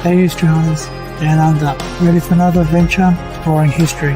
Hey History Hunters, down under, ready for another adventure exploring history.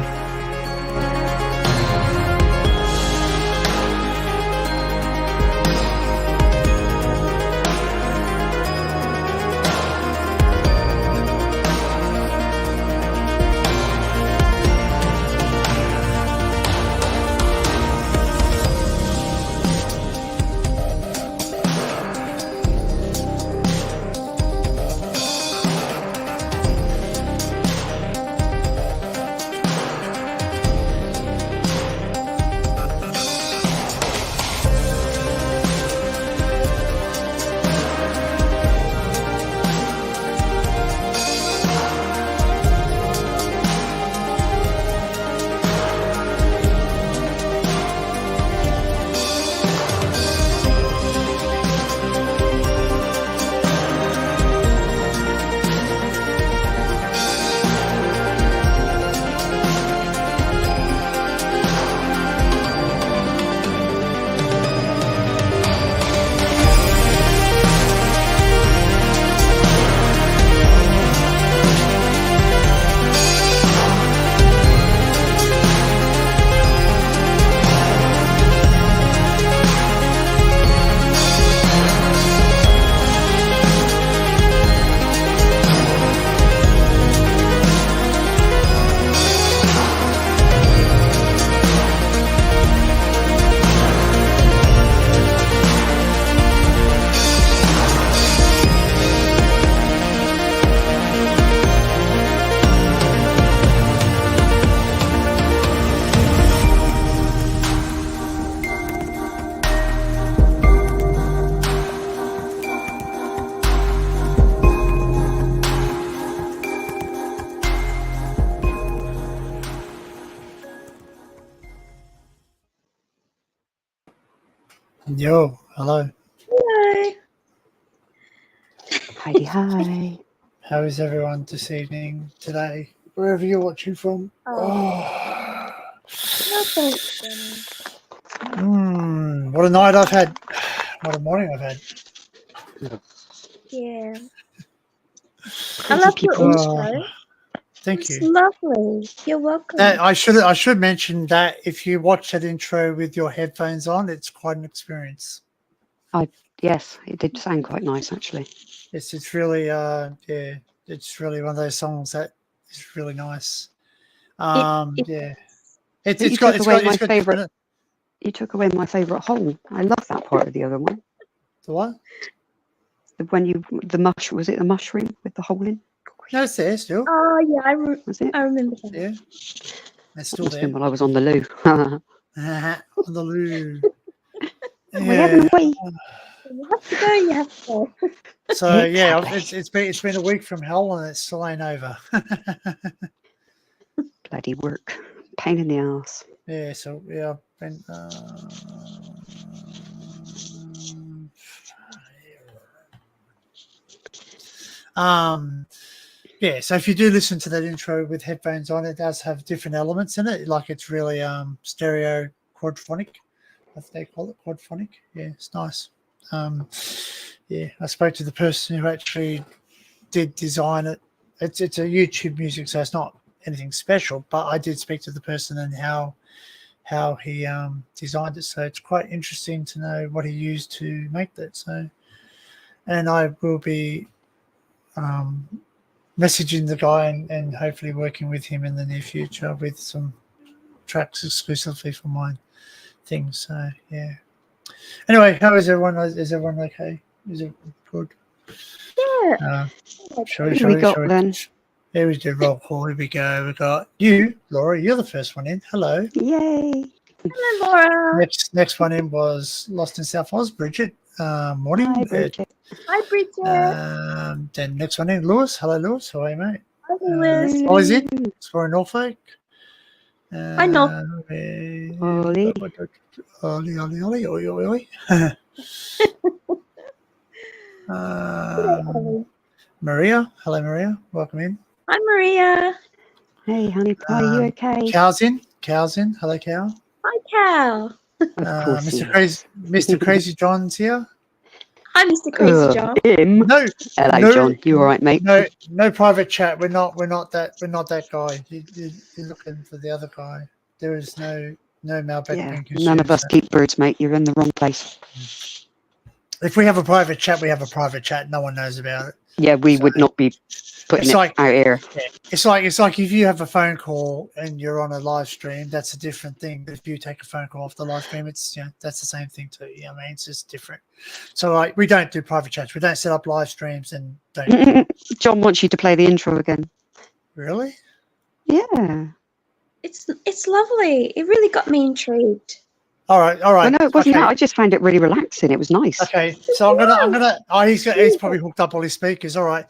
Yo, hello. Hello. Heidi, hi. How is everyone this evening, today, wherever you're watching from? No thanks, Jenny. What a night I've had. What a morning I've had. Yeah. I love your intro. Thank It's you. lovely. You're welcome. I should mention that if you watch that intro with your headphones on, it's quite an experience. Yes, it did sound quite nice, actually. It's really it's really one of those songs that is really nice. It's got favorite. You took away my favorite hole. I love that part of the other one. The what? The mushroom with the hole in? No, it's there still. Oh yeah, I remember that. Yeah, it's still That must have there. been when I was on the loo. On the loo. We're having a wee. You have to go. You have to go. So yeah, it's been a week from hell and it still ain't over. Bloody work, pain in the ass. Yeah. So yeah, I've been. Yeah, so if you do listen to that intro with headphones on, it does have different elements in it. Like it's really stereo quadraphonic, as they call it, quadraphonic. Yeah, it's nice. Yeah, I spoke to the person who actually did design it. It's a YouTube music, so it's not anything special. But I did speak to the person and how he designed it. So it's quite interesting to know what he used to make that. So, and I will be messaging the guy and hopefully working with him in the near future with some tracks exclusively for my thing. So yeah. Anyway, how is everyone? Is everyone okay? Is it good? Yeah. Shall we then? Here we do roll call. Here we go. We got you, Laura. You're the first one in. Hello. Yay. Hello, Laura. Next one in was Lost in South Oz, Bridget. Morning. Hi, Bridget. Hi, Bridget. Then next one in, Lewis. Hello, Lewis. How are you, mate? Hi, Lewis. Ollie's in. Exploring Norfolk. Hi, Norfolk. Ollie. Ollie. Maria. Hello, Maria. Welcome in. Hi, Maria. Hey, honey pie, are you okay? Cal's in. Hello, Cal. Hi, Cal. Mr. Crazy John's here. Hi, Mr. Crazy John. Him. No, Hello, no, John. You all right, mate? no private chat. We're not that guy. You're looking for the other guy. There is no Malbec Yeah, being none consumed. of us keep birds, mate. You're in the wrong place. If we have a private chat, we have a private chat. No one knows about it. Yeah, we So, would not be putting it's it like- out here. Yeah. It's like if you have a phone call and you're on a live stream, that's a different thing. But if you take a phone call off the live stream, it's that's the same thing too. I mean, it's just different. So like we don't do private chats. We don't set up live streams and don't John wants you to play the intro again. really. Yeah. It's lovely. It really got me intrigued. All right. Well, no, it wasn't okay. that. I just found it really relaxing. It was nice. Okay, so I'm gonna. Oh, he's probably hooked up all his speakers. All right.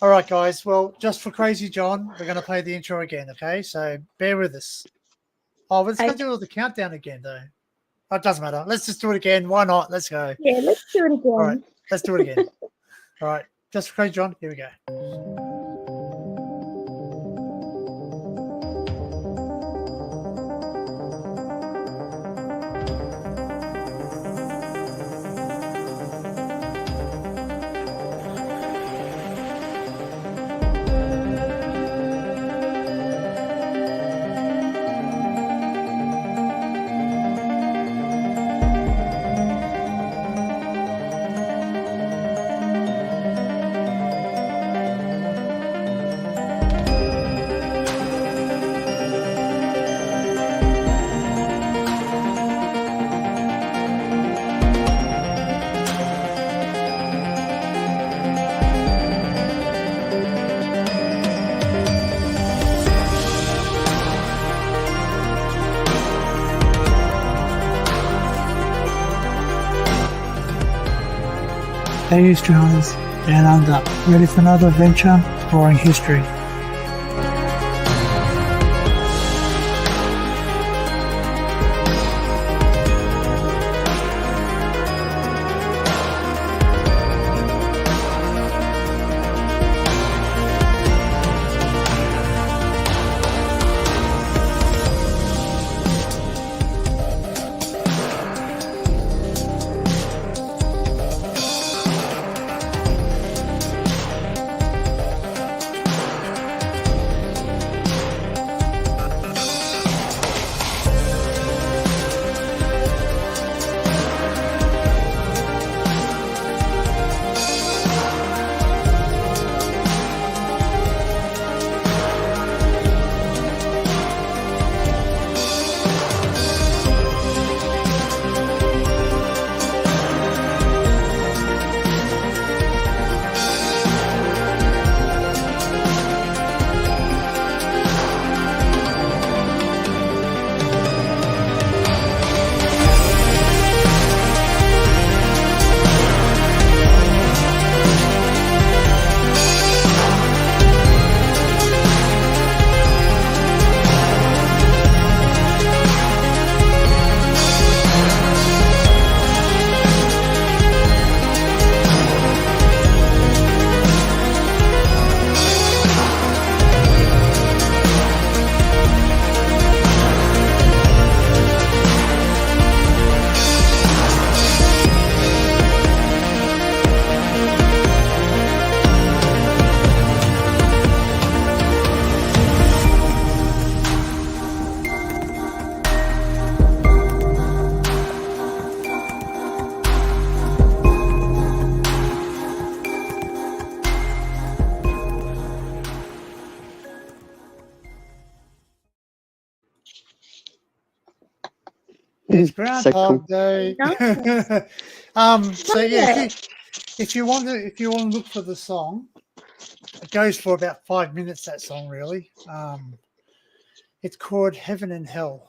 All right, guys. Well, just for Crazy John, we're gonna play the intro again. Okay, so bear with us. Oh, let's go do the countdown again, though. Oh, it doesn't matter. Let's just do it again. Why not? Let's go. Yeah, let's do it again. All right, let's do it again. All right, just for Crazy John. Here we go. Hey, History Hunters, down under, ready for another adventure exploring history. It's Groundhog Day. So yeah, if you want to look for the song, it goes for about 5 minutes. That song really. It's called Heaven and Hell.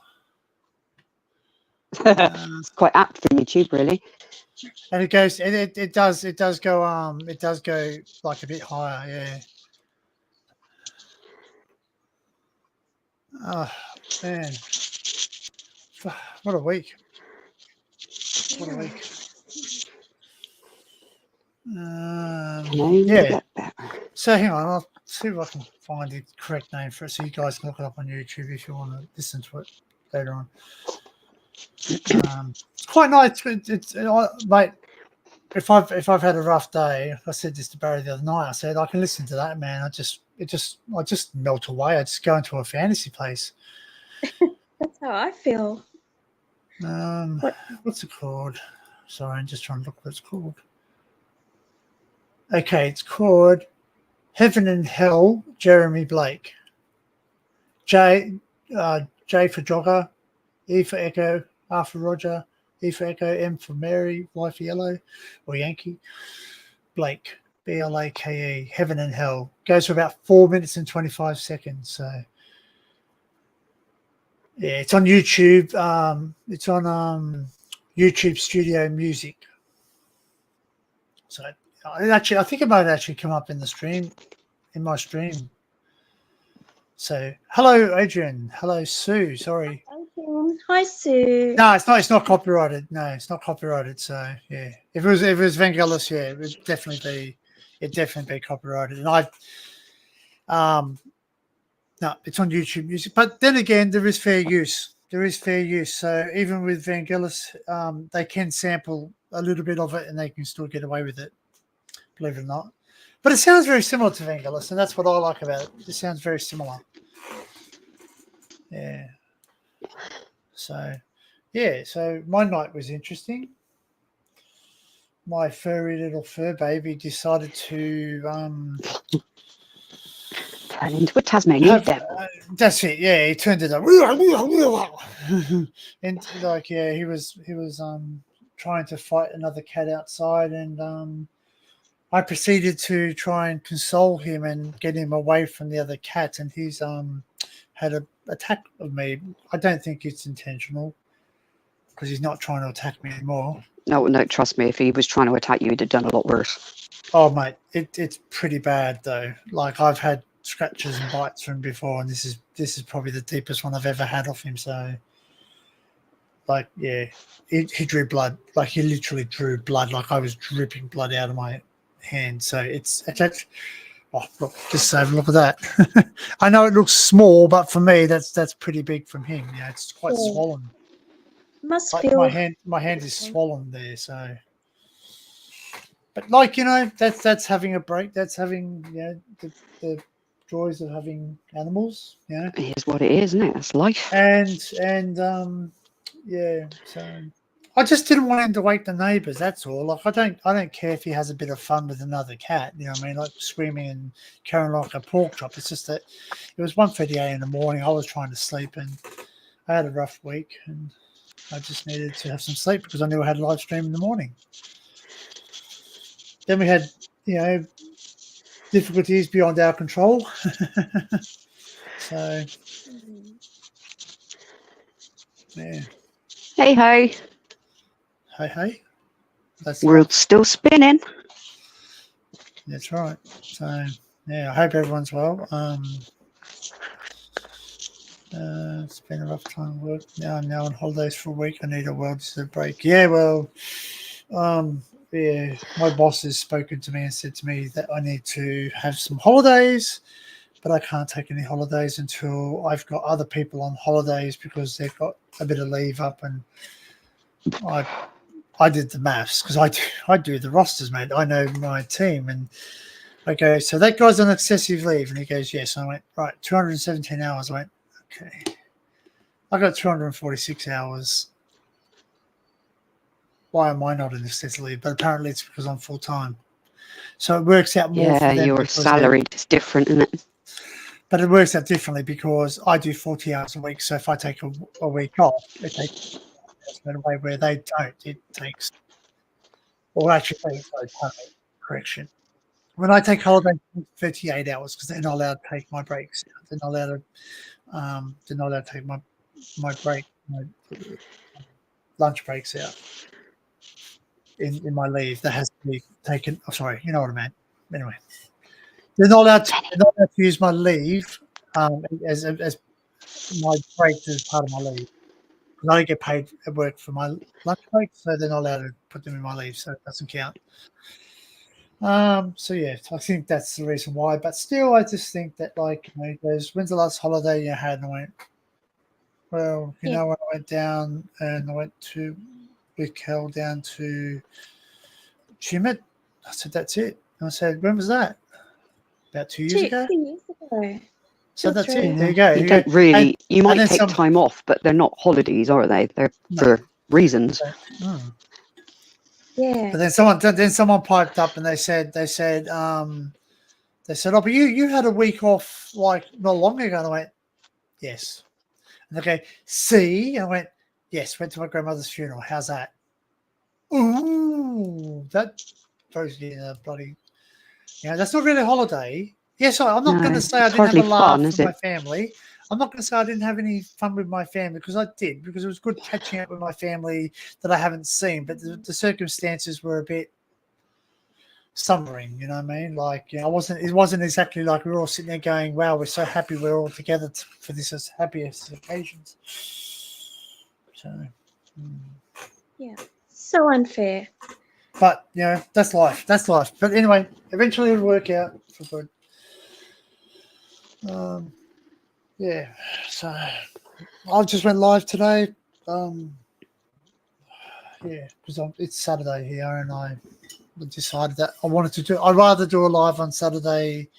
It's quite apt for YouTube, really. And it goes, it does go like a bit higher, yeah. Oh man, what a week! What a week! Yeah. So hang on, I'll see if I can find the correct name for it, so you guys can look it up on YouTube if you want to listen to it later on. It's quite nice. It's mate. if I've had a rough day, I said this to Barry the other night. I said I can listen to that, man. I just melt away. I just go into a fantasy place. That's how I feel. What's it called? Sorry, I'm just trying to look what it's called. Okay, it's called Heaven and Hell. Jeremy Blake. J for Jogger, E for Echo, R for Roger, E for Echo, M for Mary, Y for Yellow, or Yankee. Blake, Blake, Heaven and Hell. Goes for about 4 minutes and 25 seconds. So, yeah, it's on YouTube. It's on YouTube Studio Music. So, I think it might actually come up in the stream, in my stream. So, hello, Adrian. Hello, Sue. Sorry. Hi, Sue. No, it's not. It's not copyrighted. No, it's not copyrighted. So yeah, if it was Vangelis, yeah, it'd definitely be copyrighted. And no, it's on YouTube Music. But then again, there is fair use. So even with Vangelis, they can sample a little bit of it, and they can still get away with it. Believe it or not. But it sounds very similar to Vangelis, and that's what I like about it. It sounds very similar. Yeah. So my night was interesting. My furry little fur baby decided to turn into a Tasmanian devil. That's it. Yeah, he turned it up, and like he was trying to fight another cat outside, and I proceeded to try and console him and get him away from the other cat, and he's had an attack of me. I don't think it's intentional because he's not trying to attack me anymore. No, trust me. If he was trying to attack you, he'd have done a lot worse. Oh, mate, it's pretty bad though. Like I've had scratches and bites from him before, and this is probably the deepest one I've ever had off him. So, like, yeah, he drew blood. Like he literally drew blood. Like I was dripping blood out of my hand. So it's actually. Oh, look, just have a look at that. I know it looks small, but for me, that's pretty big from him. Yeah, it's quite swollen. Must like feel my hand is swollen there. So, but like that's having a break. That's having the joys of having animals. Yeah, it is what it is, isn't it? It's life. And yeah. So I just didn't want him to wake the neighbours. That's all. Like I don't care if he has a bit of fun with another cat. You know what I mean? Like screaming and carrying like a pork chop. It's just that it was 1:38 in the morning. I was trying to sleep and I had a rough week and I just needed to have some sleep because I knew I had a live stream in the morning. Then we had difficulties beyond our control. So yeah. Hey. Hey. World's still spinning. That's right. So yeah, I hope everyone's well. It's been a rough time at work. Now I'm on holidays for a week. I need a well-deserved break. Yeah, well, yeah, my boss has spoken to me and said to me that I need to have some holidays, but I can't take any holidays until I've got other people on holidays because they've got a bit of leave up, and I did the maths because I do the rosters, mate. I know my team, and I go, so that guy's on excessive leave, and he goes, yes. And I went, right, 217 hours. I went, okay, I got 246 hours. Why am I not in excessive leave? But apparently it's because I'm full time, so it works out more. Yeah, for them your salary is different, isn't it? But it works out differently because I do 40 hours a week. So if I take a week off, it takes in a way where they don't. It takes, or actually, correction. When I take holiday, 38 hours because they're not allowed to take my breaks. They're not allowed to take my break, my lunch breaks out in my leave. That has to be taken. Oh, sorry, you know what I meant. Anyway, they're not allowed to use my leave as my break as part of my leave. Because I don't get paid at work for my lunch break, so they're not allowed to put them in my leave, so it doesn't count. So yeah, I think that's the reason why. But still, I just think that when's the last holiday you had? And I went, well, when I went down and I went to with Kel down to tumid. I said, that's it. And I said, when was that? About 2 years ago. 2 years ago. So Two, that's three. it. There you go. You don't really. You might then take time off, but they're not holidays, are they? They're for reasons. Yeah. But then someone piped up and they said, oh, but you had a week off like not long ago. And I went, yes. And they go, see? And I went, yes, went to my grandmother's funeral. How's that? Ooh, that throws you in a bloody, that's not really a holiday. Yes, I'm not going to say I didn't have a laugh with my family. I'm not going to say I didn't have any fun with my family, because I did, because it was good catching up with my family that I haven't seen. But the circumstances were a bit summering, you know what I mean? Like, it wasn't exactly like we were all sitting there going, wow, we're so happy we're all together for this as happiest occasions. So, yeah, so unfair. But, that's life. That's life. But anyway, eventually it'll work out for good. Yeah, so I just went live today. Because it's Saturday here, and I decided that I'd rather do a live on Saturday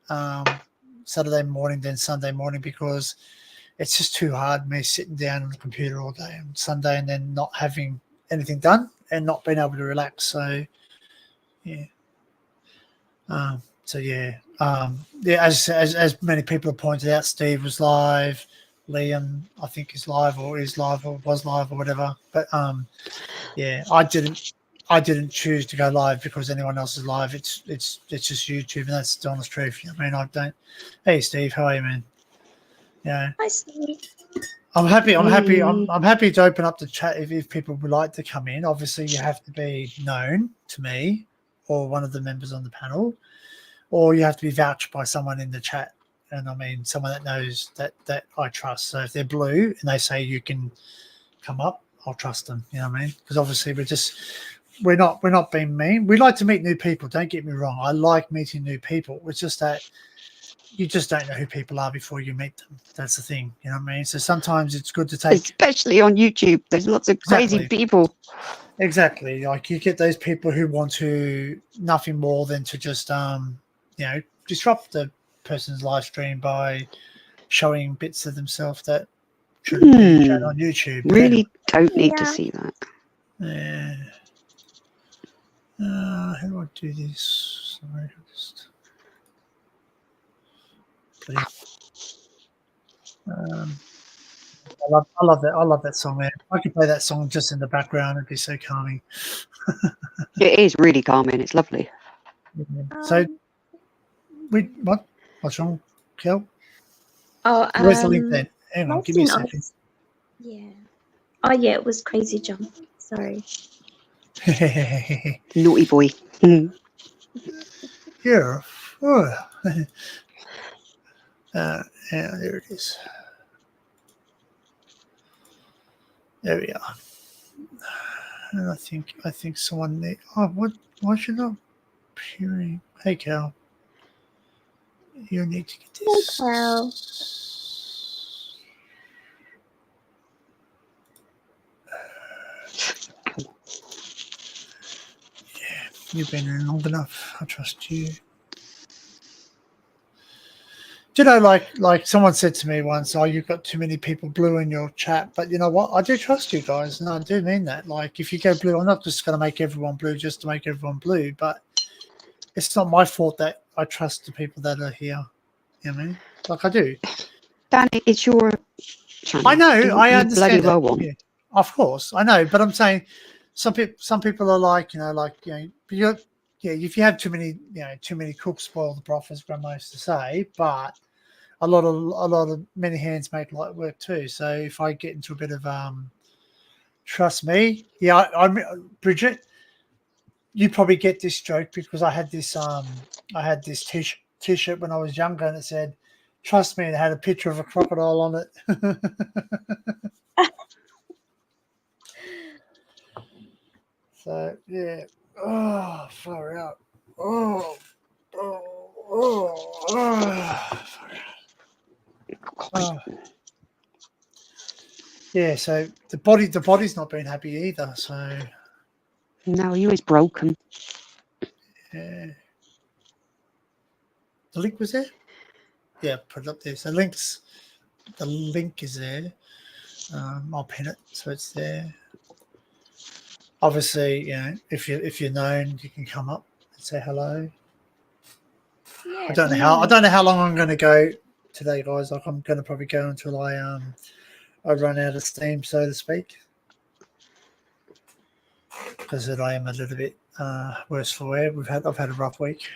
morning than Sunday morning, because it's just too hard me sitting down on the computer all day on Sunday and then not having anything done and not being able to relax. So yeah. As many people have pointed out, Steve was live, Liam I think is live or was live or whatever. But I didn't choose to go live because anyone else is live. It's just YouTube, and that's the honest truth. I mean, I don't. Hey Steve, how are you, man? Yeah. Hi Steve. I'm happy. I'm happy to open up the chat if people would like to come in. Obviously, you have to be known to me or one of the members on the panel, or you have to be vouched by someone in the chat. And I mean, someone that knows that I trust. So if they're blue and they say you can come up, I'll trust them. You know what I mean? Because obviously we're not being mean. We like to meet new people. Don't get me wrong. I like meeting new people. It's just that you just don't know who people are before you meet them. That's the thing. You know what I mean? So sometimes it's good to take, especially on YouTube. There's lots of crazy people. Exactly. Like you get those people who want to nothing more than to just disrupt the person's live stream by showing bits of themselves that shouldn't be shown on YouTube. Really don't need to see that. Yeah. How do I do this? Sorry, I love that. I love that song, man. I could play that song just in the background. It'd be so calming. It is really calming. It's lovely. Yeah. So, what's wrong, Kel? Oh, where's the link then? Hang on, give me a second. Yeah. Oh, yeah, it was Crazy Jump. Sorry. Naughty boy. Yeah. Oh. Yeah, there it is. There we are. And I think someone need. Oh, what? Why should I appearing? Hey, Cal. You need to get this. Hey, Cal. Yeah, you've been in long enough. I trust you. Do you know, like someone said to me once, oh, you've got too many people blue in your chat. But you know what? I do trust you guys. And I do mean that. Like, if you go blue, I'm not just going to make everyone blue just to make everyone blue. But it's not my fault that I trust the people that are here. You know what I mean? Like, I do. Danny, it's your channel. I know. I understand. Bloody well yeah, of course. I know. But I'm saying some people are like, if you have too many cooks spoil the broth, as Grandma used to say. But many hands make light work too. So if I get into a bit of trust me, I'm Bridget. You probably get this joke because I had this t-shirt when I was younger, and it said, "Trust me," and it had a picture of a crocodile on it. So yeah. Oh, far out. Oh. Yeah, so the body's not been happy either. So No, you was broken. Yeah. The link was there? Yeah, put it up there. So the link is there. I'll pin it so it's there. Obviously, if you're known, you can come up and say hello. Yeah, I don't know how long I'm going to go today, guys. Like I'm going to probably go until I run out of steam, so to speak, because I am a little bit worse for wear. I've had a rough week.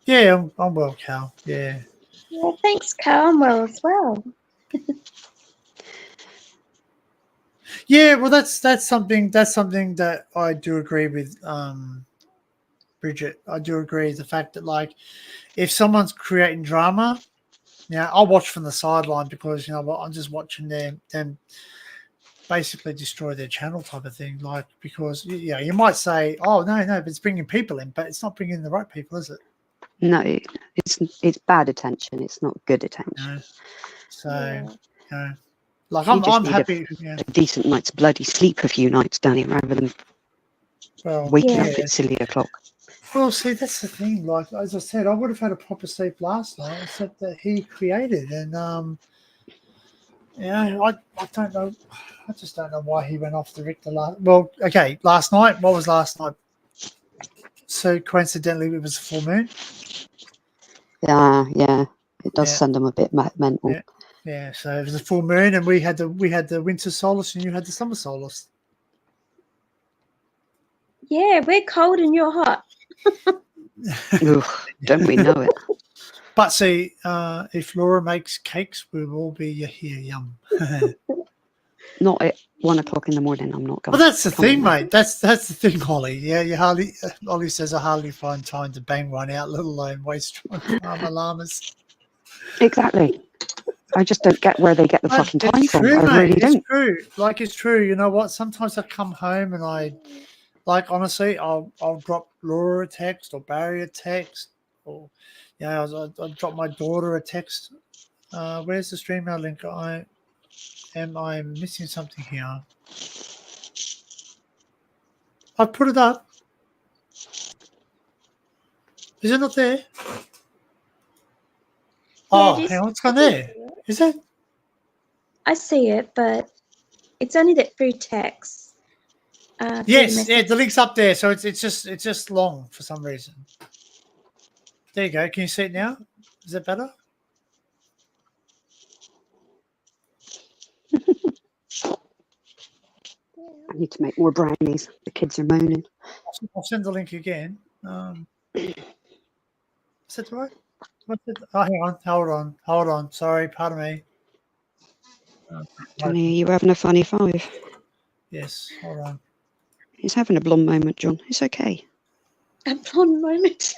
Yeah, I'm well, Cal. Yeah. Yeah, thanks, Carl. I'm well as well. Yeah, well, that's something that I do agree with, Bridget. I do agree the fact that like if someone's creating drama, I'll watch from the sideline because I'm just watching them basically destroy their channel type of thing. Like because you might say, oh no, but it's bringing people in, but it's not bringing the right people, is it? No, it's bad attention. It's not good attention. So Yeah. like You just I'm need happy. a decent night's bloody sleep a few nights, Danny, rather than waking up at silly o'clock. Well, see, that's the thing. Like as I said, I would have had a proper sleep last night, except that he created, and I don't know. I just don't know why he went off the Richter last. Well, okay, last night. What was last night? So coincidentally, it was a full moon. Yeah, it does send them a bit mental. Yeah. So it was a full moon, and we had the winter solstice, and you had the summer solstice. Yeah, we're cold and you're hot. Ugh, don't we know it? But see, if Laura makes cakes, we will all be here. Yum. Not at 1 o'clock in the morning. I'm not going. Well, that's the thing, mate. That's the thing, Holly. Yeah, you hardly. Holly says I hardly find time to bang one out, let alone waste llamas. Exactly. I just don't get where they get the fucking time from. True, I mate. really don't. It's true. Like it's true. You know what? Sometimes I come home and honestly, I'll drop Laura a text or Barry a text, or I'll drop my daughter a text. Where's the StreamYard link? I missing something here? I put it up. Is it not there? Hang on, it's gone there. Is it? I see it, but it's only that through text. Yes, the link's up there. So it's just long for some reason. There you go. Can you see it now? Is it better? I need to make more brownies. The kids are moaning. I'll send the link again. Is that right? What's it? Oh, hang on. Hold on. Sorry, pardon me. Johnny, are you having a funny five? Yes, hold on. He's having a blonde moment, John. It's okay. A blonde moment.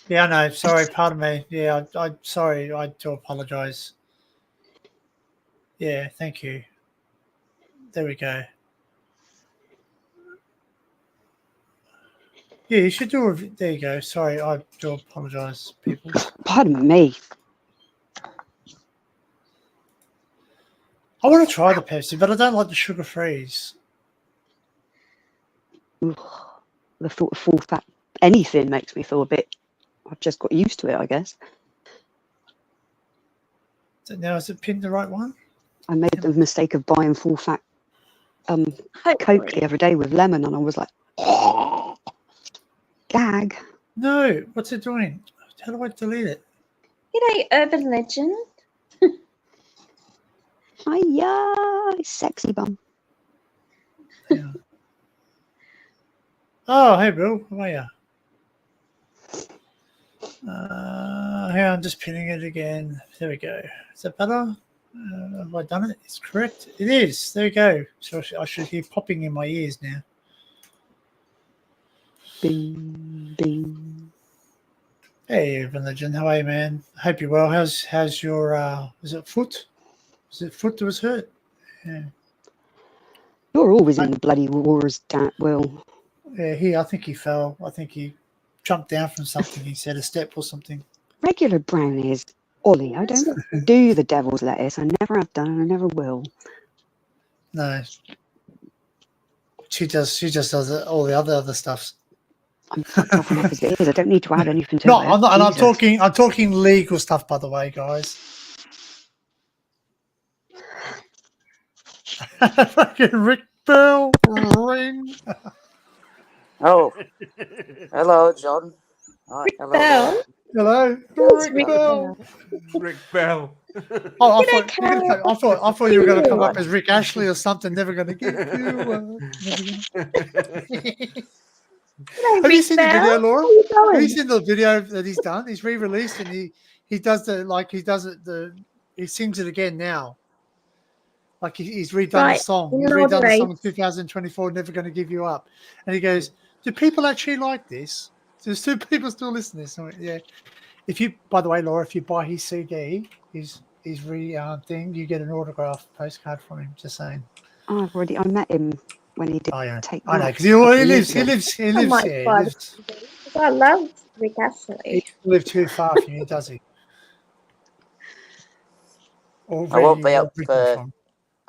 Yeah, I know. Sorry, pardon me. Yeah, I'm sorry. I do apologise. Yeah, thank you. There we go. Yeah, you should do a. There you go. Sorry, I do apologise, people. Pardon me. I want to try the Pepsi, but I don't like the sugar freeze. Ugh, the thought of full fat anything makes me feel a bit. I've just got used to it, I guess. Now, is it pinned the right one? I made the mistake of buying full fat Coke the other day with lemon, and I was like, gag. No, what's it doing? How do I delete it? You know, urban legend. Hiya, sexy bum. Yeah. Oh, hey, Bill. How are you? Hang on, just pinning it again. There we go. Is that better? Have I done it? It's correct. It is. There we go. So I should hear popping in my ears now. Bing, bing. Hey, Urban Legend. How are you, man? Hope you're well. How's your is it foot? Is it foot that was hurt? Yeah. You're always in the bloody wars, Will. Yeah, I think he fell. I think he jumped down from something. He said a step or something. Regular brownies, Ollie. I don't do the devil's lettuce. I never have done, and I never will. No. She just does all the other stuff. I'm fucked off enough as it is. I don't need to add anything to No, it. I'm not, and Jesus. I'm talking legal stuff, by the way, guys. Fucking Rick Bell ring. Oh, hello, John. Hi, hello. Bell. Hello, Who's Rick Rick Bell. Bell? Rick Bell. Oh, G'day, Carol. I thought you were going to come What? up as Rick Ashley or something. Never going to give you. Never G'day, Have you Rick seen Bell. the video, Laura? How you Have you going? seen the video that he's done? He's re-released and he does he sings it again now. Like he's redone the Right, song. in He's redone the song moderate. in 2024. Never going to give you up. And he goes, "Do people actually like this? There's two people still listening to this." I went, yeah. If you, by the way, Laura, if you buy his CD, his thing, you get an autograph postcard from him. Just saying. I met him when he did Oh yeah, Take I know That because a couple of years he ago. lives I might here. buy the CD, 'cause I love Rick He Ashley. doesn't live too far from you, does he? Or I where won't you be were up. originally from?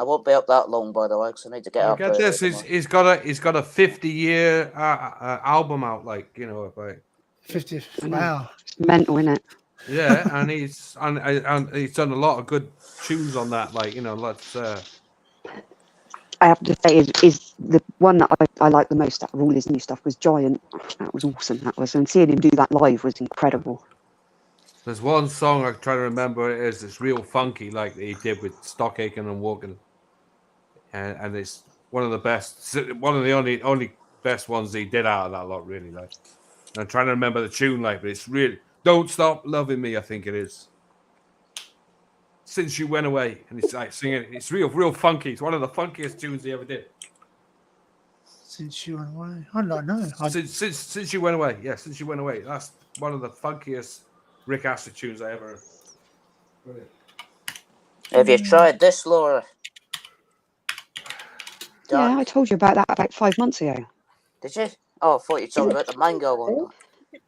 I won't be up that long, by the way, because I need to get Well, up. get this. He's got a 50-year album out. Like like 50. I know. Wow. It's mental, isn't it? yeah, and he's done a lot of good tunes on that. Like let's. I have to say, is the one that I like the most out of all his new stuff was Giant. That was awesome. That was, and seeing him do that live was incredible. There's one song I try to remember. It's real funky, like he did with Stock Aitken and Wogan, and it's one of the best, one of the only best ones he did out of that lot. Really, like I'm trying to remember the tune, like, but it's really "Don't Stop Loving Me." I think it is. Since You Went Away, and it's like singing. It's real funky. It's one of the funkiest tunes he ever did. Since you went away, I don't know. Since You Went Away, yeah, Since You Went Away. That's one of the funkiest Rick Astley tunes I ever. Brilliant. Have you tried this, Laura? Yeah, I told you about that about 5 months ago. Did you? Oh, I thought you told about the mango one.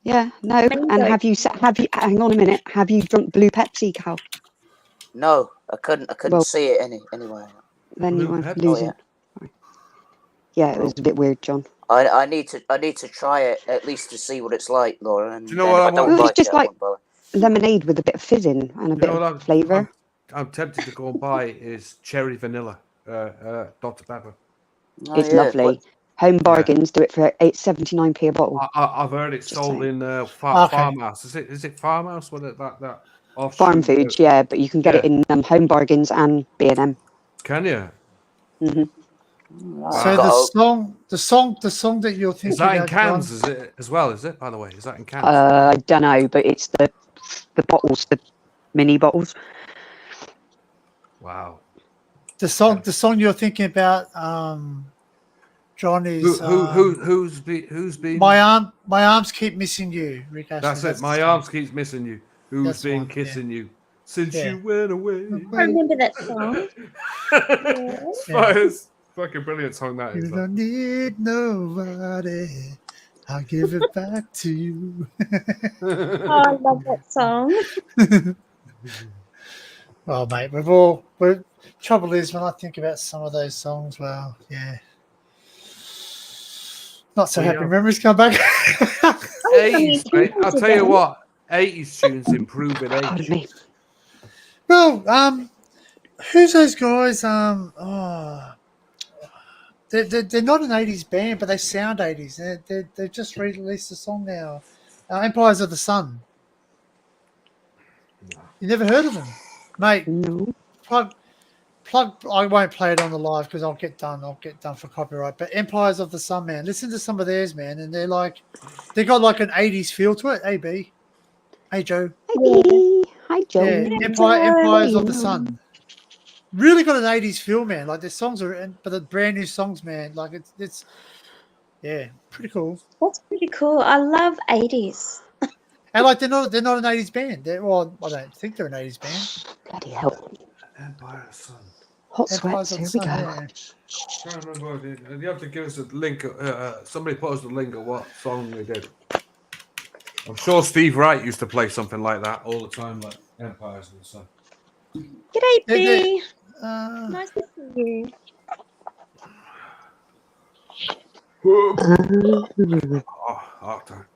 Yeah, no. And have you hang on a minute? Have you drunk blue Pepsi, Cal? No, I couldn't Well, see it anyway. Then Blue you were Pepsi? losing. Oh, Yeah, it was a bit weird, John. I need to try it at least to see what it's like, Laura. And Do you know then what if I I don't want? Well, like it's just it, I like won't bother. lemonade with a bit of fizzing and a bit of flavour. I'm tempted to go and buy is cherry vanilla, Dr Pepper. Oh, It's yeah, lovely. what- Home bargains do it for 8.79p a bottle. I've heard it's Just sold saying. in Okay. Farmhouse. Is it Farmhouse? What that offshoot? Farm foods, yeah, but you can get it in Home Bargains and B&M. Can you? Mm-hmm. So the song that you're thinking Is that in about, cans? John, Is it as well? Is it, by the way? Is that in cans? I don't know, but it's the bottles, the mini bottles. Wow. the song you're thinking about, John, is Who's been? my arms keep missing you, Rick Ashley. That's it. the My song. arms keeps missing you. Who's That's been one, yeah. kissing you since Yeah. you went away? I remember that song. Yeah. It's fucking brilliant song that You is. don't need nobody. I'll give it back to you. Oh, I love that song. Well, mate, trouble is when I think about some of those songs, well, yeah. Not so happy memories come back. 80s, mate. I'll tell you what. 80s tunes improve with Pardon age. me. Well, who's those guys? They're not an 80s band, but they sound 80s. They've just released a song now. Empires of the Sun. You never heard of them? Mate, No. plug. I won't play it on the live because I'll get done for copyright. But Empires of the Sun, man, listen to some of theirs, man, and they got like an 80s feel to it. Hey B, hey Joe, Hey, hi, Joe. yeah, Empires of the Sun. Really got an 80s feel, man. Like their songs but the brand new songs, man. Like it's yeah, pretty cool. That's pretty cool. I love 80s. And like they're not an 80s band. I don't think they're an 80s band. Bloody hell. Empire Sun. Hot Empires sweats, of here the we Sun, go. yeah. Trying to remember. You have to give us a link. Somebody post a link of what song they did. I'm sure Steve Wright used to play something like that all the time, like Empires of the Sun. G'day, They- B. Uh, Nice to see you. Doctor.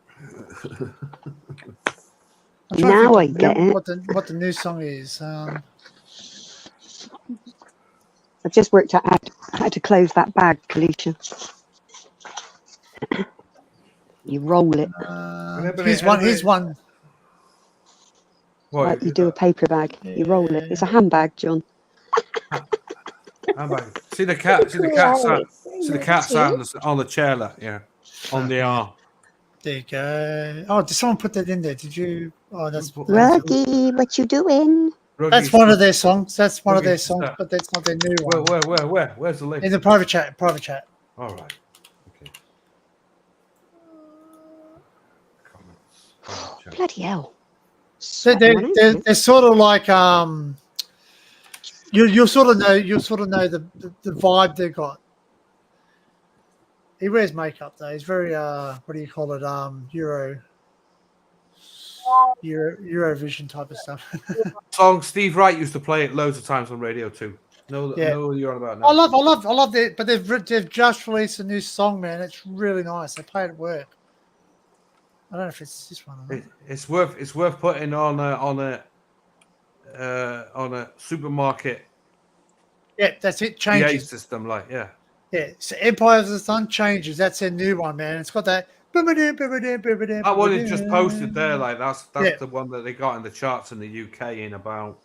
I'm trying to Now I think get it. what the new song is. I've just worked out how to close that bag, Kalisha. You roll it Here's one. What, like you do a paper bag. You roll it. It's a handbag, John. handbag. See the cat sat on the chair, on the arm. There you go. Oh, did someone put that in there? Did you? Oh, that's Ruggy, what you doing? that's one of their songs. That's one of their Ruggy's songs, that. but that's not their new one. Where? Where's the link? In the private chat. Private chat. All right. Okay. Comments. Private chat. Bloody hell. So they're sort of like you'll sort of know the vibe they got. He wears makeup though. He's very what do you call it? Eurovision type of stuff. Song Steve Wright used to play it loads of times on radio too. Know what you're on about now. I love it, but they've just released a new song, man. It's really nice. They play it at work. I don't know if it's this one or not. It's worth putting on a supermarket. Yeah, that's it. PA Changes. system, Yeah. So Empire of the Sun Changes. That's their new one, man. It's got that. That one is just posted there. Like that's the one that they got in the charts in the UK in about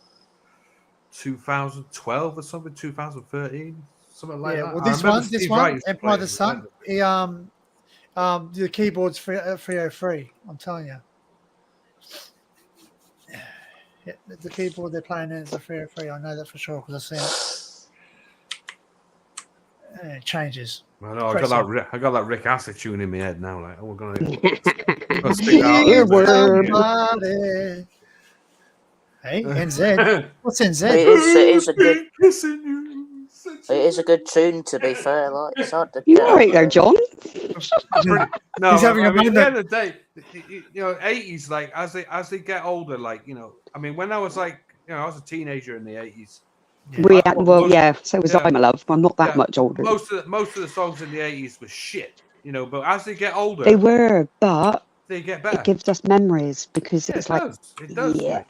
2012 or something, 2013, something like that. Well, this one, Empire of the Sun. The keyboard's 303. I'm telling you. Yeah, the keyboard they're playing in is a 303. I know that for sure because I've seen it. It changes. I know. I got that Rick Astley tune in my head now. Like, we're gonna stick that Hey, NZ. What's NZ? It is a good tune, to be fair. Like, it's hard to. You all right there, John? No, He's having I mean, a at the end of the day, 80s. Like, as they get older, like, I mean, when I was like, I was a teenager in the 80s. So was I, my love. I'm not that much older. Most of the songs in the 80s were shit, but as they get older, they were, but they get better. It gives us memories because it's it like does. It does. Yeah.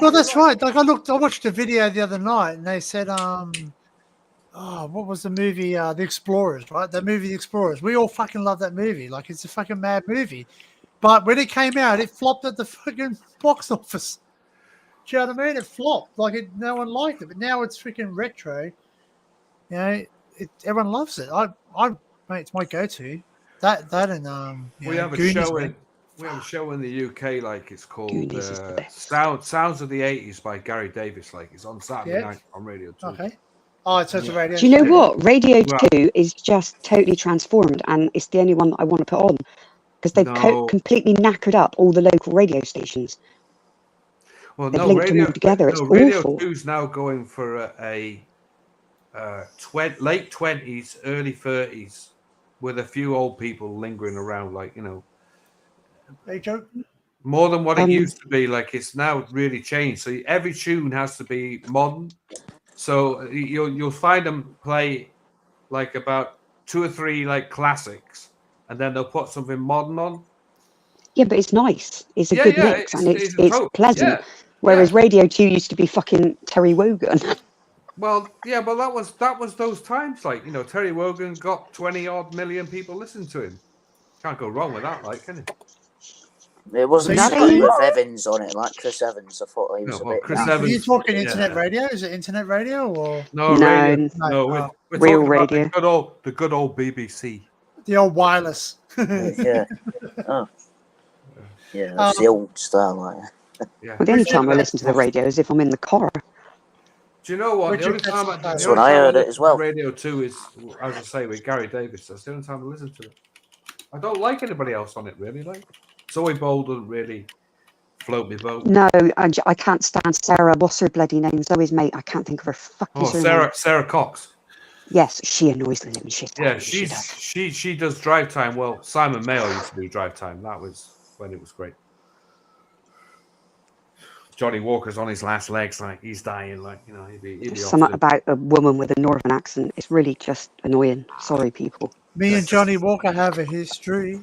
Well, that's right. Like I watched a video the other night, and they said, what was the movie? The Explorers, right? The movie, The Explorers. We all fucking love that movie. Like it's a fucking mad movie. But when it came out, it flopped at the fucking box office. Do you know what I mean? It flopped. Like no one liked it. But now it's freaking retro. Everyone loves it. Mate, it's my go-to. That and we have a Goonies, show man. We have a show in the UK, like it's called Sounds of the 80s by Gary Davis. Like it's on Saturday night on Radio 2. Okay. Oh, it's such a radio. Do you know what? Radio 2 is just totally transformed, and it's the only one that I want to put on because they've completely knackered up all the local radio stations. Well, they've linked them all together. It's Radio awful. 2's now going for a late 20s, early 30s, with a few old people lingering around, like Hey, Joe. more than what it used to be. Like it's now really changed. So every tune has to be modern. So you'll find them play like about 2 or 3 like classics, and then they'll put something modern on. Yeah, but it's nice. It's a good mix, and it's pleasant. Yeah. Whereas Radio 2 used to be fucking Terry Wogan. Well, yeah, but that was those times. Like Terry Wogan got 20-odd million people listening to him. Can't go wrong with that, like, can you? It wasn't something with Evans on it, like Chris Evans. I thought he was a bit. Chris Are Evans, you talking internet radio? Is it internet radio or no? We're real talking radio. About the good old BBC. The old wireless. Yeah. Oh. Yeah, it's the old style, like. Yeah. Well, the only time I listen to the radio is if I'm in the car. Do you know what? That's when I heard it as well. Radio 2 is, as I say, with Gary Davis. That's the only time I listen to it. I don't like anybody else on it, really. Like Zoe Bowl doesn't really float me boat. No, I can't stand Sarah. What's her bloody name? Zoe's mate. I can't think of her fucking name. Sarah Cox. Yes, she annoys the living shit out of me. Yeah, she does Drive Time. Well, Simon Mayo used to do Drive Time. That was when it was great. Johnny Walker's on his last legs, like he's dying, like he'd be something about a woman with a northern accent. It's really just annoying. Sorry, people. Me and Johnny Walker have a history.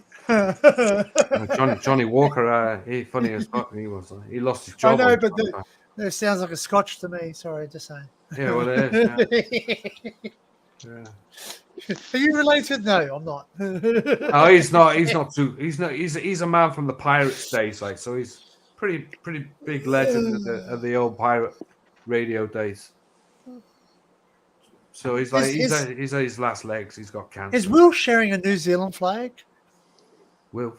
Johnny Walker, he funny as fuck. He was. He lost his I job. know, on but Spotify. it sounds like a Scotch to me. Sorry, just saying. Yeah, well, it is. Yeah. Are you related? No, I'm not. Oh, he's not. He's not too. He's not. He's a man from the Pirates days, like, so he's pretty big legend of the old pirate radio days. So he's like he's at his last legs. He's got cancer. Is Will sharing a New Zealand flag? Will.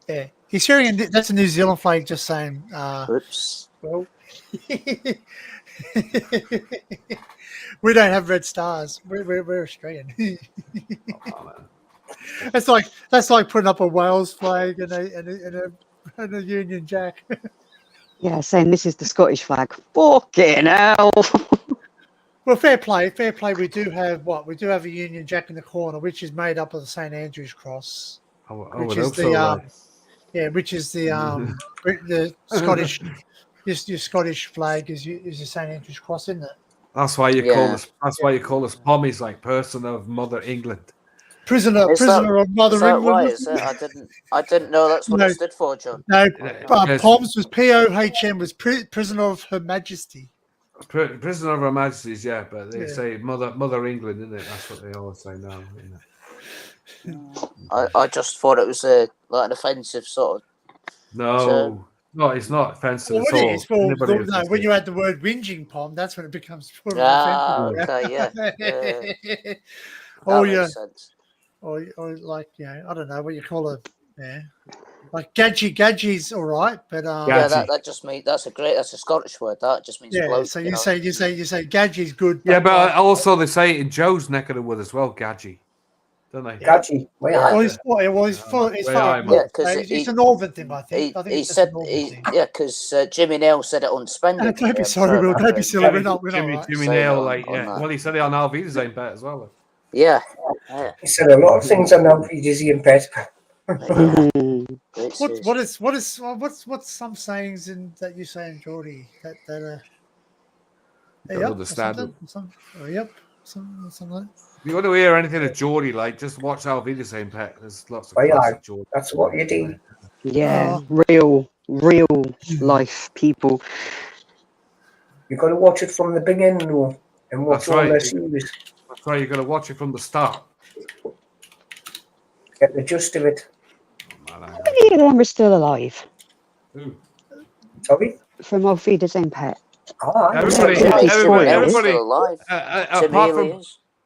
Yeah, he's sharing. That's a New Zealand flag. Just saying. Oops. Well, we don't have red stars. We're Australian. Oh, man. That's like putting up a Wales flag and a Union Jack. Yeah, saying this is the Scottish flag. Fucking hell. Well, fair play. We do have a Union Jack in the corner, which is made up of the St Andrew's cross, which is which is the Scottish. Your Scottish flag is your St Andrew's cross, isn't it? That's why you call us. That's why you call us pommies, like person of Mother England. Prisoner of Mother England. Why is it? I didn't know that's what it stood for, John. No, POMS was POHM was Prisoner of Her Majesty. Prisoner of Her Majesty's, yeah, but they say Mother England, isn't it? That's what they always say now. I just thought it was like an offensive sort of. No, it's not offensive at all. When you add the word whinging, Pom, that's when it becomes offensive. Okay, yeah. Makes sense. Or like, I don't know what you call it. Yeah. Like gadgie's all right, but that just means that's a Scottish word. That just means bloke, so you say gadgie's good. Yeah, but also they say it in Joe's neck of the wood as well, gadgie, don't they? Gadgie, it's a northern thing, I think. He said, because Jimmy Nail said it on Splendid. Don't be sorry, Will. Don't be silly. We're not. Jimmy Nail, well, he said it on Alvida's Aim Bet as well. Yeah. He said a lot of things on Alvida's Aim Bet. What's some sayings that you say in Geordie that don't understand something like that? If you want to hear anything of Geordie, like, just watch Alvida's Aim Bet. There's lots of classic Geordie. That's what you do. Yeah, real life people. You got to watch it from the beginning, though, and watch all their series. That's right. You got to watch it from the start. Get the gist of it. How many of them are still alive? Who? Sorry? From Alvida's Aim Bet. Everybody alive.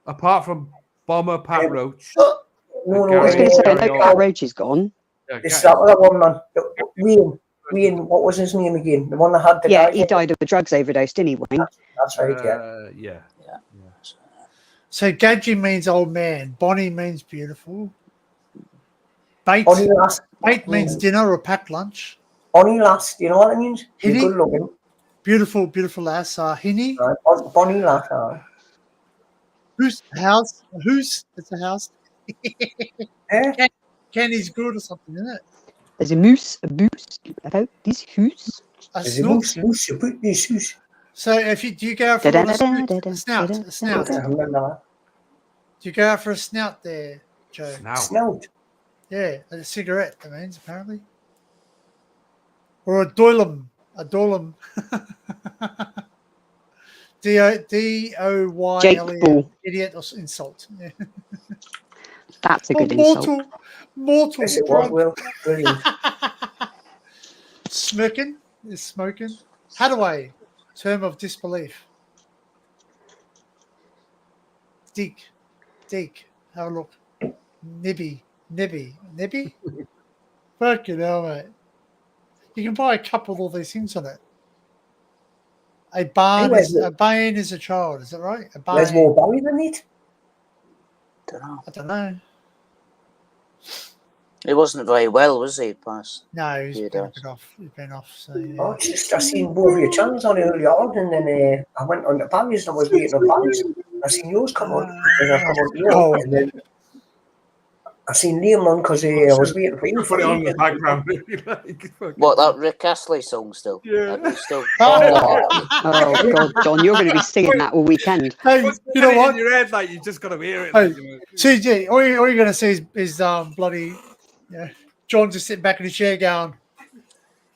Apart from Bomber Pat Roach. I was going to say, I know Pat Roach is gone. It's that other one, man. Wayne, what was his name again? The one that had the guy. He died of a drugs overdose, didn't he, Wayne? That's right, yeah. So Gadgie means old man. Bonnie means beautiful. Bait means dinner or packed lunch. Bonnie lass, you know what it means? Hinny? Good looking. Beautiful lass. Hinny. Bonnie lass. Whose house? It's a house. Kenny's good or something, isn't it? There's a moose, a boost about this hoose. There's a moose about this hoose. So do you go out for a snout? Do you go out for a snout there, Joe? Snout? Yeah, a cigarette, that means, apparently. Or a doylem. DOYLEM. Idiot or insult. Yeah. That's a good insult. Mortal. Yes, it was, Will. Brilliant. Smirking is smoking. Hadaway, term of disbelief. Dig. Have a look. Nibby. Fucking hell, mate. You can buy a cup with all these things on it. A barn is a child, is that right? A barn. There's more Barry than it. I don't know. He wasn't very well, was he, past? No, he's been off. So, yeah. I seen both of your channels on earlier on, and then I went on the Barry's and I was waiting on Barry's. I seen yours come on, and I come on yours, and then I seen Liam on because I was waiting for you. Put it on the background. What, that Rick Astley song still? Yeah. Are you still? Oh God, John, you're going to be singing that all weekend. Hey, What's you know in what? your head, like you just got to hear it. Hey, Like, you know. CG, all you're going to see is bloody, John just sitting back in the chair going.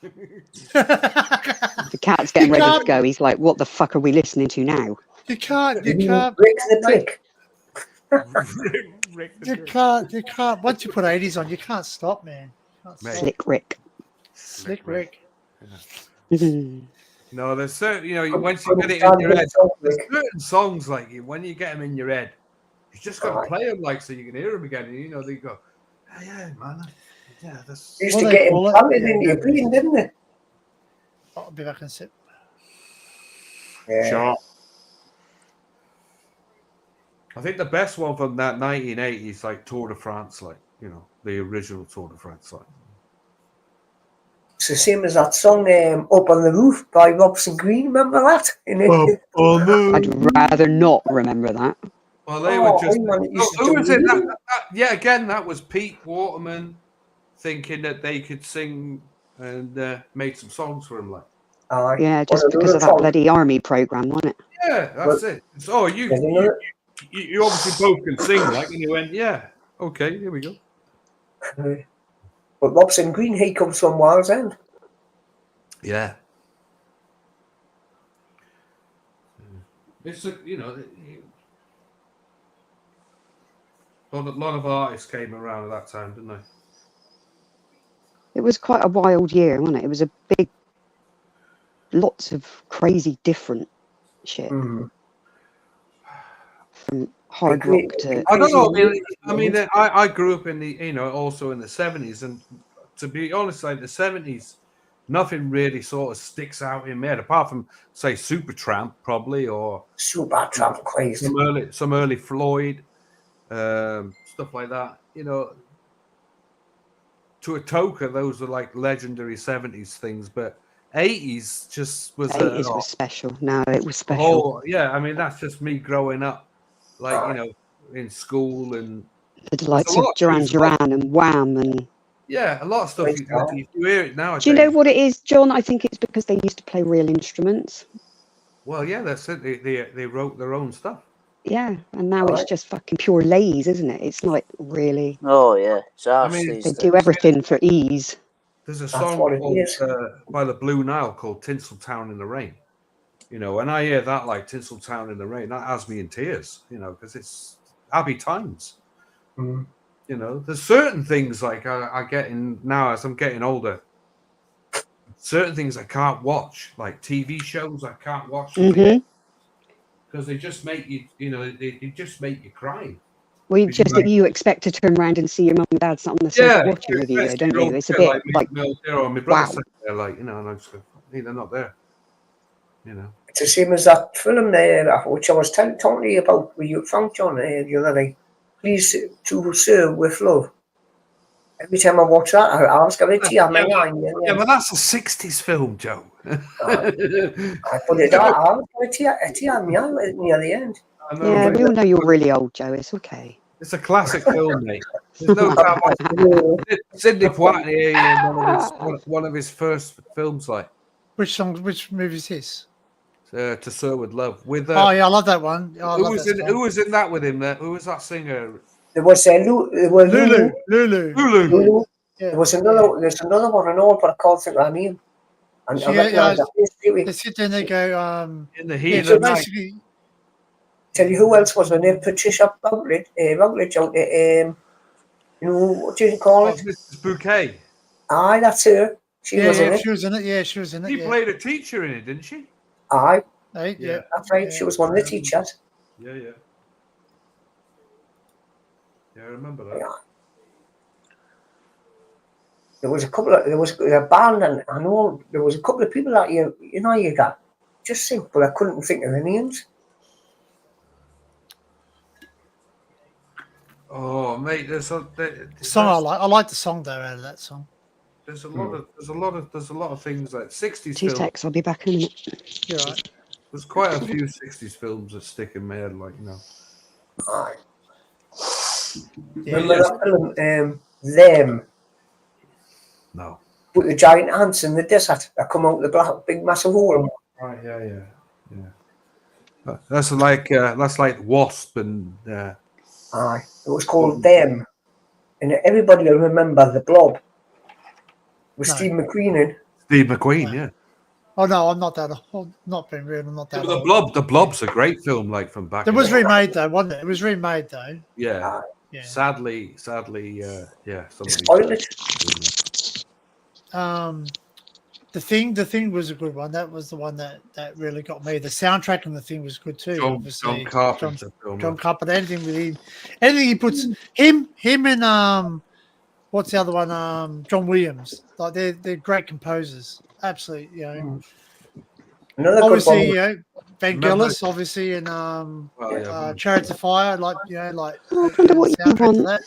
The cat's getting ready to go. He's like, "What the fuck are we listening to now?" You can't. Rick the Prick. You can't. Once you put 80s on, you can't stop, man. Can't stop. Slick Rick. Slick Rick. No, there's certain, once you get it in your head, there's certain songs like when you get them in your head, you just got to play them so you can hear them again. And, they go, oh, yeah, man. Yeah, that's. Used to get him planted in your brain, didn't it? I'll be back and sit. Yeah. Sure. I think the best one from that 1980s, like Tour de France, the original Tour de France, It's the same as that song Up on the Roof by Robson Green. Remember that? I'd rather not remember that. Well, they were just. Who was it? Yeah, again, that was Pete Waterman thinking that they could sing and made some songs for him, Yeah, just because of that bloody army program, wasn't it? Yeah, that's it. So you obviously both can sing, and you went, yeah, okay, here we go. But Robson Green, he comes from Wales End. Yeah. It's a lot of artists came around at that time, didn't they? It was quite a wild year, wasn't it? It was a big, lots of crazy different shit. From hard rock to. I don't know. I mean, I grew up in the, also in the 70s, and to be honest, like the 70s, nothing really sort of sticks out in my head apart from, say, Supertramp, probably, or Supertramp, crazy. Some early Floyd, stuff like that. To a toker, those are like legendary 70s things, but 80s just was. 80s was special. No, it was special. Yeah, I mean that's just me growing up, in school and the likes of Duran Duran and Wham and. Yeah, a lot of stuff. You hear it nowadays. Do you know what it is, John? I think it's because they used to play real instruments. Well, yeah, that's it. They wrote their own stuff. Yeah, and now it's just fucking pure laze, isn't it? It's like really. Oh yeah, they do everything for ease. There's a song by the Blue Nile called "Tinseltown in the Rain." When I hear that, like "Tinseltown in the Rain," that has me in tears. Because it's happy times. There's certain things like I get in now as I'm getting older. Certain things I can't watch, like TV shows I can't watch. Because they just make you, they just make you cry. Well, you expect to turn around and see your mum and dad sat on the sofa watching with you, don't you? It's a bit like my brother sat there, and I just go, hey, they're not there. It's the same as that film there, which I was talking to you about, where you found John the other day. Please to serve with love. Every time I watch that, I ask a tear. Yeah, but that's a 60s film, Joe. I put it out. I was a tear near the end. Yeah, we all know you're really old, Joe. It's okay. It's a classic film, mate. There's no doubt. Sidney Poitier, one of his first films, like. Which movie is this? To Sir with Love. With I love that one. Who was in that with him? Who was that singer? There was Lulu. Yeah. There's another one, I know, but I can't think of her name. And they sit there and they go, in the heat of the night. Tell you who else was her name? Patricia Routledge out there. What do you call it? Mrs. Bouquet. Aye, that's her. She was in it. Yeah, she was in it. She played a teacher in it, didn't she? Aye. Yeah. That's right. She was one of the teachers. Yeah. Yeah, I remember that. Yeah. There was a band, and I know there was a couple of people that you got just think, but I couldn't think of the names. Oh, mate, there's song I like. I like the song though out of that song. There's a lot of things like 60s. Two texts. I'll be back in a minute. You're right. There's quite a few 60s films that stick in my head, like Aye. Yeah. Remember that film, Them, No. with the giant ants in the desert that come out of the black, big massive hole? Right. Yeah. That's like Wasp and Aye, it was called Them. And everybody will remember The Blob with No. Steve McQueen in. Steve McQueen. Yeah. Oh no, I'm not that old. Not being real. I'm not that old. The Blob's a great film, like from back. It was in the day. remade though, wasn't it? It was remade though. Yeah. Yeah. Sadly, yeah. Spoil it. The thing was a good one. That was the one that really got me. The soundtrack and the thing was good too. John Carpenter film. John Carpenter. Anything with him, anything he puts him and what's the other one? John Williams. Like they're great composers. Absolutely, you know. Another Obviously, good one. Vangelis, obviously, and Chariots of Fire. Like I wonder what you soundtrack to want. that.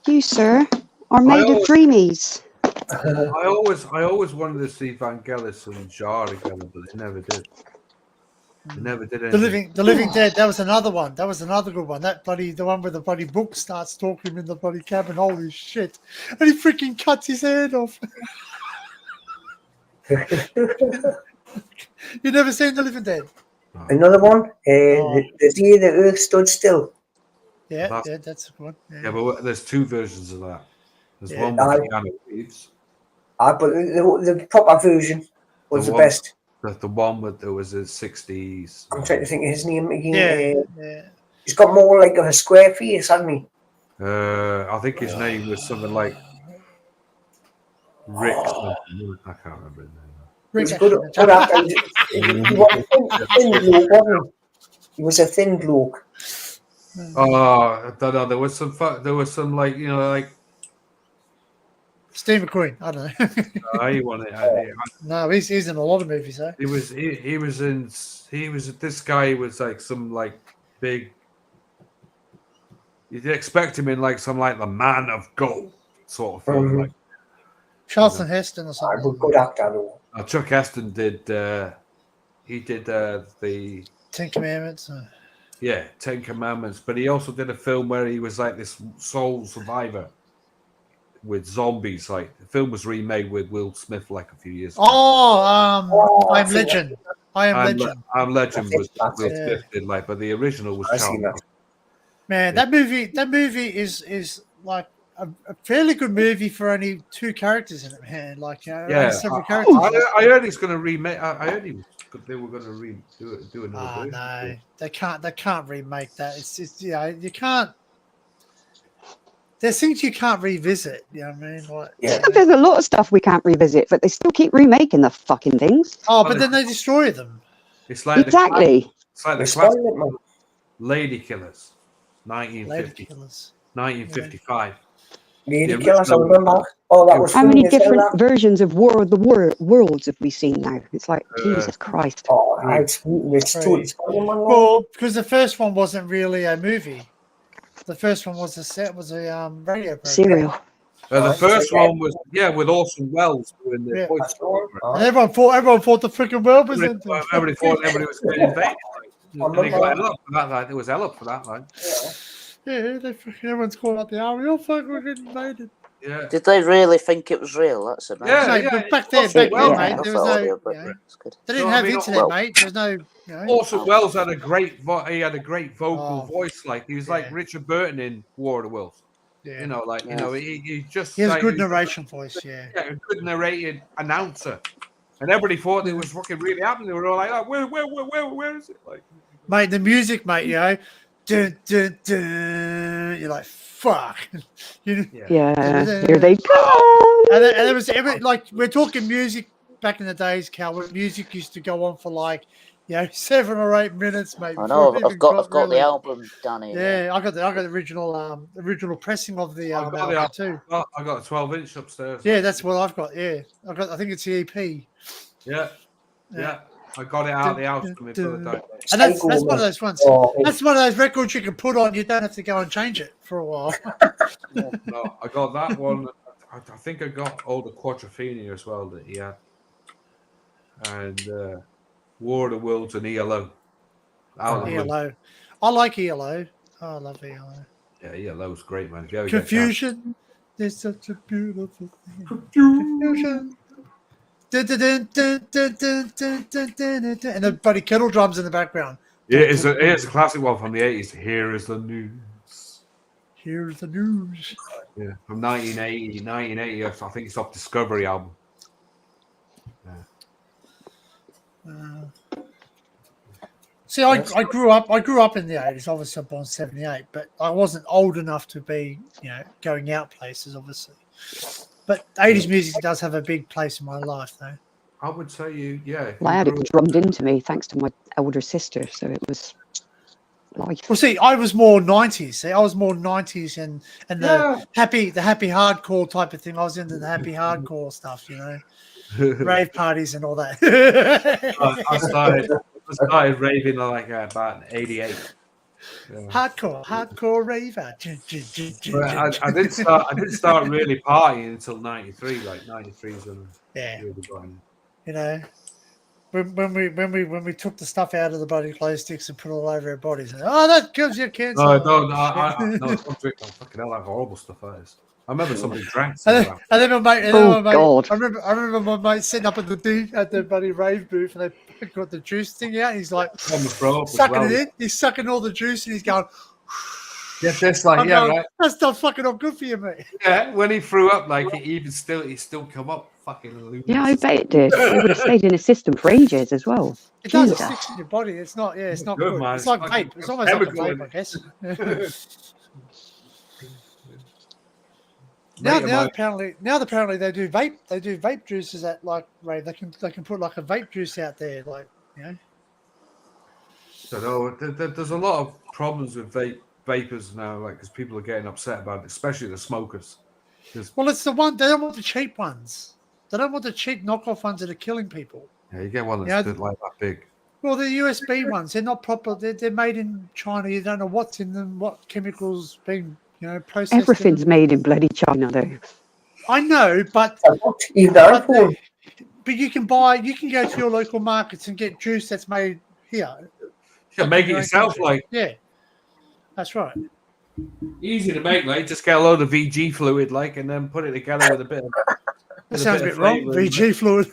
You, sir, are made of dreamies. I always wanted to see Vangelis and Jar together, but they never did. They never did anything. The Living Dead. That was another one. That was another good one. The one where the bloody book starts talking in the bloody cabin. Holy shit! And he freaking cuts his head off. You never seen The Living Dead? Another one, the day the Earth stood still. Yeah, that's a good one. Yeah, but there's two versions of that. There's Yeah. one with Keanu Reeves. But the proper version was the one- best. The one with there was the 60s. I'm trying to think of his name again. Yeah. He's got more like a square face, hasn't he? I think his name was something like Rick. Something. I can't remember his name. He's good actor. He was a thin bloke, wasn't he? He was a thin bloke. Oh, I don't know. There was some like like. Steve McQueen. I don't know. He won it. No, he's in a lot of movies though. He was this guy was like some like big. You'd expect him in like some like the Man of Gold sort of film, like Charlton Heston or something. I'm a good actor though. Chuck Heston did. He did the Ten Commandments. 10 Commandments, but he also did a film where he was like this sole survivor with zombies. Like the film was remade with Will Smith like a few years ago. I Am Legend. I Am Legend. I Am Legend was That's Will it. Smith did like, but the original was I've seen Charlton. that. Man, that movie is like a fairly good movie for only two characters in it, man. Like only several characters. I heard he's going to remake. I heard they were going to do another version. No, they can't remake that. It's you can't. There's things you can't revisit. You know what I mean? Like, Yeah. There's a lot of stuff we can't revisit, but they still keep remaking the fucking things. Oh, but then they destroy them. It's like Exactly. it's like the It's classic spoiling it, man. Lady Killers, Lady 1950, Killers. 1955. Lady The Killers, I original- remember. Oh, that was How funny many as hell, different that. versions of War of the Worlds have we seen now? It's like, Jesus Christ. Oh, it's too spoiling, man. Well, because the first one wasn't really a movie. The first one was a radio program. Serial. The first one was with Orson Welles doing the Yeah. voice. And everyone thought the freaking world was ending. Everybody thought everybody was getting invaded. Like, and they got remember hell up for that. Like, there was hell up for that. Like, Yeah, everyone's calling out the army. Oh fuck, we're getting invaded. yeah. Did they really think it was real? That's amazing. Yeah, No, but back then, Orson mate, Welles- there was no. It's good. They didn't No, I have mean, internet, well- mate. There's no. Orson Welles had a great vocal Oh. voice. Like he was like Yeah. Richard Burton in War of the Worlds. Yeah. You know, like he just He has a like, good narration voice. Yeah. a good narrated announcer, and everybody thought it was fucking really happening. They were all like, where is it? Like, Mate, the music, mate. Dun, dun, dun. You're like, fuck. You know? Yeah, here they go. And it was like we're talking music back in the days, Cal. Where music used to go on for like 7 or 8 minutes, mate. I know. before it I've got even the really- album, Danny. Yeah, I got the original pressing of the I've got album too. I got a 12-inch upstairs. Yeah, that's what I've got. Yeah, I think it's the EP. Yeah. I got it out of the house for me for the day. And that's one of those ones. Oh, That's one of those records you can put on. You don't have to go and change it for a while. No, I got that one. I think I got all the Quattrofini as well that he had, and War of the Worlds and ELO. ELO. I like ELO. Oh, lovely. Oh. Yeah, that was great, man. If you ever get a chance- Confusion is such a beautiful thing. Confusion. Dun, dun, dun, dun, dun, dun, dun, dun, dun, dun, and the bloody kettle drums in the background. Yeah, it's a classic one from the 80s. Here is the news. Here's the news. Yeah, from 1980. I think it's off Discovery album. See, I grew up in the 80s. Obviously, I'm born 78, but I wasn't old enough to be, going out places, obviously. But 80s music does have a big place in my life, though. I would say yeah. Well, I had it drummed into me thanks to my elder sister, so it was life. Well, see, I was more 90s. See, I was more 90s and the happy hardcore type of thing. I was into the happy hardcore stuff, rave parties and all that. I started raving like about 88. Yeah. Hardcore raver. But I didn't start really partying until 93. Like 93 is when I really got in. When we took the stuff out of the bloody glow sticks and put it all over our bodies. That gives you cancer. No, don't drink. Fucking hell, that horrible stuff that is. I remember somebody drank. And then my mate, God! I remember my mate sitting up at the bloody rave booth, and they got the juice thing out. And he's like sucking it in. He's sucking all the juice, and he's going. Yes, that's like right. That's not fucking not good for you, mate. Yeah, when he threw up, like he still come up fucking loose. Yeah, I bet it did. It would have stayed in the system for ages as well. It does. It sticks in your body. It's not. Yeah, it's not good. Man. It's like vape. It's almost like a vape, I guess. Now apparently they do vape. They do vape juices at like rave. They can put like a vape juice out there, like So no, there's a lot of problems with vapors now, like because people are getting upset about it, especially the smokers. Well, it's the one they don't want the cheap ones. They don't want the cheap knockoff ones that are killing people. Yeah, you get one that's like that big. Well, the USB ones, they're not proper. They're made in China. You don't know what's in them, what chemicals being processed. Everything's made in bloody China, though. I know, but you can go to your local markets and get juice that's made here. You can make it yourself, like that's right. Easy to make, like just get a load of VG fluid, like, and then put it together with a bit of. That sounds a bit wrong. VG fluid.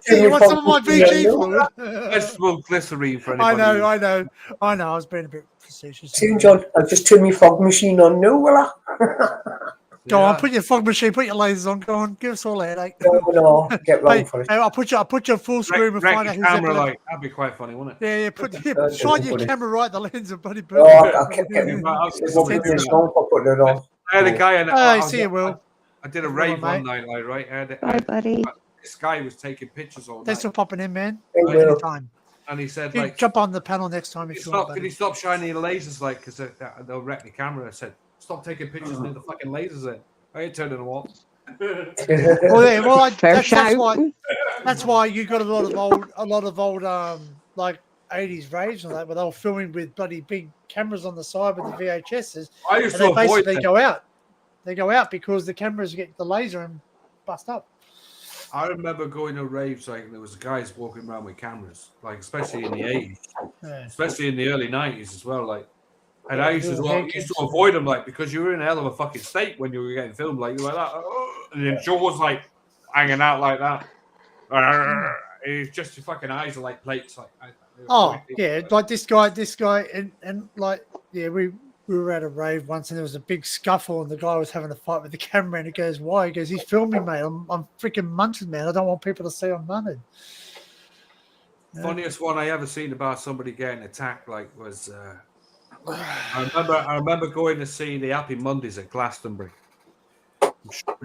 You want some of my VG fluid? Vegetable glycerine for anybody. I know. I was being a bit facetious. See, John, I've just turned my fog machine on now, will I? Go on, put your fog machine, put your lasers on. Go on, give us all a headache. No, get wrong for it. I'll put you full screen and find out who's camera, like that'd be quite funny, wouldn't it? Yeah. Shine your camera right, the lens of bloody bird. I kept getting I had a guy in. Hey, see you, Will. I did a rave one night, like, right? Bye, buddy. This guy was taking pictures all night. Thanks for popping in, man. Anytime. And he said, like, jump on the panel next time if you want. Can you stop shining your lasers, like, because they'll wreck the camera? I said, stop taking pictures and the fucking lasers in. I ain't turning them on. That's why you got a lot of old like 80s raves and that, where they were filming with bloody big cameras on the side with the VHSs. I used to avoid them. Go out. They go out because the cameras get the laser and bust up. I remember going to raves, like, and there was guys walking around with cameras, like, especially in the 80s, especially in the early 90s as well, like. And I used to avoid them, like, because you were in a hell of a fucking state when you were getting filmed, like, you were like that, and then Jaws, like, hanging out like that. It's just your fucking eyes are like plates, like. Like this guy, and like, we were at a rave once, and there was a big scuffle, and the guy was having a fight with the camera, and he goes, "Why?" He goes, "He's filming, mate. I'm freaking munted, man. I don't want people to see I'm munted." Funniest one I ever seen about somebody getting attacked, like, was. I remember going to see the Happy Mondays at Glastonbury.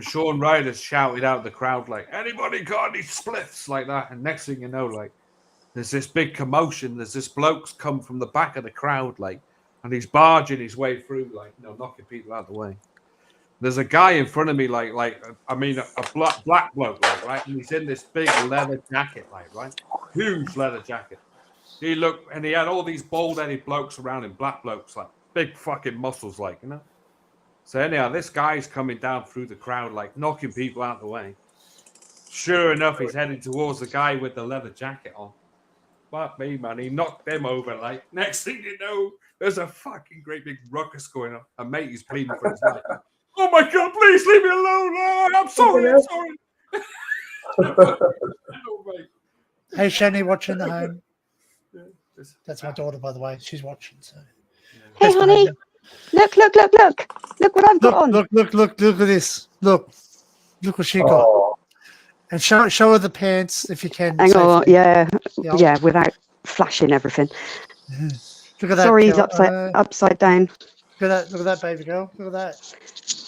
Sean Riders shouted out the crowd, like, "Anybody got any spliffs?" like that. And next thing you know, like, there's this big commotion. There's this bloke's come from the back of the crowd, like, and he's barging his way through, like, knocking people out of the way. There's a guy in front of me, a black bloke, like, right, and he's in this big leather jacket, like, right, huge leather jacket. He looked, and he had all these bald-headed blokes around him, black blokes, like big fucking muscles, like, So anyhow, this guy's coming down through the crowd, like, knocking people out of the way. Sure enough, he's heading towards the guy with the leather jacket on. Fuck me, man. He knocked them over. Like, next thing you know, there's a fucking great big ruckus going on. A mate is pleading for his life. Oh my God, please leave me alone. Oh, I'm sorry. I'm sorry. Oh, mate. Hey, Shani, watching the home. Yeah, just- That's my daughter, by the way. She's watching. So. Hey, Best honey. behaviour. Look what I've got on. Look at this. Look what she got. Oh, And show her the pants if you can. Hang on, safely. yeah, without flashing everything. Look at that. Sorry, he's girl. upside down. Look at that, baby girl. Look at that.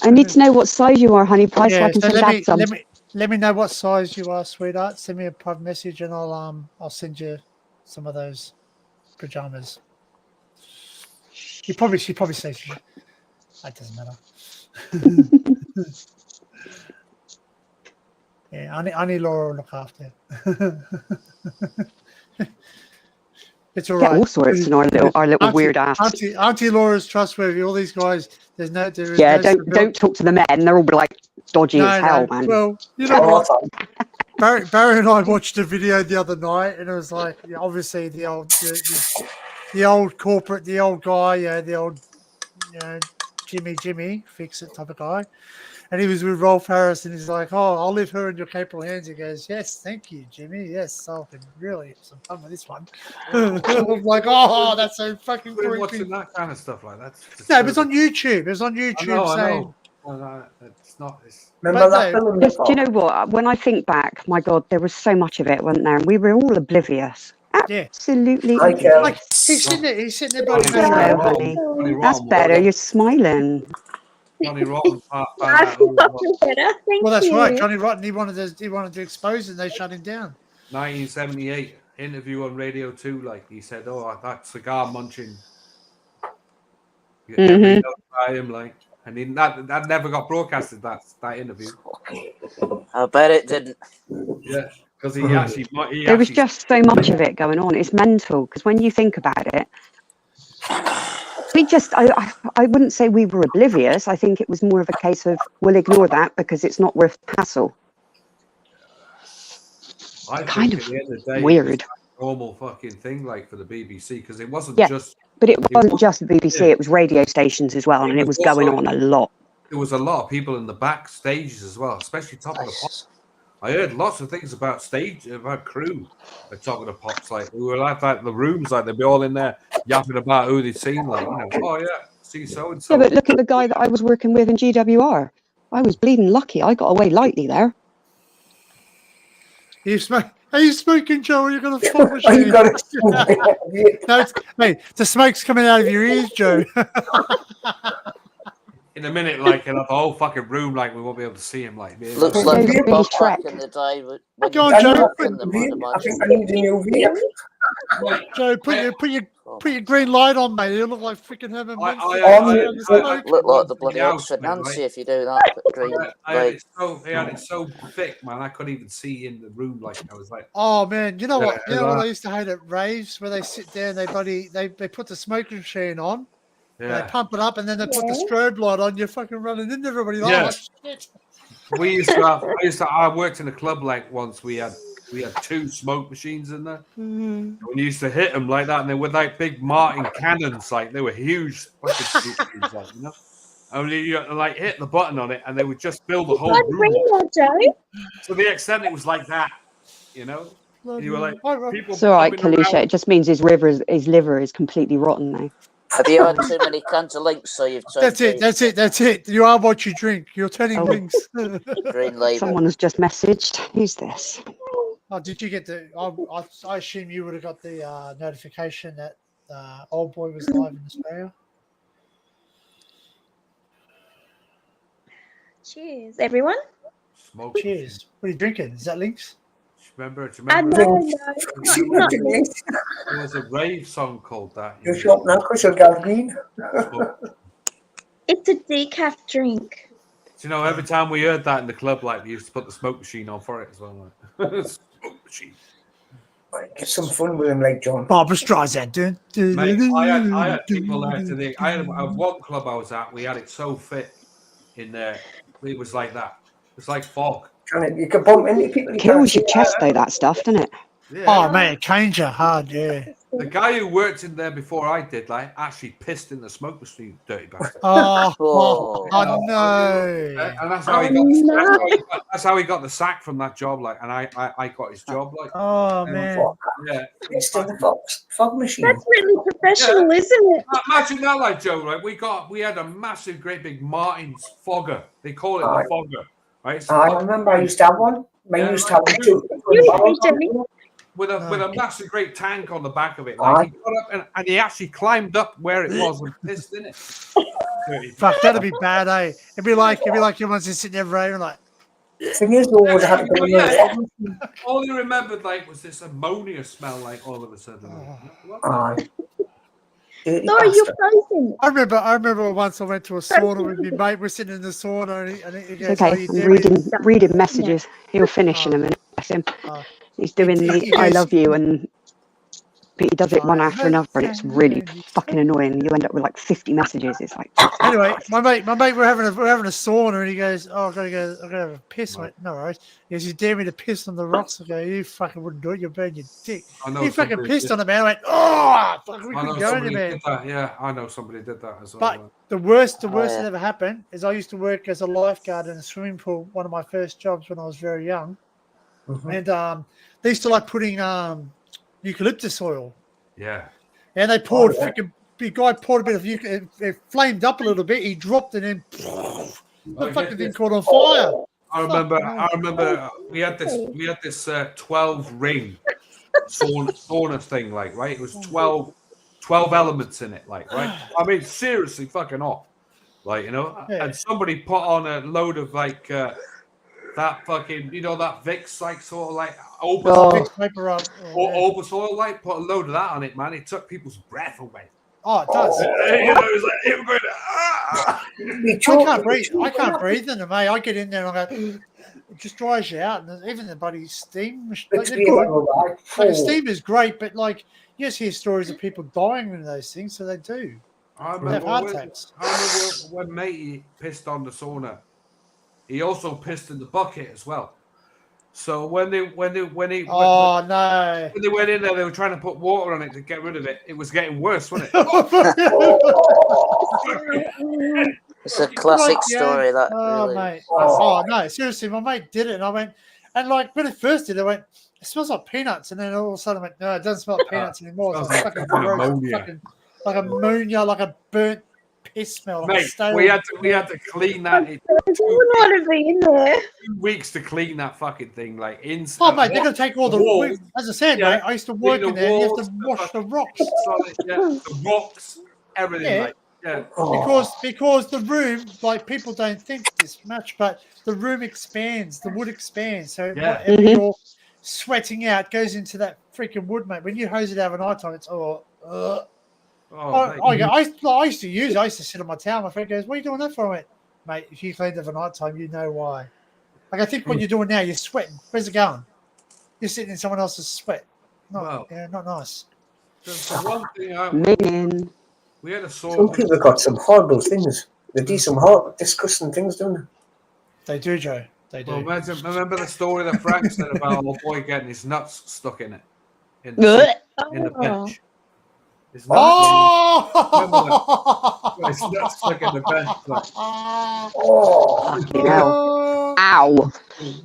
I need to know what size you are, honey pie, so I can so send Dad some. let me know what size you are, sweetheart. Send me a private message and I'll send you some of those pajamas. She probably says that doesn't matter. Yeah, I need Laura to look after. It's all Get right. all sorts in our little weird ass. Auntie Laura's trustworthy. All these guys, there is no don't talk to the men. They're all like dodgy as hell, man. Well, you know what? Barry and I watched a video the other night, and it was like, obviously the old corporate, the old guy, the old, Jimmy, fix it type of guy. And he was with Rolf Harris, and he's like, "Oh, I'll leave her in your capable hands." He goes, "Yes, thank you, Jimmy. Yes, I can really have some fun with this one." I'm like, "Oh, that's so fucking creepy." Watching that kind of stuff like that. No, but it's on YouTube. It was on YouTube I saying. know. Well, it's not. remember that film? Do you know what? When I think back, my God, there was so much of it, wasn't there? And we were all oblivious. Absolutely. Hi, Kel. Like he's sitting there. Johnny Hello, Rotten. honey. Johnny That's Rotten, better. You're smiling. Johnny Rotten. I feel much better. Thank Well, that's you. right. Johnny Rotten. He wanted to expose it, and they shut him down. 1978 interview on Radio 2. Like he said, "Oh, that cigar munching." Everybody knows about him, like, and that never got broadcasted. That interview. I bet it didn't. Yeah, because he actually. There was just so much of it going on. It's mental because when you think about it, I wouldn't say we were oblivious. I think it was more of a case of we'll ignore that because it's not worth the hassle. I Kind think of at the end of the day, weird. it was a normal fucking thing, like for the BBC, because it wasn't just. But it wasn't just the BBC, it was radio stations as well, and it was going on a lot. There was a lot of people in the back stages as well, especially Top of the Pops. I heard lots of things about crew at Top of the Pops, like we were like the rooms, like they'd be all in there yapping about who they'd seen, like, oh yeah, see so and so. Yeah, but look at the guy that I was working with in GWR. I was bleeding lucky. I got away lightly there. Are you smoking, Joe? Or are you going to fuck with You got it. No, hey, the smoke's coming out of your ears, Joe. In a minute, like in the whole fucking room, like we won't be able to see him. Like Looks Don't like be a bomb Shrek. back in the day. When Go on, you Joe. walk in them, I think I need a new vehicle. Joe, put your green light on, mate. You look like freaking Herman Munster. I look like the bloody Yeah, Oxford right. Nancy if you do that. Green, like, it's so thick, man. I couldn't even see in the room. Like I was like, Oh man, you know what? Yeah, You know what I used to hate at raves where they sit there and they put the smoke machine on, and they pump it up, and then they put the strobe light on. You're fucking running into everybody. Yeah. Oh, shit. We used to. I worked in a club like once. We had 2 smoke machines in there. Mm. We used to hit them like that, and they were like big Martin cannons. Like they were huge, fucking smoke machines, like, you know. Only you had to like hit the button on it, and they would just fill the whole Blood room. green up. or Joe? To the extent it was like that, you know. And you were like, people. It's all right, popping Kalusha. around. It just means his liver is completely rotten now. have you had too many cans of links? So you've turned That's it. You are what you drink. You're turning Oh. wings. green label. Someone has just messaged. Who's this? Oh, did you get the? I assume you would have got the notification that Old Boy was live in Australia. Cheers, everyone. Smoke. Cheers. What are you drinking? Is that Lynx? Remember? Do you I remember? know, not me. There was a rave song called that. You're shop now because you'll get green. It's a decaf drink. You know, every time we heard that in the club, like we used to put the smoke machine on for it as well. Like. Smoke machine. Get some fun with him, like John. Barbara Streisand. Mate, I had people there today. I had one club I was at. We had it so fit in there. It was like that. It's like fog. You can bump into people. You can't Kills see your chest though, that stuff, doesn't it? Yeah. Oh man, it changed you hard, yeah. The guy who worked in there before I did, like, actually pissed in the smoke machine, dirty bastard. Oh And no. that's how he got. That's how he got the sack from that job. Like, and I got his job. Like, Oh man. yeah. It's in the fog machine. That's really professional, isn't it? Imagine that, like Joe. Like, we had a massive, great big Martin's fogger. They call it the fogger, right? So I remember I used to have one. I used to have two. With a massive great tank on the back of it. Like, he got up and he actually climbed up where it was and pissed in it. Fuck, that'd be bad, eh? It'd be like everyone's just sitting there raving like. Thing is, though, had to go all he remembered like was this ammonia smell. Like all of a sudden. No, you're frozen. I remember once I went to a sauna with my mate. We're sitting in the sauna, and he goes, Okay, I'm reading messages. He'll finish in a minute. Bless him. He's doing the "I love you" and. But he does it one after another, and it's really fucking annoying. You end up with like 50 messages. It's like. Anyway, my mate, we're having a sauna, and he goes, "Oh, I'm gonna have a piss." I went, "No worries." He goes, "You dare me to piss on the rocks?" I go, "You fucking wouldn't do it. You burn your dick." He fucking pissed on the man. I went, "Oh, fuck, we couldn't go in there." Yeah, I know somebody did that as well. But the worst that ever happened is I used to work as a lifeguard in a swimming pool. One of my first jobs when I was very young, and they used to like putting eucalyptus oil. Yeah. And they poured the guy poured a bit of eucalyptus. It flamed up a little bit. He dropped it in. The fucking thing caught on fire. I remember we had this 12 ring sauna thing, like, right? It was 12 elements in it, like, right? I mean, seriously fucking off. Like, you know, and somebody put on a load of like that fucking, you know, that Vicks, like, sort of like Opus oil, like, put a load of that on it, man. It took people's breath away. Oh, it does. You know, it was like, I can't breathe in them, mate. I get in there and I go, it just dries you out. And even the bloody steam, like, the steam is great, but like, you just hear stories of people dying in those things, so they do. I remember when matey pissed on the sauna. He also pissed in the bucket as well. So when they went in there, they were trying to put water on it to get rid of it. It was getting worse, wasn't it? It's a classic story. That. Oh, really. mate. Oh no, seriously, my mate did it, and I went, and like when it first did, I went, it smells like peanuts, and then all of a sudden I went, no, it doesn't smell like peanuts anymore. It's like fucking gross, like ammonia, like a burnt piss smell. Like mate, we had to clean that. I don't want to be in there. 2 weeks to clean that fucking thing, like inside. Oh mate, they're gonna take all the walls. As I said, mate, I used to work in there. You have to wash the rocks. The rocks, everything. Yeah. Like, yeah. Because the room, like, people don't think this much, but the room expands, the wood expands. So whatever you're sweating out goes into that freaking wood, mate. When you hose it out at night time, it's I used to use it. I used to sit on my towel. My friend goes, "What are you doing that for?" I went, "Mate, if you cleaned it for night time, you know why." Like, I think what you're doing now, you're sweating. Where's it going? You're sitting in someone else's sweat. Not nice. The one thing we had a sauna. Some people have got some horrible things. They do some disgusting things, don't they? They do, Joe. They do. Well, remember the story that Frank said about a boy getting his nuts stuck in it? In the bench. His nuts stuck in the bench. Like. Ow.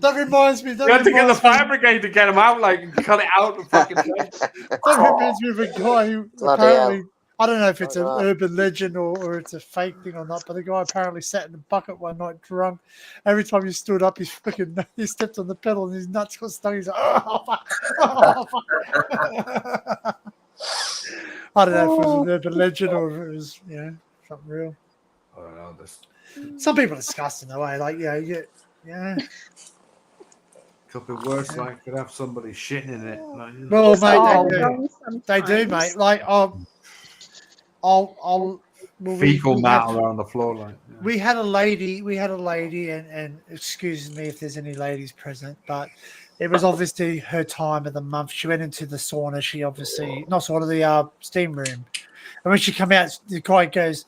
That reminds me. You had to get the fire brigade to get him out, like, cut it out the fucking bench. That reminds me of a guy who apparently, I don't know if it's an urban legend or it's a fake thing or not, but the guy apparently sat in the bucket one night drunk. Every time he stood up, he stepped on the pedal and his nuts got stuck. He's like, oh, fuck. Oh, fuck. I don't know if it was an urban legend or if it was, something real. I don't know. Some people are disgusting the way, like, Could be worse, like, could have somebody shitting in it. Like, well, mate, they do, mate. Like, fecal matter on the floor, like. Yeah. We had a lady, and excuse me if there's any ladies present, but it was obviously her time of the month. She went into the sauna. She obviously, not sauna, the steam room. And when she came out, the guy goes,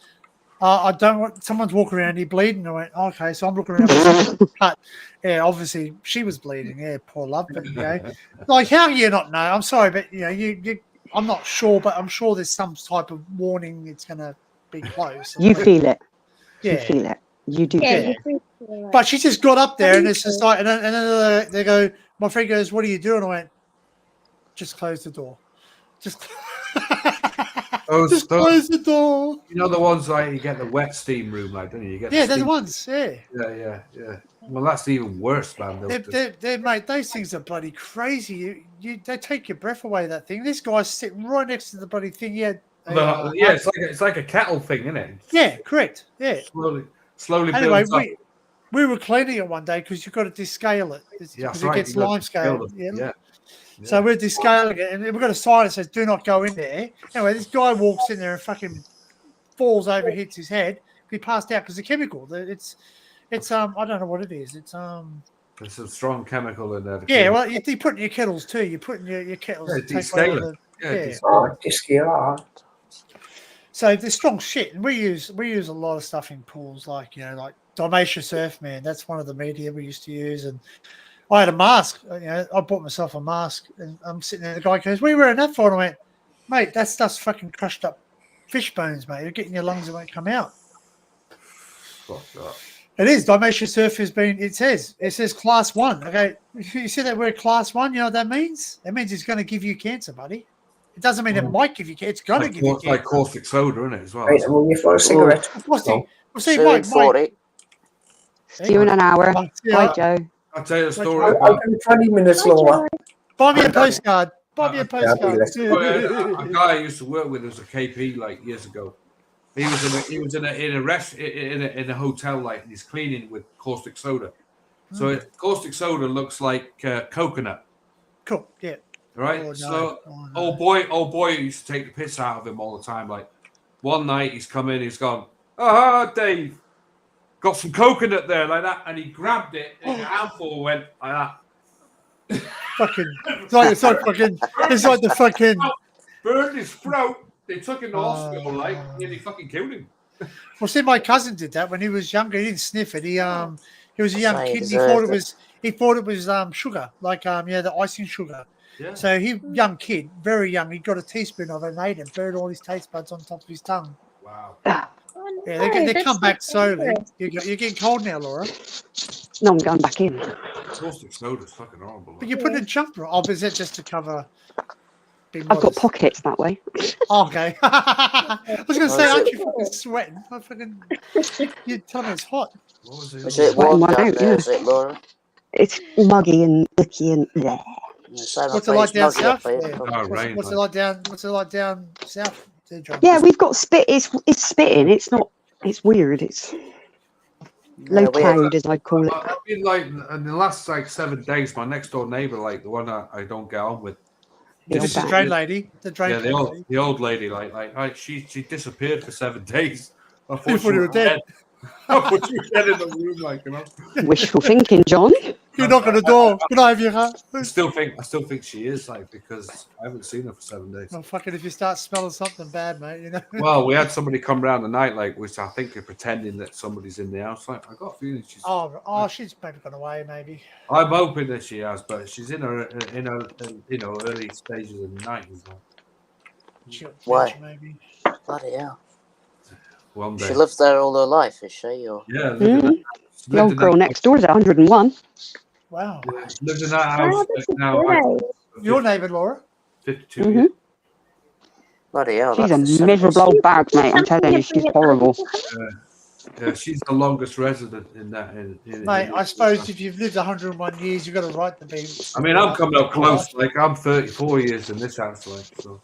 I don't want someone's walking around here bleeding. I went, okay, so I'm looking around. Cut. Yeah, obviously she was bleeding. Yeah, poor love. But like, how you not know? I'm sorry, but you I'm not sure, but I'm sure there's some type of warning it's going to be close. You feel it. Yeah. You feel it. You do. Yeah, feel it. you feel But she just got up there, and it's just like, and then they go. My friend goes, "What are you doing?" I went, "Just close the door. Just close the door." You know the ones like you get the wet steam room, like, don't you? You get Yeah, they're the steam- ones. Yeah. Yeah. Well, that's even worse, man. They're mate, those things are bloody crazy. They take your breath away. That thing. This guy's sitting right next to the bloody thing. Yeah, it's like a kettle thing, isn't it? yeah, correct. Yeah. Slowly. Anyway, builds up. we were cleaning it one day because you've got to descale it because it gets lime scale. Yeah. So we're descaling it, and we've got a sign that says "Do not go in there." Anyway, this guy walks in there and fucking falls over, hits his head. He passed out because the chemical. It's I don't know what it is. It's There's some strong chemical in there. Yeah, well, you put in your kettles too. You put in your kettles. Yeah, to take descale away it. Descale. So there's strong shit, and we use a lot of stuff in pools, like like Dalmatia Surf, man. That's one of the media we used to use, and I had a mask. I bought myself a mask, and I'm sitting there. The guy goes, "What are you wearing that for?" And I went, "Mate, that stuff's fucking crushed up fish bones, mate. You're getting your lungs, it won't come out." Fuck that. It is. Dalmatia Surf has been, it says class 1. Okay, you see that word class 1, you know what that means? That means it's going to give you cancer, buddy. It doesn't mean it might give you cancer. It's going to give you cancer. Like caustic soda, isn't it, as well? Right, well, you for a cigarette. We'll see, Mike. 40. See you in an hour. Bye, Joe. I'll tell you a story I'll about give 20 minutes lower. Buy me a postcard. Buy me a postcard. a guy I used to work with was a KP like years ago. He was in a hotel, like, and he's cleaning with caustic soda. So caustic soda looks like coconut. Cool. Yeah. Right. Oh, no. So Oh, no. old boy used to take the piss out of him all the time. Like one night he's come in, he's gone, Dave, got some coconut there, like that, and he grabbed it and a handful went like that. Fucking, it's like the fucking burned his throat. They took him to hospital, like, and he fucking killed him. Well, see, my cousin did that when he was younger. He didn't sniff it. He was a young So he kid. deserved He thought it was sugar, like the icing sugar. Yeah. So young kid, very young. He got a teaspoon of it and ate it, burned all his taste buds on top of his tongue. Wow. Oh, Yeah, no, they that's come back so slowly. dangerous. You're getting cold now, Laura. No, I'm going back in. Caustic soda's fucking horrible. But you put a jumper. Oh, is it just to cover? I've got pockets that way. Oh, okay. I was going to say, Oh, is aren't it- you fucking sweating? I fucking. You tell me it's hot. What was it? Is it Sweating warm one down out, there, yeah. is it, Laura? It's muggy and icky and bleh. Yeah, same What's up it like here, down it's muggy up south? here. Yeah. Oh, rain, What's it man. like down? What's it like down south? There, John? Yeah, we've got spit. It's spitting. It's not. It's weird. It's low Yeah, we have- cloud, as I call it. I've been like in the last like 7 days, my next door neighbor, like the one I don't get on with. This is the drain lady. The drain Yeah, lady. the old lady, like she disappeared for 7 days. I You thought thought you were dead. I thought you were dead in the room, like, you know. Wishful thinking, John. You knock on the door. Can I have your hat? I still think she is, like, because I haven't seen her for 7 days. Well, fucking, if you start smelling something bad, mate, you know. Well, we had somebody come round the night, like, which I think they're pretending that somebody's in the house. Like, I got a feeling she's. Oh, she's maybe gone away, maybe. I'm hoping that she has, but she's in her early stages of the night. She got Why? dementia, maybe. Bloody hell. One day. She lived there all her life, is she? Or Yeah, The old girl next door is at 101. Wow. lived in that house now. Your neighbour, Laura. 52 Mhm. years. bloody hell. She's a that's the miserable same. old bag, mate. I'm telling you, she's horrible. Yeah, she's the longest resident in that. Mate, I suppose if you've lived 101 years, you've got a right to be. I mean, I'm coming up close. Like, I'm 34 years in this house, like, so.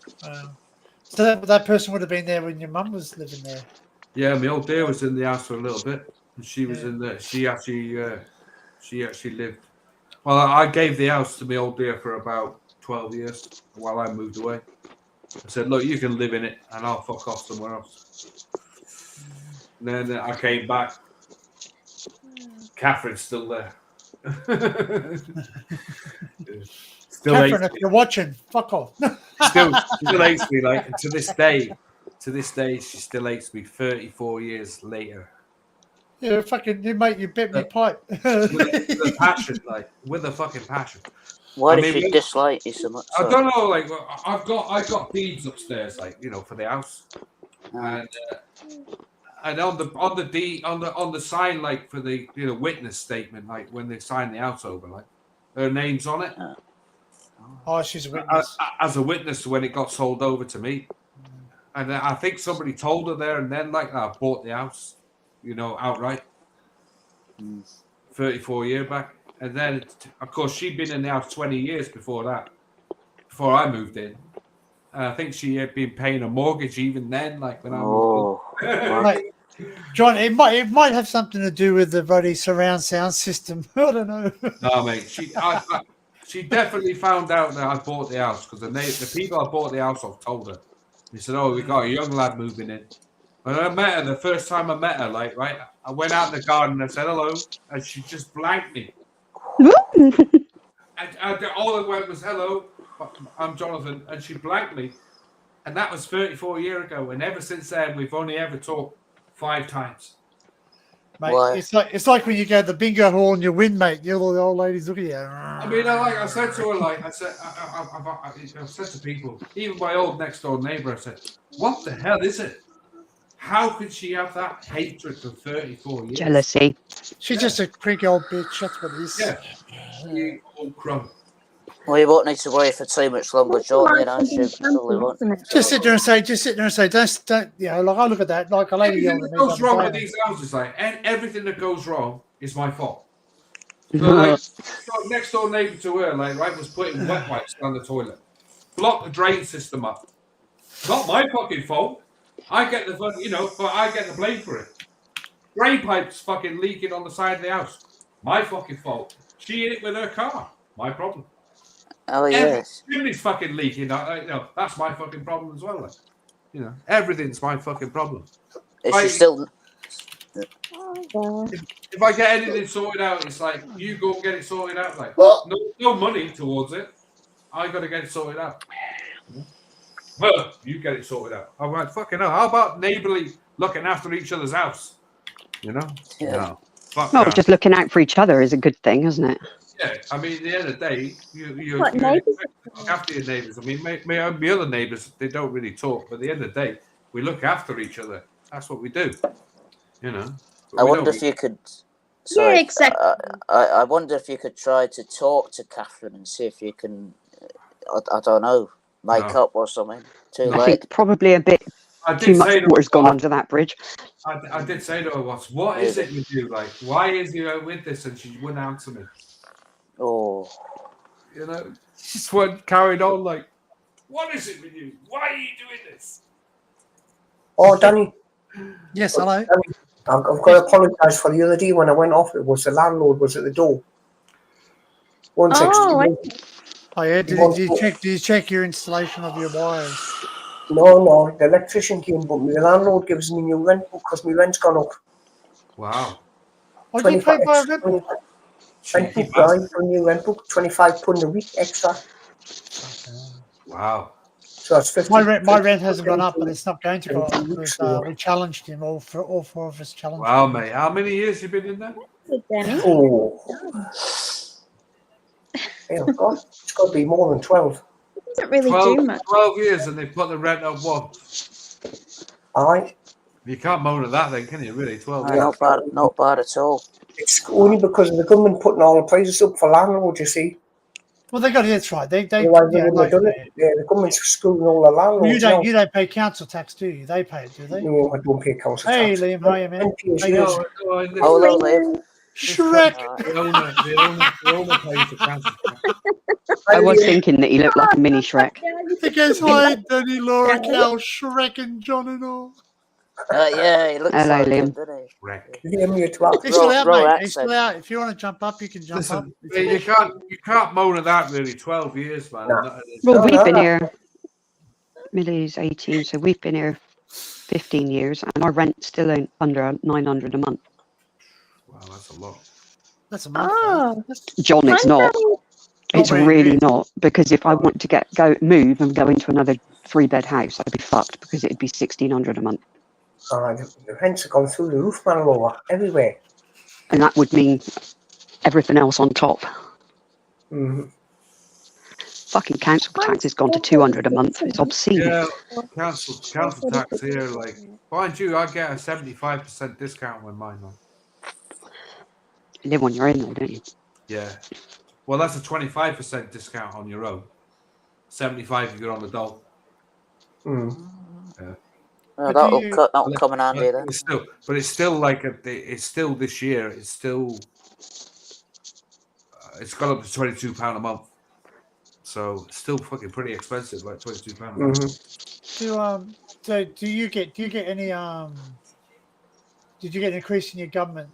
So that person would have been there when your mum was living there. Yeah, my old dear was in the house for a little bit, and she was in there. She actually lived. Well, I gave the house to my old dear for about 12 years while I moved away. I said, "Look, you can live in it, and I'll fuck off somewhere else." And then I came back. Catherine's still there. Still Catherine, hates if you're watching, fuck off. still hates me, like, and to this day, to this day, she still hates me 34 years later. Yeah, fucking, you mate, you bit me pipe. With a passion, like, with a fucking passion. Why I does mean, she dislike you so much? I So? don't know, like, I've got beads upstairs, like, you know, for the house. And on the sign, like, for the, you know, witness statement, like when they sign the house over, like, her name's on it. Oh, she's a witness. As a witness to when it got sold over to me. And I think somebody told her there and then, like, I bought the house, you know, outright. 34 years back. And then, of course, she'd been in the house 20 years before that, before I moved in. And I think she had been paying a mortgage even then, like when I moved in. Mate, John, it might have something to do with the bloody surround sound system. I don't know. No, mate. She definitely found out that I bought the house because the people I bought the house off told her. They said, "Oh, we got a young lad moving in." When I met her, the first time I met her, like, right, I went out in the garden and I said hello, and she just blanked me. And all I went was hello, I'm Jonathan, and she blanked me, and that was 34 years ago. And ever since then, we've only ever talked 5 times. Mate, it's like when you go to the bingo hall and you win, mate. The old ladies look at you. I mean, I said to her, like, I said to people, even my old next door neighbour, I said, "What the hell is it? How could she have that hatred for 34 years?" Jealousy. She's just a creaky old bitch. That's what it is. Yeah, you old crumb. Well, you won't need to worry for too much longer, John. You know, she probably won't. Just sit there and say, don't, you know, like, I look at that, like a lady yelled at Everything me. that goes wrong with these houses, like, and everything that goes wrong is my fault. So, like, next door neighbour to her, like, right, was putting wet wipes down the toilet, blocked the drain system up. Not my fucking fault. I get the, you know, but I get the blame for it. Drain pipes fucking leaking on the side of the house. My fucking fault. She hit it with her car. My problem. Oh, yes. Chimney's fucking leaking. You know, that's my fucking problem as well. Like, you know, everything's my fucking problem. Is she still? If I get anything sorted out, it's like you go and get it sorted out. Like, no money towards it. I got to get it sorted out. Well, you get it sorted out. I'm like, fucking hell. How about neighbourly looking after each other's house? You know? Yeah. No. Fuck Well, that. just looking out for each other is a good thing, isn't it? Yeah, I mean, at the end of the day, you look after your neighbours. I mean, my other neighbours, they don't really talk, but at the end of the day, we look after each other. That's what we do. You know? I wonder if you could. Sorry, Yeah, exactly. I wonder if you could try to talk to Catherine and see if you can. I don't know, make up or something. Too I late. think probably a bit too much water's gone under that bridge. I did say to her once, "What is it with you? Like, why is you with this?" And she wouldn't answer me. Oh. You know, just went carried on like, "What is it with you? Why are you doing this?" Oh, Danny. Yes, hello. Danny, I've got to apologise for the other day when I went off. It was the landlord was at the door. 160. Oh yeah. Did you check your installation of your wires? No. The electrician came, but the landlord gives me new rent book because my rent's gone up. Wow. What do you pay by a rent book? Rent book, right? For a new rent book, £25 a week extra. Wow. So that's 50. My rent hasn't gone up, but it's not going to go up because we challenged him. All 4 of us challenged. Wow, him. mate. How many years you been in there? Oh. Oh God, it's got to be more than 12. It doesn't really do much. 12 years and they put the rent up once. Aye. You can't moan at that then, can you, really? 12 years. Not bad at all. It's only because of the government putting all the prices up for landlords, you see. Well, they got it. That's right. They Otherwise they yeah, wouldn't have done it. Yeah, the government's screwing all the landlords. you don't pay council tax, do you? They pay it, do they? No, I don't pay council Hey, tax. Liam, how are you, man? Hello, Liam. Shrek. The owner pays the council tax. I was thinking that he looked like a mini Shrek. He goes, hi, Danny, Laura, Cal, Shrek, and John and all. Yeah, he looks Hello, like Liam. him, doesn't he? Wreck. Liam, you're 12. He's still out, Row mate. He's accent. still out. If you want to jump up, you can jump up. Listen, you can't moan at that, really. 12 years, man. No. Well, we've been here. Millie's 18, so we've been here 15 years, and our rent's still under 900 a month. Wow, that's a lot. That's a month. Oh. John, it's not. It's really not, because if I want to move and go into another 3-bed house, I'd be fucked because it'd be $1,600 a month. The rents have gone through the roof, man, lower everywhere. And that would mean everything else on top. Mm-hmm. Fucking council tax has gone to $200 a month. It's obscene. Yeah, council tax here, like, mind you, I get a 75% discount with mine. Like. You live on your own though, don't you? Yeah. Well, that's a 25% discount on your own. 75 if you're on adult. Mm. Yeah. Well, that'll come in handy then. It's still like it's still this year. It's still it's got up to £22 a month. So it's still fucking pretty expensive, like £22 a month. So do you get any did you get an increase in your government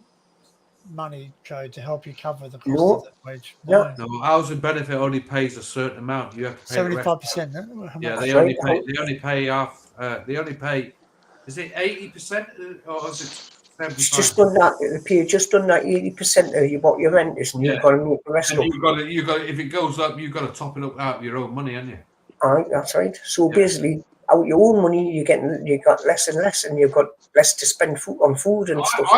money, Joe, to help you cover the cost of that wage? No. Housing benefit only pays a certain amount. You have to pay 75%. Yeah, they only pay off. They only pay. Is it 80% or is it 75%? It's just done that. They pay just done that 80% of what your rent is, and you've got to make the rest up. You got if it goes up, you've got to top it up out of your own money, haven't you? All right, that's right. So basically, out your own money, you got less and less, and you've got less to spend on food and stuff.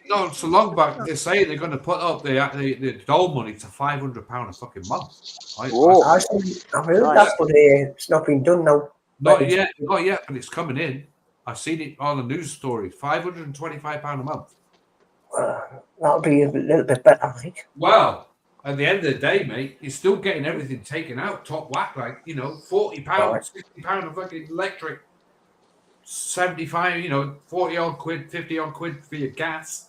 No, so long back they say they're going to put up the dole money to £500 a fucking month. I've heard that, but it's not been done now. Not yet, but it's coming in. I've seen it on the news story. £525 a month. That'll be a little bit better, I think. Well, at the end of the day, mate, you're still getting everything taken out, top whack, like, £40, £60 of fucking electric, 75, 40 odd quid, 50 odd quid for your gas.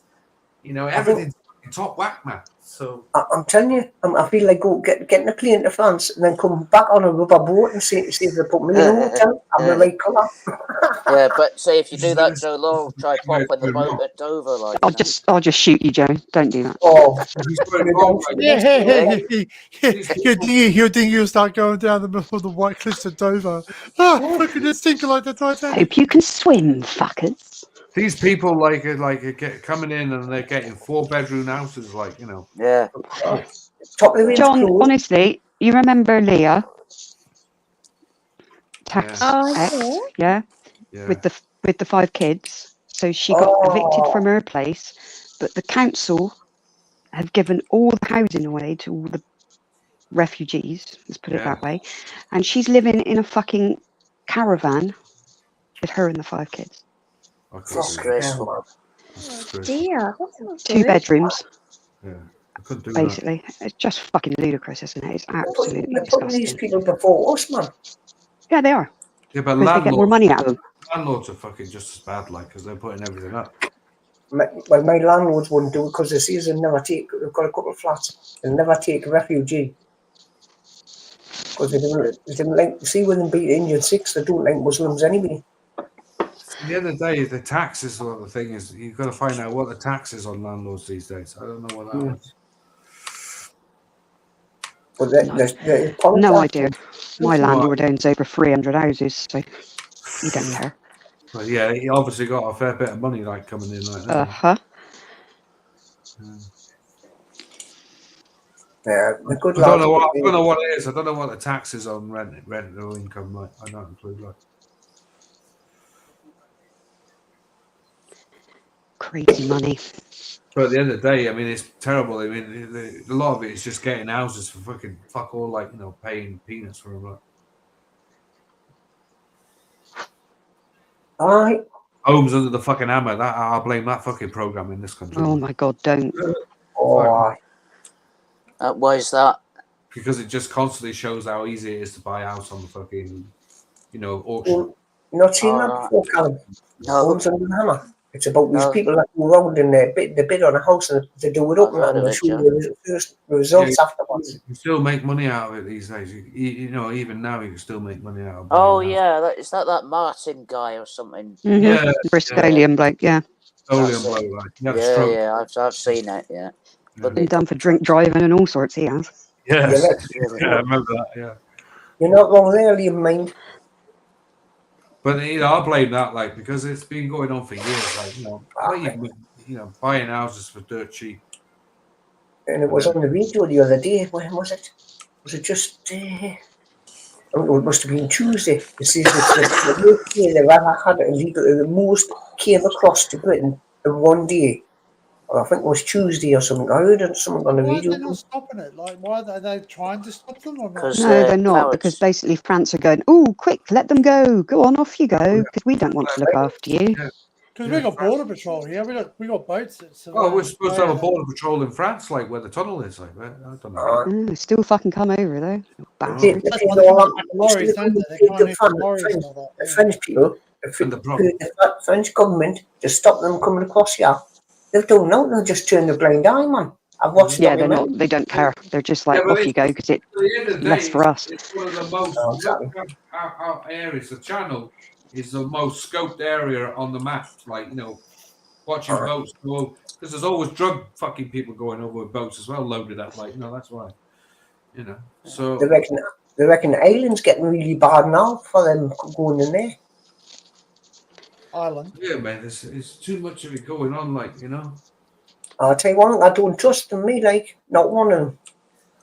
Everything's top whack, man. So I'm telling you, I feel like getting a plane to France and then come back on a rubber boat and see if they put me in a hotel. I'm the right colour. Yeah, but say if you do that, Joe Law, try popping the boat at Dover, like. I'll just shoot you, Joe. Don't do that. Oh, you think you'll start going down the middle of the White Cliffs of Dover? Oh, look at this thinking like the Titanic. Hope you can swim, fuckers. These people like get coming in and they're getting 4-bedroom houses, Yeah. Top of the John, honestly, you remember Leah? Tax X, yeah? With the 5 kids. So she got evicted from her place, but the council have given all the housing away to all the refugees, let's put it that way. And she's living in a fucking caravan with her and the 5 kids. Disgraceful. Dear. 2 bedrooms. Yeah. I couldn't do basically. It's just fucking ludicrous, isn't it? It's absolutely they're putting these people before us, man. Yeah, they are. Yeah, but they get more money out of them. Landlords are fucking just as bad, because they're putting everything up. Well, my landlords wouldn't do it because the season never take. They've got a couple of flats. They'll never take a refugee because they didn't like. See, when they beat Indian 6, they don't like Muslims anyway. At the end of the day, the taxes are the thing is you've got to find out what the tax is on landlords these days. I don't know what that is. But no idea. My landlord owns over 300 houses, so he don't care. But yeah, he obviously got a fair bit of money coming in like that. Yeah, I don't know what it is. I don't know what the tax is on rent or income. I don't include crazy money. But at the end of the day, I mean, it's terrible. I mean, a lot of it is just getting houses for fucking fuck all, paying peanuts for them. Homes under the fucking hammer. That I'll blame that fucking program in this country. Oh my god, don't. Why is that? Because it just constantly shows how easy it is to buy a house on the fucking, auction. You're not seeing that before, Callum. Homes under the hammer. It's about these people that go around and they bid on a house and they do it up and they show you the results afterwards. You can still make money out of it these days. Even now you can still make money out of it. Oh, yeah. Is that Martin guy or something? Mm-hmm. Yeah. Bristolian bloke, yeah. Bristolian bloke, Yeah, I've seen it, yeah. But been done for drink driving and all sorts, he has. Yes. Yeah, I remember that, yeah. You're not wrong there, Liam, mind. But I blame that, because it's been going on for years. Buying houses for dirt cheap. And it was on the radio the other day. When was it? Was it just? I don't know, it must have been Tuesday. It says it's the worst day they've ever had illegal. The most came across to Britain in one day. Or I think it was Tuesday or something. I heard something on the Why are radio. they not stopping it? Like, why are they trying to stop them or not? 'Cause No, they're not, because cowards. basically France are going, oh, quick, let them go. Go on, off you go, because we don't want to look after you. Because we got border patrol here. We got boats that surveil. Oh, we're supposed to have a border patrol in France, like where the tunnel is, like right? I don't know. Oh, still fucking come over, though. They Bastard. That's why they can't pack lorries, don't they? They can't enter lorries and all that. The French people, And the problem- the French government, to stop them coming across here, they don't know. They'll just turn the blind eye, man. I've watched Yeah, they're documentaries. not. They don't care. They're just like, Yeah, but off you go, because it's At the end of the less day, for us. it's one of the most Oh, exactly. our areas. The channel is the most scoped area on the map. Like, you know, watching boats go, because there's always drug fucking people going over with boats as well, loaded up. Like, you know, that's why. You know, so They reckon the island's getting really bad now for them going in there. Island. yeah, man, it's too much of it going on. Like, you know, I'll tell you one thing, I don't trust them, me, like, not one of them.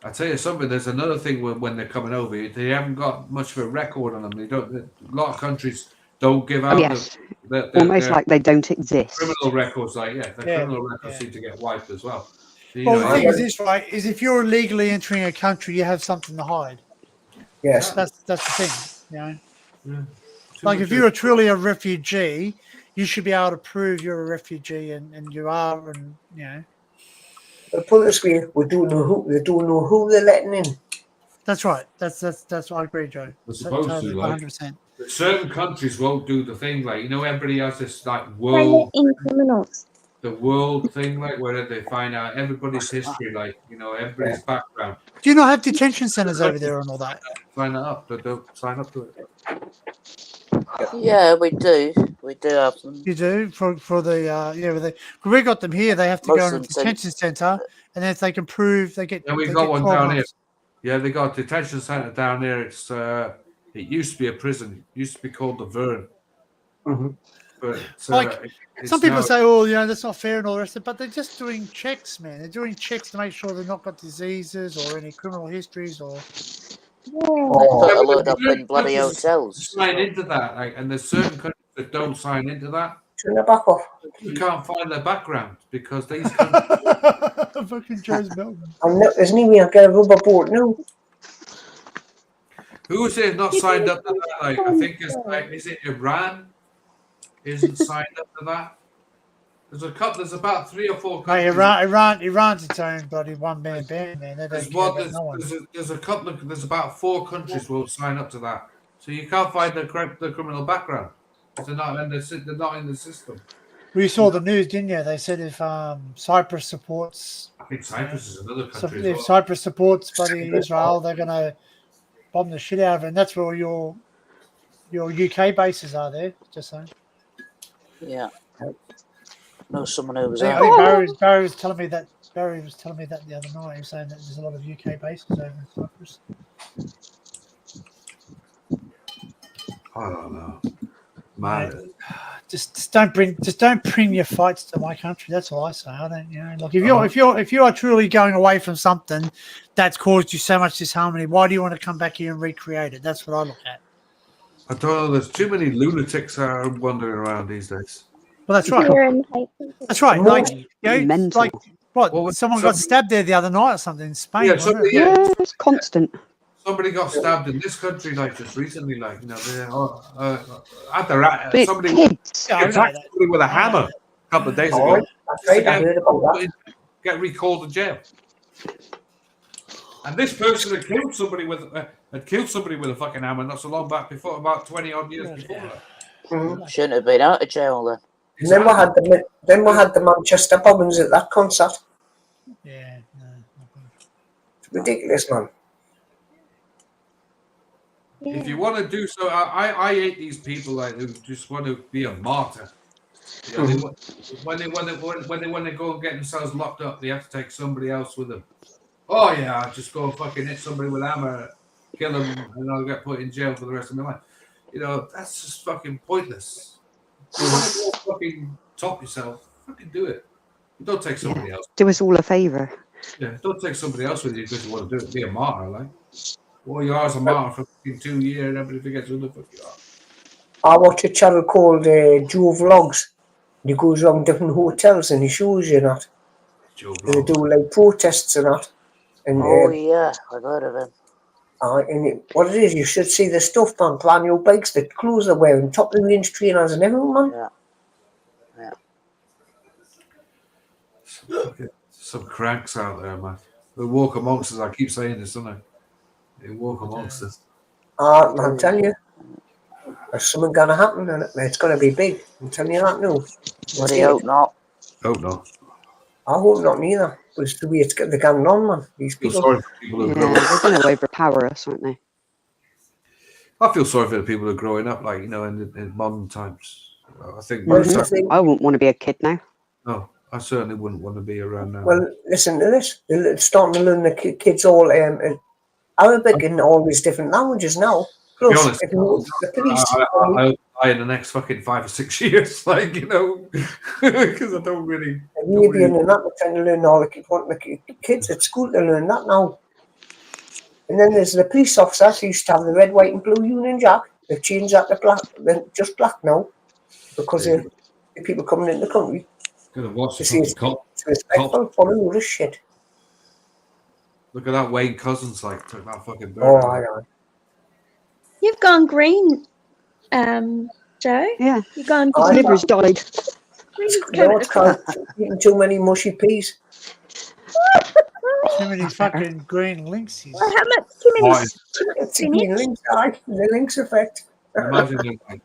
I tell you something. There's another thing when they're coming over. They haven't got much of a record on them. They don't. A lot of countries don't give out Oh, yes. their Almost like they don't exist. criminal records. Like, yeah, the criminal records yeah. seem to get wiped as well. So, you Well, know, the thing is this, right? Is if you're illegally entering a country, you have something to hide. Yes. That's the thing, you know. yeah, too Like much if you're truly a refugee, you should be able to prove you're a refugee and you are, and you know. But put it this way, they don't know who they're letting in. That's right. That's I agree, Joe. They're supposed Totally, to, like. 100%. But certain countries won't do the thing, like, you know, everybody has this like Let in criminals. the world thing, like where they find out everybody's history, like, you know, everybody's background. Do you not have detention centers over there and all that? Sign it up. They don't sign up to it. Yeah, we do. We do have them. You do for the we got them here. They have to Most go of in a them say- detention center, and then if they can prove they get. Yeah, we've they got get one 12 down here. months. Yeah, they got a detention center down there. It's it used to be a prison. It used to be called the Vern. Mm-hmm. But Like, it's Some people now- say, "Oh, you know, that's not fair," and all the rest of it, but they're just doing checks, man. They're doing checks to make sure they've not got diseases or any criminal histories or. Yeah. Put a load but up in bloody countries hotels. sign into that, like, and there's certain countries that don't sign into that. Turn their back off. You can't find their background because these countries. Fucking Joe's Melbourne. And there's no way I'll get a rubber boat now. Who is it not signed up to that? Like, I think it's like, is it Iran? Isn't signed up to that? There's a couple. There's about 3 or 4 Hey, countries. Iran's its own bloody one-man band, man. They There's don't care one. about no one. There's a couple of. There's about 4 countries will sign up to that. So you can't find the criminal background. They're not in the. They're not in the system. We saw the news, didn't you? They said if Cyprus supports, I think Cyprus is another so country. if as well. Cyprus supports bloody Israel, they're going to bomb the shit out of it, and that's where your UK bases are there. Just saying. Yeah. Know someone who was I out. think Barry was telling me that. Barry was telling me that the other night. He was saying that there's a lot of UK bases over in Cyprus. I don't know, man. Just don't bring your fights to my country. That's all I say. I don't, you know, like if you are truly going away from something that's caused you so much disharmony, why do you want to come back here and recreate it? That's what I look at. I don't know. There's too many lunatics wandering around these days. Well, that's right. Fear and hate. That's right. Like, you know, Mental. like what? Well, Someone got stabbed there the other night or something in Spain. Yeah, wasn't somebody- it? Yeah, it's constant. Somebody got stabbed in this country, like just recently, like, you know, But somebody kids. Yeah, I know attacked that. somebody with a hammer a couple of days Oh, ago. that's right, I heard about that. Get recalled to jail. And this person had killed somebody with a fucking hammer not so long back before, about 20 odd years before that. Mhm. Shouldn't have been out of jail then. And then we had the Manchester bombings at that concert. Yeah. No, not good. It's ridiculous, man. If you want to do so, I hate these people like who just want to be a martyr. You know, when they go and get themselves locked up, they have to take somebody else with them. Oh yeah, I'll just go and fucking hit somebody with a hammer, kill them, and I'll get put in jail for the rest of my life. You know, that's just fucking pointless. If you want to go fucking top yourself, fucking do it. Don't take somebody else. Do us all a favour. Yeah, don't take somebody else with you because you want to do it. Be a martyr, like. Well, you are a martyr for fucking 2 years and everybody forgets who the fuck you are. I watch a channel called Joe Vlogs. And he goes around different hotels and he shows you that. Joe They Blogs. do like protests and that. And, Oh yeah, I've heard of him. what it is, you should see the stuff, man. Plan your bikes, the clothes they're wearing, top of the range trainers and everything, man. Yeah. Some cranks out there, man. They walk amongst us. I keep saying this, don't I? They walk amongst us. I'm telling you, there's something going to happen and it's going to be big. I'm telling you that now. But I hope not. Oh no. I hope not neither. But it's the way they're going on, man. These I feel people. sorry for people who Yeah, grow up. they're going to overpower us, aren't they? I feel sorry for the people who are growing up, like, you know, in modern times. I think. Well, I wouldn't want to be a kid now. No, I certainly wouldn't want to be around now. Well, listen to this. They're starting to learn the kids all Arabic and all these different languages now. To be Plus, honest, if you go to the police, I'll die in the next fucking 5 or 6 years, like, you know, because I don't really. maybe in that they're trying to learn all the kids at school to learn that now. And then there's the police officers who used to have the red, white, and blue Union Jack. They've changed that to black, just black now, because of the people coming in the country. Gonna watch the See, fucking cop. it's respectful for all this shit. Look at that Wayne Cousins, like, took that fucking bird. Oh, out. I. You've gone green, Joe. Yeah. You've gone Oh, green. Liver's died. No, it's called eating too many mushy peas. Too many fucking green links. Well, how much? Too many. Why? Too much It's the green spinach. links, aye, the links effect. Imagine you, like,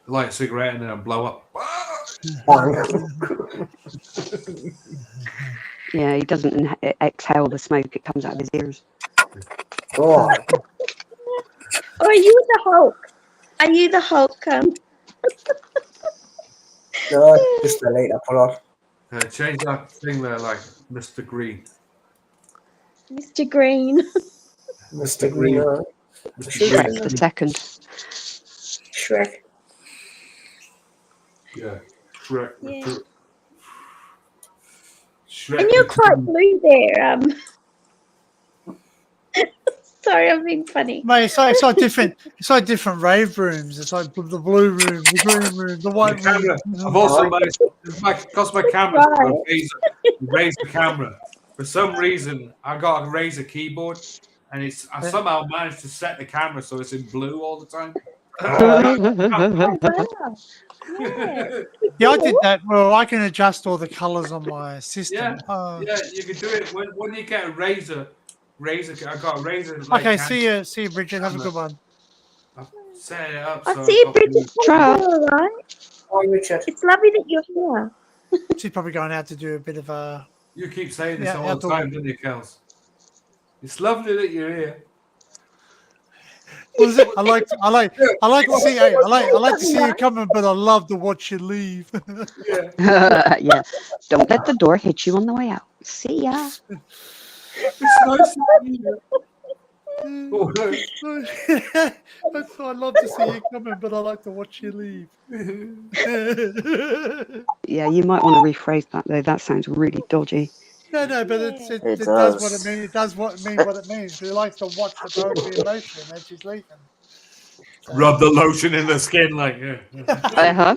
light a cigarette and then blow up. Bang. Yeah, he doesn't exhale the smoke. It comes out of his ears. Oh, Or are you the Hulk? Are you the Hulk? no, just a later plot. Change that thing there, like Mr. Green. Mr. Green. Mr. Green. Shrek the second. Shrek. Yeah. Shrek. Yeah. Shrek. And you're quite blue there. Sorry, I'm being funny. Mate, it's like different. It's like different rave rooms. It's like the blue room, the green room, the white The camera. room. I've also managed, because my camera's got a Razer camera. For some reason, I got a Razer keyboard, and I somehow managed to set the camera so it's in blue all the time. Wow. Yeah. Yeah, I did that. Well, I can adjust all the colors on my system. Yeah, you can do it when you get a Razer. I got a Razer. Like, Okay, see you, Bridget. Have a good one. I've set it up. I so see you, I've got Bridget. Try. All right. Oh, Richard. It's lovely that you're here. She's probably going out to do a bit of a. You keep saying this Yeah, all the outdoor. time, don't you, Kels? It's lovely that you're here. What is it? I like to see. I like to see you coming, but I love to watch you leave. Yeah. Don't let the door hit you on the way out. See ya. It's nice to see you. Oh, I love to see you coming, but I like to watch you leave. Yeah, you might want to rephrase that though. That sounds really dodgy. No, but it does what it means. It does what it means. She likes to watch the poetry in motion as she's leaving. Rub the lotion in the skin, like. Uh-huh.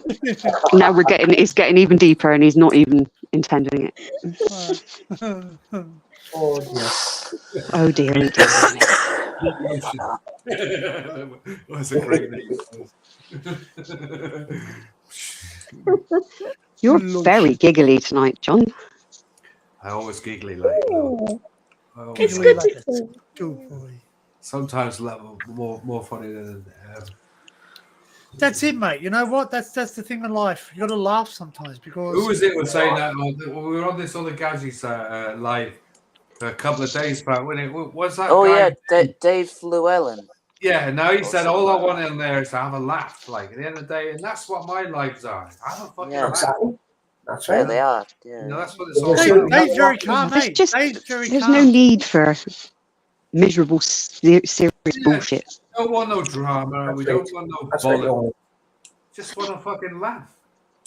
Now it's getting even deeper, and he's not even intending it. Oh, dear. Oh dear. That's a great name. You're very giggly tonight, John. I always giggly like. Oh, I always it's Giggly good like to a see. good boy. sometimes more funny than. That's it, mate. You know what? That's the thing in life. You got to laugh sometimes because. Who was it was saying that? We were on this other Gazzi's live a couple of days back. When it was that? Oh guy? yeah, Dave Llewellyn. Yeah. Now he said all I want in there is to have a laugh. Like at the end of the day, and that's what my lives are. Have a fucking Yeah. laugh. Exactly. That's Yeah, right. they are. Yeah. You know, that's what it's all Dave- about. Dave's very calm, There's mate. just- Dave's very There's calm. no need for miserable, serious bullshit. We don't want no drama. We don't want no That's right. bullet. Owen. Just want to fucking laugh.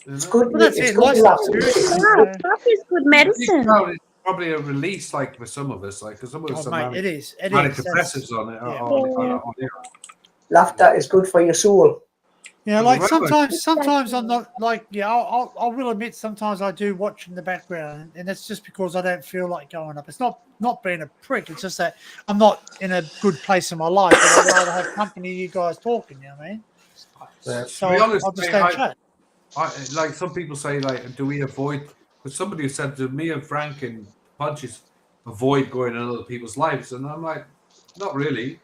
You It's know? good. Well, that's it's it. good Life's to laugh. not serious. Wow, coffee is good Deep medicine. down, probably a release, like for some of us, like because some of us Oh, are mate, it is. It manic is. depressives on it. yeah. On it. Laughter is good for your soul. Yeah, like Remember- sometimes I'm not like I will admit sometimes I do watch in the background, and it's just because I don't feel like going up. It's not being a prick. It's just that I'm not in a good place in my life, but I'd rather have company of you guys talking. You know what I mean? Yeah. So To be honest, I'll just mate, don't chat. like some people say, like, do we avoid? Because somebody said to me and Frank and Punches avoid going in other people's lives, and I'm like, not really.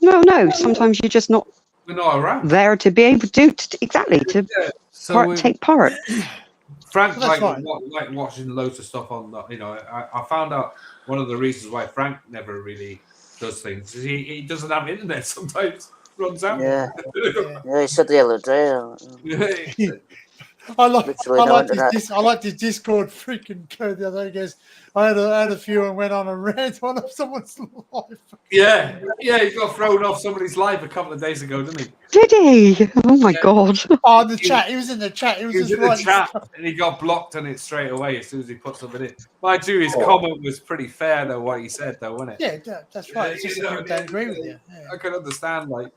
No, sometimes you're just not We're not around. there to be able to do exactly to Yeah. So take part. Frank Well, that's like watching loads of stuff on the, I found out one of the reasons why Frank never really does things is he doesn't have internet sometimes, runs out. Yeah. Yeah. Yeah, he said the other day. I like Literally no internet. I like this Discord freaking code the other day. He goes, I had a few and went on a rant on someone's life. Yeah, he got thrown off somebody's live a couple of days ago, didn't he? Did he? Oh my god! Oh, in the chat. He was in the chat. He was just in the writing chat, stuff. and he got blocked on it straight away as soon as he put something in. Mind you, his comment was pretty fair, though, what he said, though, wasn't it? Yeah, that's right. It's just that people don't agree with you. Yeah. I can understand, like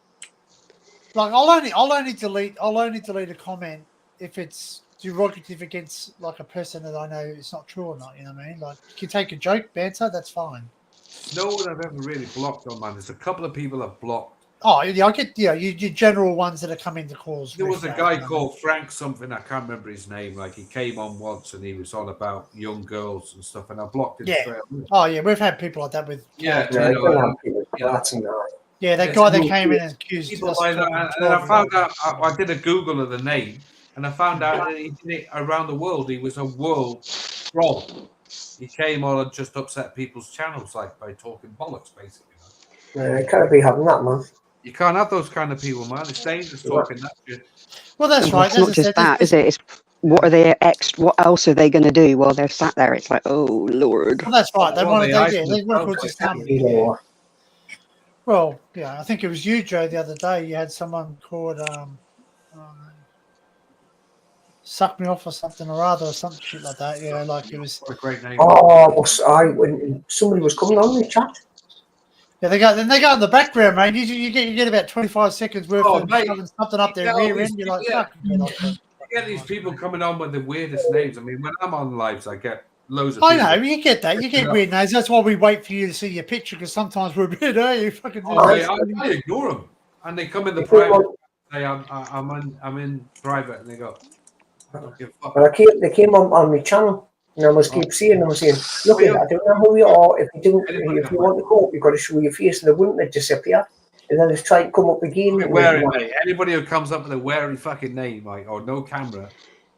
I'll only delete a comment if it's derogative against like a person that I know it's not true or not. You know what I mean? Like, you can take a joke, banter, that's fine. no one I've ever really blocked on, man. There's a couple of people I've blocked. Oh yeah, I get your general ones that are coming to calls. There was a guy called Frank something, I can't remember his name. Like, he came on once and he was on about young girls and stuff, and I blocked him straight away. Oh yeah, we've had people like that with. Yeah, that guy that came in and accused people us like of that. talking And I 12 found out, I did a Google of the name, and I found out that he did it around the world. He was a world troll. He came on and just upset people's channels, like by talking bollocks, basically. Yeah, you can't be having that, man. You can't have those kind of people, man. It's dangerous talking that shit. Well, that's right. It's not just that, is it? It's what are they what else are they going to do while they're sat there? It's like, oh Lord. Well, that's right. They Well, want to. they They work with just company. Yeah. Well, yeah, I think it was you, Joe, the other day. You had someone called Suck Me Off or something or other, or something shit like that. You know, like it was. What a great name. Oh, when somebody was coming on the chat. Yeah, they go in the background, mate. You get about 25 seconds worth of shoving something up their rear end. You're like, fuck. You get these people coming on with the weirdest names. I mean, when I'm on lives, I get loads of I people. know, you get that. You get weird names. That's why we wait for you to see your picture, because sometimes we're a bit, you fucking do I ignore them. And they come in the private. Say, I'm in private, and they go, I don't give a fuck. But they came on my channel, and I must keep seeing them saying, look, I don't know who you are. If you want to go up, you've got to show your face, and they wouldn't have disappeared. And then they try to come up again. Anybody who comes up with a wearing fucking name, like, or no camera.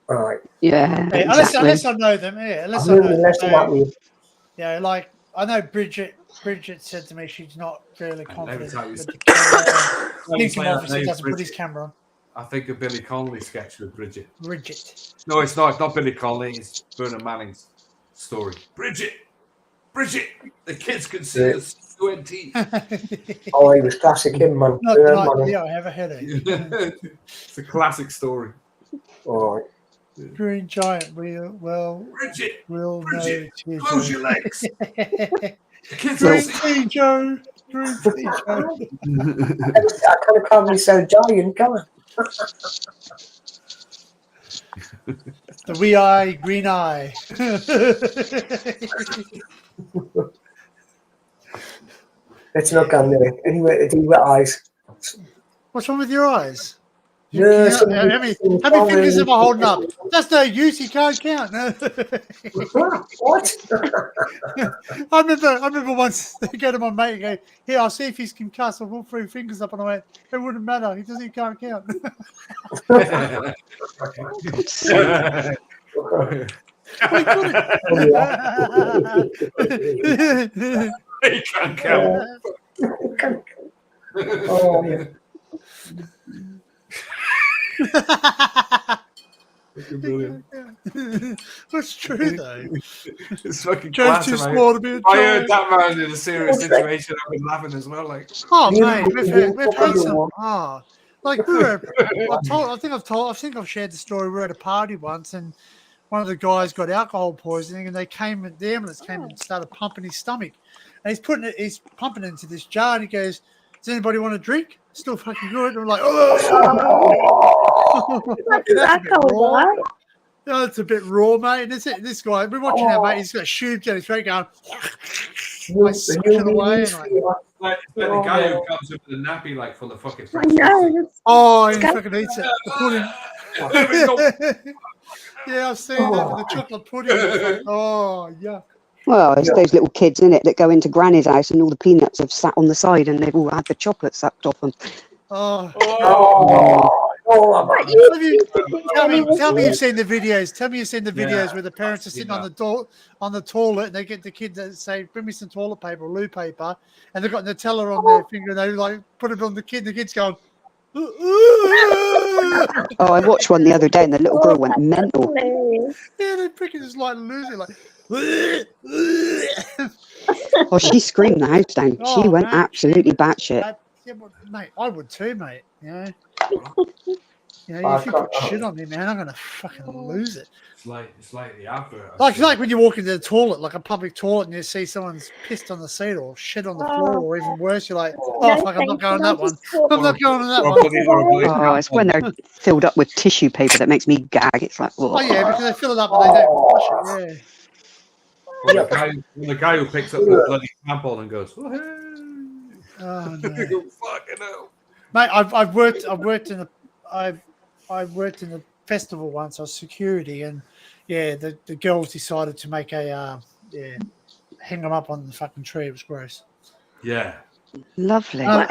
All right. Yeah. Exactly. Unless I know them, yeah. Unless I know them. Yeah, like I know Bridget said to me she's not really confident. Lincoln obviously doesn't put his camera on. I think a Billy Connolly sketch with Bridget. No, it's not. It's not Billy Connolly. It's Bernard Manning's story. Bridget, the kids can see us. Oh, he was classic him, man. Yeah, I have a headache. It's a classic story. All right. Green Giant, Bridget, know. Close your legs. Green Tea, Joe. Green Tea, Joe. I kind of can't be so giant, can I? The wee eye, green eye. It's not going there. Anyway, do wet eyes. What's wrong with your eyes? Yeah, how many fingers am I holding up? That's no use. You can't count. What? I remember once they go to my mate and go, "Here, I'll see if he's concussed." I put 3 fingers up and I went, "It wouldn't matter. He can't count." He can't count. Oh, yeah. Brilliant. That's true though. It's fucking Joe's too classic. small to be a I heard giant. that man in a serious situation. I've been laughing as well. Like, Oh mate, we've had some. Like we were. I think I've shared the story. We were at a party once, and one of the guys got alcohol poisoning, and the ambulance came and started pumping his stomach, and he's pumping it into this jar, and he goes, "Does anybody want a drink? Still fucking good." And I'm like, "Oh, that's a bit raw." No, it's a bit raw, mate. And this guy, we're watching our mate. He's got shoes down his throat going, like sucking away. And like the guy who comes in with a nappy like for the fucking I know. he fucking eats it. The pudding. Yeah, I've seen that with the chocolate pudding. It's like, oh, yeah. Well, it's those little kids in it that go into Granny's house and all the peanuts have sat on the side and they've all had the chocolate sucked off them. Tell me you've seen the videos. Tell me you've seen the videos where the parents are sitting on the toilet and they get the kids that say, "Bring me some toilet paper or loo paper," and they've got Nutella on their finger and they like put it on the kid. The kid's going. Oh, I watched one the other day and the little girl went mental. Yeah, they freaking just like losing like. Oh, she screamed the house down. She went absolutely batshit. Yeah, well, mate, I would too, mate. You know, if you put shit on me, man, I'm gonna fucking lose it. It's like the advert. Like when you walk into the toilet, like a public toilet, and you see someone's pissed on the seat or shit on the floor, or even worse, you're like, "Oh fuck, I'm not going that one. I'm not going on that one." Oh, it's when they're filled up with tissue paper that makes me gag. It's like, oh yeah, because they fill it up and they don't wash it. Yeah. Well, the guy who picks up the bloody tampon and goes, "Oh, hey." Oh, no. Fucking hell. Mate, I've worked in a festival once. I was security, and yeah, the girls decided to make a hang them up on the fucking tree. It was gross. Yeah. lovely. And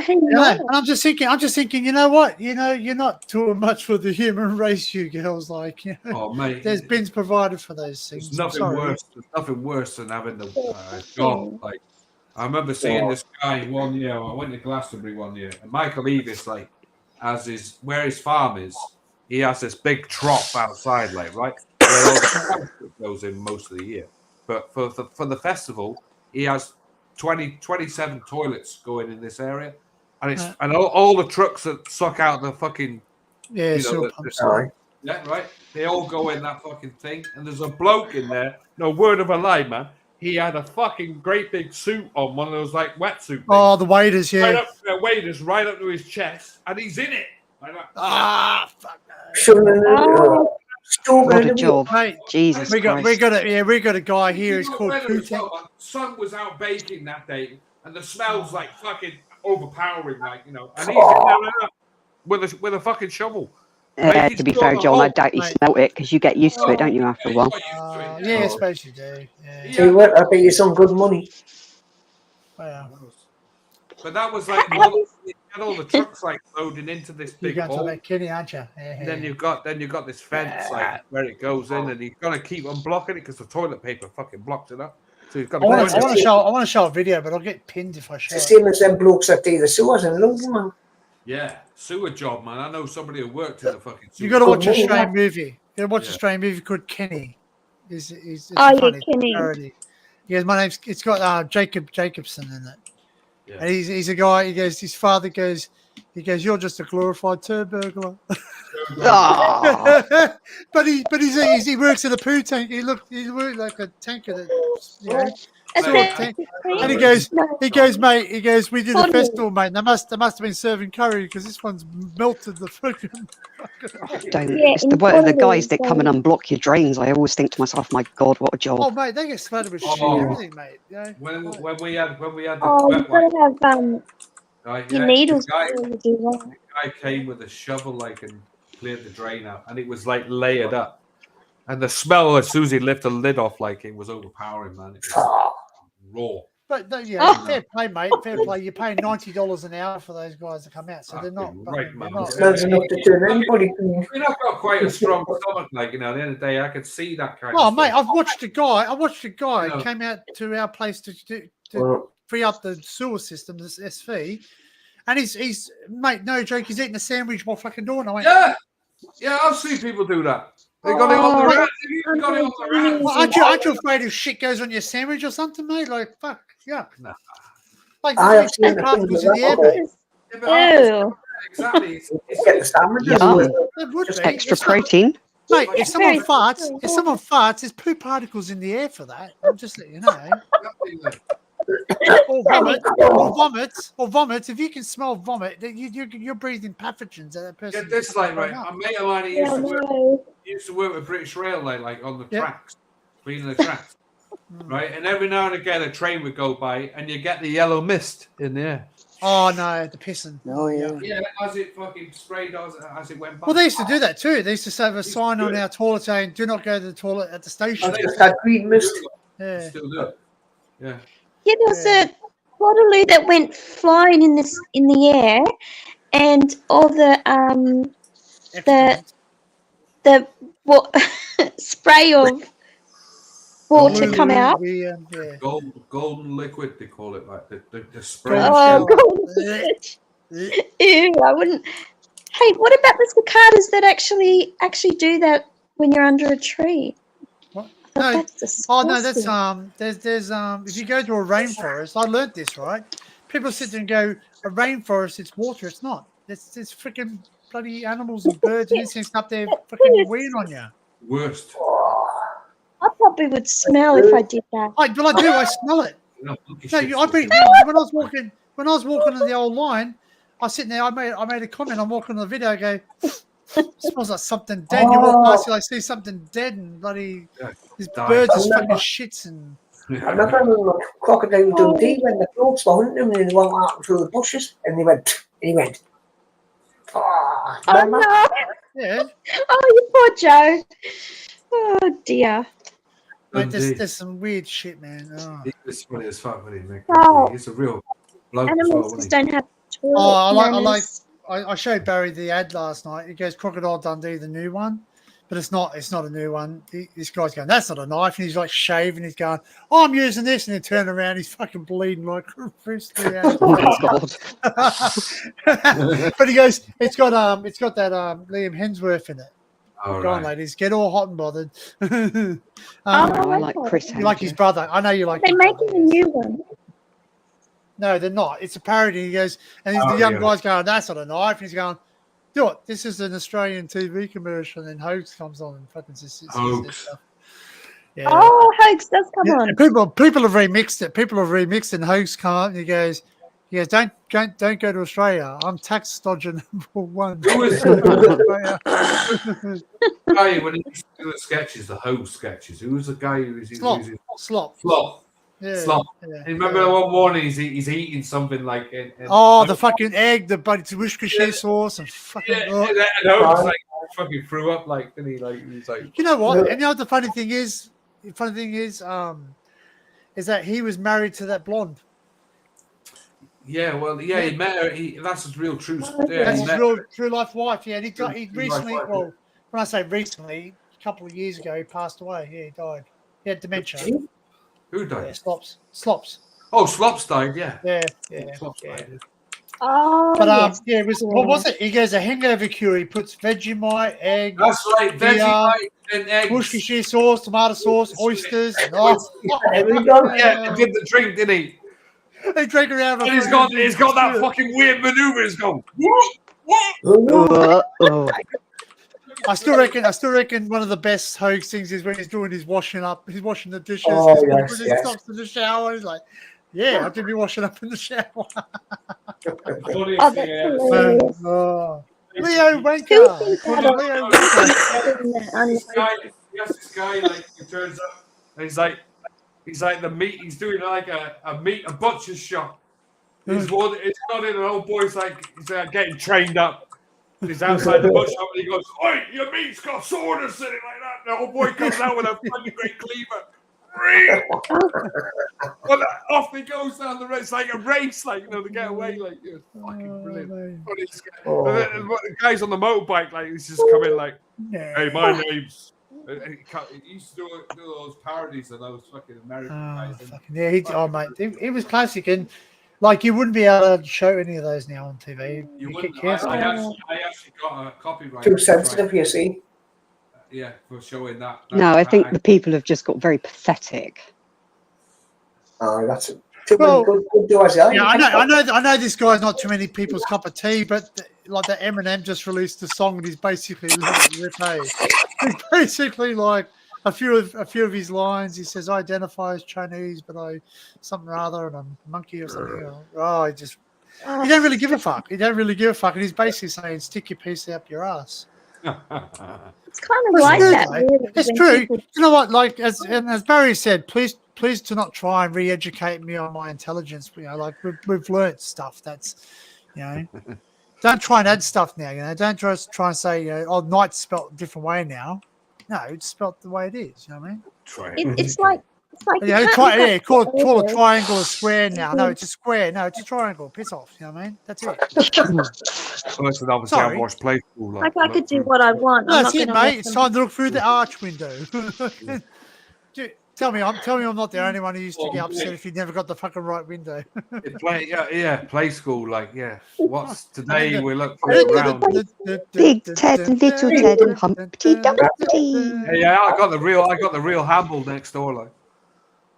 I'm just thinking, you know what? You know, you're not doing much for the human race, you girls. Like, you know, Oh, mate. there's bins provided for those things. There's nothing worse. There's nothing worse than having the job. Like, I remember seeing this guy one year. I went to Glastonbury one year, and Michael Eavis, like, where his farm is, he has this big trough outside, like, right, where all the goes in most of the year. But for the festival, he has 27 toilets going in this area, and it's and all the trucks that suck out the fucking pumps. Yeah, right. They all go in that fucking thing, and there's a bloke in there. No word of a lie, man. He had a fucking great big suit on, one of those like wetsuit things. Oh, the waders, yeah. Waders right up to his chest, and he's in it. Like that. Fuck. What a job, mate. Jesus we got a guy here. He's called Putin. Sun was out baking that day, and the smell's like fucking overpowering, like, you know. And he's in there with a fucking shovel. To be fair, John, I doubt he smelt it because you get used to it, don't you, after a while? Yeah, I suppose you do. Yeah. Tell you what, I bet you some good money. Wow. But that was like all the trucks like loading into this big You're hole. going to that kitty, aren't you? Yeah. And then you've got this fence like where it goes in, and you've got to keep unblocking it because the toilet paper fucking blocked it up. So you've got. I want to show a video, but I'll get pinned if I show. It's the same as them blokes that do the sewers in London, man. Yeah, sewer job, man. I know somebody who worked in the fucking sewer. You got to watch a Australian movie. You got to watch a Australian movie called Kenny. It's funny. Kenny. Parody. Yeah, my name's. It's got Jacob Jacobson in it. Yeah. And he's a guy. He goes. His father goes. He goes. You're just a glorified turd burglar. but he works in a poo tank. He worked like a tanker that, you know. And he goes, mate. He goes, we did a festival, mate. They must have been serving curry because this one's melted the freaking. It's the guys that come and unblock your drains. I always think to myself, my God, what a job! Oh, mate, they get splattered with shit and everything, mate. Yeah. When we had the you gotta have your needles. The guy came with a shovel, like, and cleared the drain out, and it was like layered up. And the smell, as soon as he lifted the lid off, like, it was overpowering, man. It was raw. But fair play, mate. Fair play. You're paying $90 an hour for those guys to come out, so they're not. Right, man. Smells enough to turn anybody. We've not got quite a strong stomach, like, you know. At the end of the day, I could see that kind of. Oh, mate, I've watched a guy who came out to our place to free up the sewer system, this SV, and he's mate, no joke, he's eating a sandwich while fucking doing it. I went, yeah, I've seen people do that. They got it on the rat. Well, aren't you afraid if shit goes on your sandwich or something, mate? Like, fuck, yeah. No. Like, there's particles in the air, mate. Ew. Exactly. Get the sandwiches. Just extra protein. Mate, if someone Very farts, there's poo particles in the air for that. I'm just letting you know. Or vomit. If you can smell vomit, you're breathing pathogens that person. Get this like right. A mate of mine he used to work with British Railway, like on the tracks, cleaning the tracks, right? And every now and again, a train would go by, and you get the yellow mist in the air. Oh no, the pissing. Oh yeah. Yeah, as it fucking sprayed as it went by. Well, they used to do that too. They used to have a sign on our toilet saying, "Do not go to the toilet at the station." That green mist. Yeah. Still do it. Yeah. Yeah, there was a Waterloo that went flying in the air, and all the spray of water come out. Golden liquid, they call it, like the spray. Oh, ew! I wouldn't. Hey, what about the cicadas that actually do that when you're under a tree? What? No. That's there's if you go to a rainforest, I learnt this, right? People sit there and go, a rainforest, it's water. It's not. It's freaking bloody animals and birds and insects up there freaking weeing on you. Worst. I probably would smell if I did that. I do. I smell it. No, when I was walking on the old line, I was sitting there. I made a comment. I'm walking on the video. I go, smells like something dead. You walk past, you like see something dead, and bloody these birds are fucking shits. And I remember when Crocodile Dundee when the dogs were hunting him and they went out through the bushes, and he went. Oh no! Yeah. Oh, you poor Joe. Oh dear. Mate, there's some weird shit, man. Oh. It's funny as fuck, but It's a real bloke. Animals just don't have toilet Oh, I showed Barry the ad last night. It goes Crocodile Dundee, the new one, but it's not a new one. This guy's going, that's not a knife, and he's like shaving. He's going, oh, I'm using this, and then turn around, he's fucking bleeding like a fist. God. But he goes, it's got that Liam Hemsworth in it. All Go on, right. ladies, get all hot and bothered. I like Chris. You like his brother. I know you like. They're his making brother, a new one. No, they're not. It's a parody. He goes, and the young guy's going, that's not a knife. And he's going, do it. This is an Australian TV commercial. And then Hoax comes on and fucking says Hoax. Yeah. Oh, Hoax does come on. People have remixed it. People have remixed it. And Hoax come up and he goes, don't go to Australia. I'm tax dodger number one. Who is the guy when he used to do the sketches, the Host sketches? Who was the guy who was using Slop? Yeah. Slop. Yeah. And remember one morning he's eating something like the fucking egg, the bloody Worcestershire sauce, and fucking. and Host like fucking threw up, like, didn't he? Like, he was like, you know what? And you know what the funny thing is? The funny thing is that he was married to that blonde. yeah, well, yeah, he met her. That's his real true. That's his real true life wife. Yeah, and he recently. Well, when I say recently, a couple of years ago, he passed away. Yeah, he died. He had dementia. Who died? Yeah, Slops. Oh, Slops died. Yeah. Slops died. Oh, But yes. it was. What was it? He goes a hangover cure. He puts Vegemite, egg. That's right. Vegemite and eggs. Worcestershire sauce, tomato sauce, oysters. And Yeah, he did the drink, didn't he? They drank around. And he's got that fucking weird maneuver. He's going. I still reckon one of the best Hoax things is when he's doing his washing up. He's washing the dishes. Oh, He yes. stops in the shower. He's like, yeah, I did be washing up in the shower. Oh, that's hilarious. Leo Wanker. Leo Wanker. This guy, like, he turns up and he's like the meat. He's doing like a butcher's shop. It's not in an old boy's he's getting trained up. He's outside the butcher shop and he goes, "Oi, your meat's got soreness in it," like that. And the old boy comes out with a fucking great cleaver. Well, off he goes down the road. It's like a race, to get away. Like, it's fucking brilliant. The guy's on the motorbike, like, he's just coming, like, "Hey, my name's." He used to do those parodies of those fucking American guys. Mate, it was classic, and like you wouldn't be able to show any of those now on TV. You wouldn't. I actually got a copyright. Too sensitive, you see. Yeah, for showing that. No, I think the people have just got very pathetic. Oh, that's it. Well, good do as well. Yeah, I know this guy's not too many people's cup of tea, but like that Eminem just released a song and he's basically let it rip. He's basically like a few of his lines. He says, "I identify as Chinese, but I something or other, and I'm a monkey or something." He don't really give a fuck. He don't really give a fuck, and he's basically saying, "Stick your piece up your ass." It's kind of It's like true, that. though. Really, It's when true. people- You know what? Like as Barry said, please do not try and re-educate me on my intelligence. You know, like we've learnt stuff that's, you know, don't try and add stuff now. You know, don't just try and say, you know, oh, night's spelt a different way now. No, it's spelt the way it is. You know what I mean? it's like You you know, can't call a have triangle a square now. No, it's a square. No, it's a triangle. Piss off. You know what I mean? That's it. Listen, obviously, Sorry. I've watched Play School. like I could do look what I want. No, I'm that's not it, going to mate. It's time to look through the arch window. Tell me I'm not the only one who used to get upset if you never got the fucking right window. Play School. Like, yeah. What's today? the- We look around. Big Ted and Little Ted and Humpty Dumpty. Yeah, I got the real Hamble next door. Like,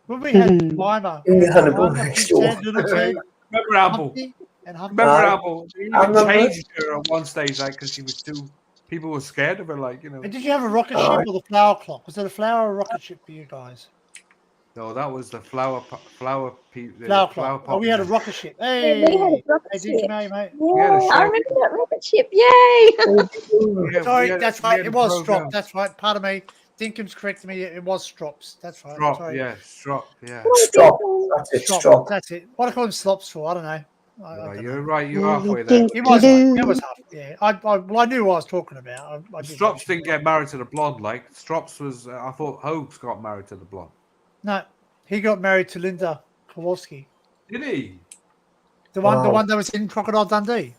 When we had Jemima, In the Hannibal Jemima, next Big door. Ted, Little Ted, remember Hamble? Humpty, and Humpty. Remember Hamble? They I even remember. changed her at one stage, like, because she was too. People were scared of her, like, you know. And did you have a rocket ship or the flower clock? Was it a flower or a rocket ship for you guys? No, that was the flower Flower clock. clock. Oh, we had a rocket ship. we Hey, had a rocket hey, ship. did you, mate? Yeah, a I ship. remember that rocket ship. Yay! Sorry, that's right. It was Strop. That's right. Pardon me. Dinkum's corrected me. It was Strops. That's right. Strop, Sorry. yeah, Strop, yeah. Stop. That's it. Strop. Stop. That's it. What do I call him slops for? I don't know. I No, don't you're know. right. You're halfway there. It was. It was half. Yeah. I knew what I was talking about. I did Strops didn't get married to the blonde. Like Strops was. I thought Hobbs got married to the blonde. No, he got married to Linda Kowalski. Did he? The one that was in Crocodile Dundee.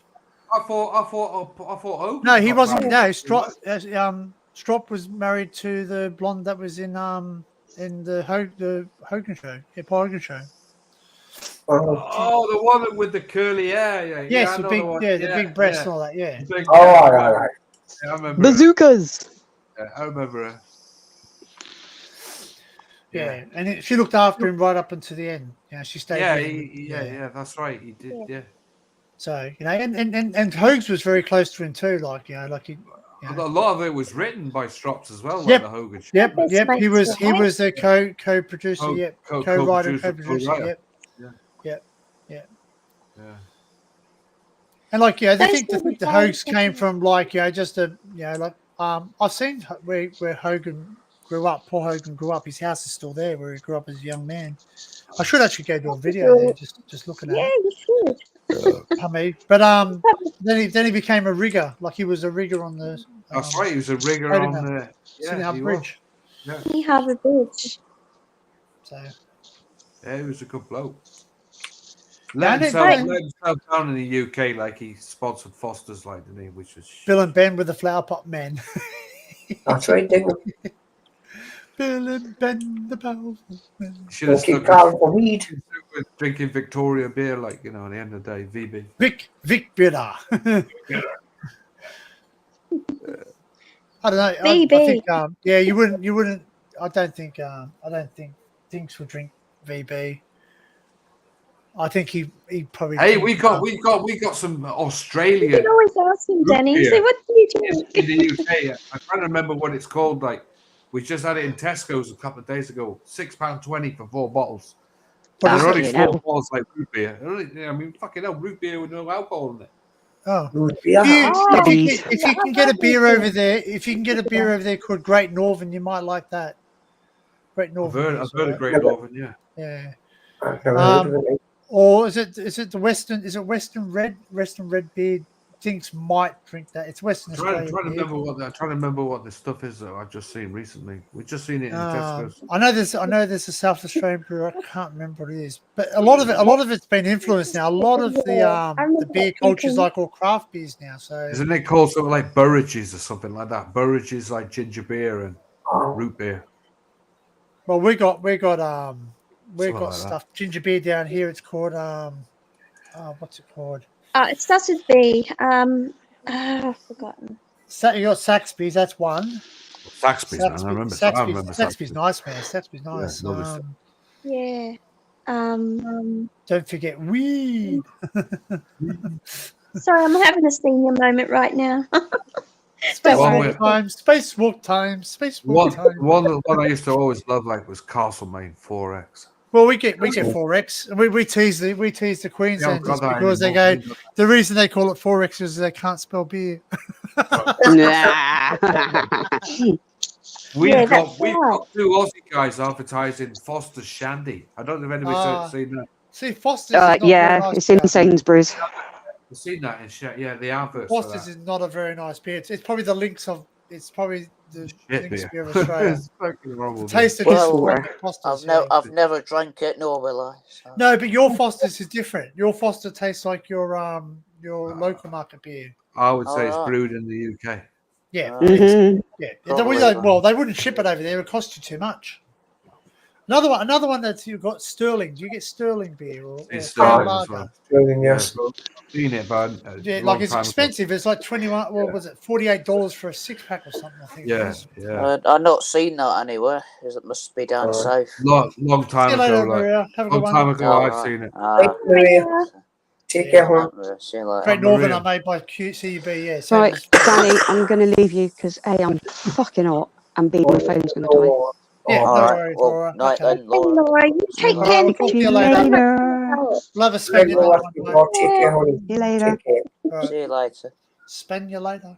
I thought Hobbs. No, he got wasn't. married. No, Strop was married to the blonde that was in the Hogan show, Paul Hogan show. Oh, Oh, the one with the curly hair. Yeah. Yes, I the know big, one. the big breasts and all that. Yeah. Big- all right. Yeah, I remember. Bazookas. I remember her. Yeah, and she looked after him right up until the end. Yeah, she stayed. Yeah, with him. yeah, that's right. He did. Yeah. So you know, and Hogs was very close to him too. Like you know, like he. A lot of it was written by Strops as well, like Yep. the Hogan show. Yep. That's He was the co-producer. Co- Yep. co- Co-writer, co-producer, co-producer. co-writer. Yep. Yeah. And like yeah, I Those think were the the Hogs guys came that- from like just a like I've seen where Hogan grew up. Paul Hogan grew up. His house is still there where he grew up as a young man. I should actually go to a video there, just looking at Yeah, it. you should. But then he became a rigger. Like he was a rigger on the. That's right. He was a rigger Sydney on the Sydney Harbour he was. Bridge. Sydney Harbour Bridge. So Yeah, he was a good bloke. And Let it- himself down in the UK like he sponsored Foster's, like, didn't he? Which was Bill and Ben with the flower pot men. That's right, Dingle. Bill and Ben the powerful men. should have Keep stuck calm for weed. with drinking Victoria beer, like, you know, at the end of the day, VB. Vic Bitter. I don't know. I VB. think you wouldn't. I don't think Dinks would drink VB. I think he probably. Hey, we got some You Australian can always ask him, Danny. beer. Say, what do you in do? the UK. I'm trying to remember what it's called. Like, we just had it in Tesco's a couple of days ago. £6.20 for 4 bottles. But That's they're only it, 4 you know. bottles like root beer. I mean, fucking hell, root beer with no alcohol in it. Oh. Yeah. If you can get a beer over there, called Great Northern, you might like that. Great I've Northern. heard of Great Northern, yeah. Yeah. I've never heard of it. Or is it the Western? Is it Western Red? Western Red beer. Dinks might drink that. It's Western I'm Australian. trying to beer. remember what the stuff is that I've just seen recently. We've just seen it in Tesco's. I know there's a South Australian brew. I can't remember what it is, but a lot of it's been influenced now. A lot of the beer culture is like all craft beers now. So Isn't it called something like Burridge's or something like that? Burridge's like ginger beer and root beer. well, we got Something like stuff ginger beer down here. It's called what's it called? It starts with B. I've forgotten. You got Saxby's. That's one. Saxby's, man. I remember Saxby's nice, man. Saxby's nice. lovely stuff. Yeah. Don't forget weed. Sorry, I'm having a senior moment right now. Spacewalk time. Spacewalk time. Spacewalk time. One I used to always love was Castlemaine 4X. Well, we get 4X, and we tease the Queenslanders because they go. The reason they call it 4X is they can't spell beer. We've got 2 Aussie guys advertising Foster's Shandy. I don't know if anybody's seen that. See, Foster's. Is not yeah, nice it's in beer. Sainsbury's. I've seen that in the advert. Foster's is not a very nice beer. It's probably the Lynx of. It's probably the Lynx beer of Australia. The taste of Foster's. I've never drank it, nor will I. So. No, but your Foster's is different. Your Foster tastes like your local market beer. I would say it's brewed in the UK. Yeah, Mm-hmm. yeah. They wouldn't ship it over there. It would cost you too much. Another one that you've got Sterling. Do you get Sterling beer or Sterling as well? Sterling, yes. Seen it, but it's expensive. It's like 21. What was it? $48 for a 6-pack or something. I think. Yeah. I've not seen that anywhere. It must be down south. Long time ago. Long time ago, I've seen it. Maria, take care home. Great Northern are made by QCB. Yeah. Right, Danny, I'm going to leave you because I'm fucking hot and B, my phone's going to die. Yeah, all no right. worries, Well, Laura. night Okay. then, Laura. Laura, you take All care. right, we'll talk to you later. Love a spend you later. Take care, honey. See you later. Take care. Right. See you later. Spend you later.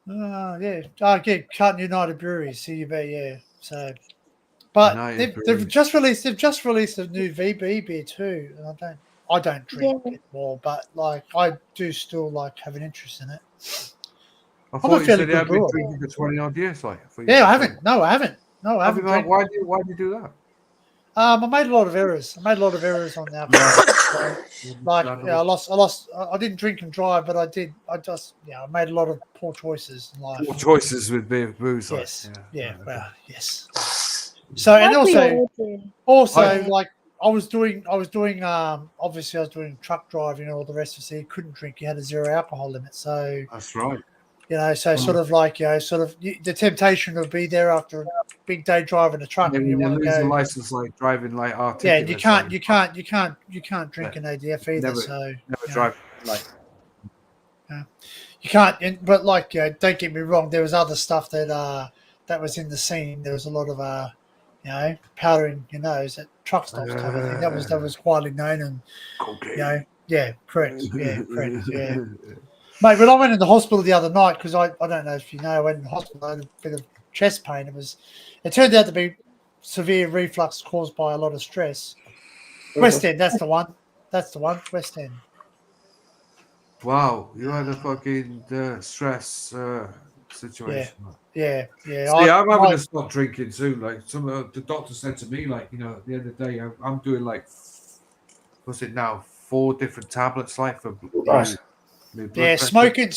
Yeah. Carlton United Breweries, CUB, yeah. So, but they've just released a new VB beer too, and I don't drink it more, but like I do still like have an interest in it. I thought you said you had been drinking for 20 odd years, like. Yeah, I haven't. No, I haven't. Why do you do that? I made a lot of errors. on the alcohol. I didn't drink and drive, but I made a lot of poor choices in life. Poor choices with booze. Yes. Yes. So and also like I was doing obviously I was doing truck driving and all the rest of it, so you couldn't drink. You had a 0 alcohol limit. So that's right. So the temptation would be there after a big day driving a truck. And you want to lose go a license like driving like articulate. Yeah, you can't drink an ADF either. Never drive like. You can't. But don't get me wrong. There was other stuff that was in the scene. There was a lot of powdering your nose at truck stops type of thing. That was widely known and cocaine. Correct. Yeah. Mate, when I went in the hospital the other night, because I don't know if you know, I went in the hospital, I had a bit of chest pain. It turned out to be severe reflux caused by a lot of stress. West End, that's the one. West End. Wow, you had a fucking stress situation. Yeah. See, I'm having to stop drinking soon. Like the doctor said to me, at the end of the day, I'm doing what's it now? 4 different tablets, for. Yeah, smoking,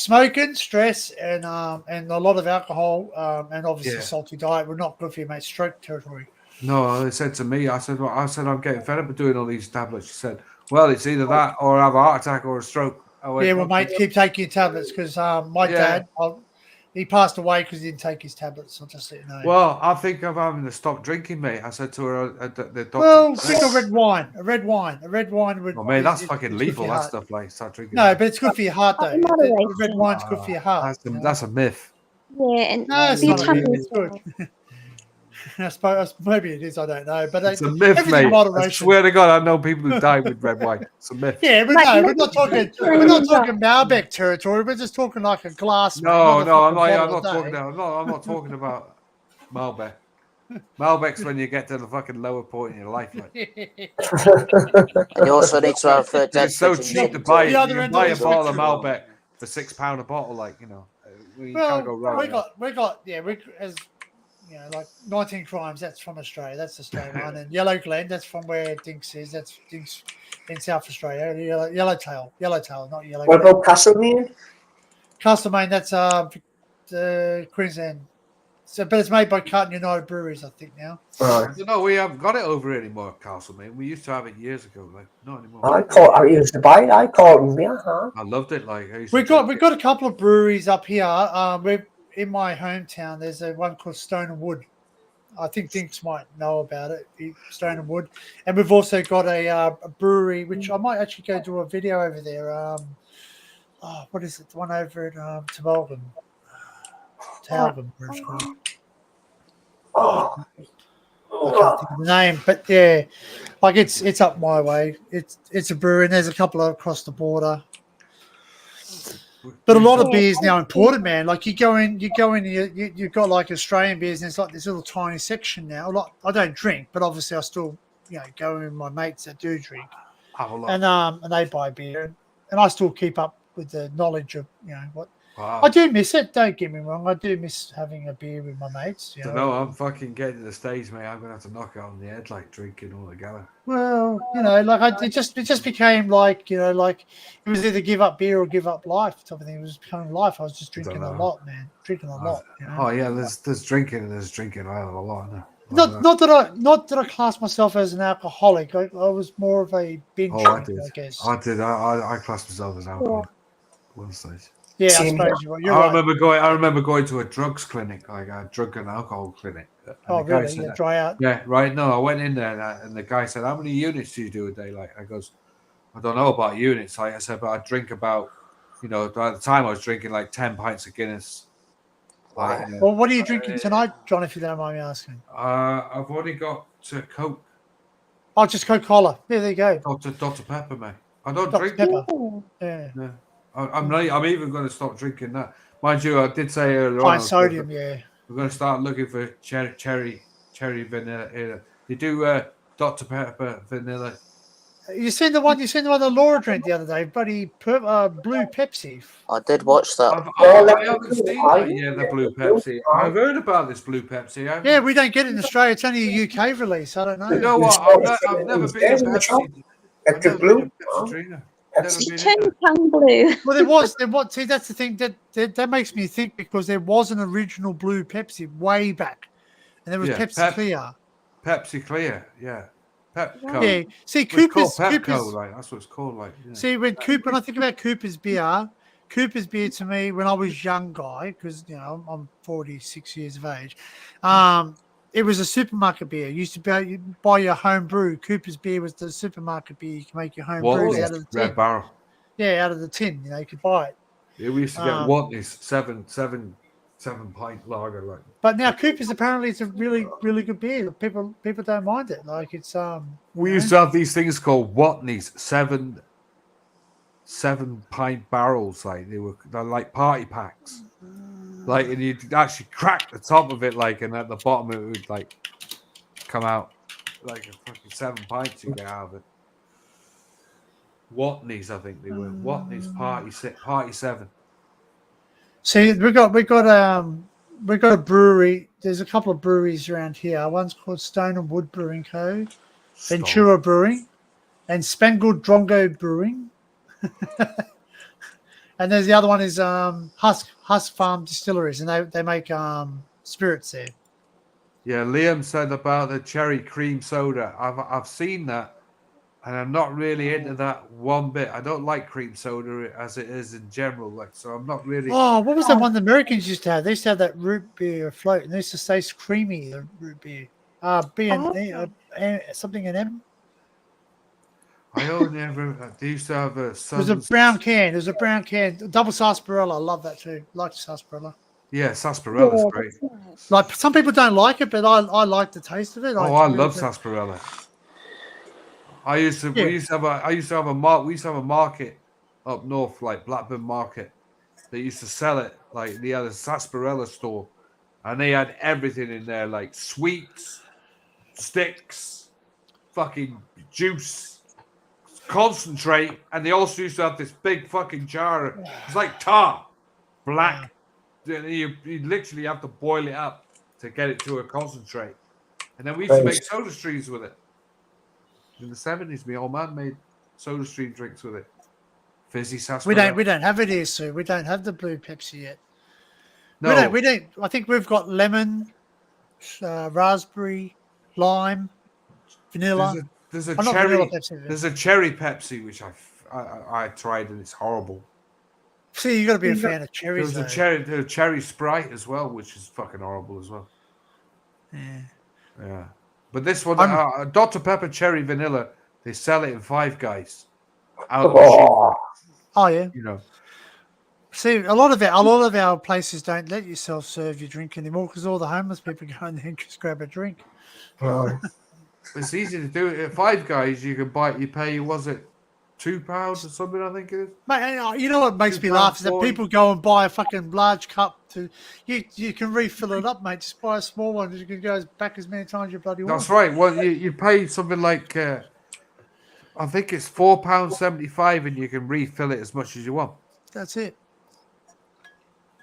stress, and a lot of alcohol, and obviously salty diet were not good for you, mate. Stroke territory. No, they said to me, I said I'm getting fed up of doing all these tablets. She said, well, it's either that or have a heart attack or a stroke. Mate, keep taking your tablets because my dad, he passed away because he didn't take his tablets. I'll just let you know. Well, I think I'm having to stop drinking, mate. I said to her, the doctor. Well, drink a red wine. A red wine would. Oh, mate, that's fucking lethal. That stuff, start drinking. No, but it's good for your heart, though. Red wine's good for your heart. That's a myth. Yeah, and no, it's not a myth. It's good. I suppose maybe it is. I don't know, but it's a myth, mate. I swear to God, I know people who die with red wine. It's a myth. Yeah, but no, we're not talking Malbec territory. We're just talking like a glass. No, I'm not talking about Malbec. Malbec's when you get to the fucking lower point in your life. You also need to have. It's so cheap to buy. You can buy a bottle of Malbec for £6 a bottle. You can't go wrong. We got 19 Crimes, that's from Australia. That's Australian one. And Yellow Glen, that's from where Dinks is. That's Dinks in South Australia. Yellowtail, not Yellow What about Castlemaine? Castlemaine, that's Queensland. So, but it's made by Carlton United Breweries, I think, now. No, we haven't got it over anymore, Castlemaine. We used to have it years ago, not anymore. I used to buy it. I called them, I loved it. We've got a couple of breweries up here. We're in my hometown. There's one called Stone and Wood. I think Dinks might know about it, Stone and Wood. And we've also got a brewery, which I might actually go do a video over there. What is it? The one over at Tabalgan. Talbot, where it's called. Oh, I can't think of the name, but yeah, like it's up my way. It's a brewery, and there's a couple across the border. But a lot of beers now imported, man. Like you go in, you've got like Australian beers, and it's like this little tiny section now. Like I don't drink, but obviously I still, go in with my mates that do drink, and they buy beer, and I still keep up with the knowledge of what. Wow. I do miss it. Don't get me wrong. I do miss having a beer with my mates. No, I'm fucking getting to the stage, mate. I'm gonna have to knock it on the head, like drinking all together. Well, it just became like like it was either give up beer or give up life type of thing. It was becoming life. I was just drinking a lot, man. Drinking a lot. Oh yeah, there's drinking and there's drinking. I have a lot. Not that I class myself as an alcoholic. I was more of a binge drinker, I guess. I did. I classed myself as an alcoholic one stage. Yeah, I suppose you're I right. remember going to a drugs clinic, like a drug and alcohol clinic. Oh, really? Yeah, dry out. Yeah, right. No, I went in there and the guy said, "How many units do you do a day?" Like, I goes, "I don't know about units." Like I said, but I drink about, at the time I was drinking like 10 pints of Guinness. Like, Well, what are you drinking tonight, John? If you don't mind me asking. I've only got Coke. Oh, just Coca-Cola. Yeah, there you go. Dr. Pepper, mate. I don't Dr. drink. Pepper. Yeah. I'm even going to stop drinking that. Mind you, I did say earlier high on. sodium, yeah. We're going to start looking for cherry vanilla. They do Dr. Pepper vanilla. You seen the one that Laura drank the other day? Bloody blue Pepsi. I did watch that. I haven't seen that yet, the blue Pepsi. I've heard about this blue Pepsi. Yeah, we don't get it in Australia. It's only a UK release. I don't know. You know what? I've never been a Pepsi. It's a blue. It's tongue blue. Well, there was. See, that's the thing that makes me think, because there was an original blue Pepsi way back, and there was Pepsi Clear. Pepsi Clear, yeah. Pepco. Yeah. See, Cooper's. Like that's what it's called. Like. Yeah. See, when I think about Cooper's beer to me when I was a young guy, because I'm 46 years of age. It was a supermarket beer. You used to buy your home brew. Cooper's beer was the supermarket beer. You can make your home brews out of the tin. Red Barrel. Yeah, out of the tin. You could buy it. Yeah, we used to get Watley's 7-pint lager. Like. But now Cooper's apparently it's a really, really good beer. People don't mind it. Like it's We used to have these things called Watley's 7-pint barrels. Like they're like party packs. Like, and you'd actually crack the top of it, like, and at the bottom it would like come out like a fucking 7 pints you get out of it. Watley's, I think they were. Watley's Party 7. See, we got a brewery. There's a couple of breweries around here. One's called Stone and Wood Brewing Co. Ventura Brewing, and Spangled Drongo Brewing. And there's the other one is Husk Farm Distilleries, and they make spirits there. Yeah, Liam said about the cherry cream soda. I've seen that, and I'm not really into that one bit. I don't like cream soda as it is in general, like, so I'm not really. Oh, what was that one the Americans used to have? They used to have that root beer float, and they used to taste creamy. The root beer, something in M. I only ever they used to have a. There's a brown can. Double sarsaparilla. I love that too. Like sarsaparilla. Yeah, sarsaparilla is great. Like some people don't like it, but I like the taste of it. I love sarsaparilla. We used to have a market up north, like Blackburn Market. They used to sell it. Like they had a sarsaparilla store, and they had everything in there, like sweets, sticks, fucking juice, concentrate, and they also used to have this big fucking jar. It's like tar, black. You literally have to boil it up to get it to a concentrate, and then we used to make soda streams with it. In the 70s, my old man made soda stream drinks with it. Fizzy sarsaparilla. We don't have it here, Sue. We don't have the blue Pepsi yet. No, we don't. I think we've got lemon, raspberry, lime, vanilla. There's a cherry Pepsi which I tried, and it's horrible. See, you got to be a fan of cherries. There's a cherry Sprite as well, which is fucking horrible as well. Yeah. Yeah. But this one, I'm- Dr. Pepper Cherry Vanilla, they sell it in Five Guys. Out of Oh. Oh yeah. you know. See, a lot of our places don't let you self-serve your drink anymore because all the homeless people go in there and just grab a drink. Right. It's easy to do it at Five Guys. You can buy. You pay. Was it £2 or something? I think it is. Mate, you know what makes me laugh is that £2.40. people go and buy a fucking large cup to you can refill it up, mate. Just buy a small one. You can go back as many times as you bloody want. That's right. Well, you pay something like I think it's £4.75, and you can refill it as much as you want. That's it.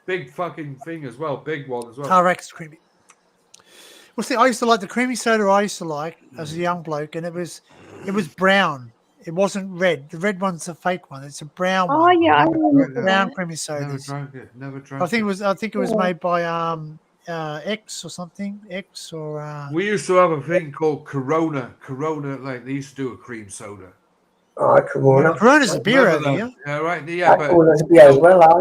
Big fucking thing as well. Big one as well. Correct, creamy. Well, see, I used to like the creamy soda. I used to like as a young bloke, and it was brown. It wasn't red. The red one's a fake one. It's a brown Oh one. yeah, I remember Brown that. creamy Never sodas. drank it. Never drank I think it was Yeah. made by X or something. X or We used to have a thing called Corona. Corona, like they used to do a cream soda. Oh, Corona. Corona's a beer Remember over that? here. Yeah, right. Yeah, but Corona's a beer as well, aye.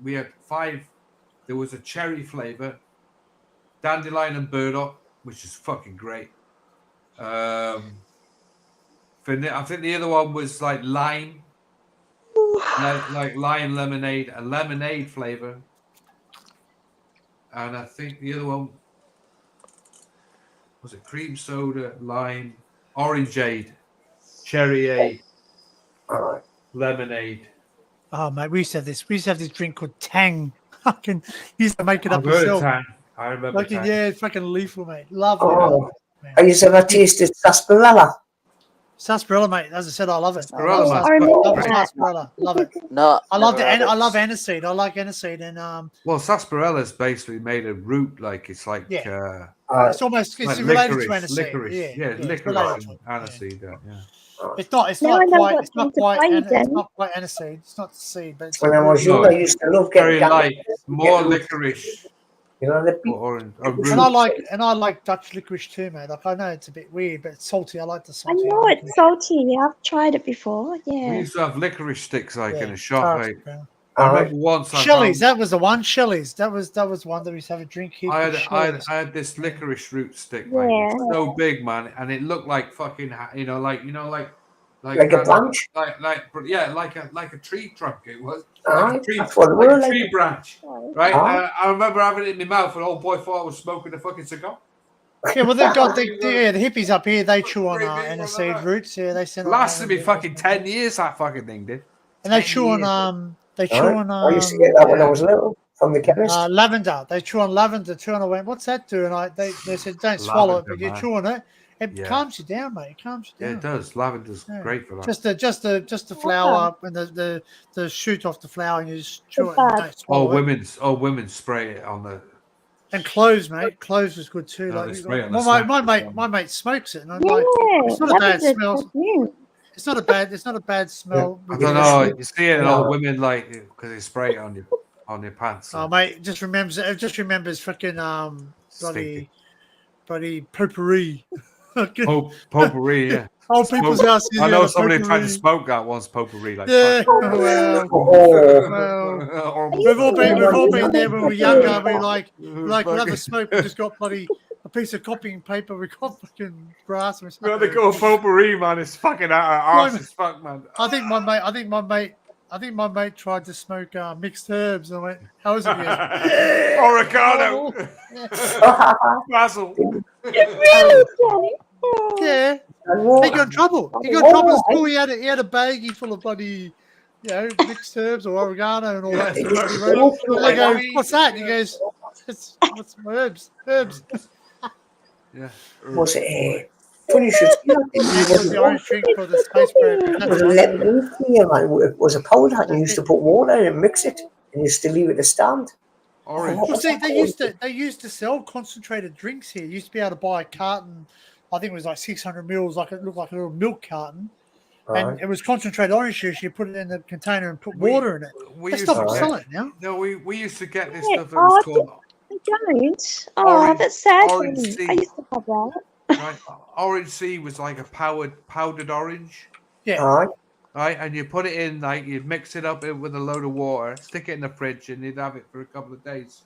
we had 5. There was a cherry flavor, dandelion and burdock, which is fucking great. I think the other one was like lime, like lime lemonade, a lemonade flavor, and I think the other one was it cream soda, lime, orangeade, cherryade, Aye. lemonade. Oh mate, we used to have this. We used to have this drink called Tang. Fucking used to make it up I've heard of yourself. Tang. I remember Fucking, Tang. yeah, it's fucking lethal, mate. Lovely. Oh. Man. I used to have tasted sarsaparilla. Sarsaparilla, mate. As I said, I love it. Sarsaparilla, Oh, man. I remember Love that. sarsaparilla. Love it. No, I love never had it. I love aniseed. I like aniseed, and Well, sarsaparilla is basically made of root, like it's like Yeah. Aye. it's almost like related to licorice, aniseed. licorice, Yeah, it's licorice related to and it. Yeah. aniseed. Yeah. It's not. It's Now I not know quite. what It's not thing to quite. play It's then. not quite aniseed. It's not seed, but it's When I was No, young, I used to love Very getting light, more getting- licorice You know, the or big, orange or And root. and I like Dutch licorice too, mate. Like I know it's a bit weird, but it's salty. I like the I salty. know it's salty. Yeah, I've tried it before. We Yeah. used to have licorice sticks like in Yeah, a shop. Tara's Like, brown. I remember once I Shelley's, found, that was the one. Shelley's, that was one that we used to have a drink here. I called had Shelley's. I had this licorice root stick, like Yeah. so big, man, and it looked like fucking, like like a branch. like a tree trunk. It was Aye, a tree, that's what it like was a tree like. branch, right? Aye. I remember having it in my mouth, and old boy thought I was smoking a fucking cigar. Yeah, well, they've got the hippies up here. They chew on Great big one aniseed like that. roots. Yeah, they send Lasted me fucking 10 years. That fucking thing did. and they 10 chew years. on they chew Aye. on I used to get that when I was little from the chemist. lavender. They chew on lavender too, and I went, "What's that do?" And they said, "Don't swallow it, but Lavender, you man. chew on it. It Yeah. calms you down, mate. It calms you Yeah, down." it does. Lavender's Yeah. great for that. Just the flower and the shoot off the flower, and you just chew it. The And bud. don't swallow it. Women spray it on the. And cloves, mate. Cloves was good too. No, Like they spray it on the my mate smokes it, and I'm like, Yeah. it's not a bad Lavender's smell. perfume. It's not a bad smell. I with don't the- know. You see it in Yeah. old women like because they spray it on your pants. Oh, mate, it just remembers freaking Stinky. bloody potpourri. Potpourri, yeah. Old people's Smoke. houses. I yeah, know the somebody tried to potpourri. smoke that once. Potpourri, like. Yeah, fuck. well, Oh, Horrible we've all smell. been there when we were younger. We like we'll have Fucking- a smoke. We just got bloody a piece of copying paper. We got fucking grass. And Well, they call potpourri, man. It's fucking arse as fuck, man. I think my mate tried to smoke mixed herbs. And I went, "How is it?" He goes, Oregano, basil. Really, Johnny? Oh. yeah. He got in trouble. He got in trouble at school. He had a baggie full of bloody, mixed herbs or oregano and all that. Yeah. And I go, "What's that?" And he goes, "What's herbs? Herbs." Yeah. was it? Funny you should say that. It was the orange drink for the space program. It was a lemon here, man. It was a powder, and you used to put water in and mix it, and you used to leave it to stand. Orange. Well, see, they used to sell concentrated drinks here. You used to be able to buy a carton. I think it was like 600 mils, like it looked like a little milk carton, and Right. it was concentrated orange juice. You put it in the container and put We- water in it. We They used stopped to get, selling it now. no, we used to get this Yeah, stuff that was oh, called I don't. Oh, Orange- that's sad. orange Johnny. seed. I used to have that. right, orange sea was like a powdered orange, Yeah, Aye. right? And you put it in, like you'd mix it up with a load of water, stick it in the fridge, and you'd have it for a couple of days.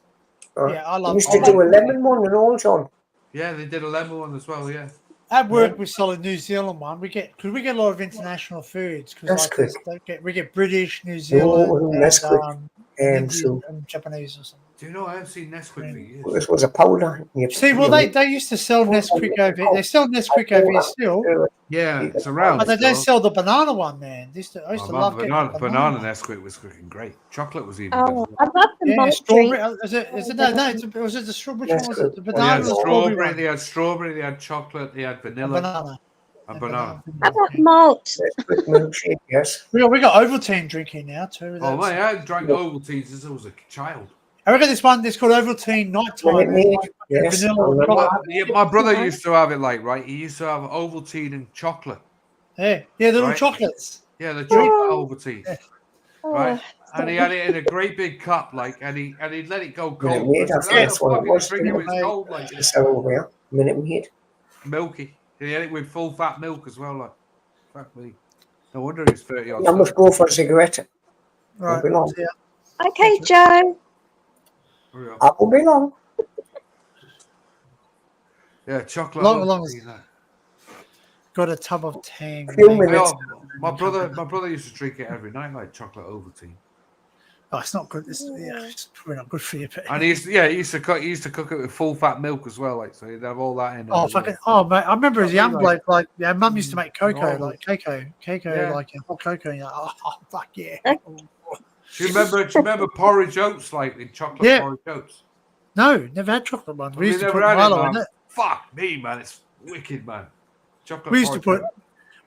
Yeah, I They love. used to do a lemon one and all, John. Yeah, they did a lemon one as well. Yeah. At work, we sell a New Zealand one. We get a lot of international foods That's because quick. we get British, New Zealand, that's quick. and Indian So and Japanese or something. Do you know I haven't seen Nesquik for years? this was a powder. See, well, they used to sell Nesquik over here. They sell Nesquik over here still, Yeah, it's around. but they don't still. sell the banana one, man. I used to love getting the banana Nesquik was freaking great. Chocolate was even Oh, better. I love the Yeah, malt strawberry. drink. Was it no? Was it the strawberry? Which one was it? The Nesquik. They had banana or strawberry, one? they had strawberry, they had chocolate, they had vanilla, Banana. and banana. How about malt? Nesquik milkshake, yes. We got Ovaltine drinking now too. Oh man, I drank Ovaltine since I was a child. I reckon this one. It's called Ovaltine Nighttime. Minute It's Maid, yes. vanilla and chocolate. My brother used to have it right. He used to have Ovaltine and chocolate. Yeah, the little Right. chocolates. Yeah, the chocolate Oh. Ovaltine. Oh, Right. And he had it in a great big cup, and he'd let it go cold. Minute Maid, that's what it was. Drink it when it's cold, like It's over there. Minute Maid. milky. He had it with full fat milk as well, like. Fuck me. No wonder he's 30 odd. I must go for a cigarette. Right. Won't be long. Yeah. okay, Joe. I won't be long. Yeah, chocolate. Long Ovaltine, as- that. Got a tub of tang. Few man. minutes. My brother used to drink it every night, like chocolate Ovaltine. Oh, it's not good. It's probably not good for you. But And he used to cook it with full fat milk as well, like so he'd have all that in. oh, fucking! Oh, mate, I remember as a young Like- bloke, like Mum used to make cocoa, Oh. like cocoa, Yeah. like hot cocoa. And you're like, oh, fuck yeah! Do you remember porridge oats, like in chocolate Yeah. porridge oats? No, never had chocolate ones. We You used to never put had Milo man. in it. Fuck me, man, it's wicked, man. Chocolate. We used to porridge put, oats.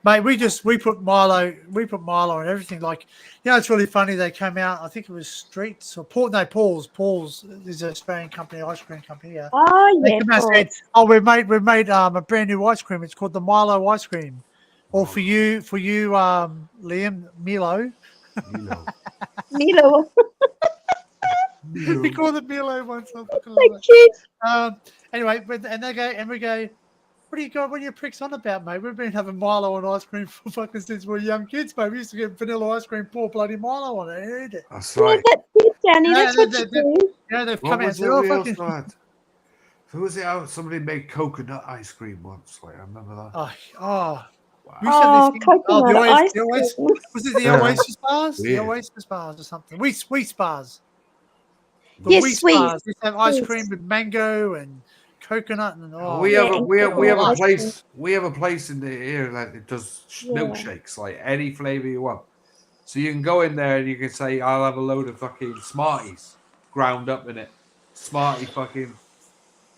mate. We put Milo and everything. Like, it's really funny. They came out. I think it was Streets or Paul's. Paul's is an Australian company, ice cream company. Yeah. Oh, They yeah. came out and said, "Oh, we made a brand new ice cream. It's called the Milo ice cream." Or for you, Liam, Milo. You know. Milo. He called it Milo once. I fucking love Thank it. you. Anyway, we go. What are you pricks on about, mate? We've been having Milo and ice cream for fucking since we were young kids, mate. We used to get vanilla ice cream, pour bloody Milo on it, and eat it. That's Yeah, right. that's it, Danny. Yeah, That's what they- you they- do. Yeah, they've What come out and was said, it "Oh, we fucking." also had? Who was it out? Somebody made coconut ice cream once. Like I remember that. Oh, Wow. we used to have Oh, these things- coconut the ice Oasis, cream. was it the Yeah. Oasis bars? The Weird. Oasis bars or something? Wheat bars. The Yes, wheat sweet. bars. They used to have ice Yes. cream with mango and coconut and we have a ice place. We have a place in the here that it does Yeah. milkshakes, like any flavor you want. So you can go in there and you can say, "I'll have a load of fucking Smarties ground up in it, Smartie fucking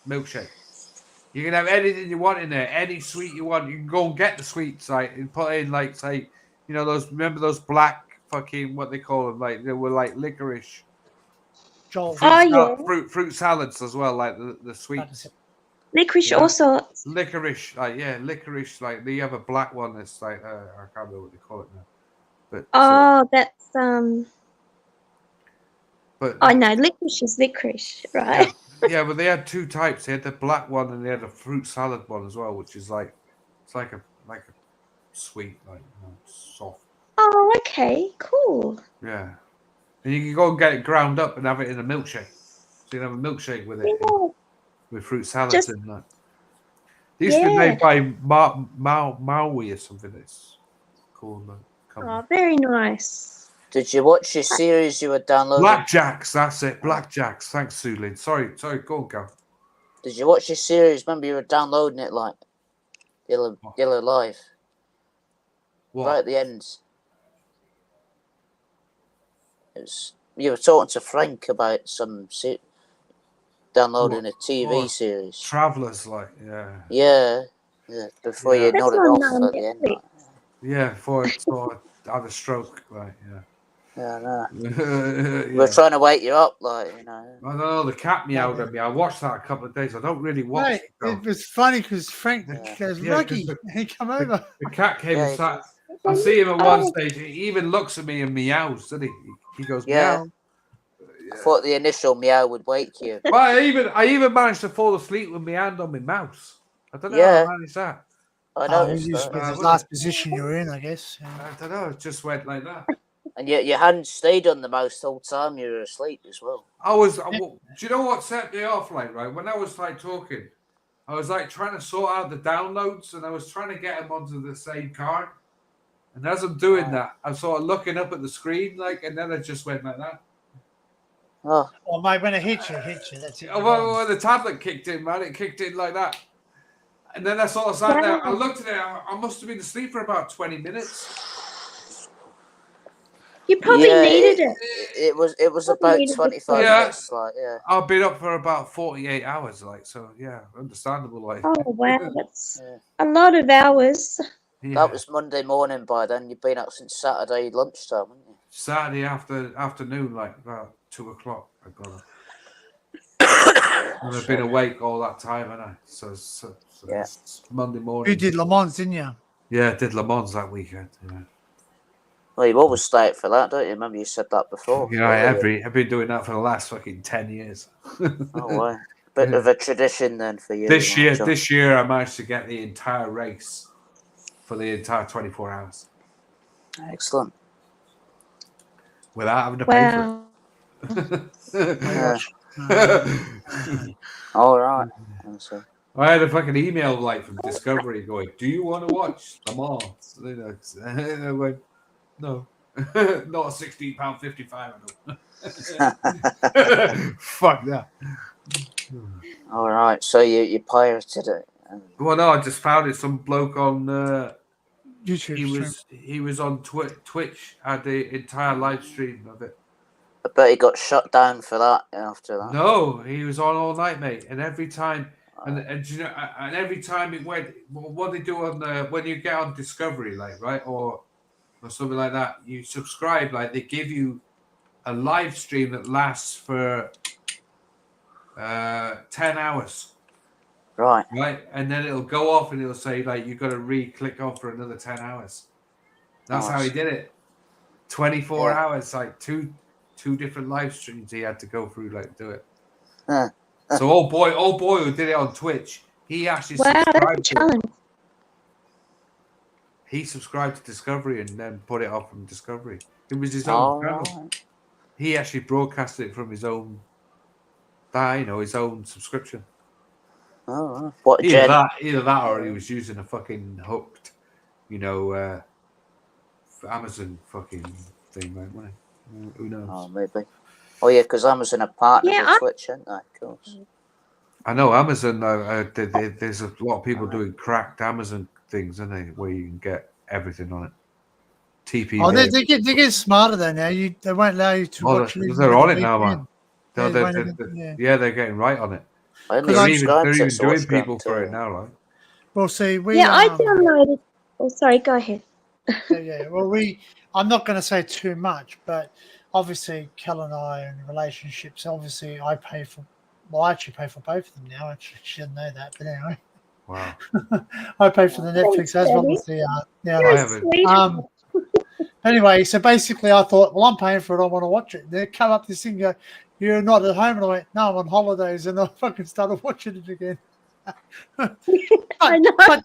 milkshake." You can have anything you want in there, any sweet you want. You can go and get the sweets, like and put in, like say, remember those black fucking what they call them, like they were like licorice. Joel. Oh, yeah. Fruit salads as well, like the sweets. Licorice Yeah. also. Licorice, licorice. Like they have a black one that's like I can't remember what they call it now. But Oh, that's but Oh no, licorice is licorice, right? yeah, but they had two types. They had the black one and they had a fruit salad one as well, which is like it's like a sweet, like soft. Oh, okay, cool. Yeah, and you can go and get it ground up and have it in a milkshake. So you can have a milkshake with it. Yeah. With fruit salads Just- and that. They used to be Yeah. made by Maui or something. It's called. Oh, very nice. Did you watch your series you were downloading? Blackjacks, that's it. Blackjacks. Thanks, Sulin. Sorry, go on, Gav. Did you watch your series? Remember you were downloading it like Yellow Live What? right at the end. You were talking to Frank about downloading a TV What? series. Travelers, like, yeah. Yeah. Before Yeah. you That's nodded on, off at the end. Netflix. Yeah, before I had a stroke, like, yeah. Yeah, no. Yeah. We're trying to wake you up, like, I don't know, the cat meowed at me. I watched that a couple of days. I don't really watch Mate, it. it was funny because Frank goes, Yeah, 'cause Ruggy, and he come over. The cat came Yeah, and sat. I see him at one stage. He even looks at me and meows, doesn't he? He goes, Yeah. meow. I thought the initial meow would wake you. But I even managed to fall asleep with my hand on my mouse. I don't know Yeah. how I managed that. I Oh, noticed it's that. the last position you're in, I guess. Yeah. I don't know. It just went like that. And yet your hand stayed on the mouse the whole time you were asleep as well. Do you know what set me off? Like, right, when I was like talking, I was like trying to sort out the downloads, and I was trying to get them onto the same card. And as I'm doing that, I'm sort of looking up at the screen, like, and then I just went like that. Oh, Well, mate, when it hits you, That's it. Well, when the tablet kicked in, man, it kicked in like that. And then I sort of sat there. I looked at it. I must have been asleep for about 20 minutes. You probably needed it. It was about 25 minutes. Like, yeah. I've been up for about 48 hours, like, so yeah, understandable. Like, Oh wow, that's a lot of hours. yeah. That was Monday morning by then. You've been up since Saturday lunchtime, haven't you? Saturday afternoon, like about 2 o'clock. I got up. And I've been awake all that time, haven't I? So yeah. It's Monday morning. You did Le Mans, didn't you? Yeah, I did Le Mans that weekend. Yeah. Well, you always stay out for that, don't you? Remember you said that before. Yeah, I've been doing that for the last fucking 10 years. Oh wow. Bit of a tradition then for you. This year I managed to get the entire race for the entire 24 hours. Excellent. Without having to pay for it. All right. I had a fucking email like from Discovery going, "Do you want to watch Le Mans?" And I went, "No, not £16.55." Fuck that. All right. So you pirated it. Well, no, I just found it. Some bloke on YouTube. He was on Twitch, had the entire live stream of it. I bet he got shut down for that after that. No, he was on all night, mate. And every time, and you know, and every time it went, what they do on when you get on Discovery, like, right, or something like that, you subscribe, like they give you a live stream that lasts for 10 hours. Right. And then it'll go off and it'll say, like, you've got to re-click on for another 10 hours. That's how he did it. 24 hours, like two different live streams he had to go through, like, do it. So old boy who did it on Twitch, he actually subscribed to it. He subscribed to Discovery and then put it off from Discovery. It was his own channel. Right. He actually broadcasted it from his own, his own subscription. Oh, what either that or he was using a fucking hooked, Amazon fucking thing, right? Who knows? Oh, maybe. Oh, yeah, because Amazon are partnered with Twitch, aren't they? Of course. I know Amazon. There's a lot of people doing cracked Amazon things, isn't they? Where you can get everything on it. TP. Oh, they get smarter though now. They won't allow you to watch. They're on it now, man. They're getting right on it. They're even doing people for it now, right? Well, see, I downloaded. Oh, sorry. Go ahead. Well, I'm not going to say too much, but obviously, Kel and I are in relationships. Obviously, I actually pay for both of them now. Actually, she didn't know that, but anyway. Wow. I pay for the Netflix as well as the. Anyway, so basically, I thought, well, I'm paying for it. I want to watch it. They come up this thing, and go, "You're not at home," and I went, "No, I'm on holidays," and I fucking started watching it again. I know. But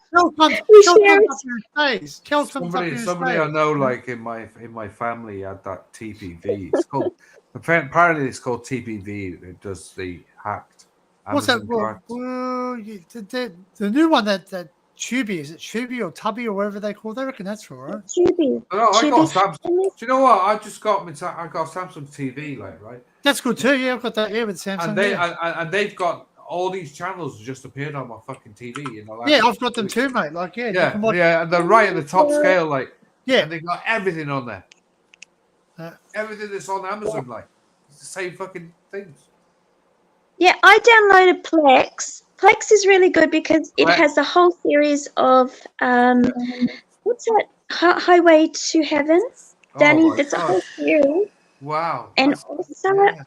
somebody I know, like in my family, had that TPV. It's called apparently it's called TPV. It does the hacked. What's that? Well, the new one that Tubi, is it Tubi or Tubby or whatever they call it? I reckon that's all right. Tubi. No, I got Samsung. Do you know what? I got Samsung TV, like, right? That's good too. Yeah, I've got that. Yeah, with Samsung. And they've got all these channels just appeared on my fucking TV. I've got them too, mate. Like, and they're right at the top scale, like, and they've got everything on there. Everything that's on Amazon, like, it's the same fucking things. Yeah, I downloaded Plex. Plex is really good because it has a whole series of what's that? Highway to Heaven. Danny, it's a whole series. Wow. And also a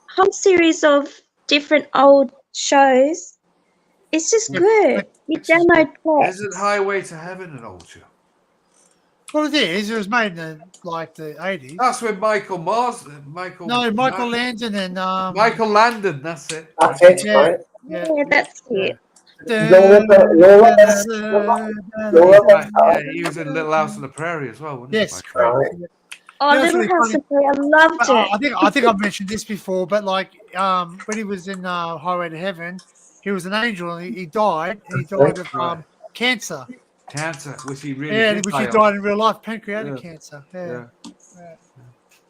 whole series of different old shows. It's just good. You download Plex. Isn't Highway to Heaven an old show? Well, it is. It was made in the 80s. That's with Michael Landon and Michael Landon. That's it. That's it. Yeah, that's it. He was in Little House on the Prairie as well, wasn't he? Yes, correct. Oh, Yeah, that's Little really House funny. of Fire, I loved it. I think I've mentioned this before, but like when he was in Highway to Heaven, he was an angel and he died, and he died of Right. cancer. Cancer, which he really Yeah, did which he die of. died in real life, pancreatic Yeah. cancer. Yeah. Yeah.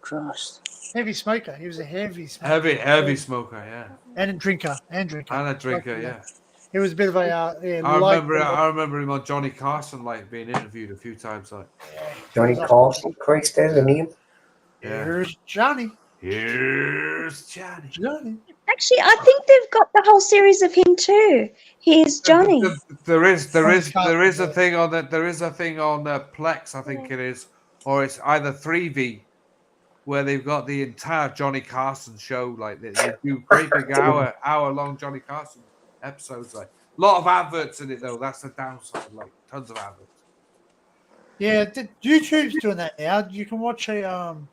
Christ. Heavy smoker. He was a heavy smoker. Heavy smoker, yeah. And a drinker. And And a drinker, yeah. He was a bit of a I remember him on Johnny Carson, like being interviewed a few times, like. Johnny Carson, Christ, there's a name. Yeah. Here's Johnny. Here's Johnny. Actually, I think they've got the whole series of him too. Here's Johnny. There is a thing on that. There is a thing on Plex, I think it is, or it's either 3V, where they've got the entire Johnny Carson show. Like they do great big hour long Johnny Carson episodes. Like a lot of adverts in it though. That's the downside. Like tons of adverts. Yeah, YouTube's doing that now. You can watch certain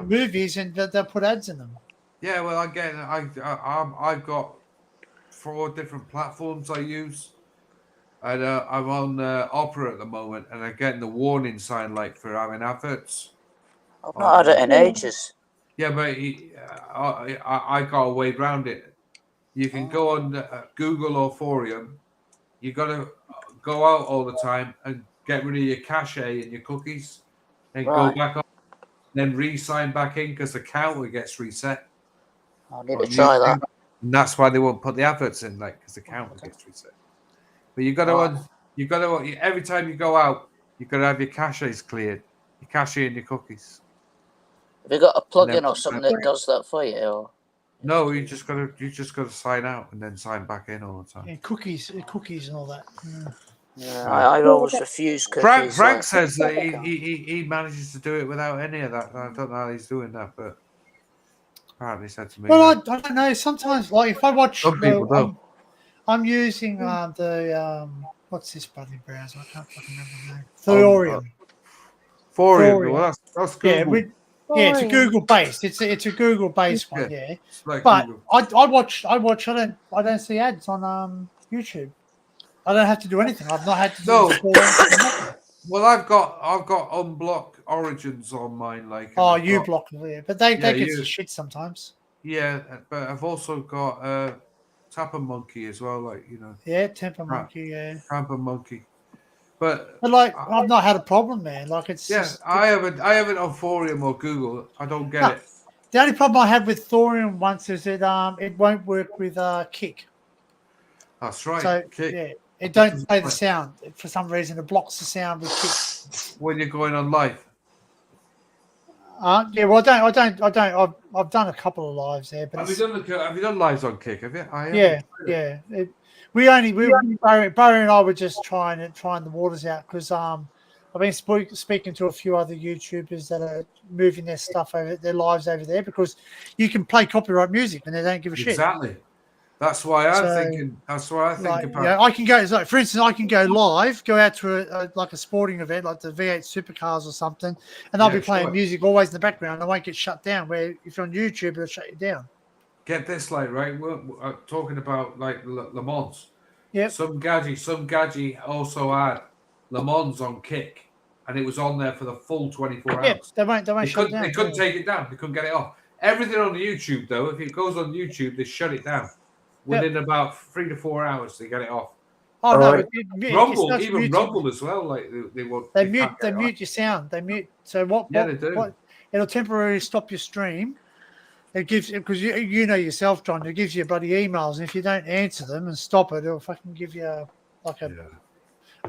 movies and they'll put ads in them. Yeah, well, again, I've got 4 different platforms I use, and I'm on Opera at the moment, and I'm getting the warning sign like for having adverts. I've not had it in ages. Yeah, but I got a way around it. You can go on Google or Forum. You got to go out all the time and get rid of your cache and your cookies, and go back on, then re-sign back in because the counter gets reset. I need to try that. And that's why they won't put the adverts in, like, because the counter gets reset. But you got to, every time you go out, you got to have your caches cleared, your cache and your cookies. Have you got a plugin or something that does that for you? Or? No, you just got to sign out and then sign back in all the time. And cookies and all that. Yeah, I always refuse cookies. Frank says that he manages to do it without any of that. I don't know how he's doing that, but apparently said to me. Well, I don't know. Sometimes, like if I watch, some people don't. I'm using the what's this bloody browser? I can't fucking remember the name. Thorium. Well, that's Google. Yeah, it's a Google based. It's a Google based one. Yeah, like but Google. I watch. I don't see ads on YouTube. I don't have to do anything. I've not had to do anything. Well, I've got unblock origins on mine. Like you block them, yeah, but they get some shit sometimes. Yeah, but I've also got Tapper Monkey as well. Like Yeah, Temper Monkey. Yeah, Tamper Monkey. But like I've not had a problem, man. Like it's I haven't on Forum or Google. I don't get it. The only problem I had with Thorium once is it won't work with Kick. That's right. So Kick. yeah, it don't play the sound for some reason. It blocks the sound with Kick. When you're going on live. Yeah, well, I don't. I've done a couple of lives there, but have you done lives on Kick? Have you? Yeah. Barry and I were just trying the waters out because I've been speaking to a few other YouTubers that are moving their stuff over their lives over there because you can play copyright music and they don't give a shit. Exactly. That's why I'm thinking. That's why I think about. Yeah, I can go. Like, for instance, I can go live, go out to a sporting event like the V8 Supercars or something, and I'll be playing music always in the background. I won't get shut down. Where if you're on YouTube, it'll shut you down. Get this, like, right? We're talking about like Le Mans. Yeah. Some gadget also had Le Mans on Kick, and it was on there for the full 24 hours. Yeah, they won't shut it down. They couldn't take it down. They couldn't get it off. Everything on the YouTube though, if it goes on YouTube, they shut it down. Within about 3 to 4 hours, they get it off. Oh no! Rumble, even Rumble as well. Like they mute your sound. They mute. So what? Yeah, they do. It'll temporarily stop your stream. It gives because you know yourself, John. It gives you bloody emails, and if you don't answer them and stop it, it'll fucking give you a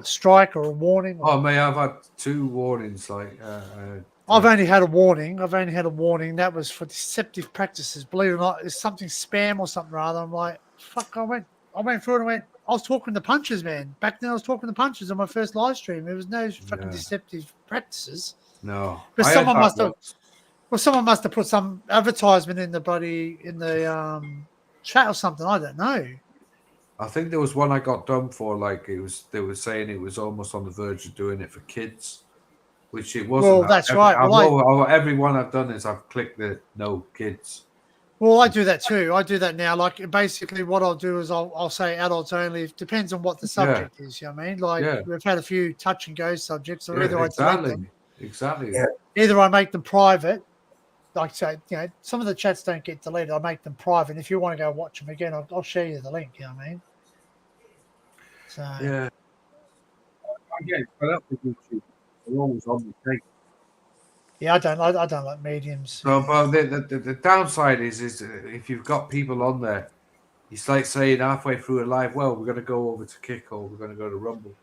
strike or a warning. Oh mate, I've had 2 warnings. Like I've only had a warning. That was for deceptive practices. Believe it or not, it's something spam or something rather. I'm like, fuck. I went through it and went. I was talking to punches, man. Back then, I was talking to punches on my first live stream. There was no fucking deceptive practices. No, but someone must have. Well, someone must have put some advertisement in the chat or something. I don't know. I think there was one I got done for. Like they were saying it was almost on the verge of doing it for kids. Which it wasn't. Well, that's right. Every one I've done is I've clicked the no kids. Well, I do that too. I do that now. Like basically, what I'll do is I'll say adults only. It depends on what the subject is. You know what I mean? Like we've had a few touch and go subjects. So either I delete them, Exactly. Yeah. Either I make them private, like say, some of the chats don't get deleted. I make them private. And if you want to go watch them again, I'll share you the link. You know what I mean? So Yeah. I get fed up with YouTube. They're always on the take. yeah, I don't like mediums. So, but the downside is if you've got people on there, it's like saying halfway through a live, well, we're going to go over to Kick or we're going to go to Rumble.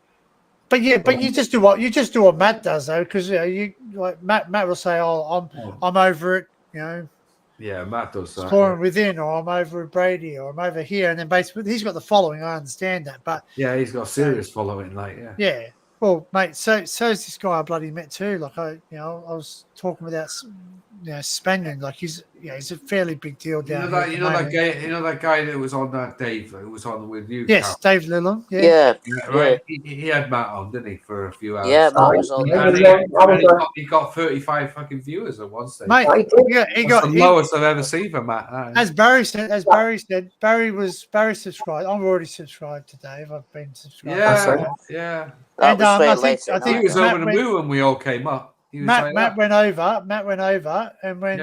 But you just do what Matt does though, because you like Matt will say, "Oh, I'm over it," Yeah, Matt does that. Exploring Within, or I'm over at Brady, or I'm over here, and then basically he's got the following. I understand that, but yeah, he's got a serious following, like yeah. Well, mate, so's this guy I bloody met too. Like I was talking without spending. Like he's a fairly big deal down here. That guy that was on that Dave who was on with you. Yes, Carl. Dave Lillum. Yeah. Right. He had Matt on, didn't he, for a few hours? Yeah, Matt was on. He got 35 fucking viewers at one stage. Mate, he got the lowest I've ever seen for Matt. As Barry said, Barry subscribed. I'm already subscribed to Dave. I've been subscribed. Yeah. That was I think he was over the moon when we all came up. Matt went over, and when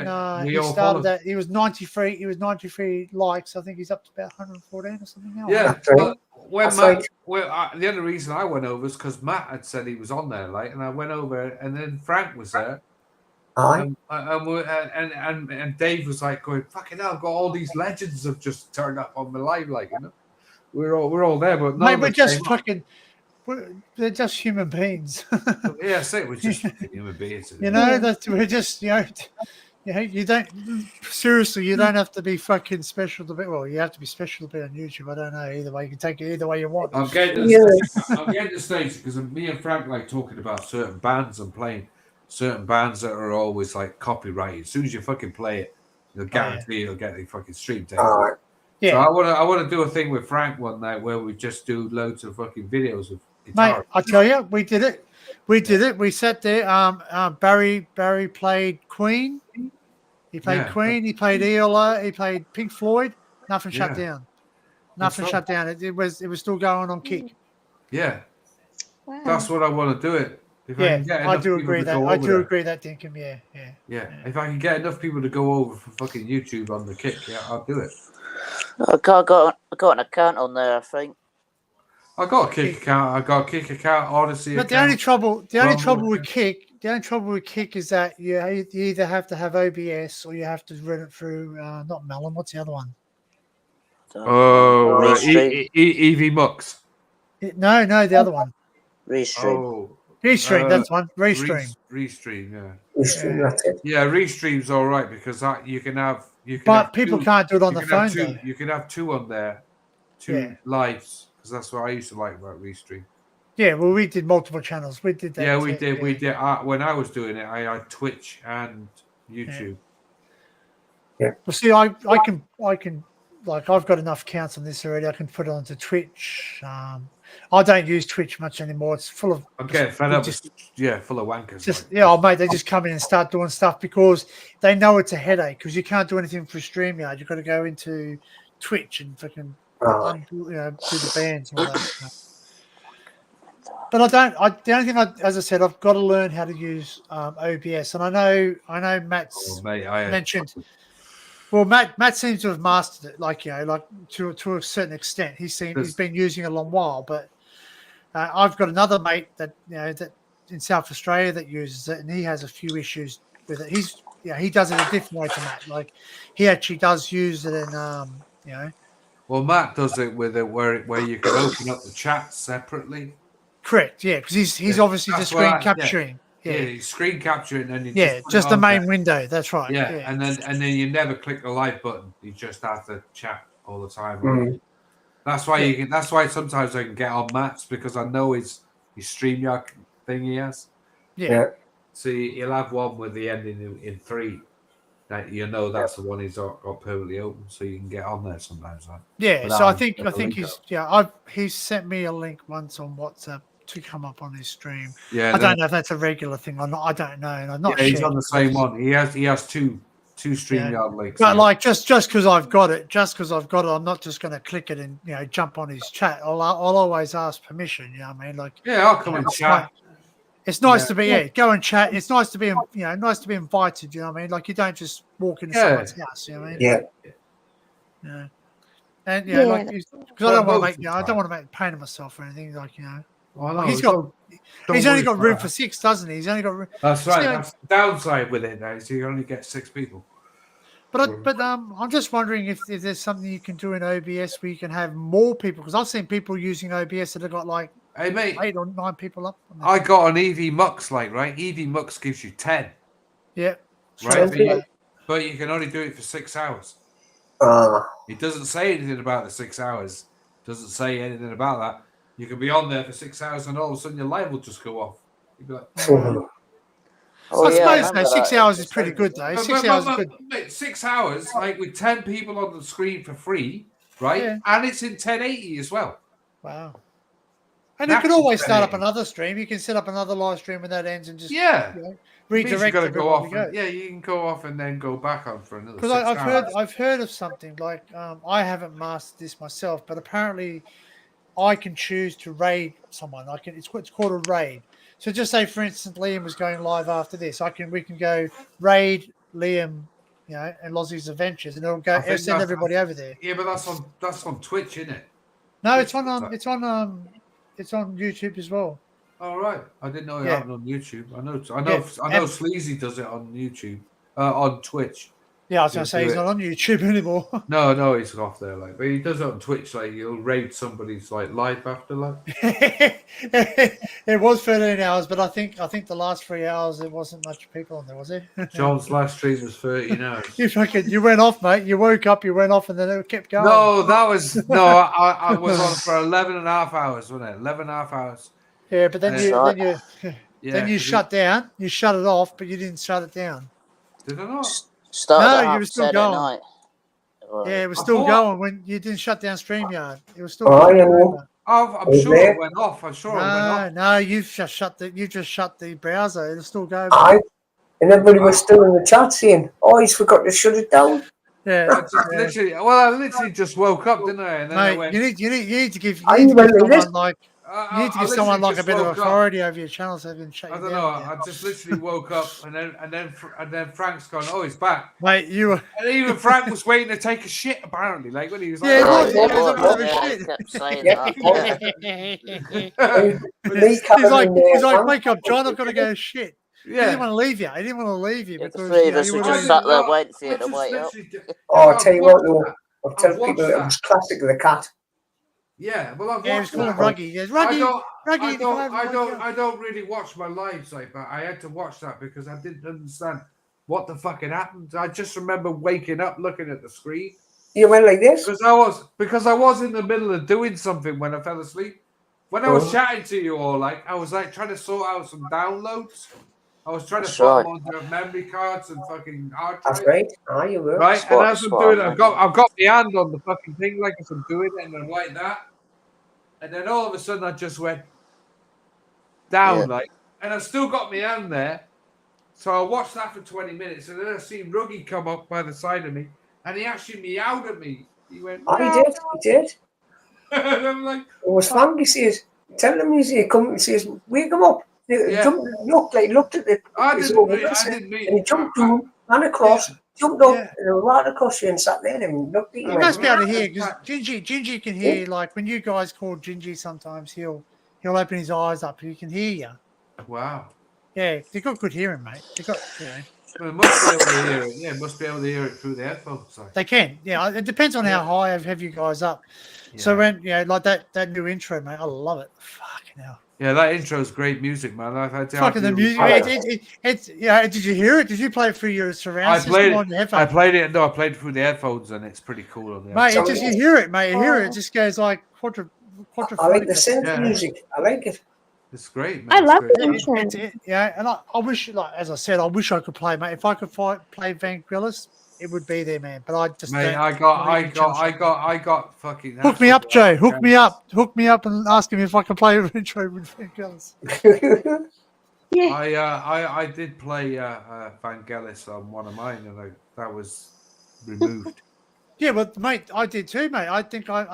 he started that, he was 93. He was 93 likes. I think he's up to about 114 or something now. Yeah. The only reason I went over is because Matt had said he was on there, like, and I went over, and then Frank was there. And Dave was like going, fucking hell, I've got all these legends have just turned up on the live, like, we're all there, but mate, we're just fucking. They're just human beings. Yeah, say we're just human beings. We're just you don't seriously. You don't have to be fucking special to be. Well, you have to be special to be on YouTube. I don't know. Either way, you can take it either way you want. I'm getting to the stage because me and Frank like talking about certain bands and playing certain bands that are always like copyrighted. As soon as you fucking play it, you'll guarantee you'll get the fucking stream taken. Yeah. So I want to do a thing with Frank one night where we just do loads of fucking videos of guitar. Mate, I tell you, we did it. We sat there. Barry played Queen. He played Queen. He played Eola. He played Pink Floyd. Nothing shut down. Nothing shut down. It was still going on Kick. Yeah. Wow. That's what I want to do it. I do agree that Dinkum. Yeah. If I can get enough people to go over for fucking YouTube on the Kick, I'll do it. I got an account on there, I think. I got a Kick account. I got a Kick account, Odyssey. But the only trouble with Kick is that you either have to have OBS or you have to run it through not Melon. What's the other one? Oh, EV Mux. No, the other one. Restream. Oh, Restream. That's one. Restream. Restream. Yeah. Restream. That's it. Yeah, Restream's all right because you can have. But people can't do it on the phone. You can have two on there, two lives. Because that's what I used to like about Restream. Yeah, well, we did multiple channels. We did that. Yeah, we did. We did. When I was doing it, I had Twitch and YouTube. Yeah. Well, see, I can like I've got enough accounts on this already. I can put it onto Twitch. I don't use Twitch much anymore. It's full of. I'm getting fed up. Full of wankers. Mate, they just come in and start doing stuff because they know it's a headache. Because you can't do anything for StreamYard. You've got to go into Twitch and fucking. Do the bands and all that. But I don't. The only thing, as I said, I've got to learn how to use OBS, and I know Matt's mentioned. Well, Matt seems to have mastered it, like to a certain extent. He's been using it a long while, but I've got another mate that that in South Australia that uses it, and he has a few issues with it. He does it a different way to Matt. Like he actually does use it in Well, Matt does it with it where you can open up the chat separately. Correct, yeah, because he's obviously just screen capturing. Yeah, he's screen capturing, and just the main window. That's right. Yeah, and then you never click the like button. You just have to chat all the time. Mm-hmm. That's why That's why sometimes I can get on Matt's because I know his StreamYard thing he has. Yeah. So he'll have one with the ending in 3. That that's the one he's got permanently open, so you can get on there sometimes. Right? Yeah, so I think he's sent me a link once on WhatsApp to come up on his stream. Yeah, I don't know if that's a regular thing or not. I don't know, and I'm not. Yeah, he's on the same one. He has two StreamYard links. But like just because I've got it, I'm not just going to click it and jump on his chat. I'll always ask permission. You know what I mean? Like I'll come and chat. It's nice to be go and chat. It's nice to be nice to be invited. You know what I mean? Like you don't just walk into someone's house. You know what I mean? Yeah. Yeah. And Yeah. because I don't want to make I don't want to make a pain of myself or anything. Like Well, like no, he's got don't he's only worry got about room that. for 6, doesn't he? He's only got room. That's right. See, That's the downside with it now. So you only get 6 people. But I'm just wondering if there's something you can do in OBS where you can have more people, because I've seen people using OBS that have got like Hey mate, 8 or 9 people up. I got an EV Mux right? EV Mux gives you 10. Yeah. Right. But you can only do it for 6 hours. It doesn't say anything about the 6 hours. Doesn't say anything about that. You can be on there for 6 hours and all of a sudden your live will just go off. You'd be like, I suppose 6 hours is pretty good though. 6 hours is good. Mate, 6 hours, like with 10 people on the screen for free, right? Yeah. And it's in 1080 as well. Wow. And you could always start up another stream. You can set up another live stream when that ends and just redirect you it. Go off and, you can go off and then go back on for another. Because I've heard of something like I haven't mastered this myself, but apparently I can choose to raid someone. It's called a raid. So just say, for instance, Liam was going live after this. We can go raid Liam, and Lozzie's Adventures, and it'll send everybody over there. Yeah, but that's on Twitch, isn't it? No, it's on YouTube as well. All right, I didn't know it happened on YouTube. I know Sleazy does it on YouTube, on Twitch. Yeah, I was going to say he's not on YouTube anymore. No, he's off there. Like, but he does it on Twitch. Like, he'll raid somebody's like live after like. It was 13 hours, but I think the last 3 hours there wasn't much people on there, was there? John's last stream was 13 hours. You went off, mate. You woke up, you went off, and then it kept going. No, I was on for 11 and a half hours, wasn't it? 11 and a half hours. Yeah, but then you shut down. You shut it off, but you didn't shut it down. Did I not? You were still going. Yeah, it was still going when you didn't shut down StreamYard. It was still going. I'm sure it went off. I'm sure it went off. No, you just shut the browser. It'll still go. And everybody was still in the chat saying, he's forgot to shut it down. Yeah. I literally just woke up, didn't I? And then Mate, I went, you need to give someone like you need to give someone like a bit of authority over your channel so they can shut you down. I don't know. I just literally woke up and then Frank's gone, he's back. Mate, and even Frank was waiting to take a shit apparently. Like when he was like, he was he's like, wake up, John, I've got to go shit. Yeah. He didn't want to leave you. He didn't want to leave you because the three of us were just sat there waiting for you to wake up. I'll tell you what though, I'll tell people it was classic of the cat. Yeah, well, it was called Ruggy. Yeah, Ruggy. I don't really watch my lives like that. I had to watch that because I didn't understand what the fuck had happened. I just remember waking up, looking at the screen. You went like this? Because I was in the middle of doing something when I fell asleep. When I was chatting to you all, like I was like trying to sort out some downloads. I was trying to put them onto memory cards and fucking hard drives. That's right. You were. Right, and as I'm doing it, I've got my hand on the fucking thing like as I'm doing it, and I'm like that. And then all of a sudden, I just went down, and I still got my hand there. So I watched that for 20 minutes, and then I seen Ruggy come up by the side of me, and he actually meowed at me. He went, he did. And I'm like, it was fun. He says, tell him, he says, wake him up. Looked at it. And he jumped through, ran across, jumped up, and right across you and sat there and looked at you. You must be able to hear because Gingy can hear. Like when you guys call Gingy, sometimes he'll open his eyes up. He can hear you. Wow. Yeah, they've got good hearing, mate. They've got. Well, must be able to hear it. Yeah, must be able to hear it through the headphones. Like. They can. Yeah, it depends on how high I have you guys up. Yeah. So when like that new intro, mate, I love it. Fucking hell. Yeah, that intro is great music, man. Fucking the music. It's did you hear it? Did you play it through your surround system on the headphones? I played it. No, I played it through the headphones, and it's pretty cool on the mate. You hear it, mate. You hear it. It just goes like quadra. I like the synth music. I like it. It's great, man. I love it. And I wish, like as I said, I wish I could play, mate. If I could play Vanquillas, it would be there, man. But I just mate, I got fucking hook me up, Joe. Hook me up, and ask him if I can play an intro with Vanquillas. I did play Vangelis on one of mine, and that was removed. Yeah, well, mate, I did too, mate. I think I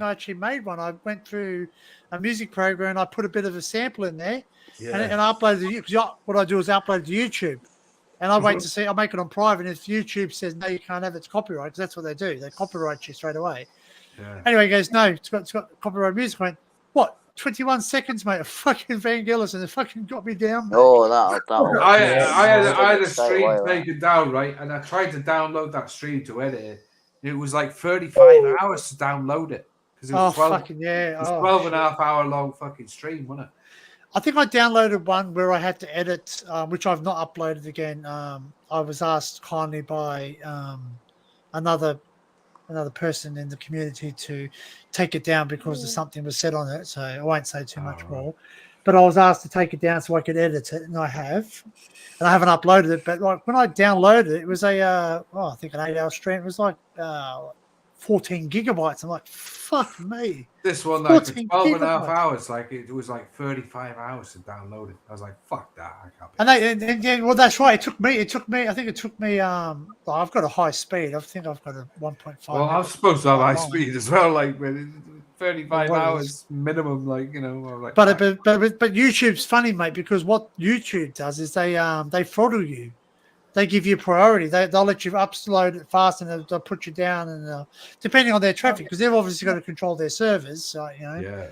actually made one. I went through a music program and I put a bit of a sample in there, and I uploaded it. Because what I do is upload to YouTube, and I wait to see. I make it on private. And if YouTube says no, you can't have it, it's copyright. Because that's what they do. They copyright you straight away. Yeah. Anyway, he goes, no, it's got copyright music. I went, what? 21 seconds, mate. A fucking Vangelis, and it fucking got me down, mate. Oh, that'll I had a straight stream away, taken down, right? And I tried to download that stream to edit it. It was like 35 hours to download it. Because it was 12 and a half hour long fucking stream, wasn't it? I think I downloaded one where I had to edit, which I've not uploaded again. I was asked kindly by another person in the community to take it down because something was said on it. So I won't say too much more. But I was asked to take it down so I could edit it, and I have. And I haven't uploaded it. But like when I downloaded it, it was I think an 8-hour stream. It was like 14 gigabytes. I'm like, fuck me. This one, like 12 and a half hours, like it was like 35 hours to download it. I was like, fuck that. I can't. And well, that's right. It took me. I think it took me. I've got a high speed. I think I've got a 1.5. Well, I'm supposed to have high speed as well. Like 35 hours minimum. Like like. But YouTube's funny, mate, because what YouTube does is they throttle you. They give you priority. They'll let you upload it fast, and they'll put you down, and depending on their traffic, because they've obviously got to control their servers. So Yeah.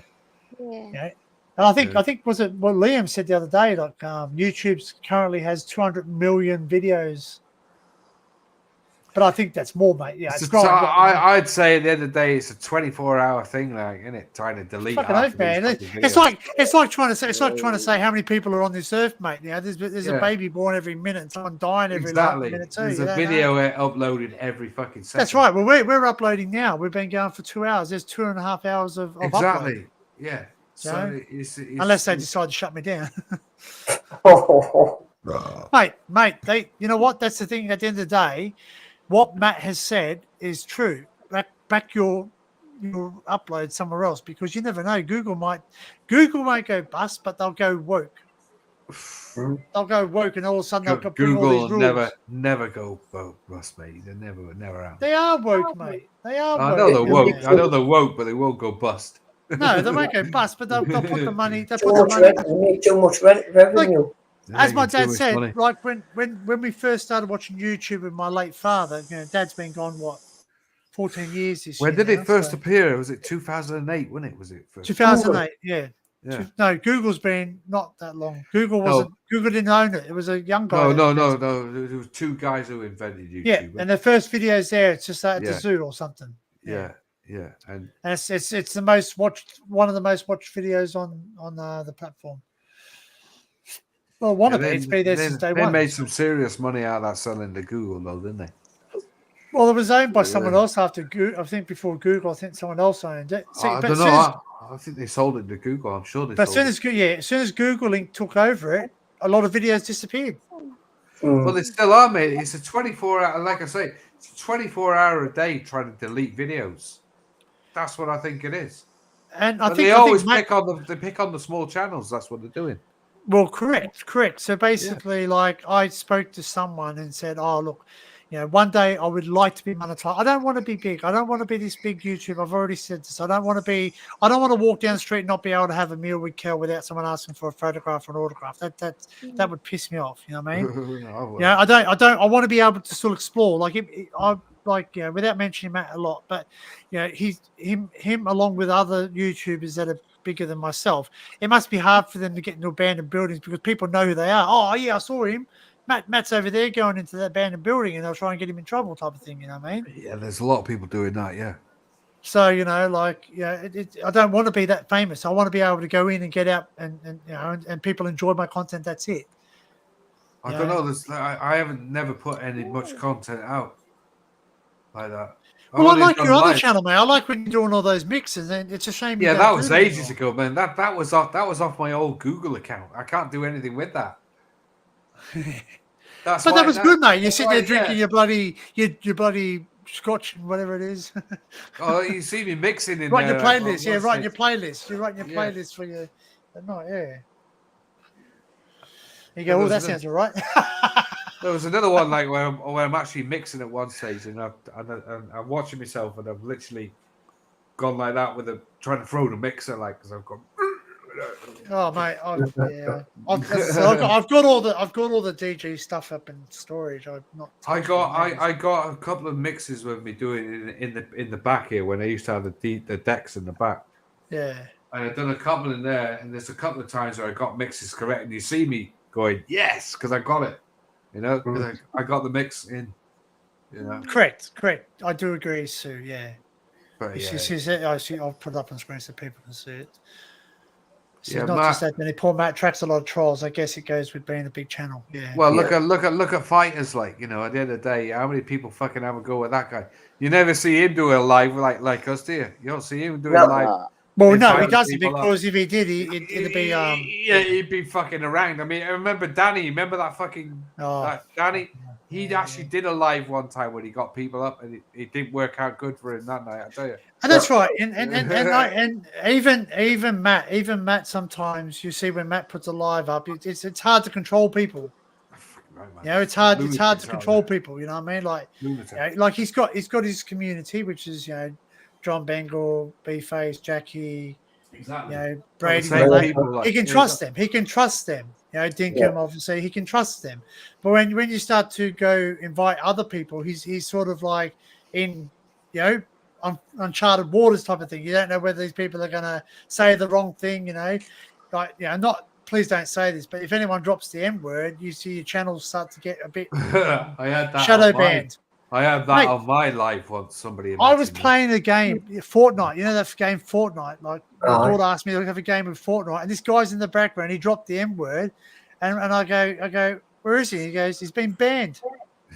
And I think was it what Liam said the other day? Like YouTube currently has 200 million videos. But I think that's more, mate. Yeah, I'd say at the end of the day, it's a 24-hour thing, like, isn't it? Trying to delete. Fucking oath, man. It's like trying to say how many people are on this earth, mate. There's a baby born every minute, and someone dying every minute too. There's a video uploaded every fucking second. That's right. Well, we're uploading now. We've been going for 2 hours. There's 2.5 hours of exactly. Upload. Yeah. So it's unless they decide to shut me down. mate. You know what? That's the thing. At the end of the day, what Matt has said is true. Back your upload somewhere else, because you never know. Google might go bust, but they'll go woke. They'll go woke, and all of a sudden they'll bring all these rules. never go bust, mate. They're never out. They are woke, mate. They are woke. I know they're woke. I know they're woke, but they won't go bust. No, they won't go bust, but they'll put the money. They make too much revenue. As my dad said, like when we first started watching YouTube with my late father, Dad's been gone 14 years this year. When did it first appear? Was it 2008? Wasn't it? Was it first? 2008? Yeah. No, Google's been not that long. Google didn't own it. It was a young guy. No. There was two guys who invented YouTube. Yeah, and the first videos there, it's just at the zoo or something. Yeah. And it's the most watched, one of the most watched videos on the platform. Well, it's been there since day one. They made some serious money out of that selling to Google, though, didn't they? Well, it was owned by someone else after Google. I think before Google, I think someone else owned it. I don't know. I think they sold it to Google. I'm sure they. But as soon as Google Inc. took over it, a lot of videos disappeared. Well, they still are, mate. It's a 24-hour. Like I say, it's a 24-hour a day trying to delete videos. That's what I think it is. And they always pick on the small channels. That's what they're doing. Well, correct. So basically, like I spoke to someone and said, "Oh, look, one day I would like to be monetized. I don't want to be big. I don't want to be this big YouTube. I've already said this. I don't want to walk down the street and not be able to have a meal with Kel without someone asking for a photograph or an autograph. That would piss me off. You know what I mean? I want to be able to still explore. Without mentioning Matt a lot, but him along with other YouTubers that are bigger than myself, it must be hard for them to get into abandoned buildings because people know who they are. Oh yeah, I saw him. Matt's over there going into that abandoned building, and they'll try and get him in trouble, type of thing. You know what I mean? Yeah, there's a lot of people doing that. Yeah. So I don't want to be that famous. I want to be able to go in and get out, and people enjoy my content. That's it. I don't know. I haven't never put much content out like that. Well, I like your other channel, man. I like when you're doing all those mixes, and it's a shame. Yeah, that was ages ago, man. That was off my old Google account. I can't do anything with that. That was good, mate. You sit there drinking your bloody scotch and whatever it is. Oh, you see me mixing in writing your playlist. You're writing your playlist for your at night. Yeah. You go. That sounds all right. There was another one like where I'm actually mixing at one stage, and I'm watching myself, and I've literally gone like that with trying to throw the mixer, like because I've gone. Oh mate, I've got all the DG stuff up in storage. I've not. I got a couple of mixes with me doing it in the back here when I used to have the decks in the back. Yeah. And I've done a couple in there, and there's a couple of times where I got mixes correct, and you see me going yes because I got it, because I got the mix in, Correct. I do agree, Sue. Yeah. But I see. I'll put it up on screen so people can see it. So not Matt, just that many. Poor Matt tracks a lot of trolls. I guess it goes with being a big channel. Yeah. Well, look at fighters, like, at the end of the day, how many people fucking have a go at that guy? You never see him do a live like us, do you? You don't see him doing live. Well, no, he doesn't, because if he did, it'd be he'd be fucking around. I mean, I remember Danny. Remember that fucking Danny? He actually did a live one time when he got people up, and it didn't work out good for him that night. I tell you. And that's right. And even Matt. Sometimes you see when Matt puts a live up, it's hard to control people. It's hard to control people. You know what I mean? Like he's got his community, which is John Bengal, B-Face, Jackie, Brady. He can trust them. He can trust them. Dinkum, obviously, he can trust them. But when you start to go invite other people, he's sort of like in, uncharted waters type of thing. You don't know whether these people are going to say the wrong thing, not. Please don't say this, but if anyone drops the M word, you see your channels start to get a bit shadow banned. I had that on my live once. Somebody. I was playing a game, Fortnite. You know that game Fortnite? Like my daughter asked me to have a game of Fortnite, and this guy's in the background. He dropped the M word, and I go, where is he? He goes, he's been banned.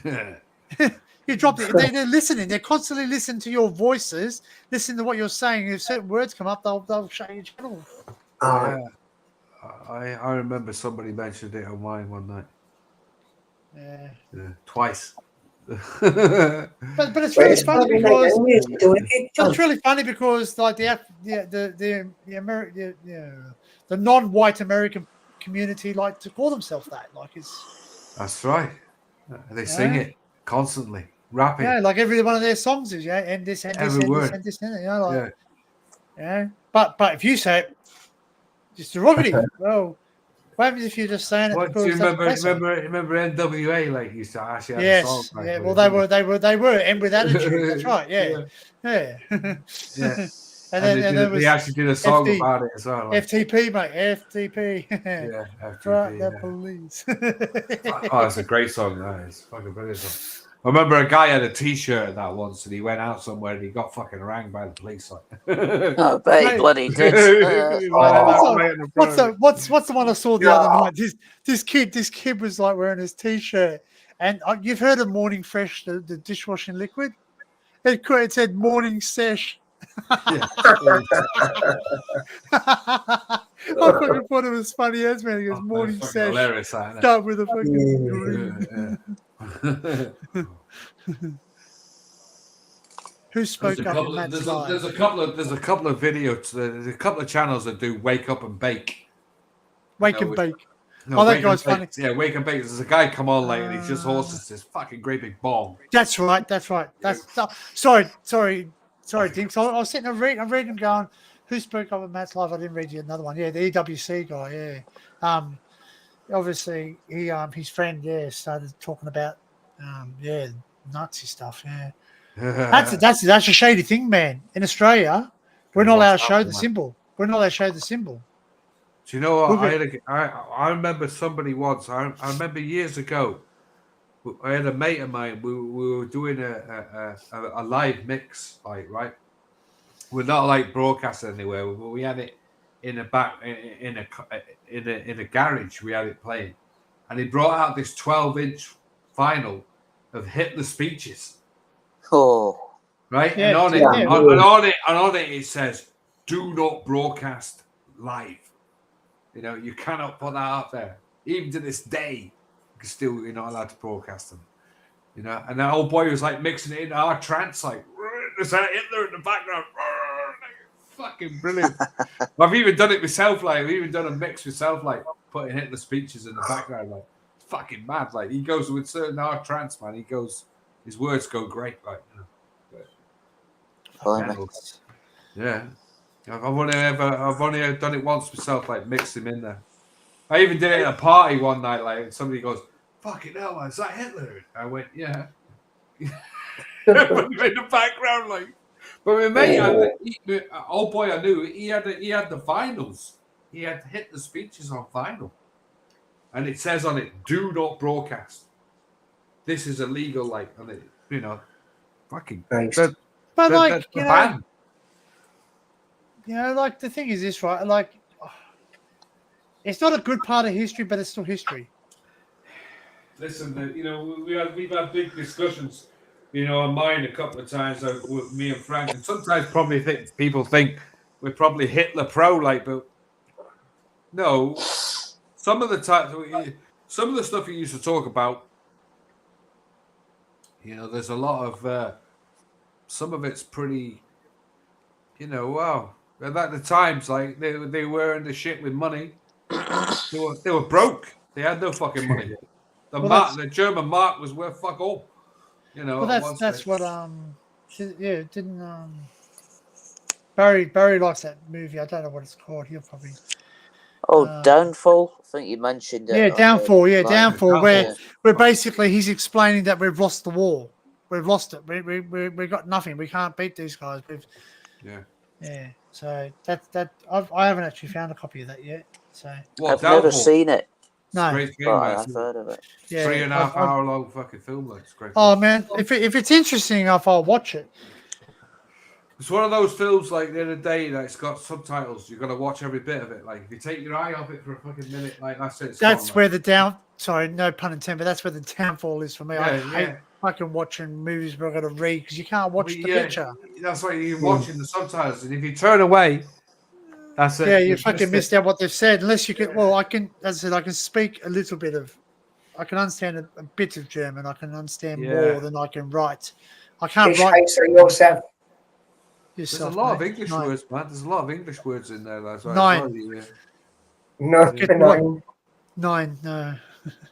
You dropped it. They're listening. They're constantly listening to your voices, listening to what you're saying. If certain words come up, they'll shut your channel. I remember somebody mentioned it on mine one night. Yeah. Twice. but it's really funny because it's really funny because like the non-white American community like to call themselves that. Like that's right. They sing it constantly, rapping. Yeah, like every one of their songs is and this and this and this and this and this, But if you say it, it's derogatory. Well, what happens if you're just saying it? What do you remember NWA? Like used to actually have a song. Yeah. Well, they were and with attitude. That's right. Yeah. And then there was they actually did a song about it as well. Like. FTP, mate. FTP. Yeah. FTP. The police. That's a great song. That is fucking brilliant song. I remember a guy had a T-shirt of that once, and he went out somewhere and he got fucking rang by the police. Oh, bet he bloody did. What's the one I saw the other night? This kid was like wearing his T-shirt, and you've heard of Morning Fresh, the dishwashing liquid. It said Morning Sesh. I fucking thought it was funny as man. He goes Morning Sesh. Hilarious, start with a fucking. Who spoke up in Matt's live? There's a couple of videos. There's a couple of channels that do wake up and bake. Wake and bake. No, that guy's funny. Yeah, wake and bake. There's a guy come on and he just horses this fucking great big bong. That's right. Sorry, Dinks. I was sitting there I'm reading going, who spoke up at Matt's live? I didn't read you another one. Yeah, the EWC guy, obviously he his friend, started talking about Nazi stuff, That's a shady thing, man. In Australia, we're not allowed to show the symbol. We're not allowed to show the symbol. Do you know what? I remember somebody once. I remember years ago. I had a mate of mine. We were doing a live mix, right? We're not like broadcasting anywhere, but we had it in a back in a garage. We had it playing, and he brought out this 12-inch vinyl of Hitler speeches. Oh, right, and on it it says, "Do not broadcast live." You cannot put that out there. Even to this day, still you're not allowed to broadcast them. And that old boy was like mixing it in our trance, like there's Hitler in the background. Fucking brilliant. I've even done it myself, like I've even done a mix myself, like putting Hitler speeches in the background, like fucking mad. Like he goes with certain art trance, man. He goes, his words go great, like you know. Yeah, I've only done it once myself, like mixed him in there. I even did it at a party one night, like somebody goes, "Fucking hell, man, is that Hitler?" I went, "Yeah." In the background, like, but my mate, old boy, I knew he had the vinyls. He had Hitler speeches on vinyl, and it says on it, "Do not broadcast. This is illegal." Like, and it, you know, fucking. Nice. But like the you band. know, like the thing is this, right? Like, it's not a good part of history, but it's still history. Listen, you know, we've had big discussions, you know, on mine a couple of times with me and Frank, and sometimes probably people think we're probably Hitler pro, like, but no. Some of the stuff you used to talk about, you know, there's a lot of some of it's pretty, you know, wow. At the times, like they were in the shit with money. They were broke. They had no fucking money. The German mark was worth fuck all. You know. Well, that's what didn't Barry likes that movie. I don't know what it's called. He'll probably. Downfall. I think you mentioned it. Yeah, Downfall. Yeah, Downfall. Yeah. Where basically he's explaining that we've lost the war. We've lost it. We got nothing. We can't beat these guys. Yeah. So I haven't actually found a copy of that yet. So I've never seen it. No, great game, I've heard of it. Yeah, 3.5 hour long fucking film. Like, it's great. Oh man, if it's interesting enough, I'll watch it. It's one of those films like the other day that it's got subtitles. You've got to watch every bit of it. Like if you take your eye off it for a fucking minute, like that's it. That's where sorry, no pun intended, but that's where the downfall is for me. I hate fucking watching movies where I've got to read because you can't watch the picture. That's why you're watching the subtitles, and if you turn away, that's it. Yeah, you fucking missed out what they've said. Unless you can, well, I can, as I said, I can speak a little bit of, I can understand a bit of German. I can understand more than I can write. I can't write. Yourself. There's a lot of English words, man. There's a lot of English words in there. That's why 9. No. 9. No.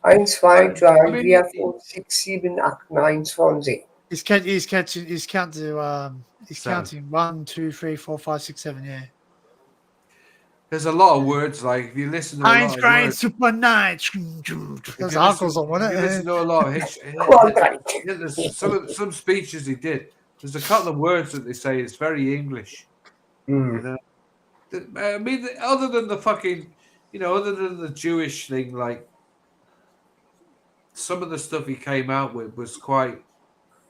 1, 2, 3, 4, 5, 6, 7, 8, 9, 20. He's counting 1, 2, 3, 4, 5, 6, 7. Yeah. There's a lot of words, like if you listen to a lot of words, Super 9. Those uncles on one. If you listen to a lot of history, there's some speeches he did. There's a couple of words that they say it's very English. You know, I mean, other than the fucking, you know, other than the Jewish thing, like some of the stuff he came out with was quite,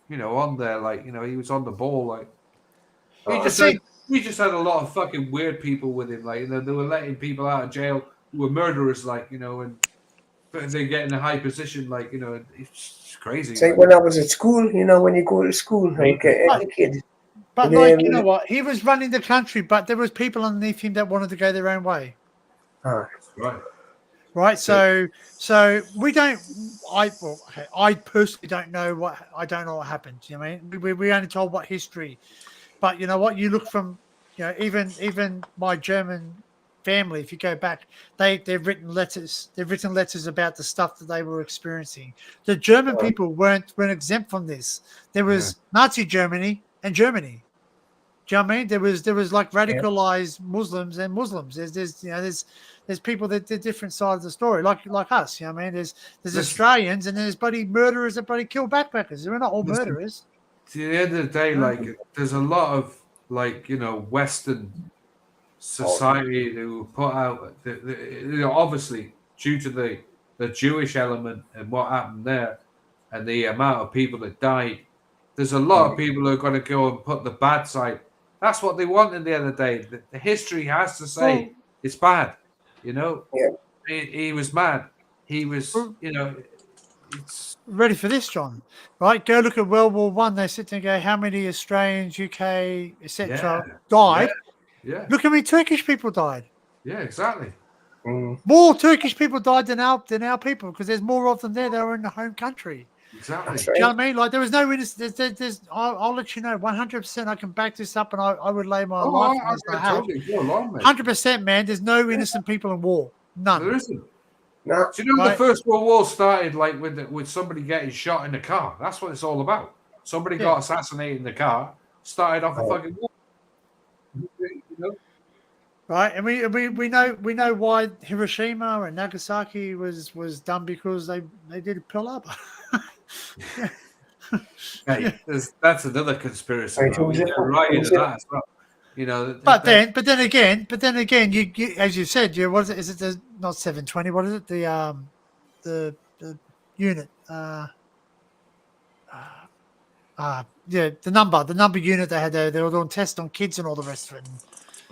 you know, on there. Like, you know, he was on the ball. Like, we just had a lot of fucking weird people with him. Like, you know, they were letting people out of jail who were murderers. Like, you know, and they get in a high position. Like, you know, it's crazy. It's like when I was at school, you know, when you go to school, like as a kid. But like, you know what? He was running the country, but there was people underneath him that wanted to go their own way. Right. So we don't. I personally don't know what. I don't know what happened. You know what I mean? We only told what history. But you know what? You look from, you know, even my German family. If you go back, they've written letters. They've written letters about the stuff that they were experiencing. The German people weren't exempt from this. There was Nazi Germany and Germany. Do you know what I mean? There was like radicalized Muslims and Muslims. There's people that did different sides of the story, like us. You know what I mean? There's Australians and there's bloody murderers that bloody kill backpackers. We're not all murderers. At the end of the day, like there's a lot of like, you know, Western society who put out, you know, obviously due to the Jewish element and what happened there, and the amount of people that died. There's a lot of people who are going to go and put the bad side. That's what they want in the end of the day. The history has to say it's bad. You know, he was mad. He was, you know, it's ready for this, John. Right? Go look at World War One. They sit there and go, how many Australians, UK, etc. died? Yeah. Look how many Turkish people died. Yeah, exactly. More Turkish people died than our people because there's more of them there. They were in the home country. Exactly. Do you know what I mean? Like there was no innocent. I'll let you know 100%. I can back this up, and I would lay my life on this. 100%, man. There's no innocent people in war. None. There isn't. No. Do you know Right. the First World War started like with somebody getting shot in the car? That's what it's all about. Somebody got assassinated in the car, started off a fucking war. You know? Right, and we know why Hiroshima and Nagasaki was done, because they did a Pearl Harbor. Hey, that's another conspiracy. Right, Right? We get right into that as well. You know, But then again, you as you said, what is it? Is it the not 720? What is it? The unit. The number unit they had there. They were doing tests on kids and all the rest of it.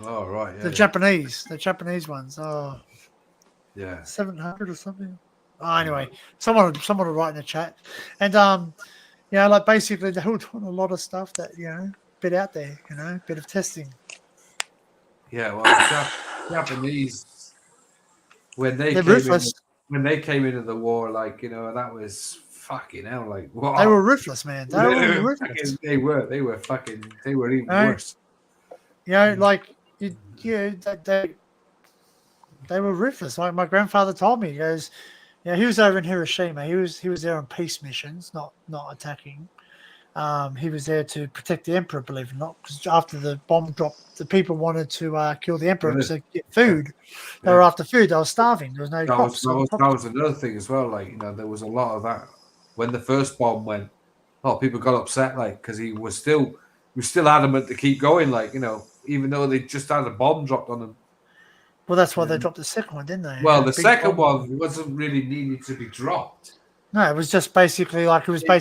Oh right, yeah. The Japanese ones. Oh, yeah. 700 or something. Oh, anyway, someone will write in the chat, and like basically they were doing a lot of stuff that bit out there, bit of testing. Yeah, well, the Japanese when they came into the war, like that was fucking hell. Like what? They were ruthless, man. They were ruthless. They were even worse. They were ruthless. Like my grandfather told me, he goes, he was over in Hiroshima. He was there on peace missions, not attacking. He was there to protect the emperor, believe it or not, because after the bomb dropped, the people wanted to kill the emperor to get food. They were after food. They were starving. There was no crops. That was another thing as well. Like there was a lot of that when the first bomb went. Oh, people got upset, like because he was still adamant to keep going, like even though they just had a bomb dropped on them. Well, that's why they dropped the second one, didn't they? Well, the second one wasn't really needed to be dropped. No, it was just basically like everybody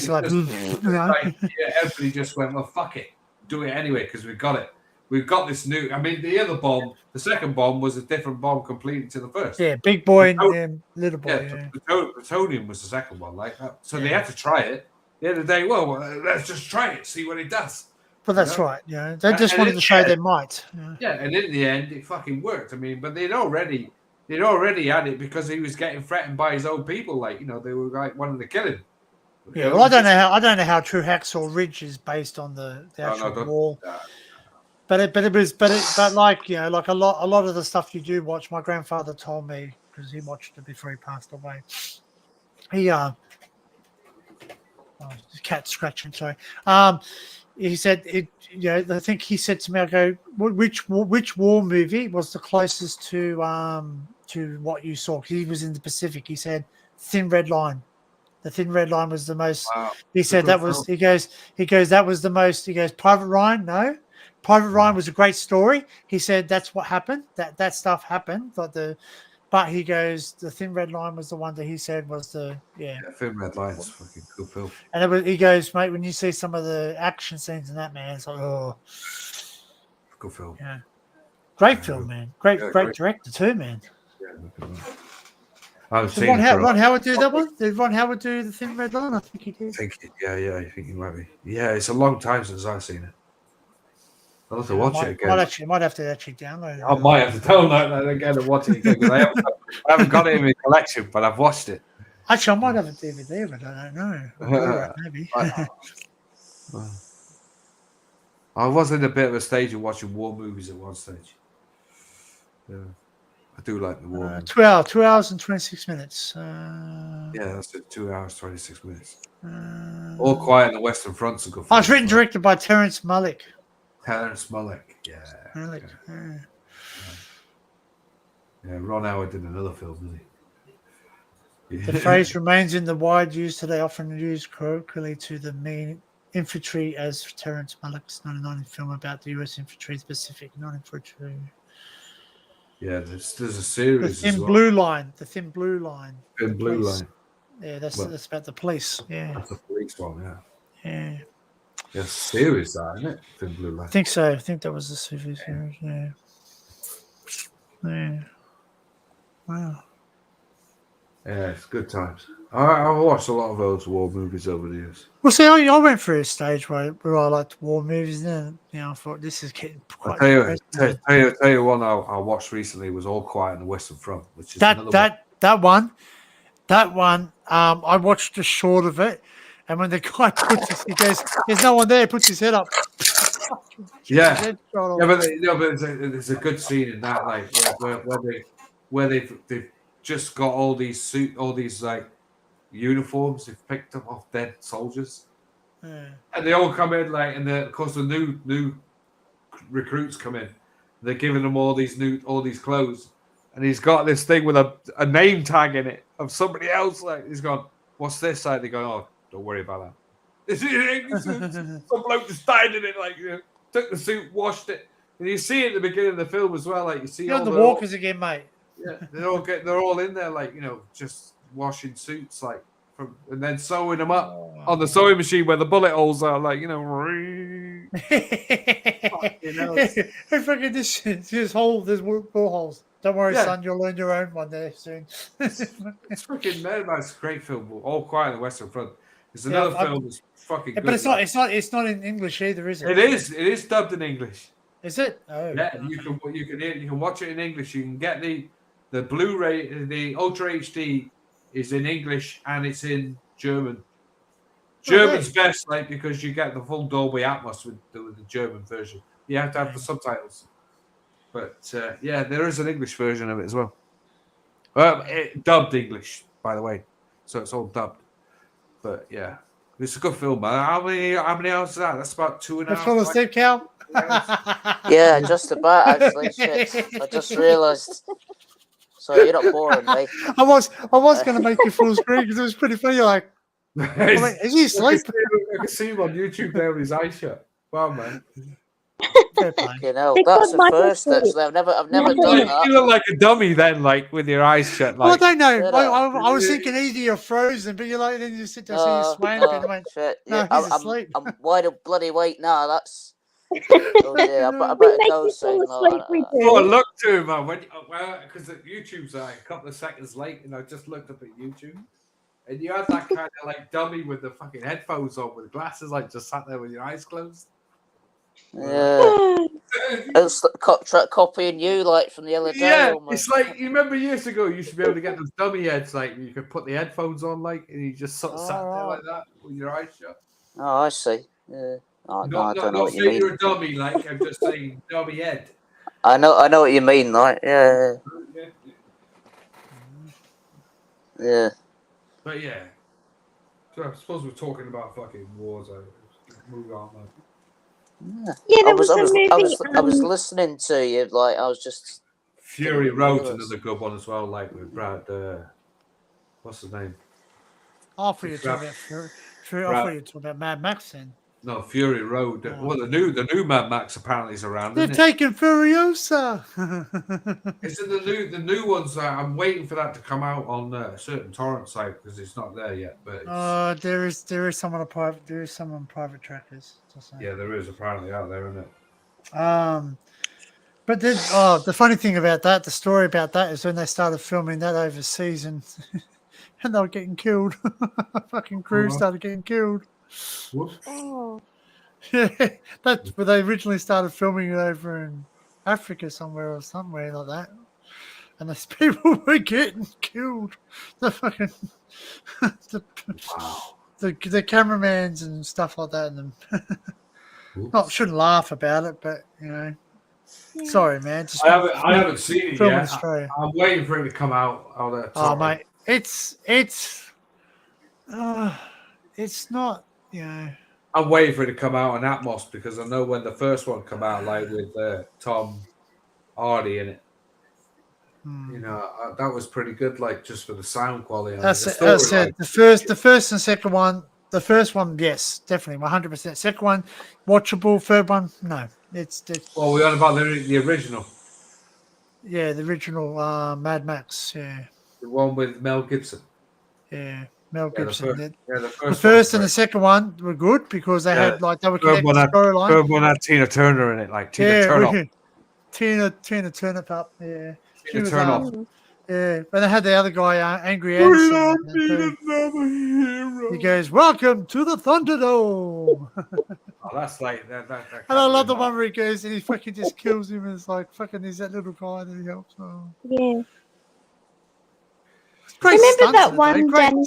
just went, well, fuck it, do it anyway because we got it. We've got this new. I mean, the other bomb, the second bomb was a different bomb completely to the first. Yeah, big boy and little boy. Plutonium was the second one, like that. So they had to try it. The other day, well, let's just try it, see what it does. But that's right. They just wanted to show their might. Yeah, and in the end, it fucking worked. I mean, but they'd already had it because he was getting threatened by his own people. Like they were like wanting to kill him. Yeah, well, I don't know how true Hacksaw Ridge is based on the actual wall. But like like a lot of the stuff you do watch, my grandfather told me because he watched it before he passed away. He cat scratching. Sorry. He said it. I think he said to me, "I go, which war movie was the closest to what you saw?" He was in the Pacific. He said, "Thin Red Line." The Thin Red Line was the most. Wow. He said that was. He goes. That was the most. He goes. Private Ryan, no. Private Ryan was a great story. He said that's what happened. That stuff happened. But he goes, the Thin Red Line was the one that he said was the Thin Red Line is fucking cool film. And he goes, mate, when you see some of the action scenes in that, man, it's like, oh, good film. Yeah, great film, man. Great director too, man. Yeah, Did Ron Howard do that one? Did Ron Howard do the Thin Red Line? I think he did. I think he might be. Yeah, it's a long time since I've seen it. I'll have to watch it again. Might have to actually download it. I might have to download it again and watch it again because I haven't got it in my collection, but I've watched it. Actually, I might have a DVD, but I don't know. Maybe. I was in a bit of a stage of watching war movies at one stage. Yeah, I do like the war. 2 hours and 26 minutes. Yeah, that's it. 2 hours 26 minutes. All Quiet on the Western Front's a good film. It's written and directed by Terrence Malick. Yeah. Ron Howard did another film, didn't he? Yeah. The phrase remains in the wide use today, often used colloquially to the mean infantry, as Terrence Malick's 1990 film about the U.S. infantry in the Pacific 1942. Yeah, there's a series. The Thin Blue Line. The Thin Blue Line. Thin Blue Line. Yeah, that's about the police. Yeah. That's the police one, yeah. Yeah. Yeah, series, isn't it? Thin Blue Line. I think so. I think that was the series. Yeah. Wow. Yeah, it's good times. I've watched a lot of those war movies over the years. Well, see, I went through a stage where I liked war movies, and then I thought this is getting quite. Tell you one I watched recently was All Quiet on the Western Front, which is that one. I watched a short of it. And when the guy he goes, there's no one there, puts his head up. Yeah, but there's a good scene in that, like where they've just got all these like uniforms they've picked up off dead soldiers, and they all come in like, and of course the new recruits come in. They're giving them all these clothes, and he's got this thing with a name tag in it of somebody else. Like he's gone, what's this? Like they go, oh, don't worry about that. Some bloke just died in it. Like took the suit, washed it, and you see it at the beginning of the film as well. Like you see You're all the walkers again, mate. Yeah, they're all in there, like just washing suits, like and then sewing them up on the sewing machine where the bullet holes are, like Fucking this hole, there's bore holes. Don't worry, son, you'll learn your own one day soon. It's freaking mad, man. It's a great film. All Quiet on the Western Front. There's another film that's fucking good. But it's not in English either, is it? It is dubbed in English. Is it? Oh, yeah. You can watch it in English. You can get the Blu-ray, the Ultra HD is in English and it's in German. German's best, like, because you get the full Dolby Atmos with the German version. You have to have the subtitles. But there is an English version of it as well. Dubbed English, by the way, so it's all dubbed. But yeah, it's a good film, man. How many hours is that? That's about 2.5. That's full of Steve Cal. Yeah, just about actually. Shit, I just realised. So you're not boring, mate. I was going to make you full screen because it was pretty funny. Like, is he asleep? I can see him on YouTube there with his eyes shut. Wow, man. You know, that's the first. Actually, I've never done that. You look like a dummy then, like with your eyes shut. Like, well, I don't know. I was thinking either you're frozen, but you're like, then you sit there, so you're swaying a bit. And went, no, he's asleep. I'm wide of bloody weight now. That's. Oh dear, I better go soon. Oh, look to him, man. Because YouTube's like a couple of seconds late, and I just looked up at YouTube, and you had that kind of like dummy with the fucking headphones on, with glasses, like just sat there with your eyes closed. Yeah, it's copying you like from the other day. Yeah, almost. It's like you remember years ago, you used to be able to get those dummy heads, like you could put the headphones on, like, and you just sort of sat there like that with your eyes shut. Oh, I see. Yeah. I don't know what you mean. You're a dummy, like I'm just saying, dummy head. I know what you mean, like yeah. But yeah, so I suppose we're talking about fucking wars. Move on, man. Yeah, I was listening to you, like I was just. Fury Road's another good one as well, like with Brad. What's his name? I thought you were talking about Fury. I thought you were talking about Mad Max then. No, Fury Road. Well, the new Mad Max apparently is around. They're taking Furiosa. It's in the new ones. I'm waiting for that to come out on a certain torrent site because it's not there yet. But there is some on private trackers. Yeah, there is apparently out there, isn't it? But the funny thing about that, the story about that is when they started filming that overseas and they were getting killed. Fucking crew started getting killed. Whoops. Oh. Yeah, that's where they originally started filming it over in Africa somewhere like that, and those people were getting killed. The fucking the cameramans and stuff like that, and shouldn't laugh about it, but sorry, man. I haven't seen it yet. I'm waiting for it to come out. Oh, mate, it's not. I'm waiting for it to come out on Atmos because I know when the first one came out, like with Tom Hardy in it. That was pretty good, like just for the sound quality. That's it. The first and second one. The first one, yes, definitely, 100%. Second one, watchable. Third one, no. It's well, we're on about the original. Yeah, the original Mad Max. Yeah, the one with Mel Gibson. Yeah. Mel Gibson. The first and the second one were good because they had they were connected storyline. Third one had Tina Turner in it, like Tina Turner. Tina Turner up, yeah. Tina Turner. Yeah, but they had the other guy, Angry Anderson. He goes, "Welcome to the Thunderdome." That's like that. And I love the one where he goes and he fucking just kills him and it's like fucking he's that little guy that he helps. Oh. Yeah. Remember that one, Danny?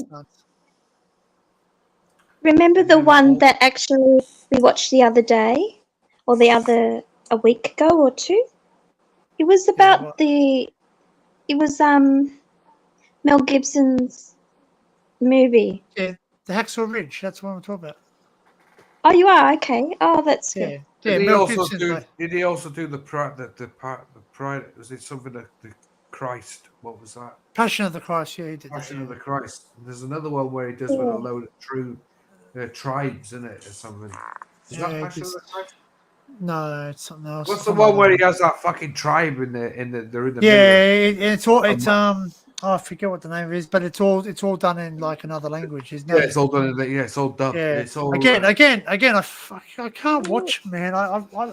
Remember the one that actually we watched the other day, or a week ago or two? It was about Mel Gibson's movie. Yeah, the Hacksaw Ridge. That's what I'm talking about. Oh, you are? Okay. Oh, that's good. Yeah, Did he Mel also Gibson. do? Did he also do the pride? Was it something that the Christ? What was that? Passion of the Christ. Yeah, he did. Passion of the Christ. There's another one where he does with a load of true tribes in it or something. Is that Passion of the Christ? No, it's something else. What's the one where he has that fucking tribe in the they're in the middle? It's all I forget what the name is, but it's all done in like another language, isn't it? Yeah, it's all done. It's all dubbed. Yeah. It's all again. I can't watch, man. I I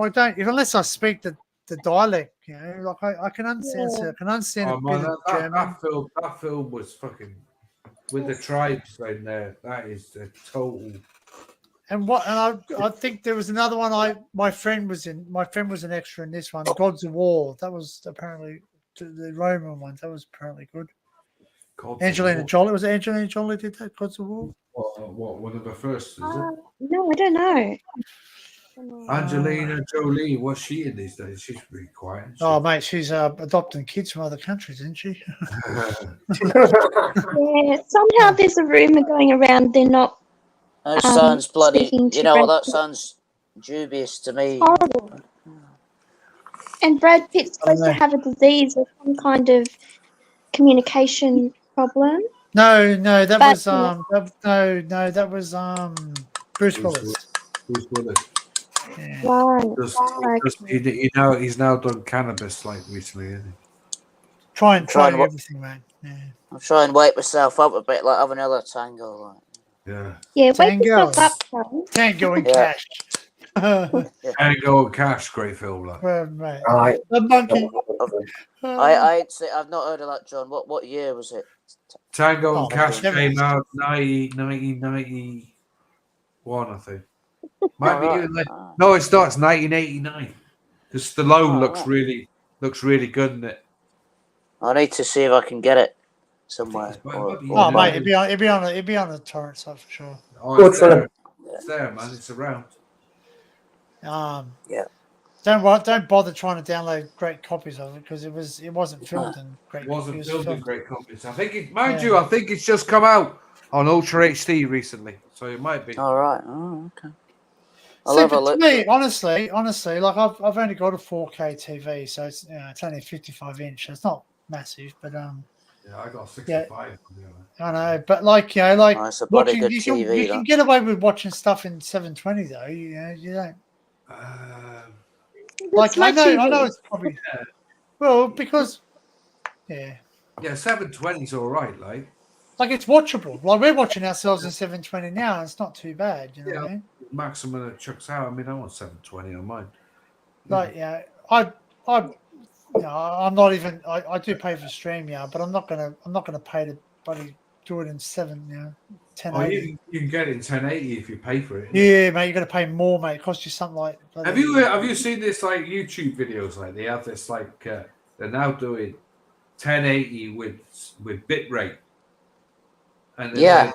don't unless I speak the dialect. Like I can understand. I can understand a bit of German. That film was fucking with the tribes in there. That is a total. And I think there was another one. My friend was an extra in this one. Gods of War. That was apparently the Roman one. That was apparently good. Angelina Jolie. Was it Angelina Jolie did that? Gods of War. What one of the first? Is it? No, I don't know. Angelina Jolie. What's she in these days? She's pretty quiet. Oh, mate, she's adopting kids from other countries, isn't she? Yeah. Somehow there's a rumor going around they're not. That sounds bloody. speaking to What? Brad That Pitt. sounds dubious to me. Horrible. And Brad Pitt's supposed to have a disease or some kind of communication problem. No, that But- was that was Bruce Willis. Bruce Willis. Yeah. Right. He's now done cannabis like recently, isn't he? Trying what? everything, man. Yeah. I'm trying to wake myself up a bit, like have another tango. Like. Yeah. Yeah, wake Tango. yourself up, Charlie. Tango and Yeah. Cash. Tango and Cash, great film. Like. Well, mate. Aye. The monkey. I've not heard of that, John. What year was it? Tango Oh, and Cash never- came out 1991, I think. Might be even like, no, it starts 1989. Because Stallone looks really good in it. I need to see if I can get it somewhere. Oh, mate, it'd be on the torrent site for sure. Oh, Good it's for there. them. It's there, man. It's around. Yeah. Don't bother trying to download great copies of it because it wasn't filmed in great. It wasn't was filmed in filmed- great copies. I think I think it's just come out on Ultra HD recently, so it might be. All right. Oh, okay. I'll See, have a but to look. me, honestly, like I've only got a 4K TV, so it's it's only 55 inch. So it's not massive, but Yeah, I got 65. I know. But like Oh, it's a bloody watching, good you TV, can that. get away with watching stuff in 720 though. You don't. Like That's my I know TV. it's probably well because Yeah, 720 is all right. like it's watchable. Like we're watching ourselves in 720 now, and it's not too bad. You know what I mean? Maximum that chucks out. I mean, I want 720 on mine. Like I'm not even. I do pay for stream, but I'm not gonna pay to buddy do it in 1080. You can get it in 1080 if you pay for it. Yeah, mate, you're gonna pay more, mate. It costs you something like. Have you seen this like YouTube videos? Like they have this like they're now doing 1080 with bit rate, and and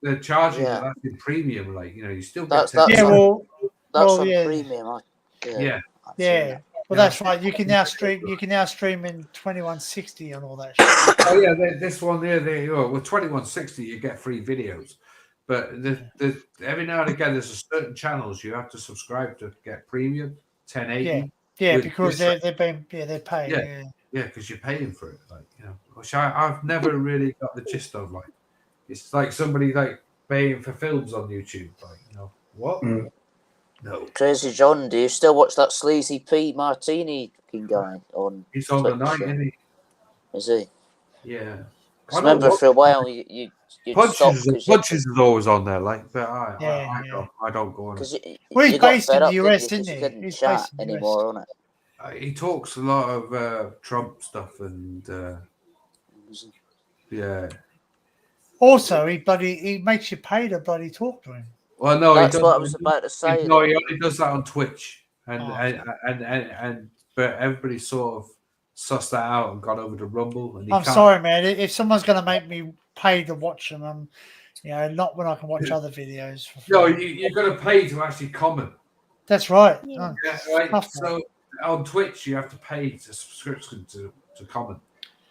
they're charging you that in premium. Like you still get. That's on yeah. premium. Yeah. Well, that's right. You can now stream. In 2160 and all that shit. Oh yeah, this one there. With 2160, you get free videos, but every now and again, there's certain channels you have to subscribe to get premium 1080. Yeah, because they're paying. Yeah, because you're paying for it. Which I've never really got the gist of. Like, it's like somebody like paying for films on YouTube. Like, what? Mm. No. Crazy John, do you still watch that Sleazy Pete Martini fucking guy on? He's on the night, isn't he? Is he? Yeah. I remember for a while you Punches is always on there, but I don't go on it. Well, he's based in the US, isn't he? Couldn't He's chat based in the US. anymore on it. He talks a lot of Trump stuff and yeah. Also, he makes you pay to bloody talk to him. Well, no, that's what I was about to say. No, he only does that on Twitch, and but everybody sort of sussed that out and got over to Rumble. And I'm sorry, man. If someone's going to make me pay to watch them, not when I can watch other videos. For free. No, you're going to pay to actually comment. That's right. Yeah. Yeah, right. So on Twitch, you have to pay to subscription to comment.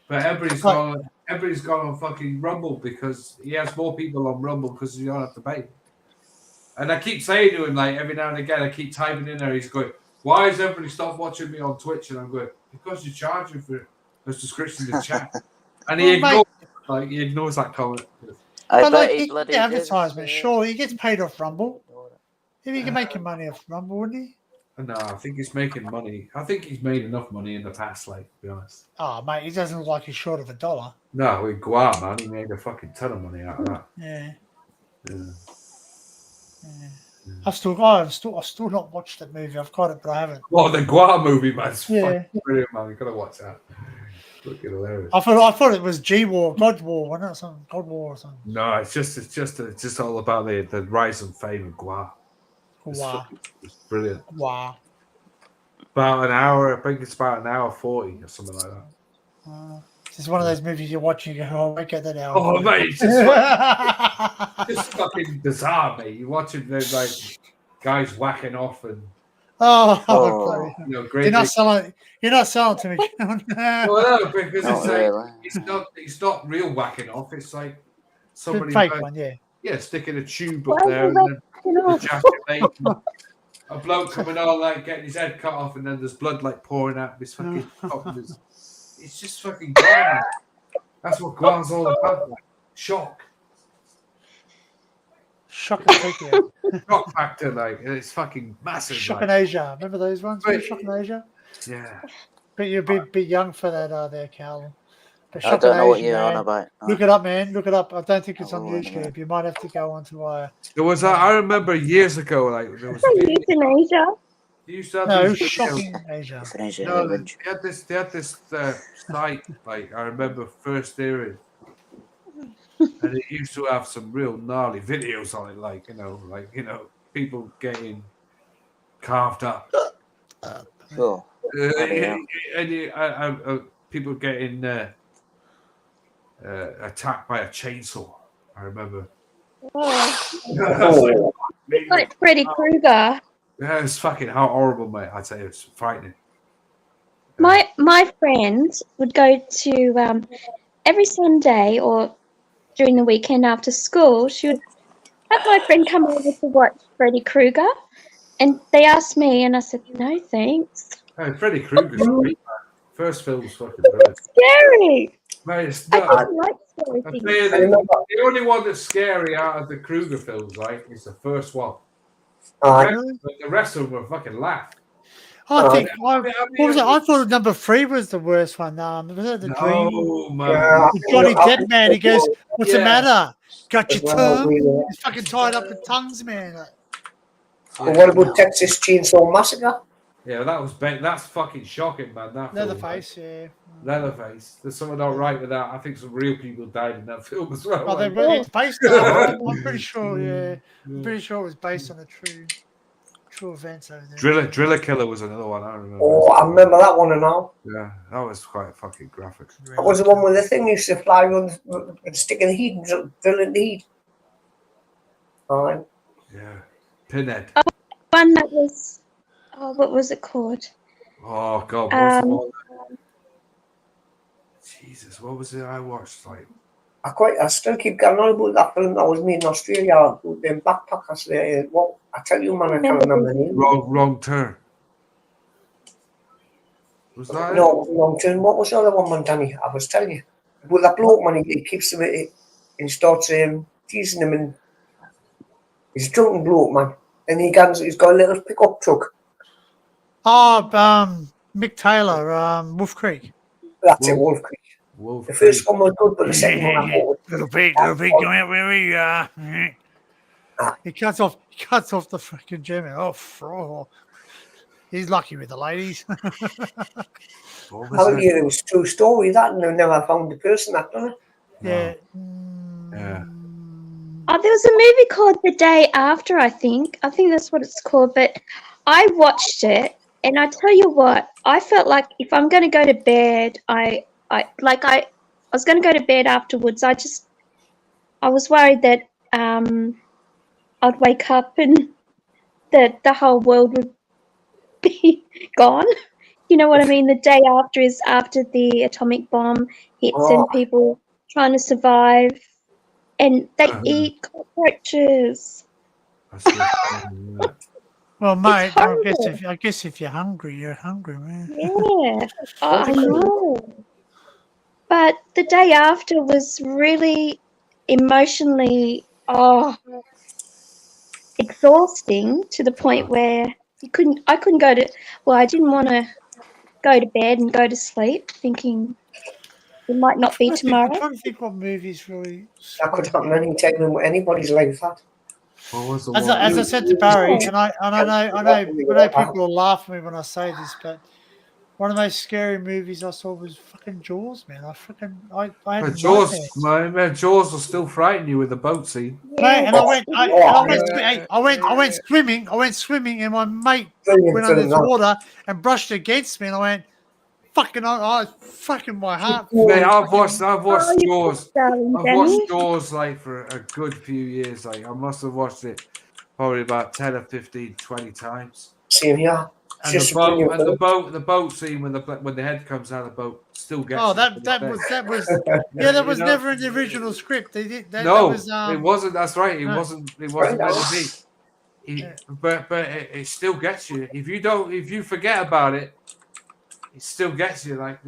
But everybody's gone on fucking Rumble because he has more people on Rumble because you don't have to pay. And I keep saying to him, like, every now and again, I keep typing in there, he's going, why has everybody stopped watching me on Twitch? And I'm going, because you're charging for a subscription to chat. And he ignores that comment. I bet he he bloody the did. advertisement, sure, he gets paid off Rumble. If he can make money off Rumble, wouldn't he? No, I think he's making money. I think he's made enough money in the past, like, to be honest. Oh, mate, he doesn't look like he's short of $1. No, with Guam, man, he made a fucking ton of money out of that. Yeah. Yeah. I've still not watched that movie. I've got it, but I haven't. Well, the Guam movie, man, it's Yeah. fucking brilliant, man. You gotta watch that. Fucking hilarious. I thought it was God War, wasn't it? Something God War or something. No, it's just all about the rise and fame of Guam. Wow. It's brilliant. Wow. About an hour, I think it's about an hour 40 or something like that. It's one of those movies you're watching, you go, oh, I get that hour. Oh, mate, it's just fucking bizarre, mate. You watching the like guys whacking off and great. You're not selling to me. Well, no, because Not it's really. it's not real whacking off. It's like somebody fake one, yeah. Yeah, sticking a tube up there and then ejaculating. A bloke coming on like getting his head cut off and then there's blood like pouring out of his fucking top of his. It's just fucking Guam. That's what Guam's all about. Like, shock. Shock in Tokyo. Shock factor, like it's fucking massive. Shock like. in Asia. Remember those ones? Shock in Asia? Yeah. But you're a bit young for that there, Cal. I don't know what you're on about. Look it up, man. Look it up. I don't think it's on YouTube. You might have to go onto There was I remember years ago, like there was euthanasia. Shocking Asia. No, they had this site, like I remember first hearing, and it used to have some real gnarly videos on it, like people getting carved up. Cool. People getting attacked by a chainsaw. I remember. Oh. It's like Freddy Krueger. Yeah, it's fucking horrible, mate. I'd say it's frightening. My friends would go to every Sunday or during the weekend after school. She would have my friend come over to watch Freddy Krueger, and they asked me, and I said no thanks. Hey, Freddy Krueger's great, man. First film was fucking brilliant. Scary. Mate, it's I not. don't like scary things. The only one that's scary out of the Krueger films, right, is the first one. The rest of them were fucking laugh. I thought number 3 was the worst one. Was it the Dream? Man. Johnny Deadman. He goes, "What's the matter? Got your tongue? He's fucking tied up with tongues, man." Well, what about Texas Chainsaw Massacre? Yeah, that's fucking shocking, man. That Leatherface, yeah. Leatherface. There's something not right with that. I think some real people died in that film as well. Oh, it's based on. I'm pretty sure. Yeah, I'm pretty sure it was based on a true events over there. Driller Killer was another one. I remember. Oh, I remember that one and all. Yeah, that was quite fucking graphic. That was the one where the thing used to fly on and stick in the heat and drill in the heat. Alright. Yeah, Pinhead. One that was. Oh, what was it called? Oh God, what's the one? Jesus, what was it I watched? Like, I still keep going on about that film that was made in Australia. Them backpackers there. What I tell you, man, I can't remember the name. Wrong Turn. Was that no Wrong Turn? What was the other one, man, Danny? I was telling you. But that bloke, man, he keeps them and starts teasing them, and he's a drunken bloke, man, and he's got a little pickup truck. Oh, Mick Taylor, Wolf Creek. That's it, Wolf Creek. The first one was good, but the second one I thought. Little Pete, going where we are. He cuts off the freaking German. Oh, he's lucky with the ladies. It was a true story that, and they never found the person that done it. Yeah. Yeah. Oh, there was a movie called The Day After, I think. I think that's what it's called. But I watched it, and I tell you what, I felt like if I'm going to go to bed, I was going to go to bed afterwards. I was worried that I'd wake up and that the whole world would be gone. You know what I mean? The day after is after the atomic bomb hits and people trying to survive, and they eat cockroaches. Well, mate, horrible. I guess if you're hungry, you're hungry, man. Yeah, I know. But the day after was really emotionally exhausting to the point where I couldn't go to. Well, I didn't want to go to bed and go to sleep, thinking it might not be I'm tomorrow. trying to think what movies really. That could happen any time in anybody's life. That. As I said to Barry, and I know people will laugh at me when I say this, but one of the most scary movies I saw was fucking Jaws, man. I had nightmares. Jaws will still frighten you with the boat scene. Mate, and I went swimming. I went swimming, and my mate went under the water and brushed against me, and I went, fucking my heart. Mate, I've watched Jaws. Darling, I've watched Jaws like for a good few years. Like I must have watched it probably about 10 or 15, 20 times. Same here. And the boat scene when the head comes out of the boat still gets. Oh, that was never in the original script. They did that. No, that was, it wasn't. That's right. It wasn't meant to be. But it still gets you. If you forget about it, it still gets you. Like,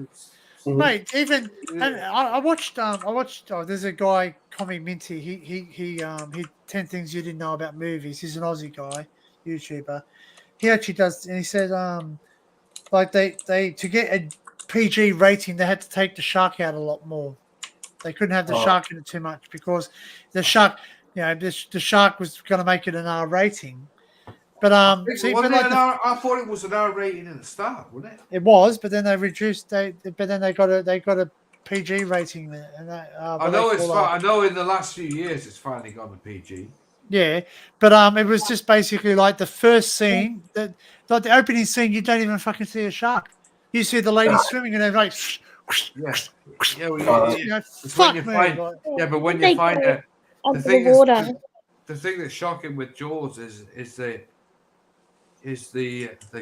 mate. Even and I watched. There's a guy, Comic Minty. He 10 things you didn't know about movies. He's an Aussie guy, YouTuber. He actually does, and he said, like they to get a PG rating, they had to take the shark out a lot more. They couldn't have the shark in it too much because the shark, the shark was going to make it an R rating. But I thought it was an R rating at the start, wasn't it? It was, but then they reduced. But then they got a PG rating there, and that. I know in the last few years it's finally gone to PG. Yeah, but it was just basically like the first scene, like the opening scene. You don't even fucking see a shark. You see the lady swimming, and they're like, but when you find it, the thing that's shocking with Jaws is the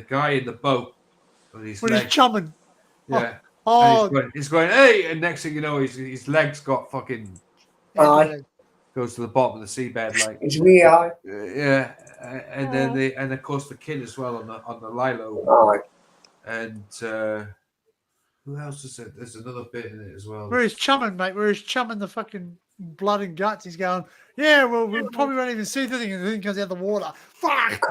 guy in the boat with his legs. He's chumming. Yeah. Oh. He's going, hey, and next thing you know, his legs got fucking. Goes to the bottom of the seabed, like it's weird. Yeah, and then and of course the kid as well on the lilo. And who else is it? There's another bit in it as well. Where he's chumming, mate. Where he's chumming the fucking blood and guts. He's going, yeah. Well, we probably won't even see the thing, and the thing comes out of the water. Fuck.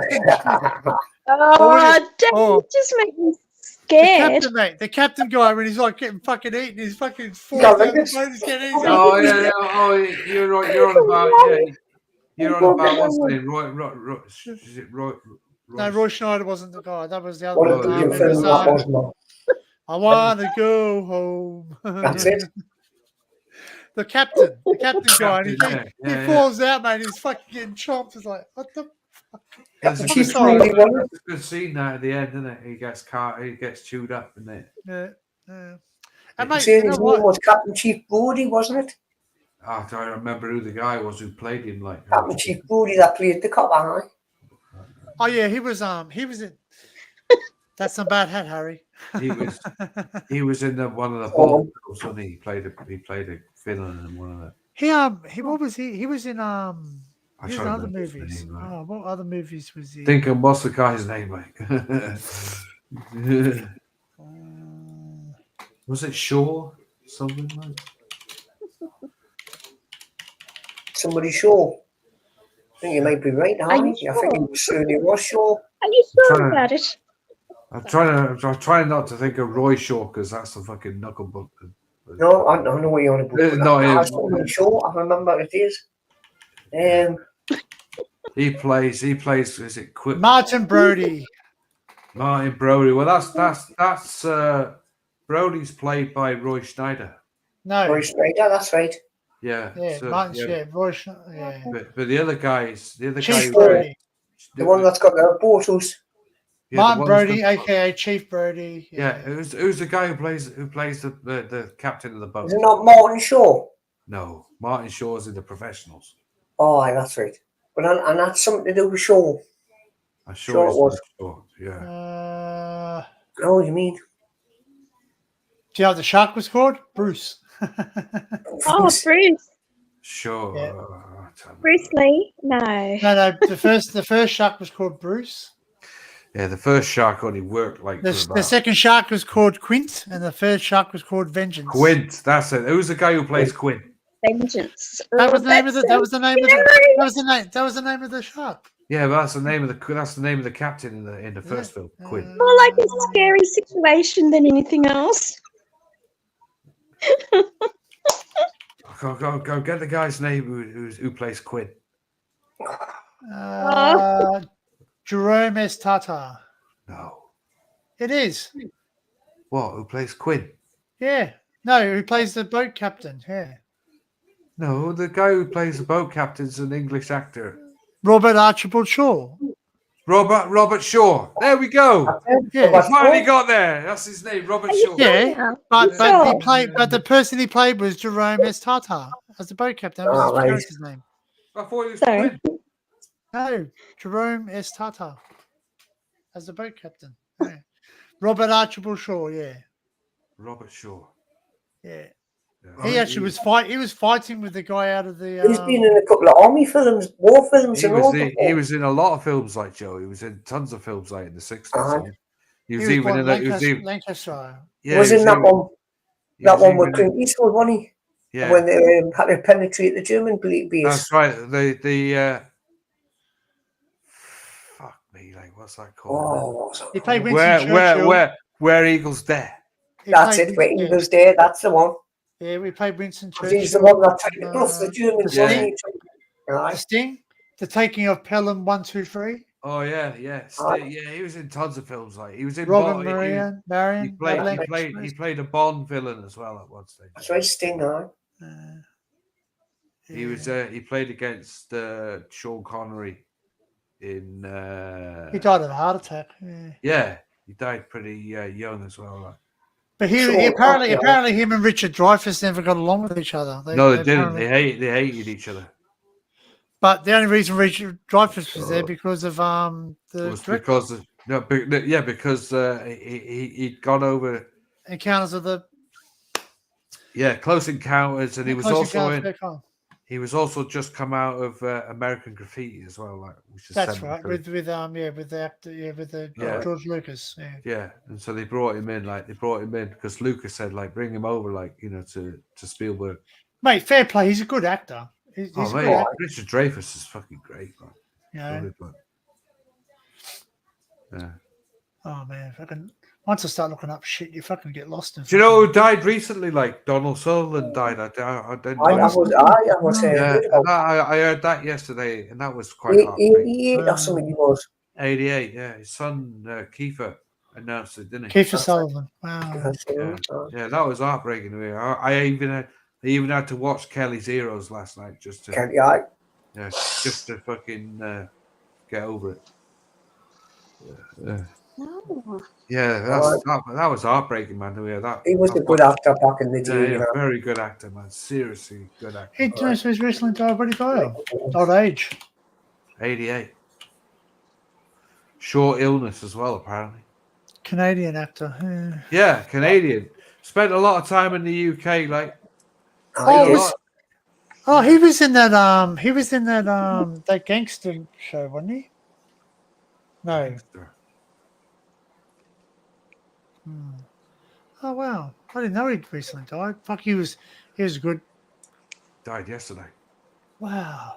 Just make me scared. The captain guy, when he's like getting fucking eaten, he's fucking falling down the boat, he's getting eaten. You're right. You're on about You're on about what's the name? Roy. Is it Roy? No, Roy Schneider wasn't the guy. That was the other one. I want to go home. That's it. The captain guy, and he falls out, mate. He's fucking getting chomped. It's like, what the fuck? It's a good scene now at the end, isn't it? He gets chewed up, isn't it? Yeah. And mate, his name was Captain Chief Brody, wasn't it? I don't remember who the guy was who played him. Like Captain Chief Brody that played the cop, aren't I? Oh yeah, he was in. That's a bad hat, Harry. He was in one of the Bond films, wasn't he? He played a villain in one of the. What was he? He was in Here's other movies. Name, right? What other movies was he? Thinking, what's the guy's name, like? Was it Shaw? Something like? Somebody Shaw. I think you might be right, Harry. I think it certainly was Shaw. Are you sure about it? I'm trying not to think of Roy Shaw because that's the fucking knucklebook. No, I know what you're on about. Somebody Shaw. I remember it is. He plays. Is it Quip? Martin Brody? Martin Brody. Well, that's Brody's played by Roy Schneider. No, Roy Schneider. That's right. Yeah. Yeah, so, Roy Schneider. Yeah. But the other guy. Chief Brody. The one that's got the portals. Yeah, Martin Brody, aka Chief Brody. Yeah. Who's the guy who plays the captain of the boat? Is it not Martin Shaw? No, Martin Shaw's in The Professionals. Oh, that's right. But and that's something to do with Shaw. I'm sure it was. Shaw, yeah. Oh, you mean? Do you know what the shark was called? Bruce. Oh, Bruce. Sure. Yeah. Bruce Lee? No. No. The first shark was called Bruce. Yeah, the first shark only worked like for The about second shark was called Quint, and the third shark was called Vengeance. Quint. That's it. Who's the guy who plays Quint? Vengeance. That was the name of the. That was the name of the. That was the name of the shark. Yeah, but that's the name of the captain in the first film, Quint. More like a scary situation than anything else. Go get the guy's name who plays Quint. Jerome S. Tata. No. It is. What? Who plays Quint? Yeah. No, who plays the boat captain? Yeah. No, the guy who plays the boat captain's an English actor. Robert Archibald Shaw. Robert Shaw. There we go. Yeah. He finally got there. That's his name, Robert Shaw. Yeah, but the person he played was Jerome S. Tata as the boat captain. That was his character's name. I thought he was Sorry. Quint. No, Jerome S. Tata as the boat captain. Yeah. Robert Archibald Shaw. Yeah. Robert Shaw. Yeah. Yeah. He actually was fighting with the guy out of the. He's been in a couple of army films, war films, He and all. he was in a lot of films like Joe. He was in tons of films like in the 60s. He was even in Lancashire. Yeah, was in that one. That one with Clint Eastwood, wasn't he? Yeah. When they had to penetrate the German base. That's right. Fuck me, like what's that called? Oh, He played Winston Churchill. Where Eagles Dare. That's it. Where Eagles Dare. That's the one. Yeah, we played Winston Churchill. He's the one that took the bluff the Germans. The Sting, the taking of Pelham 1, 2, 3. Oh yeah. He was in tons of films. Like he was in Robin Bond. Marion. He played a Bond villain as well at one stage. That's right, Sting. He was. He played against Sean Connery in. He died of a heart attack. Yeah, he died pretty young as well. Like. But apparently him and Richard Dreyfuss never got along with each other. They didn't. They hated each other. But the only reason Richard Dreyfuss was there because of because he'd gone over Encounters of the Close Encounters, and he was also just come out of American Graffiti as well, like which is that's right with the actor George Lucas and so they brought him in because Lucas said like bring him over like to Spielberg. Mate, fair play. He's a good actor. He's a good actor. Richard Dreyfuss is fucking great, man. Yeah. Oh man, fucking. Once I start looking up shit, you fucking get lost in. Do you know who died recently? Like Donald Sutherland died. I heard that yesterday, and that was quite hard. 88 or something he was. 88, yeah. His son Kiefer announced it, didn't he? Kiefer Sutherland. Wow. Yeah, that was heartbreaking to me. I even had to watch Kelly's Heroes last night just to fucking get over it. Yeah, that was heartbreaking, man. He was a good actor back in the day. Yeah, very good actor, man. Seriously good actor. He's recently died. What did he die of? Old age. 88. Short illness as well, apparently. Canadian actor. Yeah, Canadian. Spent a lot of time in the UK, like. He was in that that gangster show, wasn't he? No. Oh wow! I didn't know he'd recently died. Fuck, he was good. Died yesterday. Wow.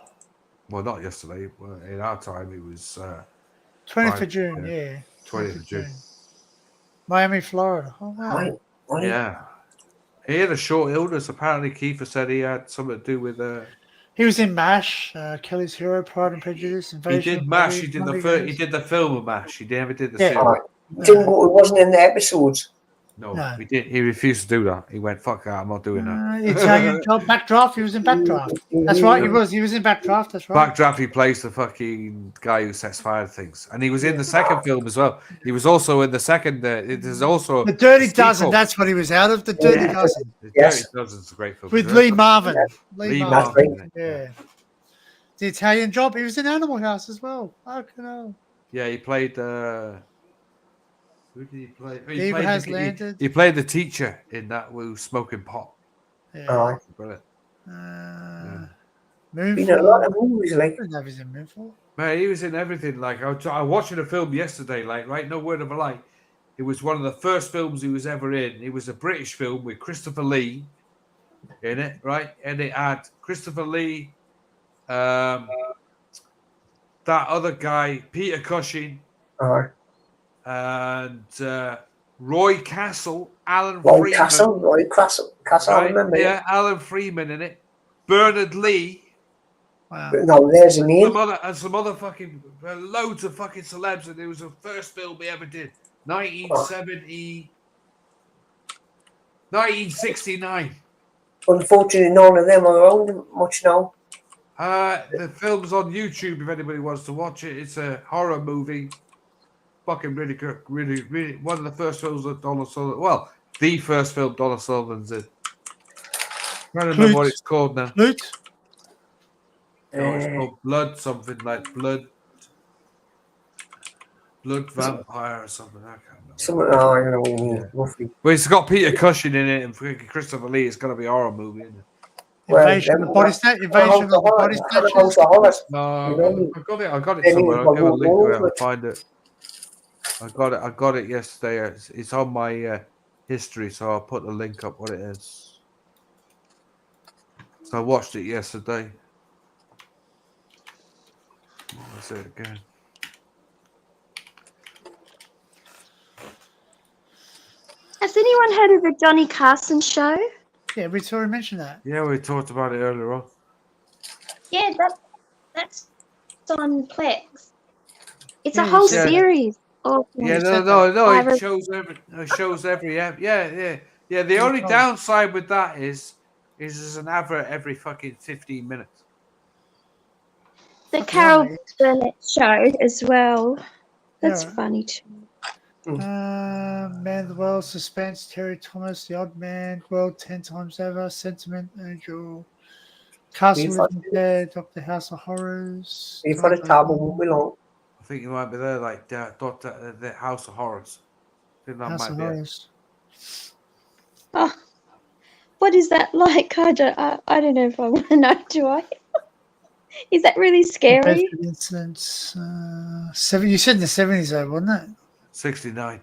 Well, not yesterday. Well, in our time, it was 20th of June. Yeah. 20th of June. Miami, Florida. Oh wow. Yeah. He had a short illness. Apparently, Kiefer said he had something to do with. He was in MASH, Kelly's Hero, Pride and Prejudice. He did MASH. He did the film of MASH. He never did the series. He wasn't in the episodes. No, he did. He refused to do that. He went, "Fuck that! I'm not doing that." Italian job, Backdraft. He was in Backdraft. That's right. He was in Backdraft. That's right. Backdraft. He plays the fucking guy who sets fire to things, and he was in the second film as well. He was also in the second. There's also The Dirty Dozen. That's what he was out of. The Dirty Dozen. The Dirty Dozen's a great film with Lee Marvin. Lee Marvin. Yeah. The Italian Job. He was in Animal House as well. Fucking hell. Yeah, he played. Who did he play? Oh, Eva has landed. He played the teacher in that who was smoking pot. Yeah. Brilliant. Been a lot of Moonfall. movies like. I don't know if he's in Moonfall. Man, he was in everything. Like I was watching a film yesterday. Like, right, no word of a lie. It was one of the first films he was ever in. It was a British film with Christopher Lee in it, right? And it had Christopher Lee, that other guy, Peter Cushing, and Roy Castle, Alan Freeman. Roy Castle, right? I remember. Yeah, Alan Freeman in it. Bernard Lee. Wow. No, there's a name. Some other fucking loads of fucking celebs, and it was the first film we ever did. 1969. Unfortunately, none of them are around much now. The film's on YouTube if anybody wants to watch it. It's a horror movie. Fucking really good. Really one of the first films that Donald Sutherland. Well, the first film Donald Sutherland's in. I don't remember what it's called now. Loot? No, it's called Blood something like Blood Vampire or something. I can't remember. I don't know what you mean. Roughly. Well, it's got Peter Cushing in it and Christopher Lee. It's going to be a horror movie, isn't it? Invasion of the Body Snatchers. Invasion of the Body Snatchers. No, I got it somewhere. I'll give a link to it and find it. I got it yesterday. It's on my history, so I'll put the link up what it is. So I watched it yesterday. What's it again? Has anyone heard of the Johnny Carson show? Yeah, we already mentioned that. Yeah, we talked about it earlier on. Yeah, that's on Plex. It's a whole series. Yeah, no. It shows every. Yeah. The only downside with that is there's an advert every fucking 15 minutes. The Carol Burnett show as well. That's funny too. Man of the World, Suspense, Terry Thomas, The Odd Man, World 10 Times Over, Sentiment, Angel, Castle Living Dead, Doctor House of Horrors. You've got a table, won't be long. I think you might be there, like Doctor the House of Horrors. I think that House might of be Horrors. Oh, what is that like? I don't know if I want to know. Do I? Is that really scary? Incidents. You said in the 70s, though, wasn't it? 69.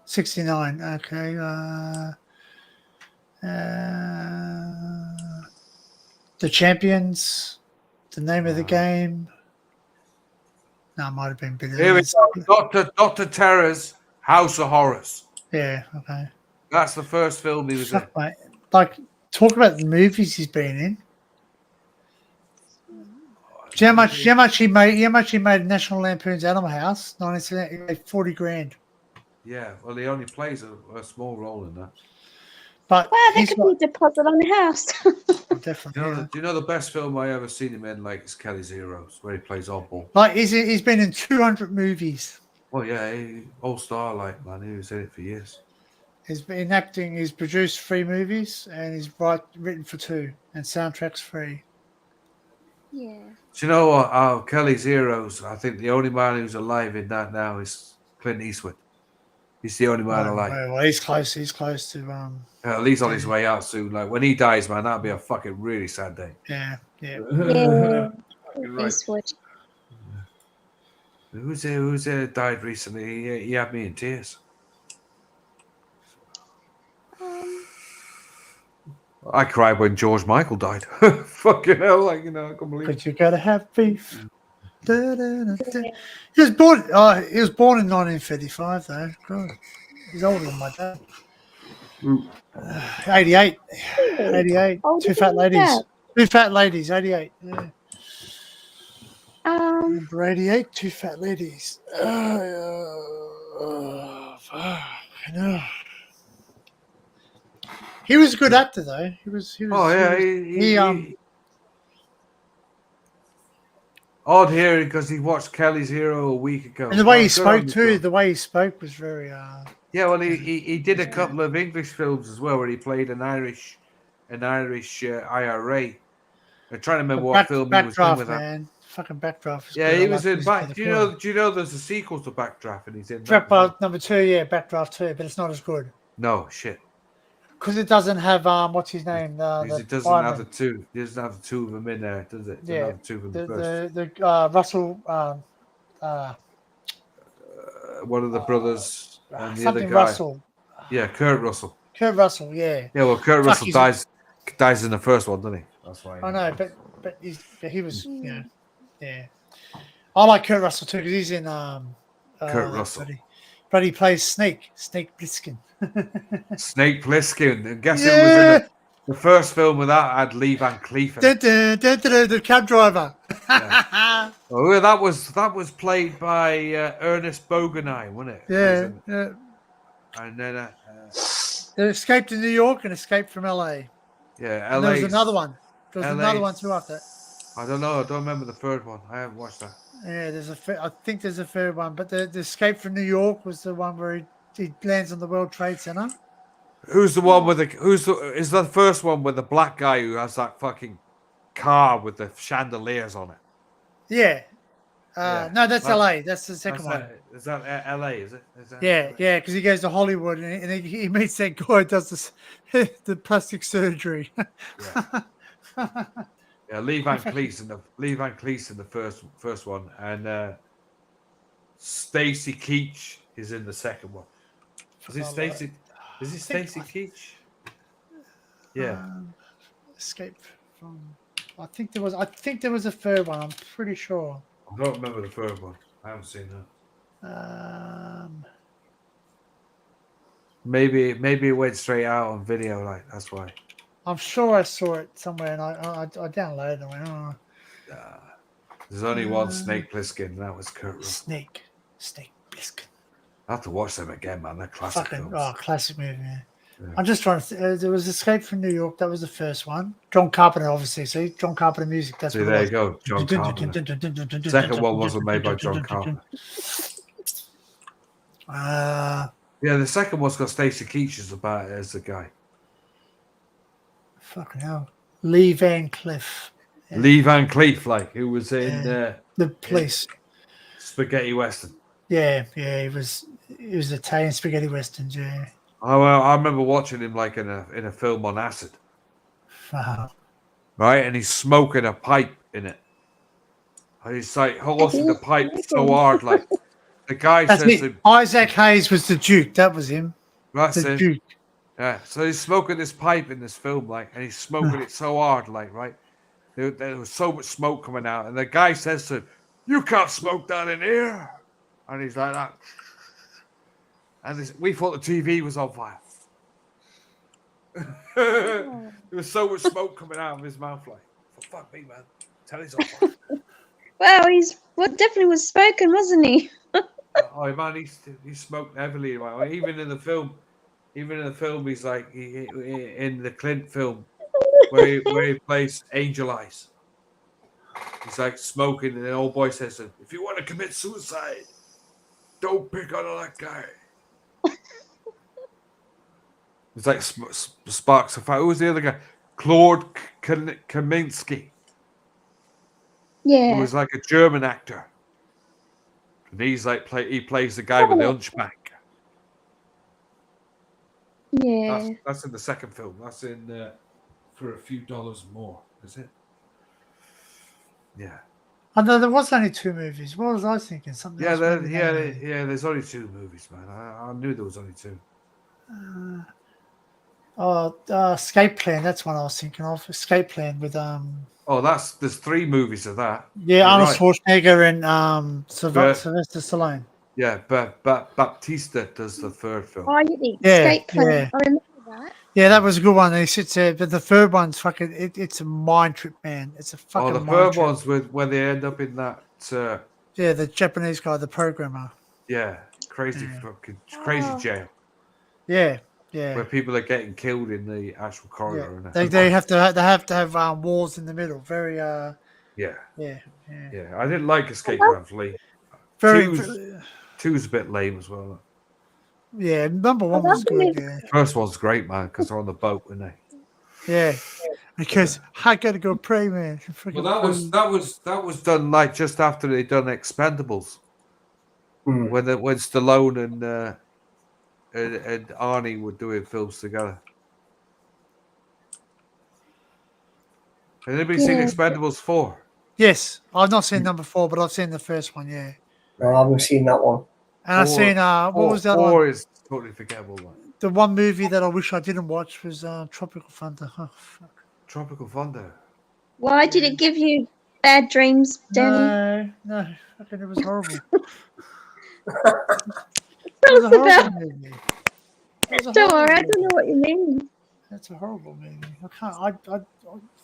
69. Okay. The Champions. The name of the game. No, it might have been bigger. Here it's Doctor Terror's House of Horrors. Yeah. Okay. That's the first film he was in. Mate. Like, talk about the movies he's been in. Do you know how much he made National Lampoon's Animal House? 1970, he made $40,000. Yeah, well, he only plays a small role in that. Wow, But that could be a deposit on the house. Definitely. Do you know the best film I ever seen him in? Like, is Kelly's Heroes, where he plays oddball. Like he's been in 200 movies. Well, yeah, all star, like, man, he was in it for years. He's been acting. He's produced 3 movies, and he's written for 2, and soundtracks 3. Yeah. Do you know what? Kelly's Heroes. I think the only man who's alive in that now is Clint Eastwood. He's the only man alive. Well, he's close. He's close to. At least on his way out soon. Like when he dies, man, that'd be a fucking really sad day. Yeah. Eastwood. Who's died recently? He had me in tears. I cried when George Michael died. Fucking hell, like, you know, I can't believe it. But you gotta have beef. He was born. He was born in 1935, though. God, he's older than my dad. 88. 88. Two fat ladies. 88. Yeah. Number 88. 2 fat ladies. Fuck. I know. He was a good actor, though. He was. Odd hearing because he watched Kelly's Hero a week ago. And the way he spoke too. The way he spoke was very. Yeah, well, he did a couple of English films as well, where he played an Irish IRA. I'm trying to remember what film he was in with that. Fucking Backdraft. Is Yeah, good. he I was like in his back. bit Do of you know? horror. Do you know there's a sequel to Backdraft, and he's in that. Backdraft number 2, yeah, Backdraft 2, but it's not as good No shit. because it doesn't have what's his name, Because the it doesn't have the fireman. two. It doesn't have the two of them in there, does it? It doesn't Yeah, have the two of them first. the Russell, One of the brothers and the other something guy. Russell, Yeah, Kurt Russell. Kurt Russell, yeah. Yeah, well, Kurt Fuck, Russell dies in the first one, doesn't he? That's why. I know, but he was, yeah. I like Kurt Russell too because he's in Kurt Russell. But he plays Snake Plissken. Snake Plissken. And guess who was in the first film with that had Lee Van Cleef in it. The cab driver. Yeah. Oh, that was played by Ernest Borgnine, wasn't it? Yeah. And then They escaped to New York and escaped from LA. yeah, And LA. there was another one. There was LA. another one too after. I don't know. I don't remember the third one. I haven't watched that. Yeah, I think there's a third one, but the Escape from New York was the one where he lands on the World Trade Center. Who's the one with is the first one with the black guy who has that fucking car with the chandeliers on it? Yeah. Yeah. No, that's LA. That's the second one. Is that LA? Is it? Is that Yeah, LA? yeah, because he goes to Hollywood and he meets that guy who does this, the plastic surgery. Yeah. Yeah, Lee Van Cleef in the first one, and Stacy Keach is in the second one. Is it Stacy? Is it Stacy Keach? Yeah. Escape from. I think there was a third one. I'm pretty sure. I don't remember the third one. I haven't seen that. Maybe it went straight out on video. Like that's why. I'm sure I saw it somewhere, and I downloaded it. And went, oh. There's only one Snake Plissken, and that was Kurt Russell. Snake Plissken. I have to watch them again, man. They're classic films. Classic movie. Yeah. Yeah. I'm just trying to. There was Escape from New York. That was the first one. John Carpenter, obviously. See, John Carpenter music. That's See, what there you go, John Carpenter. Second one wasn't made by John Carpenter. Yeah, the second one's got Stacy Keach as the guy. Fucking hell, Lee Van Cleef. Yeah. Lee Van Cleef, like who was in the Police, spaghetti western. Yeah, he was Italian spaghetti westerns. Yeah. I remember watching him like in a film on acid. Wow. Right, and he's smoking a pipe in it. And he's like holding the pipe so hard, like the guy says to him, Isaac Hayes was the Duke. That was him. That's the it. Duke. Yeah, so he's smoking this pipe in this film, like, and he's smoking it so hard, like, right? There was so much smoke coming out, and the guy says to him, "You can't smoke that in here," and he's like that. And we thought the TV was on fire. There was so much smoke coming out of his mouth, like, for fuck me, man, tell he's on fire. Wow, definitely was spoken, wasn't he? Oh man, he smoked heavily. Like, even in the film, he's like in the Clint film where he plays Angel Eyes. He's like smoking, and the old boy says to him, "If you want to commit suicide, don't pick on that guy." It's like sparks of fire. Who was the other guy? Claude Kaminsky. Yeah. Who was like a German actor. And he's like he plays the guy with the hunchback. Yeah. That's in the second film. That's in For a Few Dollars More, is it? Yeah. I know there was only 2 movies. What was I thinking? Something. Yeah, else there's only 2 movies, man. I knew there was only 2. Escape Plan. That's what I was thinking of. Escape Plan with Oh, there's 3 movies of that. Yeah, Arnold right. Schwarzenegger and Sylvester Stallone. Yeah, but Baptista does the third film. Oh, the Escape Plan. Yeah. I remember that. Yeah, that was a good one. He sits there, but the third one's fucking. It's a mind trip, man. It's a fucking. The third one's when they end up in that. Yeah, the Japanese guy, the programmer. Yeah, crazy jail. Yeah. Yeah. Where people are getting killed in the actual corridor. Yeah. They have to have walls in the middle. Very Yeah. Yeah. I didn't like Escape Room Lee. Two's a bit lame as well. Yeah, number 1 was good. Yeah. First one's great, man, because they're on the boat, aren't they? Yeah. because I gotta go pray, man. Well, that was done like just after they done Expendables, when Stallone and Arnie were doing films together. Has anybody seen Expendables 4? Yes, I've not seen number 4, but I've seen the first one. Yeah, No, I haven't seen that one. and I've seen what was the other one? 4 is totally forgettable. Like. The one movie that I wish I didn't watch was Tropical Thunder. Oh, fuck. Tropical Thunder. Why did it give you bad dreams, Danny? No, fucking, it was horrible. Tell us about. Movie. Don't worry, I don't know what you mean. That's a horrible movie. I can't.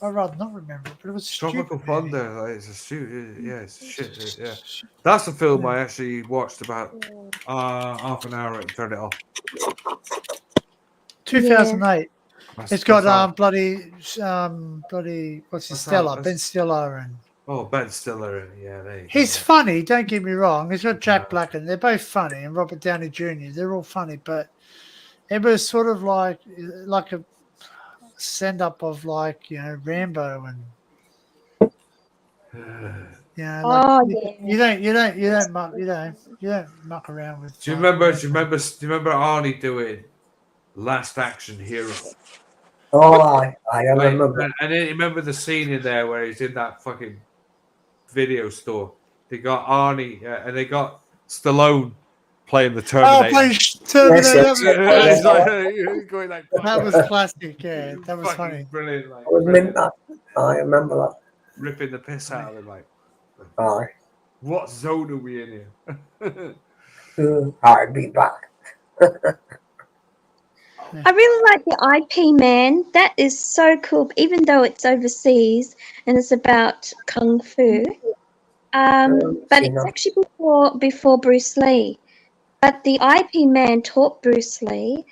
I'd rather not remember it, but it was Tropical stupid, Thunder. Like, it's a shoot. Yeah, it's shit. Yeah, that's a film I actually watched about half an hour and turned it off. 2008. It's got bloody what's his Stella? Ben Stiller and. Oh, Ben Stiller. Yeah, he's funny. Don't get me wrong. He's got Jack Black and they're both funny, and Robert Downey Jr. They're all funny, but it was sort of like a send up of Rambo and you don't muck around with. Do you remember Arnie doing Last Action Hero? Oh, I remember. And then you remember the scene in there where he's in that fucking video store. They got Arnie and they got Stallone playing the Terminator. Oh, playing Terminator. Yes. Going like, that was classic. Yeah, that was funny. Brilliant. Like, I remember that. Ripping the piss out of him. Like, aye. What zone are we in here? I'll be back. I really like the IP, man. That is so cool. Even though it's overseas and it's about kung fu, but it's actually before Bruce Lee. But the IP man taught Bruce Lee,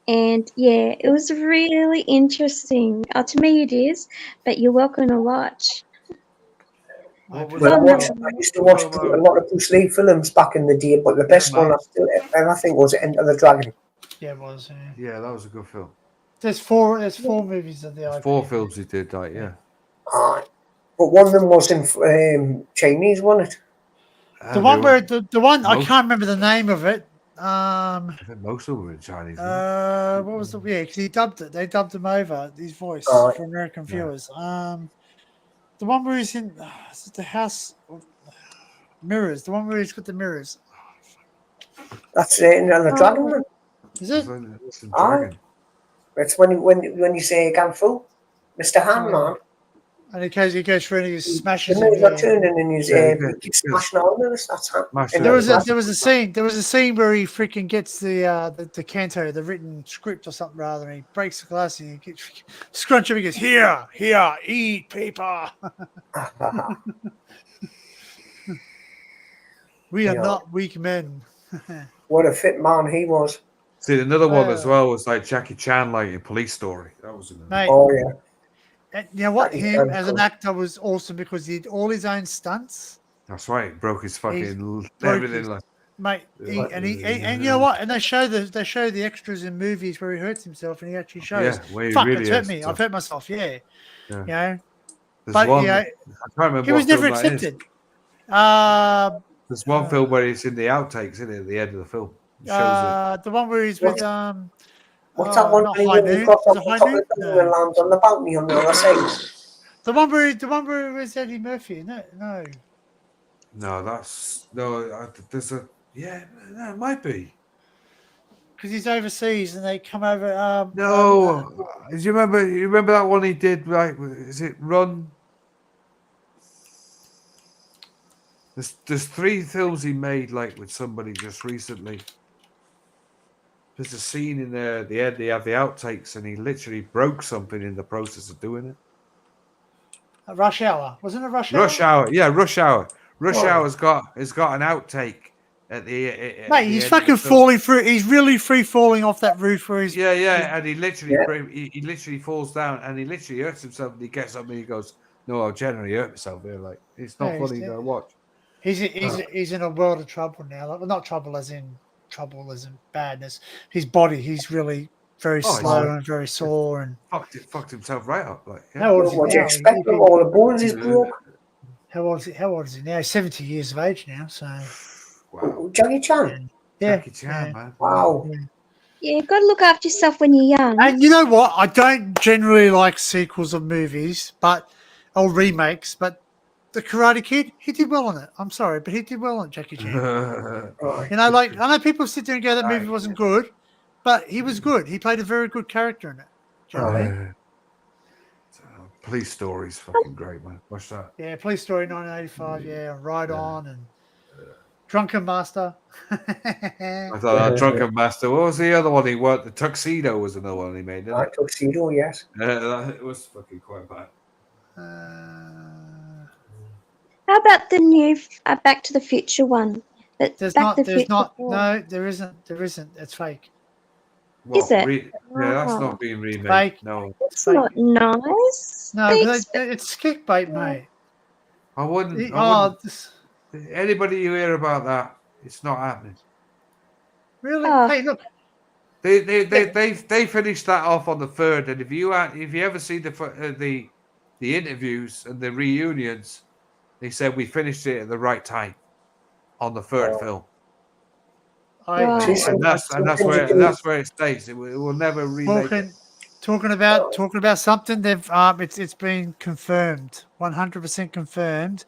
and yeah, it was really interesting. To me, it is. But you're welcome to watch. I used to watch a lot of Bruce Lee films back in the day, but the best one I think was Enter the Dragon. Yeah, it was. Yeah, that was a good film. There's four movies of the IP. 4 films he did, like, yeah. But one of them was in Chinese, wasn't it? The one where the one I can't remember the name of it. I think most of them were in Chinese. What was the because he dubbed it. They dubbed him over his voice for American viewers. The one where he's in is it the house mirrors. The one where he's got the mirrors. That's Enter the Dragon. Is it? It's when you say Ganfu, Mr. Handman. And he goes through and he smashes. He's not turning and he's smashing all of us. That's happening. There was a scene where he freaking gets the canto, the written script or something rather, and he breaks the glass and he gets scrunch him. He goes, here, eat paper. We are not weak men. What a fit man he was. See, another one as well was like Jackie Chan, like in Police Story. That was mate, yeah. And you know what? Him as an actor was awesome because he did all his own stunts. That's right. He broke his fucking everything. Mate, and you know what? And they show the extras in movies where he hurts himself, and he actually shows. Yeah, fuck, really it's hurt me. I've hurt myself. Yeah. You know. But one, I can't remember. He was never accepted. There's one film where he's in the outtakes, isn't it? At the end of the film. The one where he's with What's that one? When he got on top of the building and lands on the balcony on the other side. The one where it was Eddie Murphy. No. No, that's no. There's a no, it might be because he's overseas and they come over. No, do you remember that one he did? Right? Is it Run? There's 3 films he made like with somebody just recently. There's a scene in there at the end. They have the outtakes, and he literally broke something in the process of doing it. Rush Hour, wasn't it? Rush Hour. Rush Hour, yeah, Rush Hour. Rush Hour's got an outtake at the. Mate, he's fucking falling through. He's really free falling off that roof where he's. Yeah, and he literally falls down, and he literally hurts himself. And he gets up and he goes, "No, I'll generally hurt myself here. Like it's not funny to watch." He's in a world of trouble now. Like, well, not trouble as in badness. His body, he's really very Oh, slow and very sore. And fucked himself right up. Like, how old is he What do you now? expect with all the bones he's broke? How old is he now? He's 70 years of age now. So wow. Jackie Chan. yeah, Jackie Chan, man. Wow. Yeah, got to look after yourself when you're young. And you know what? I don't generally like sequels of movies, or remakes, but the Karate Kid, he did well on it. I'm sorry, but he did well on Jackie Chan. Right. You know, like I know people sit there and go, that movie wasn't good, but he was good. He played a very good character in it. Do you know what I mean? Police Story's fucking great, man. Watch that. Yeah, Police Story 1985. Yeah, Ride On and Drunken Master. I thought Drunken Master. What was the other one he worked? The Tuxedo was another one he made, didn't it? Tuxedo, yes. It was fucking quite bad. How about the new Back to the Future one? There isn't. It's fake. What, Is it? that's not being remade. Fake. No. It's not nice. No, Thanks. it's clickbait, mate. I wouldn't. Anybody you hear about that, it's not happening. Really? Oh. Hey, look. They finished that off on the 3rd, and if you ever see the interviews and the reunions, they said we finished it at the right time on the 3rd film. And that's where it stays. It will never remake. Talking about something they've it's been confirmed, 100% confirmed.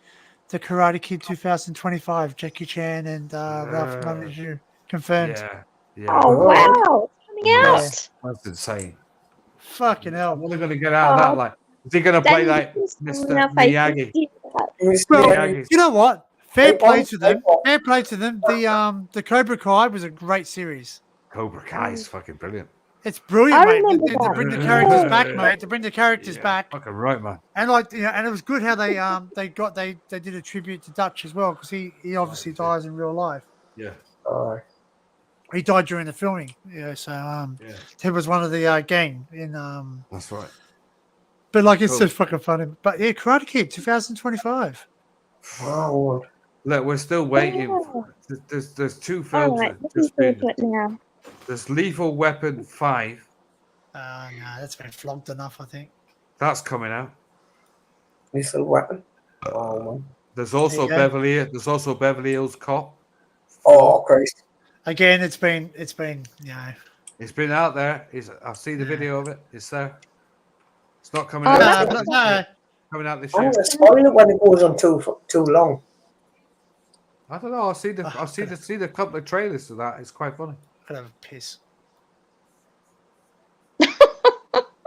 The Karate Kid 2025, Jackie Chan and Ralph Macchio confirmed. Yeah. Oh wow, coming out. That's insane. Fucking hell. What are they going to get out of that? Like, is he going to play like Mr. Miyagi? Well, you know what? Fair play to them. Fair play to them. The Cobra Kai was a great series. Cobra Kai is fucking brilliant. It's brilliant, mate. remember To bring the characters back, mate. To bring the characters back. Fucking right, man. And and it was good how they did a tribute to Dutch as well, because he obviously dies in real life. Yeah. He died during the filming. So he was one of the gang in That's right. But like it's so fucking funny. But yeah, Karate Kid 2025. Wow. Look, we're still waiting. There's 2 films. Now. There's Lethal Weapon 5. No, that's been flogged enough, I think. That's coming out. Lethal Weapon. Oh man. There's also Beverly Hills Cop. Oh Christ. Again, it's been It's been out there. I've seen the video of it. It's there. It's not coming out. No. Coming out this I'm year. gonna spoil it when it goes on too long. I don't know. I've seen a couple of trailers to that. It's quite funny. I'd have a piss.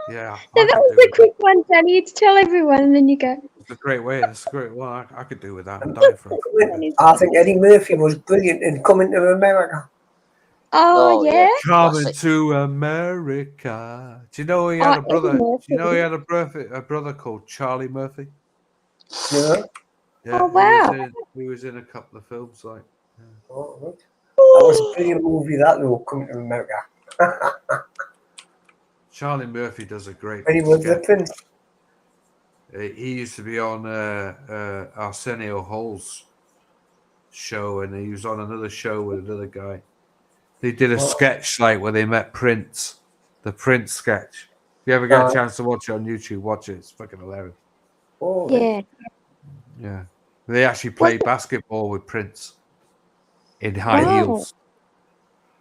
Yeah. So that was a quick one, Danny. You tell everyone, and then you go. It's a great way. It's a great one. I could do with that. I'm dying for it. I think Eddie Murphy was brilliant in Coming to America. Oh yeah. Coming to America. Do you know he had a brother? Do you know he had a brother called Charlie Murphy? Yeah. Oh wow. He was in a couple of films, like. Oh, right. That was a brilliant movie. That though, Coming to America. Charlie Murphy does a great. And he was the prince. He used to be on Arsenio Hall's show, and he was on another show with another guy. They did a sketch like where they met Prince, the Prince sketch. If you ever get a chance to watch it on YouTube, watch it. It's fucking hilarious. Oh, yeah. Yeah. They actually played basketball with Prince in high heels.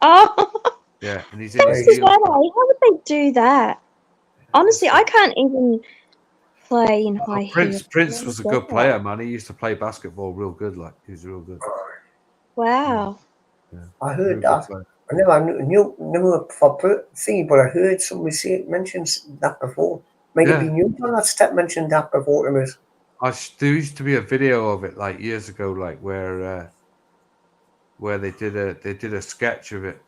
Oh. Yeah, and he's in How would they do that? Honestly, I can't even play in high heels. Prince was a good player, man. He used to play basketball real good. Like, he was real good. Wow. Yeah. I heard that. I never for thing, but I heard somebody mention that before. Maybe you on that step mentioned that before to us. There used to be a video of it like years ago, like where they did a sketch of it.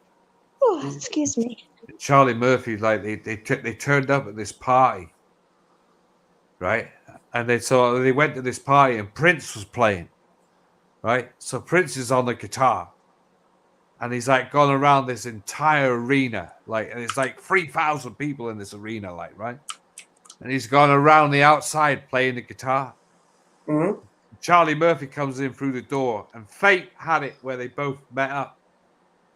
Oh, excuse me. Charlie Murphy, like they turned up at this party, right? And they went to this party and Prince was playing, right? So Prince is on the guitar, and he's like gone around this entire arena, like, and it's like 3,000 people in this arena, like, right? And he's gone around the outside playing the guitar. Mm-hmm. Charlie Murphy comes in through the door, and fate had it where they both met up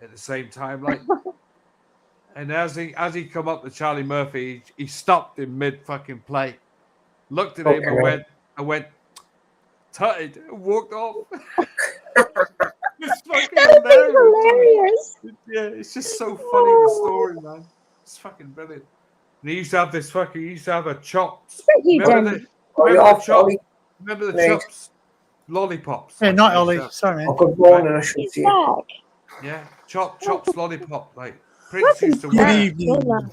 at the same time, like. And as he come up to Charlie Murphy, he stopped in mid fucking play, looked at him and went, tutted, and walked off. It's fucking hilarious. Yeah, it's just so funny, the story, man. It's fucking brilliant. And he used to have a chops. Remember the chops? Lollipops. Yeah, not Ollie. Sorry, man. Good morning, I should say. Yeah, chops lollipop. Like Prince used to Good wear. evening.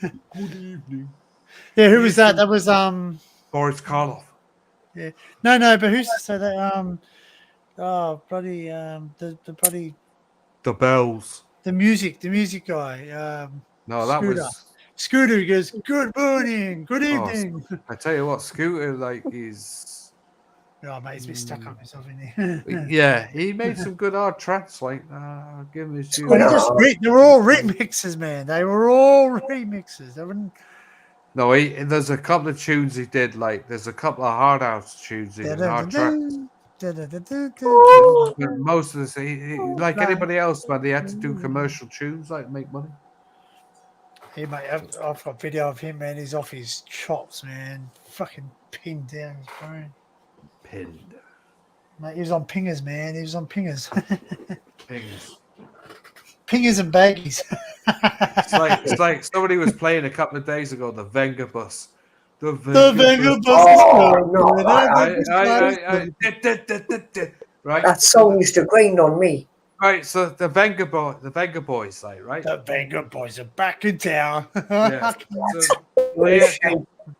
Good evening. Yeah, who was that? That was Boris Karloff. Yeah. No, but who's to say that? Oh, bloody The Bells. the music guy. No, that Scooter. was Scooter. He goes, good morning, good evening. I tell you what, Scooter, like he's. Oh, mate, he's a bit stuck up himself, isn't he? Yeah, he made some good hard tracks. Like, I'll give him his due. They were all remixes, man. They were all remixes. They wouldn't. No, there's a couple of tunes he did. Like, there's a couple of hard house tunes he did, hard tracks. But most of this, like anybody else, man, they had to do commercial tunes, like make money. Hey, mate, I've got video of him, man. He's off his chops, man. Fucking pinned down his brain. Pinned. Mate, he was on pingers, man. He was on pingers. Pingers. Pingers and baggies. It's like somebody was playing a couple of days ago, the Venga Bus. The Venga Bus. Right. That song used to grind on me. Right, so the Venga Boys, like, right? The Venga Boys are back in town. Yeah. So,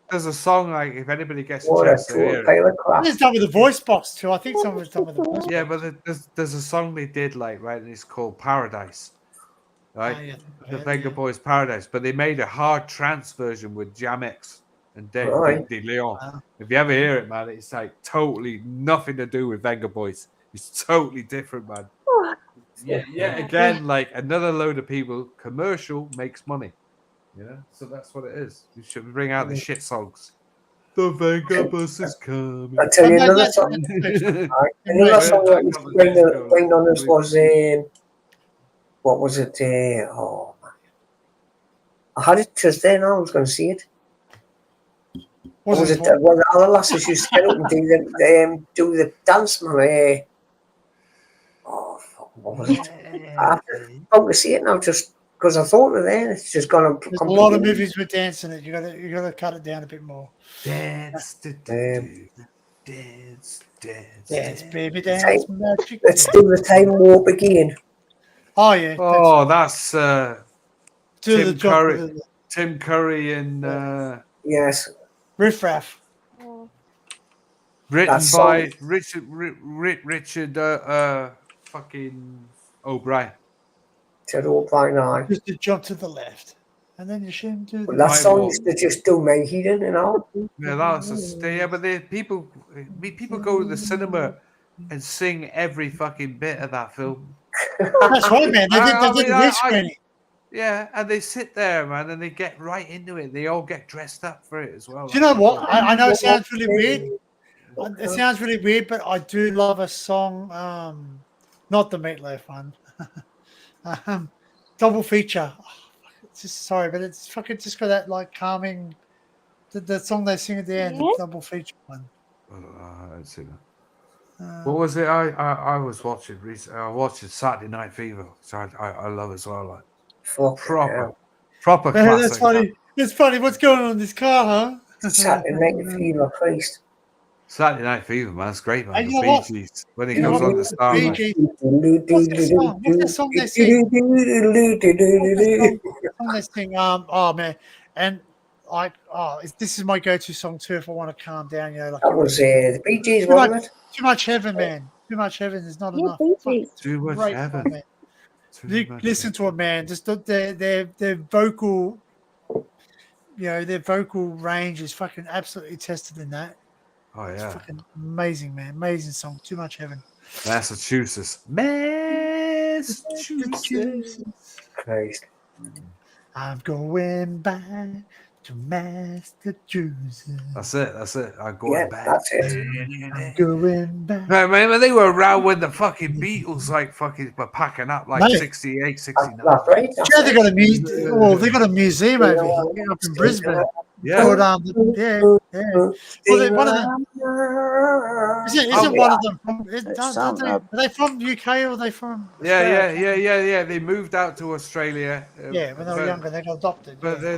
there's a song, like, if anybody gets a chance to hear it. It's done with the voice box too. I think some of it's done with the voice box. Yeah, but there's a song they did, like, right, and it's called Paradise. Right? Oh, yeah. The Venga Boys Paradise. But they made a hard trance version with Jamex and De Leon. Wow. If you ever hear it, man, it's like totally nothing to do with Venga Boys. It's totally different, man. Yeah, again, like another load of people, commercial makes money. Yeah, so that's what it is. You should bring out the shit songs. The Venga Bus is coming. I'll tell you another song. Another song that used to grind on us was, what was it? Oh, man. I had it just then, I was going to see it. Was it one of the other lasses used to get up and do the dance, man? What was it? I have to see it now just because I thought of it. It's just gone. There's a lot of movies with dance in it. You gotta cut it down a bit more. Dance, dance, baby, dance. Let's do the time warp again. Oh yeah. Oh, that's Tim Curry and yes, Riff Raff. Written by Richard fucking O'Brien. Ted O'Brien. Just to jump to the left, and then you shouldn't do that. That song used to just do my heating, you know. Yeah, but people go to the cinema and sing every fucking bit of that film. That's right, man. They did a screening. Yeah, and they sit there, man, and they get right into it. They all get dressed up for it as well. Do you know what? I know it sounds really weird. It sounds really weird, but I do love a song. Not the Meatloaf one. Double feature. Sorry, but it's fucking just got that like calming. The song they sing at the end, the double feature one. I don't see that. What was it? I was watching recently. I watched Saturday Night Fever, so I love it as well. Like proper classic. That's funny. It's funny. What's going on in this car, huh? Saturday Night Fever, Christ. Saturday Night Fever, man, it's great, man. And The Bee Gees, when he goes on the star. What's the song they sing? They sing. Oh man, and this is my go-to song too. If I want to calm down, you know, like that was the Bee Gees, wasn't it? Too much heaven, man. Too much heaven is not enough. Too much heaven. Listen to it, man. Just their vocal, their vocal range is fucking absolutely tested in that. Oh yeah, it's fucking amazing, man. Amazing song. Too much heaven. Massachusetts. Christ. I'm going back to Massachusetts. That's it. I'm going Yeah, back. that's it. I'm going back. No, man, they were around when the fucking Beatles were packing up like Mate. 68, 69. That's right. Yeah, they got a they got a museum over here up in Brisbane. Yeah. Called, yeah. Well, one of them isn't one of them from? Are they from UK or are they from? Australia? Yeah. They moved out to Australia. Yeah, when they were younger, they got adopted. But the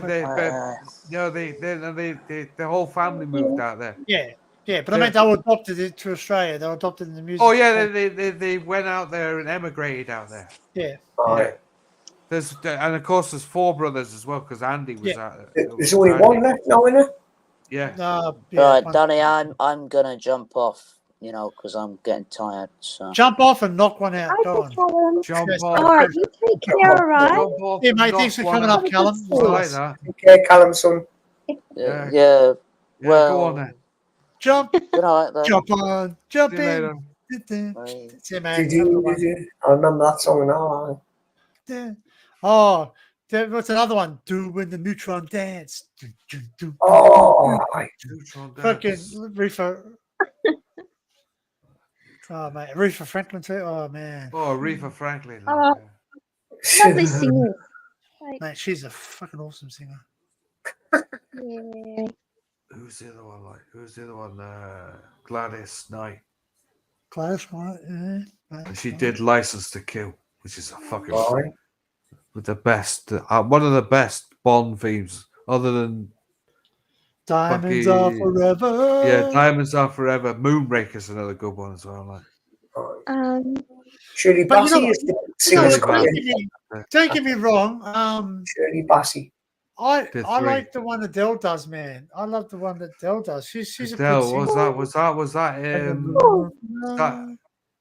whole family moved out there. Yeah, but I mean, they were adopted to Australia. They were adopted in the music. Oh yeah, they went out there and emigrated out there. Yeah. Right. And of course there's 4 brothers as well because Andy was out there. There's only one left now, isn't it? Yeah. Right, Danny, I'm gonna jump off, because I'm getting tired. So Jump off and knock one out. Go on. Callum. Jump All All right, you take care, all right? Yeah, mate, thanks for coming up, Callum. Like that. Okay, Callum, son. yeah. Well, go on then. Jump, good night then. jump on, jump See you in. later. Bye. See you, man. I remember that song now. Oh, what's another one? Doing the neutron dance. Oh, Fucking Reefer. Oh, mate. Aretha Franklin too. Oh, man. Oh, Aretha Franklin. Lovely singer. Mate, she's a fucking awesome singer. Yeah. Who's the other one? Who's the other one? Gladys Knight. Gladys Knight, yeah. And she did License to Kill, which is a fucking right. with the best, one of the best Bond themes, other than Diamonds Are Forever. Yeah, Diamonds Are Forever. Moonraker's another good one as well. Shirley Bassey is the singer's don't get me wrong. Shirley Bassey. I like the one Adele does, man. I love the one that Adele does. She's Adele, a good singer. was that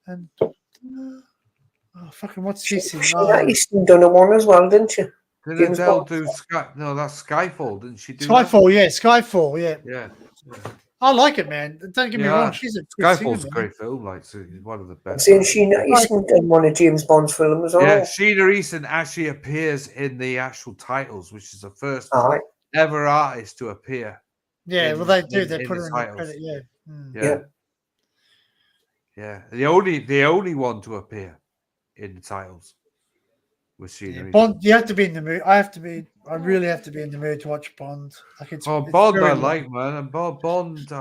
and fucking what's she sing? She done a one as well, didn't she? Didn't Adele do that's Skyfall, didn't she do Skyfall, that? Skyfall, yeah. I like it, man. Don't get me wrong. She's a good Skyfall's singer, a great film, it's one of the best. I've seen Sheena Easton done one of James Bond's films as well. Yeah, Sheena Easton actually appears in the actual titles, which is the first ever artist to appear. Yeah, well they do. They put her in the credit. Yeah. Yeah. The only one to appear in the titles was Sheena Easton. Bond. You have to be in the mood. I really have to be in the mood to watch Bond. It's Bond I like, man, and Bond.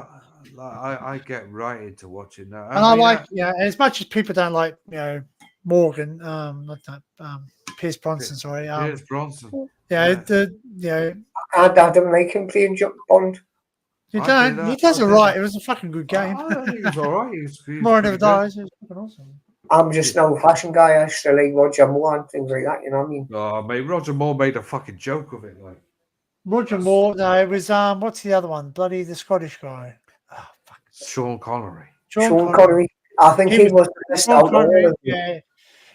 I get right into watching that. And I like, as much as people don't like, Morgan, not that, Pierce Bronson, sorry. Pierce Bronson. I don't like him playing Bond. You don't? He does it right. It was a fucking good game. I think he was all right. More Never Dies. It was fucking awesome. I'm just an old-fashioned guy. I still like Roger Moore and things like that. You know what I mean? Oh, mate, Roger Moore made a fucking joke of it, like. Roger Moore. No, it was what's the other one? Bloody the Scottish guy. Oh, fuck. Sean Connery. Sean Connery. I think he was the best out of yeah.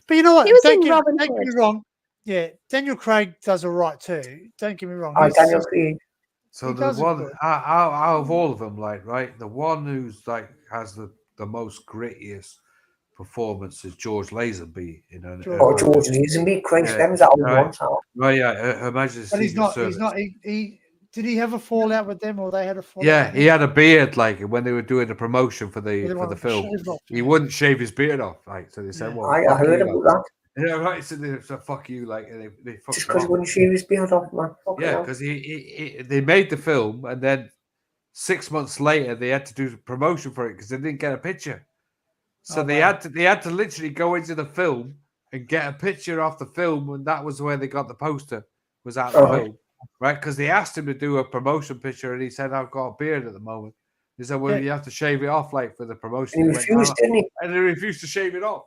But you know what? He was Don't in Robin get me wrong. Yeah, Daniel Craig does all right too. Don't get me wrong. Daniel Craig. So the one out of all of them, right, the one who's has the most grittiest performance is George Lazenby. George Lazenby, Craig Stems out of one. Right, yeah, Her Majesty's But he's not. Did he have a fallout with them, or they had a fallout? Yeah, he had a beard, when they were doing the promotion for the film. He wouldn't shave his beard off, so they said, "Well, I heard about that." Yeah, right. So they said, "Fuck you!" And they just because he wouldn't shave his beard off, man. Yeah, because they made the film, and then 6 months later they had to do promotion for it because they didn't get a picture. So they had to literally go into the film and get a picture off the film, and that was where they got the poster. Was out the film. Right, because they asked him to do a promotion picture, and he said, "I've got a beard at the moment." He said, "Well, you have to shave it off, for the promotion." And he refused, didn't he? And he refused to shave it off.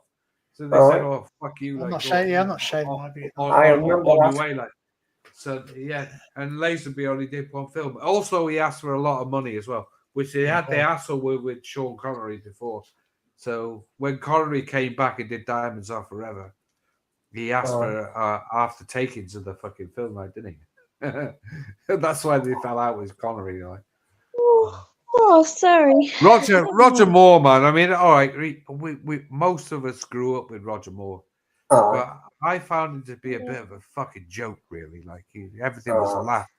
So they said, "Oh, fuck you!" I'm not shaving my beard. I remember on the way, So yeah, and Lazenby only did one film. Also, he asked for a lot of money as well, which they had the hassle with Sean Connery before. So when Connery came back and did Diamonds Are Forever, he asked for after takings of the fucking film, didn't he? That's why they fell out with Connery. Oh, sorry. Roger Moore, man. I mean, all right, we most of us grew up with Roger Moore, but I found him to be a bit of a fucking joke, really. Everything was a laugh.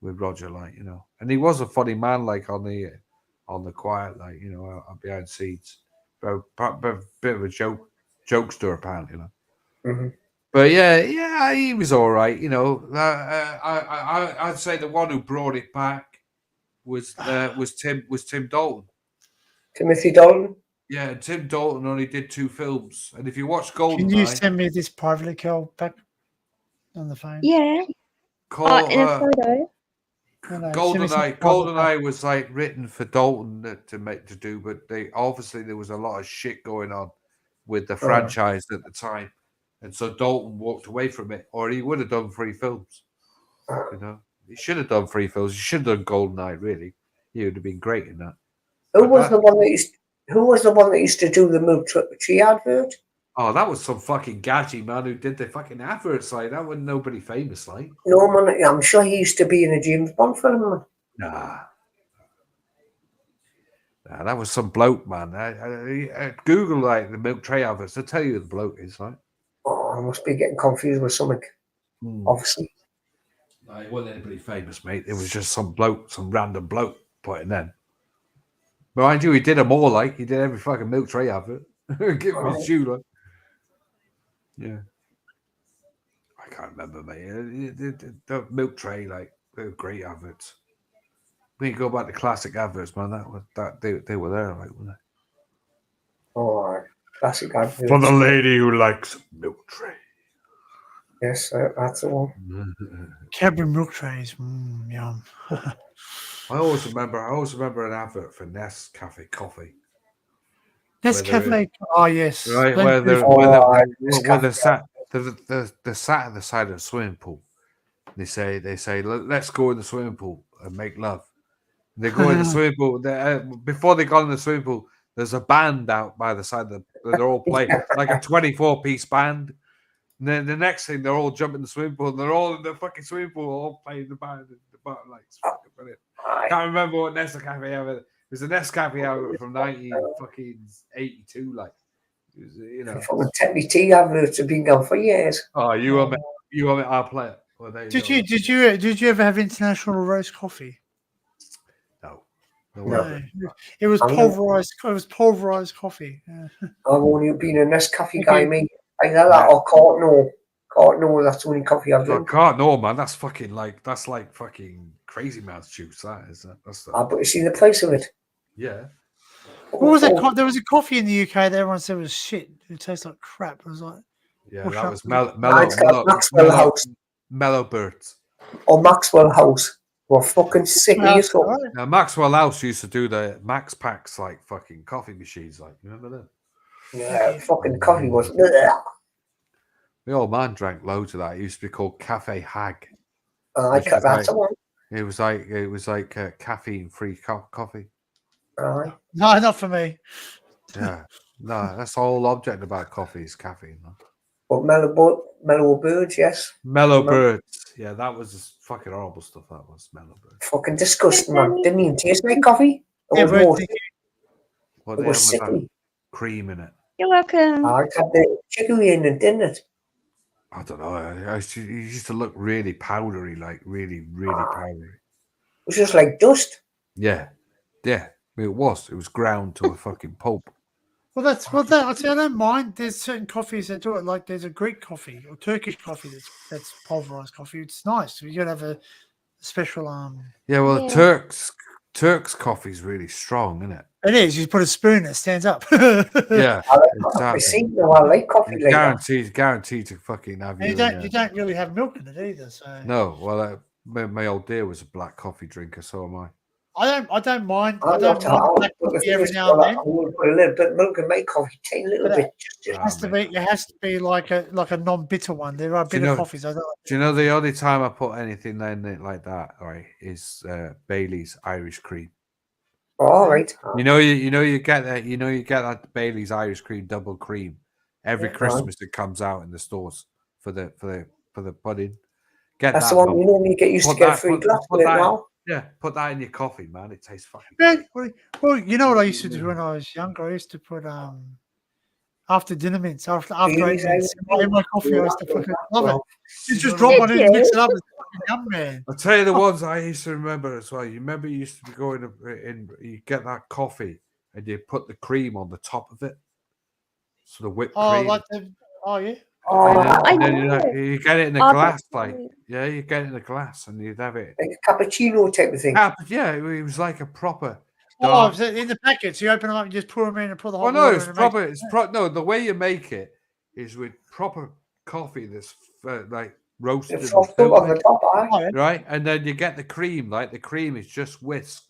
with Roger, like, you know, and he was a funny man, like on the quiet, like, you know, out behind scenes, but bit of a jokester apparently, you know. Mm-hmm. But yeah, he was all right, you know. I'd say the one who brought it back was Tim Dalton. Timothy Dalton. Yeah, Tim Dalton only did 2 films, and if you watch Goldeneye, can you send me this privately, Kel, back on the phone? Yeah. In a photo. Goldeneye was like written for Dalton to do, but there was a lot of shit going on with the franchise at the time, and so Dalton walked away from it, or he would have done 3 films. You know, he should have done 3 films. He should have done Goldeneye. Really, he would have been great in that. Who was the one that used to do the milk tree advert? Oh, that was some fucking gadgy man who did the fucking adverts. Like, that wasn't nobody famous, like. No, man, I'm sure he used to be in a James Bond film, man. Nah, that was some bloke, man. I Google, like, the milk tray adverts. I'll tell you who the bloke is, like. Oh, I must be getting confused with something, obviously. No, it wasn't anybody famous, mate. It was just some bloke, some random bloke putting in. Mind you, he did them all, like. He did every fucking milk tray advert. Give him his due, like. Yeah. I can't remember, mate. The milk tray, like, they were great adverts. When you go back to classic adverts, man, they were there, like, weren't they? Oh, classic adverts. For the lady who likes milk tray. Yes, that's the one. Cadbury milk trays, yum. I always remember an advert for Nescafe coffee. Nescafe, oh yes, right, where they're sat at the side of the swimming pool. They say, let's go in the swimming pool and make love. And they go in the swimming pool. Before they got in the swimming pool, there's a band out by the side that they're all playing, like a 24-piece band. And then the next thing, they're all jumping the swimming pool, and they're all in the fucking swimming pool, all playing the band in the bottom. Like, it's fucking brilliant. Can't remember what Nescafe ever. It was a Nescafe advert from 1982, like. It was, you know. Fucking Tenny Tea adverts have been going for years. Oh, you are our player. Well, did you ever have international roast coffee? No. It was pulverized. It was pulverized coffee. Yeah. I've only been a Nescafe guy, mate. I know that, or Cartno. Cartno, that's the only coffee I've done. Cartno, man, that's like fucking crazy man's juice. But you see the price of it. Yeah. What was that? There was a coffee in the UK that everyone said was shit. It tastes like crap. It was like, yeah, that was Maxwell House. Mellow Birds. Or Maxwell House. We're fucking sick of you. Now, Maxwell House used to do the Max Packs, like fucking coffee machines, like, you remember that? Yeah, fucking coffee was. The old man drank loads of that. It used to be called Cafe Hag. I cut that one. It was like caffeine-free coffee. No, not for me. Yeah, no, that's the whole object about coffee is caffeine. Man. But mellow birds, yes. Mellow birds, yeah, that was fucking horrible stuff. That was mellow birds. Fucking disgusting, man. Didn't even taste like coffee. It was sickly. Cream in it. You're welcome. It had the chicory in it, didn't it? I don't know. It used to look really powdery, like really, really powdery. It was just like dust. Yeah. It was ground to a fucking pulp. Well, I don't mind. There's certain coffees that do it. Like there's a Greek coffee or Turkish coffee that's pulverized coffee. It's nice. You gotta have a special Yeah, well, Turk's coffee's really strong, isn't it? It is. You put a spoon, it stands up. Yeah, exactly. I like coffee. Guaranteed to fucking have you. You don't really have milk in it either. So no. Well, my old dear was a black coffee drinker. So am I. I don't mind. I don't mind black coffee every now and then. I will put a little bit of milk in my coffee, tiny little bit. It has to be like a non-bitter one. There are bitter coffees. Do you know the only time I put anything in it like that, right, is Bailey's Irish cream. All right. You get that Bailey's Irish cream double cream every Christmas. It comes out in the stores for the pudding. That's the one you get used to get free glass with it now. Yeah, put that in your coffee, man. It tastes fucking good. Well, you know what I used to do when I was younger? I used to put after dinner mints, after Really, 8 mints. In my coffee, I used to fucking love it. You You just know drop the one in, Did mix you? it up. It's fucking yum, man. I'll tell you the ones I used to remember as well. You remember you used to be going in, you get that coffee and you put the cream on the top of it. So the whipped Oh, cream. like the, oh yeah. Oh, And then know. you get it in a Oh, glass, that's like, funny. yeah, you get it in a glass and you'd have it. like a cappuccino type of thing. Yeah, it was like a proper Oh, dark. so in the packets, you open them up, you just pour them in and put the hot Oh no, water it's in. proper. No, the way you make it is with proper coffee that's like roasted, It's and soft up on the filtered, top, Oh, yeah. right? And then you get the cream. Like the cream is just whisked,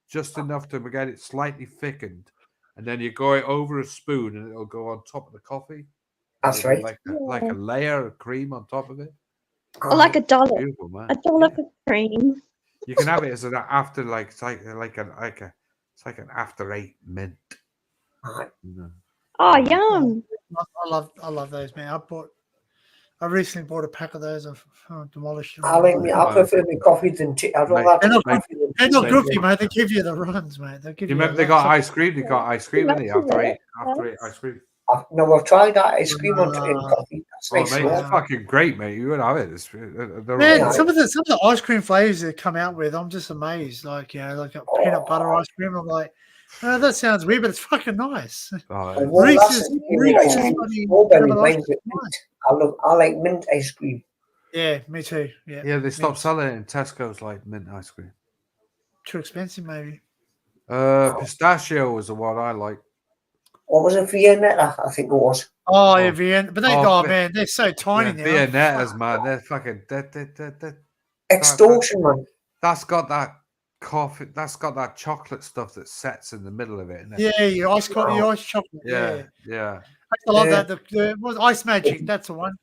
just enough to get it slightly thickened, and then you go it over a spoon, and it'll go on top of the coffee. That's It'll be right. like a layer of cream on top of it. Or like a dollop. Beautiful, man. A dollop Yeah. of cream. You can have it as an after, like it's like an after 8 mint. Aye. You know. Oh, yum. I love those, man. I recently bought a pack of those. I've demolished them. I prefer my coffee than tea. I'd rather They're have not, coffee than they're not tea. good for you, mate. They give you the runs, mate. They give You you. remember they got ice cream? They got ice cream in the after eight ice cream. No, I've tried that ice cream in coffee. That's Oh, nice. mate, Yeah. it's fucking great, mate. You would have it. They're Man, all some of the ice cream flavors they come out with, I'm just amazed. Like, you know, like a peanut butter ice cream. I'm like, oh, that sounds weird, but it's fucking nice. right. Well, that's Reese's, the thing, Reese's like, funny strawberry peanut butter wine ice with cream. mint. I like mint ice cream. Yeah, me too. Yeah, Yeah, they stopped Mint. selling it in Tesco's like mint ice cream. Too expensive, maybe. Pistachio was the one I like. What was it, Vienna? I think it was. Oh, yeah, Vienna. But they, Oh, man, they're so tiny Yeah, now. Viennettas, man. They're fucking. Extortion, man. That's got that coffee. That's got that chocolate stuff that sets in the middle of it. Isn't it? Yeah, your ice chocolate. Yeah. Yeah. I love Yeah. that. The was Ice Magic. That's the one.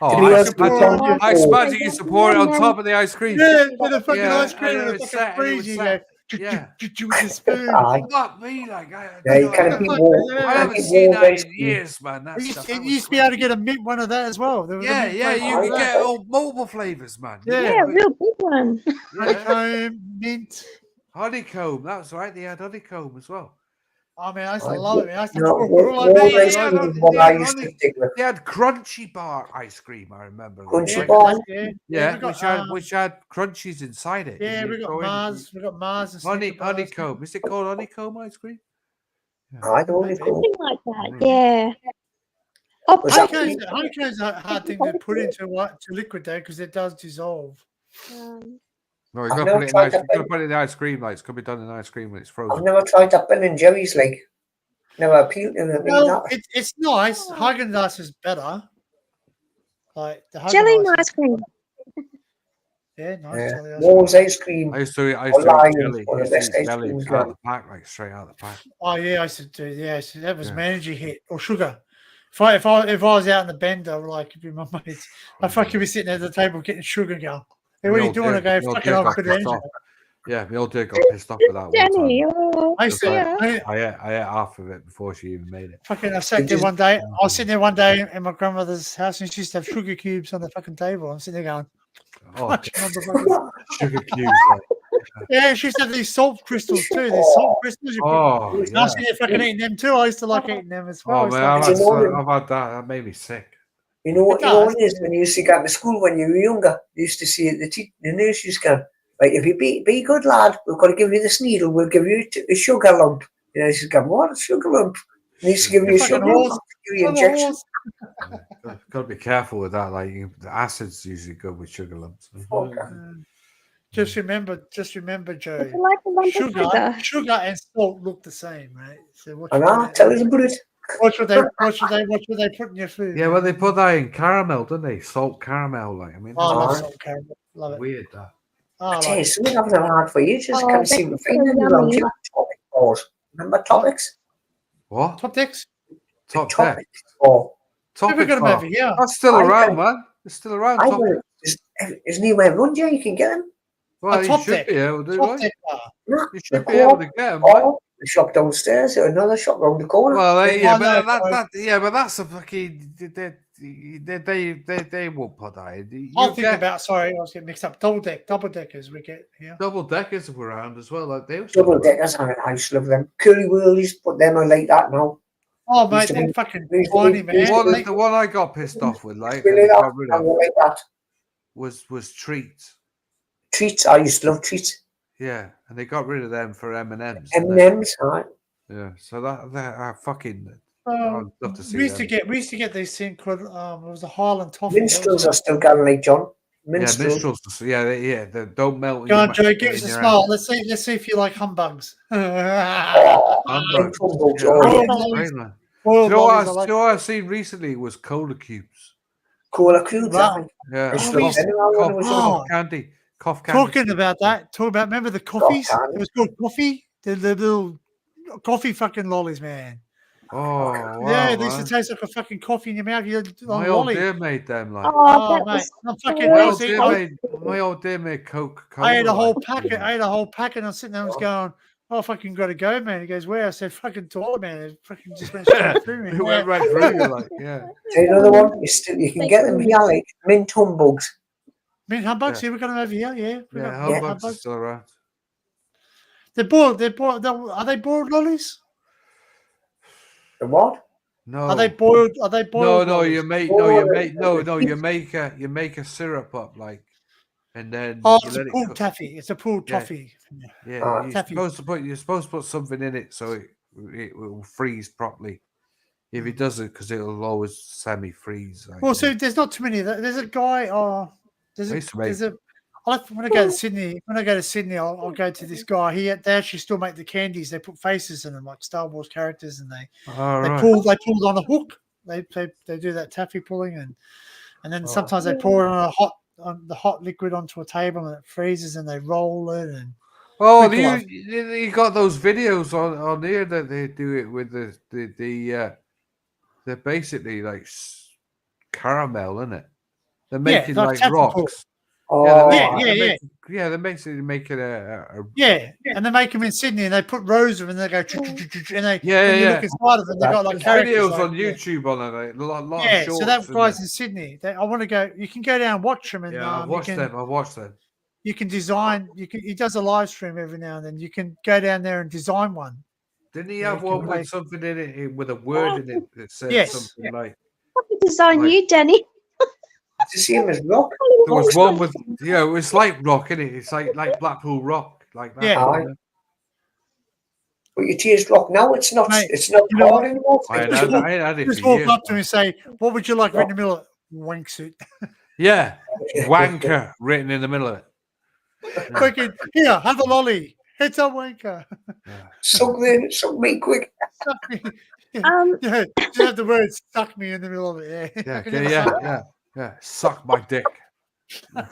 Oh, be ice honest with you, Ice oh. Magic used to pour it on top of the ice cream. Yeah, with the fucking Yeah, ice cream and and it the was fucking set, and it freeze. was You set. go, Yeah. with the spoon. Aye. Not me, like Yeah, you can't be more. I haven't keep seen more that ice in cream. years, man. That It stuff. used, it used to be able to get a mint one of that as well. There was a Yeah, mint yeah, flavour you of could that. get all multiple flavors, man. Yeah. Yeah, a real big one. Yeah. Honeycomb, mint. Honeycomb, that's right. They had honeycomb as well. Oh man, I used to love it. Man. I used to No, pour it all more over. ice yeah, cream no, is what yeah, I used to stick with. They had crunchy bar ice cream. I remember. Crunchy Like, bar? Yeah, we got, which had crunchies inside it. yeah, And we you'd got go in- Mars. We got Mars and Snicker bars. honeycomb. Is it called honeycomb ice cream? I don't Maybe. know. Something like that. Yeah. Oh, Was that- Honeycomb's a hard thing to put into liquid though because it does dissolve. No, you I've got to never put it in tried ice. that You got to put it in ice cream. Like it's could be done in ice cream when it's I've frozen. never tried that Ben and Jerry's, like. Never appealed to me. Well, it's nice. Haagen-Dazs is better. Like the jelly Haagen-Dazs ice cream. Yeah, nice. Yeah. Jelly ice cream. Walls ice cream. I used to Or eat Lions, jelly. one I of the used to best eat ice jelly creams out of now. the pack, like straight out of the pack. Oh yeah, I used to do. Yeah, so that was Yeah. my energy hit or sugar. If I was out in the bender, like it'd be my mates, I'd fucking be sitting at the table getting sugar going. Hey, what are you doing? I go, fucking I've I've got energy. Yeah, my old dear got pissed off with that one Jenny, time. oh, I used to, yeah. I ate half of it before she even made it. fucking I sat there one day. I was sitting there one day in my grandmother's house and she used to have sugar cubes on the fucking table. I'm sitting there going, Oh, fucking motherfuckers. sugar cubes. Like. Yeah, she used to have these salt crystals too. These salt crystals. Oh, I was yeah. sitting there fucking eating them too. I used to like eating them as well. Oh It's man, like- I've had that. That made me sick. You know what It you know does. what it is when you used to get to school when you were younger? You used to see the nurse used to go, right, if you be a good lad, we've got to give you this needle, we'll give you a sugar lump. You know, she's going, what, a sugar lump? And he used to give you a fucking sugar horse. lump, give you I'm a injections. horse. Got to be careful with that. Like the acids usually go with sugar lumps. Just remember, Joe. It's like a lump of Sugar and salt look the same, right? So what And should I tell us about it. what should they put in your food? Yeah, well, they put that in caramel, don't they? Salt caramel, like I mean, Oh, I love Alright. salt caramel. Love it. weird that. Oh, I I tell you, like it. something I haven't had for ages. Oh, I can't seem to that's find so them around yummy. here. Topic balls. Remember topics? What? Top decks. Top deck. Topics. Oh, We've got them bar. over here. That's still I around, think- man. It's still around. I Top will. Isn't he where run, yeah? You can get them. Well, A you top should deck. be able to, Top right? deck bar. No, You should the be able co-op to get them, right? or the shop downstairs or another shop round the corner. Well, yeah, Oh, but no, but that's a fucking. They won't put that in. You I'll think get about. Sorry, I was getting mixed up. Double deckers we get here. double deckers around as well. Like they Double deckers, I used to love them. Curly whirlies, but them I like that now. Oh, mate, they're fucking tiny, man. The one I got pissed off with, like, Really and got rid of, like that. was treats. Treats. I used to love treats. Yeah, and they got rid of them for M&Ms. M&Ms, right? Yeah, so that fucking. We I'd love to see used them. we used to get these things called it was a Highland toffee. Minstrels are still going like John. Minstrels. Yeah, minstrels. They don't melt. Go on, Joe, give us a smile. Let's see if you like humbugs. Humbugs. Great, man. You know what I've seen recently was cola cubes. Cola cubes, right? Yeah, cough candy. Cough candy. Talking about that. Remember the coffees? It was called coffee. The little coffee fucking lollies, man. Oh, wow, yeah, they used to taste like a fucking coffee in your mouth. My old dear made them like. Oh, mate, My old dear made Coke. I ate a whole packet. And I'm sitting there and was going, "Oh, fucking got to go, man." He goes, "Where?" I said, "Fucking toilet, man." It fucking just went straight through me. It went right through you, like, yeah. Another one. You can get them here, like mint humbugs. Mint humbugs. Yeah, we got them over here. Yeah, humbugs are still around. They're boiled. Are they boiled lollies? The what? No. Are they boiled? No. You make a syrup up, like, and then it's a pulled taffy. It's a pulled toffee. Yeah, you're supposed to put something in it so it will freeze properly. If it doesn't, because it'll always semi-freeze. Like, well, so there's not too many. There's a guy. When I go to Sydney, I'll go to this guy. They actually still make the candies. They put faces in them like Star Wars characters, and they pull on a hook. They do that taffy pulling, and then sometimes they pour it on the hot liquid onto a table and it freezes, and they roll it. And you got those videos on here that they do it with they're basically like caramel, isn't it? They're making like rocks. They're basically making and they make them in Sydney, and they put rows of them, and they go, and you look inside of them, they got like videos on YouTube on it, a lot of shorts. So that guy's in Sydney. I want to go. You can go down and watch them, and I've watched them. You can design. He does a live stream every now and then. You can go down there and design one. Didn't he have one with something in it, with a word in it that said something like? What design you, Danny? It's the same as rock. There was one with it's like rock, isn't it? It's like Blackpool rock, like that. Yeah. But you taste rock now. It's not. It's not hard anymore. I had it. Just walk up to me and say, "What would you like written in the middle of it?" Wank suit. Yeah, wanker written in the middle of it. Quick, here, have a lolly. It's a wanker. Suck me quick. Suck me. Just have the word "suck me" in the middle of it. Yeah. Suck my dick. We'll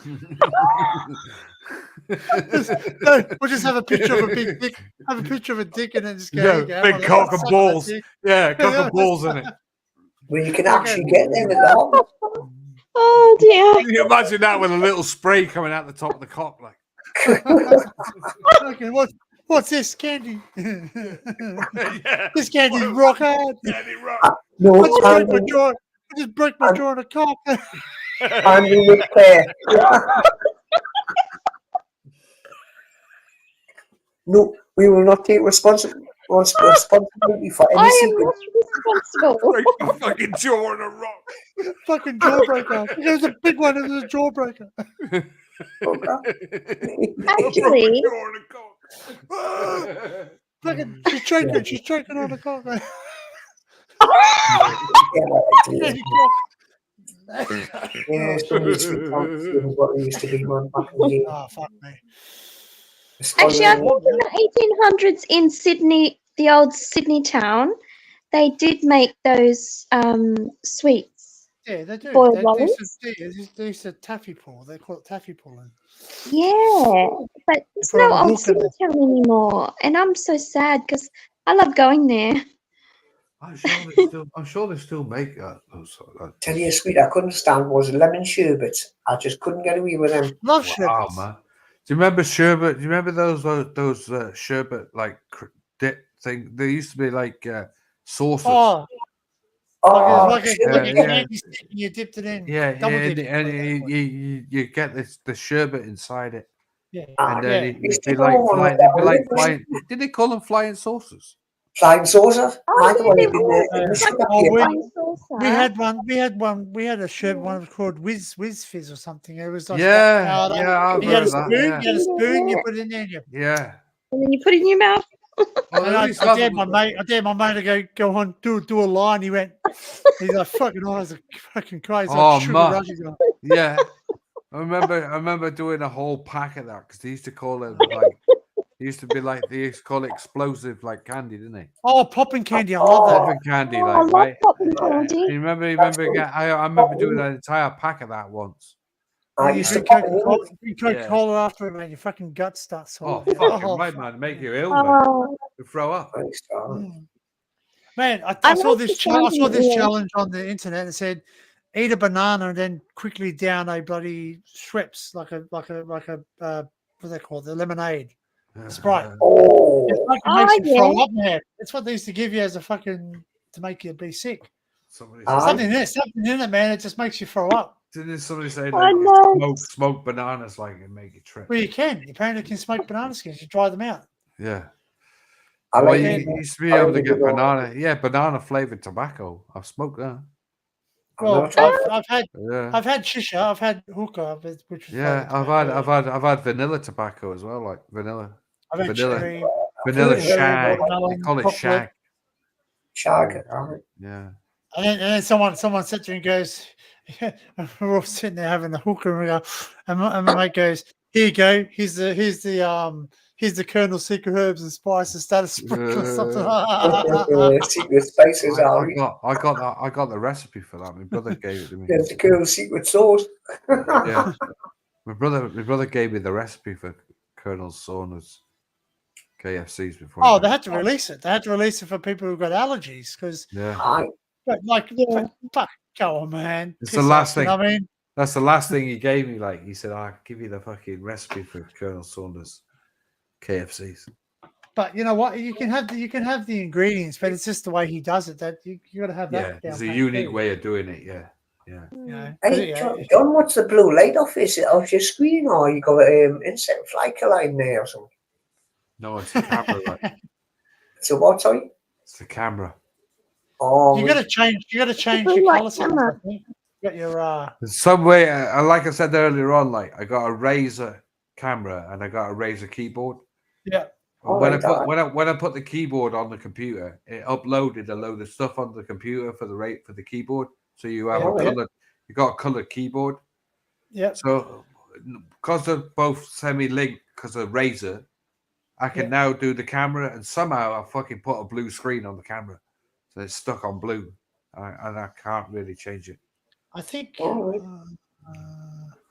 just have a picture of a big dick. Have a picture of a dick and then just go. Big cock and balls. Yeah, cock and balls in it. Well, you can actually get them at the Oh dear. Can you imagine that with a little spray coming out the top of the cock, like? Okay, what's this candy? This candy's rock hard. Candy rock. No, I just break my jaw on a cock. Andy with care. No, we will not take responsibility for any secret. Responsible. Break my fucking jaw on a rock. Fucking jawbreaker. It was a big one. It was a jawbreaker. Actually, Fucking, she's choking on the cock. Yeah, somebody sweet was what they used to be man back in the day. Oh, fuck me. actually, I think in the 1800s in Sydney, the old Sydney town, they did make those sweets. Yeah, they do. Boiled lollies. They used to taffy pull. They call it taffy pulling. Yeah, but it's no old Sydney town anymore, and I'm so sad because I love going there. I'm sure they still make those. Tell you a sweet I couldn't stand was lemon sherbet. I just couldn't get away with them. Love sherbet. Man. Do you remember sherbet? Do you remember those sherbet like dip thing? They used to be like saucers. Like a candy stick, you dipped it in. And you get the sherbet inside it. Yeah. And then it'd be like flying. Did they call them flying saucers? Flying saucer. Oh, I the one yeah, in there was. the It's like sugar a Oh, paper. flying saucer. we had a shirt, one was called Whiz Fizz or something. It was like Yeah, powder. I've You had heard a of that. spoon, Yeah, you had a spoon, you put it in there, and you yeah. And then you put it in your mouth. Well, and at I least dared my mate to go on, do a line. He went, he's like, fucking eyes are fucking crazy, like Oh, sugar man. rushes on. Yeah. I remember doing a whole pack of that because they used to call it like they used to call it explosive like candy, didn't they? Oh, popping candy, I love that. Popping candy, Oh, I like love right. popping And candy. you remember again, I remember doing an entire pack of that once. I You used to drink pop it Coca-Cola, in. Coca-Cola after it, man. Your fucking gut starts Oh, swelling. fucking right, man. Make you ill, mate. Oh, You throw up. I used to, Mm. Man, I I saw like this. the I saw sound this of it. challenge on the internet. It said, "Eat a banana and then quickly down a bloody Schweppes, like a what do they call it? The lemonade, Sprite. It oh, fucking Oh, makes you yeah. throw up, man. That's what they used to give you as a fucking to make you be sick. Somebody Aye. Something in it, man. It just makes you throw up. didn't somebody say I like know. smoke bananas like and make you trip? Well, you can. Apparently, you can smoke banana skins. You dry them out. Yeah. I Well, like you it. used to be I able to like get it all. banana flavored tobacco. I've smoked that. I've Well, never tried I've had Yeah. I've had shisha. I've had hookah, which was Yeah, flavored tobacco. I've had vanilla tobacco as well, like vanilla. I've had vanilla. cherry, Vanilla cherry, shag. They watermelon, call it chocolate. shag. shag. Aye. Yeah. And then someone sits there and goes, we're all sitting there having the hookah, and we go, and my mate goes, "Here you go. Here's the Colonel's secret herbs and spices. Start a sprinkle or something." Secret spices, I are got the recipe for that. My brother gave it to me. There's the girl's secret sauce. Yeah. My brother gave me the recipe for Colonel Sauna's KFCs before. Oh, they had to release it. They had to release it for people who've got allergies because, Yeah. Aye. like, Yeah. fuck, go on, man. It's Piss the last off, you thing. know what I mean, That's the last thing he gave me. Like he said, I'll give you the fucking recipe for Colonel Saunders KFCs. but you know what? You can have the ingredients, but it's just the way he does it that you got to have that. Yeah, down it's a pat unique too, way of doing it. Yeah, yeah. You know? Hey, Yeah. John, what's the blue light off? Is it off your screen or you got insect fly line there or something? No, it's the camera. Right? So what, sorry? It's the camera. Oh, You got to change your blue light color settings. camera. I think. You got your There's some way, like I said earlier on, like I got a Razer camera and I got a Razer keyboard. yeah. Oh, When right, I put the keyboard on the computer, it uploaded a load of stuff onto the computer for the keyboard. So you have Oh, yeah. you got a colored keyboard. Yeah. So because they're both semi-linked, because of Razer, I can now do the camera, and somehow I fucking put a blue screen on the camera, so it's stuck on blue, and I can't really change it. I think Oh, right.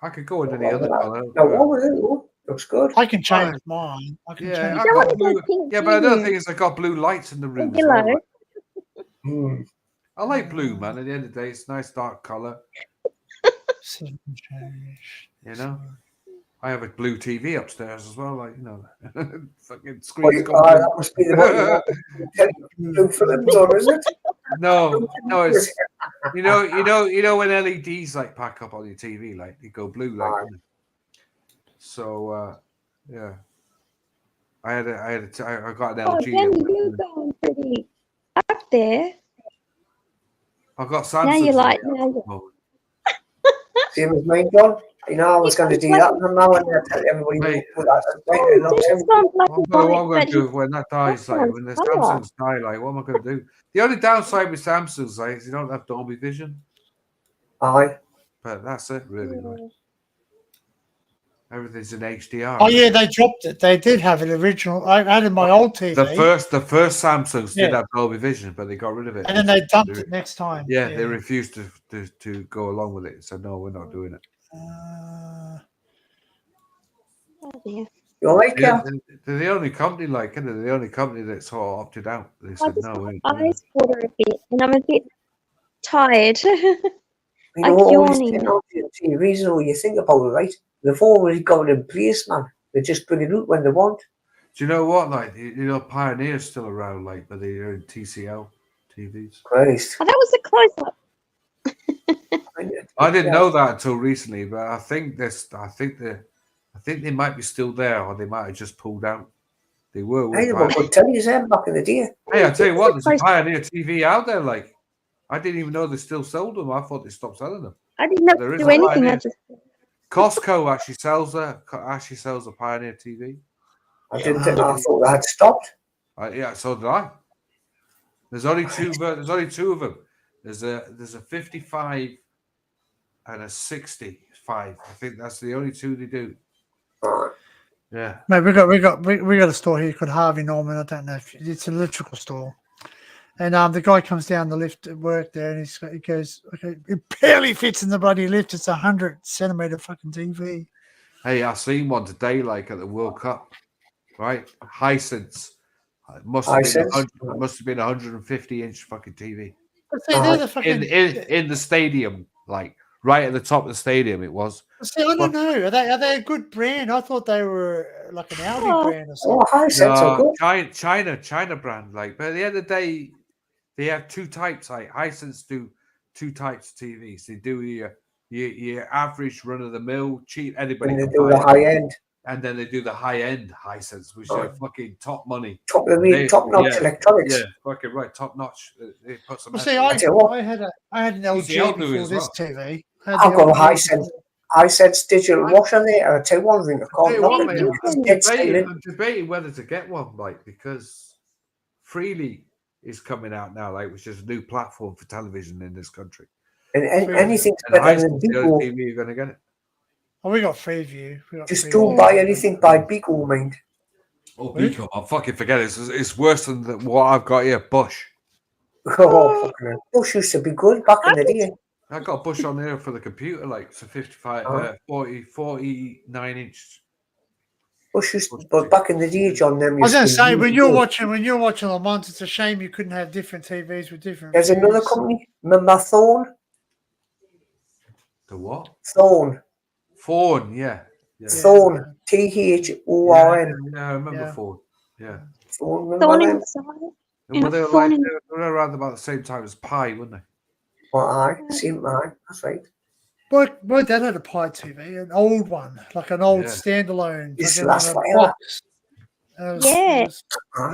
I could go in any other color. No, what was it? Oh, looks good. I can change mine. I can Yeah, change I don't want got to go blue. pink, Yeah, do but another you? thing is I got blue lights in the room. Yellow. As well. Hmm. I like blue, man. At the end of the day, it's a nice dark color. setting change. You know, I have a blue TV upstairs as well. Like fucking Oh, screen's that must be the one you want. Blue films on, is it? No, it's you know when LEDs like pack up on your TV, like they go blue, like. Aye. So yeah, I got an Oh, LG. Danny, you're going pretty up there. I've got Samsung. Now you're like, now you're... Same as mine, John. You know, I was going to do that, and now I'm going to tell everybody Mate. put that Oh, it looks Dan's gone black and What am I white, going but to do he's when that dies? Like when the Samsungs die, like what am I going to do? The only downside with Samsungs, like, is you don't have Dolby Vision. Aye. But that's it, really. Like. Everything's in HDR. Oh yeah, they dropped it. They did have an original. I had in my old TV, The first Samsungs did have Dolby Vision, but they got rid of it. and then they dumped it next time. Yeah, they refused to go along with it. Said no, we're not doing it. Oh, dear. You like Yeah, it? they're the only company like, and they're the only company that sort of opted out. They I said just no. got we ain't my doing it. eyes water a bit, and I'm a bit tired. You I'm know, all these yawning. technology TVs, when you think about it, right? They've already got it in place, man. They just bring it out when they want. Do you know what? Like, Pioneer's still around, like, but they're in TCL TVs. Christ. Oh, that was a close-up. I didn't know that until recently, but I think they might be still there, or they might have just pulled out. They were. Hey, they were good tellies then back in the day. Hey, I tell you what, there's a Pioneer TV out there. Like, I didn't even know they still sold them. I thought they stopped selling them. I didn't know There to is do a anything. Pioneer. I just Costco actually sells a Pioneer TV. I didn't think. I thought they had stopped. Yeah, so did I. There's only two. There's only two of them. There's a 55 and a 65. I think that's the only two they do. Yeah. Mate, we got a store here called Harvey Norman. I don't know if it's an electrical store. And the guy comes down the lift at work there, and he goes, "Okay, it barely fits in the bloody lift. It's 100-centimeter fucking TV." Hey, I seen one today, like at the World Cup, right? Hisense. It must have been 150-inch fucking TV. See, they're the fucking in the stadium, like right at the top of the stadium. It was. See, I don't know. Are they a good brand? I thought they were like an Audi brand or something. Oh, Hisense are good. China brand. Like, but at the end of the day, they have two types. Like Hisense do two types of TVs. They do your average run of the mill, cheap. Anybody And they can do buy the it. high end. And then they do the high end Hisense, which are fucking top money, top notch electronics. Yeah, fucking right, top notch. They put some. Well, see, I had an LG before this TV. I've got a Hisense digital washer there. I tell you one thing, I can't knock it. I'm debating whether to get one, like, because Freely is coming out now, like, which is a new platform for television in this country. And anything's better than Beagle. You're going to get it. Oh, we got Freeview. Just don't buy anything by Beagle, mind. Oh, Beagle! I'll fucking forget it. It's worse than what I've got here. Bush. Oh, Bush used to be good back in the day. I got Bush on there for the computer, like it's a 49 inch. Bush used to, but back in the day, John, them. I was going to say when you're watching Lamont, it's a shame you couldn't have different TVs with different. There's another company, remember Thorn? The what? Thorn. Thorn, yeah. Thorn, THORN. Yeah, I remember Thorn. Yeah. Thorn inside. They were around about the same time as Pi, weren't they? Well, same time. That's right. My dad had a Pi TV, an old one, like an old standalone. It